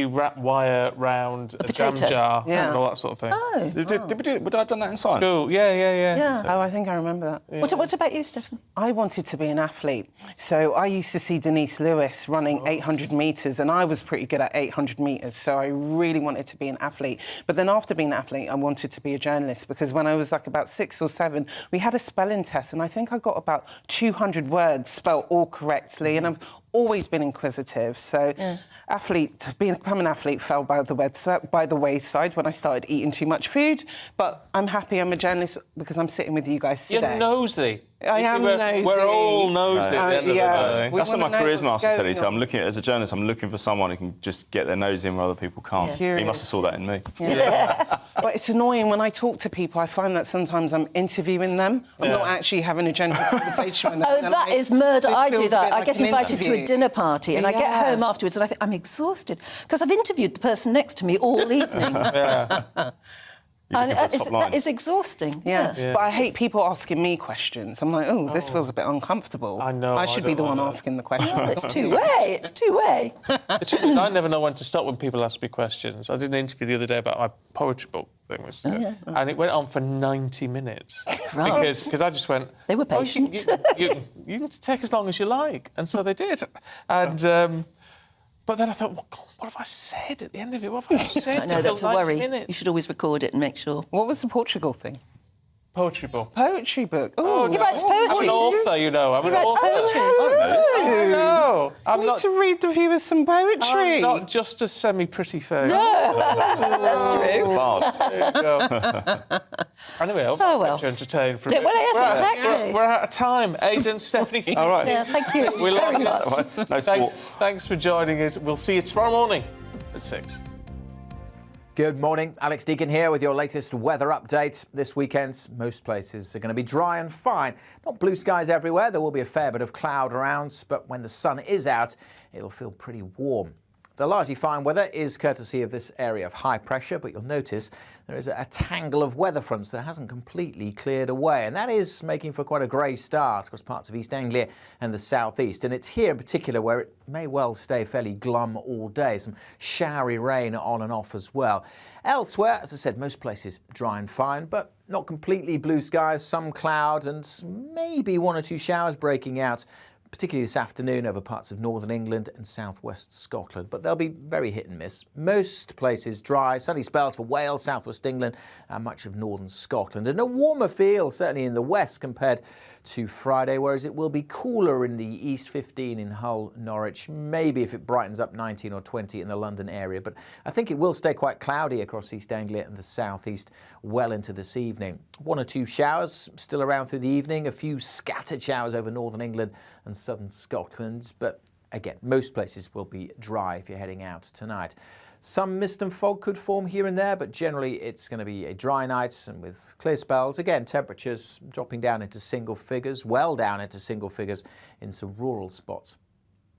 wrap wire round a jam jar and all that sort of thing. Oh. Did we do? Would I have done that in science? School. Yeah. Oh, I think I remember that. Yeah. What about you, Stephen? I wanted to be an athlete. So I used to see Denise Lewis running 800 metres, and I was pretty good at 800 metres, so I really wanted to be an athlete. But then after being an athlete, I wanted to be a journalist, because when I was like about 6 or 7, we had a spelling test, and I think I got about 200 words spelt all correctly, and I've always been inquisitive. So becoming an athlete fell by the wayside when I started eating too much food. But I'm happy I'm a journalist because I'm sitting with you guys today. You're nosy. I am nosy. We're all nosy at the end of the day. That's what my careers master said. He said, as a journalist, I'm looking for someone who can just get their nose in where other people can't. Yeah. He must have saw that in me. Yeah. But it's annoying when I talk to people. I find that sometimes I'm interviewing them. I'm not actually having a general conversation with them. Oh, that is murder. I do that. I like get an invited to a dinner party and I get home afterwards and I think I'm exhausted because I've interviewed the person next to me all evening. And that is exhausting. Yeah. But I hate people asking me questions. I'm like, this feels a bit uncomfortable. I know. I should be the one asking the questions. Oh, it's two-way. It's two-way. The truth is, I never know when to stop when people ask me questions. I did an interview the other day about my poetry book thing, and it went on for 90 minutes. Because I just went... They were patient. You can take as long as you like. And so they did. And... but then I thought, what have I said at the end of it? What have I said? I know, that's a 90 worry. minutes? You should always record it and make sure. What was the Portugal thing? Poetry book. Poetry book. Oh, he writes poetry. I'm an author, I'm an author. Poetry. No, I need to read the viewers some poetry. I'm not just a semi-pretty face. No, that's true. There you go. Anyway, I hope that's you entertained for a bit. Well, yes, exactly. We're out of time. Aidan, Stephanie. All right. Yeah, thank you We love very you. much. No sport. Thanks for joining us. We'll see you tomorrow morning at 6. Good morning, Alex Deacon here with your latest weather update. This weekend, most places are going to be dry and fine. Not blue skies everywhere, there will be a fair bit of cloud around, but when the sun is out, it'll feel pretty warm. The largely fine weather is courtesy of this area of high pressure, but you'll notice there is a tangle of weather fronts that hasn't completely cleared away, and that is making for quite a grey start across parts of East Anglia and the southeast. And it's here in particular where it may well stay fairly glum all day. Some showery rain on and off as well. Elsewhere, as I said, most places dry and fine, but not completely blue skies, some cloud and maybe 1 or 2 showers breaking out, particularly this afternoon over parts of northern England and southwest Scotland. But they'll be very hit and miss. Most places dry, sunny spells for Wales, southwest England and much of northern Scotland. And a warmer feel, certainly in the west compared to Friday, whereas it will be cooler in the east, 15 in Hull, Norwich, maybe if it brightens up 19 or 20 in the London area. But I think it will stay quite cloudy across East Anglia and the southeast well into this evening. 1 or 2 showers still around through the evening, a few scattered showers over northern England and southern Scotland, but again, most places will be dry if you're heading out tonight. Some mist and fog could form here and there, but generally it's going to be a dry night and with clear spells. Again, temperatures dropping down into single figures, well down into single figures in some rural spots.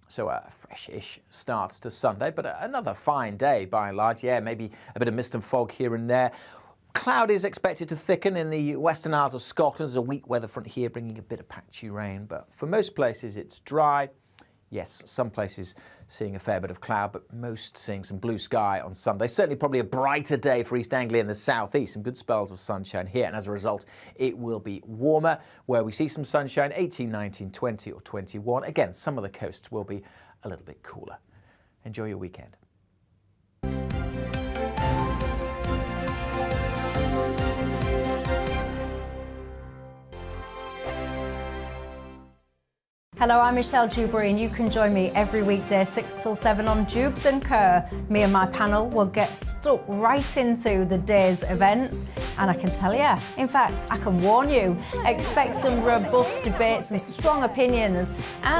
So a fresh-ish start to Sunday, but another fine day by and large. Yeah, maybe a bit of mist and fog here and there. Cloud is expected to thicken in the Western Isles of Scotland. There's a weak weather front here bringing a bit of patchy rain, but for most places it's dry. Yes, some places seeing a fair bit of cloud, but most seeing some blue sky on Sunday. Certainly probably a brighter day for East Anglia and the southeast. Some good spells of sunshine here, and as a result, it will be warmer. Where we see some sunshine, 18, 19, 20 or 21. Again, some of the coasts will be a little bit cooler. Enjoy your weekend. Hello, I'm Michelle Dewberry, and you can join me every weekday 6 till 7 on Jubes & Kerr. Me and my panel will get stuck right into the day's events, and I can tell you, in fact, I can warn you, expect some robust debates, some strong opinions, and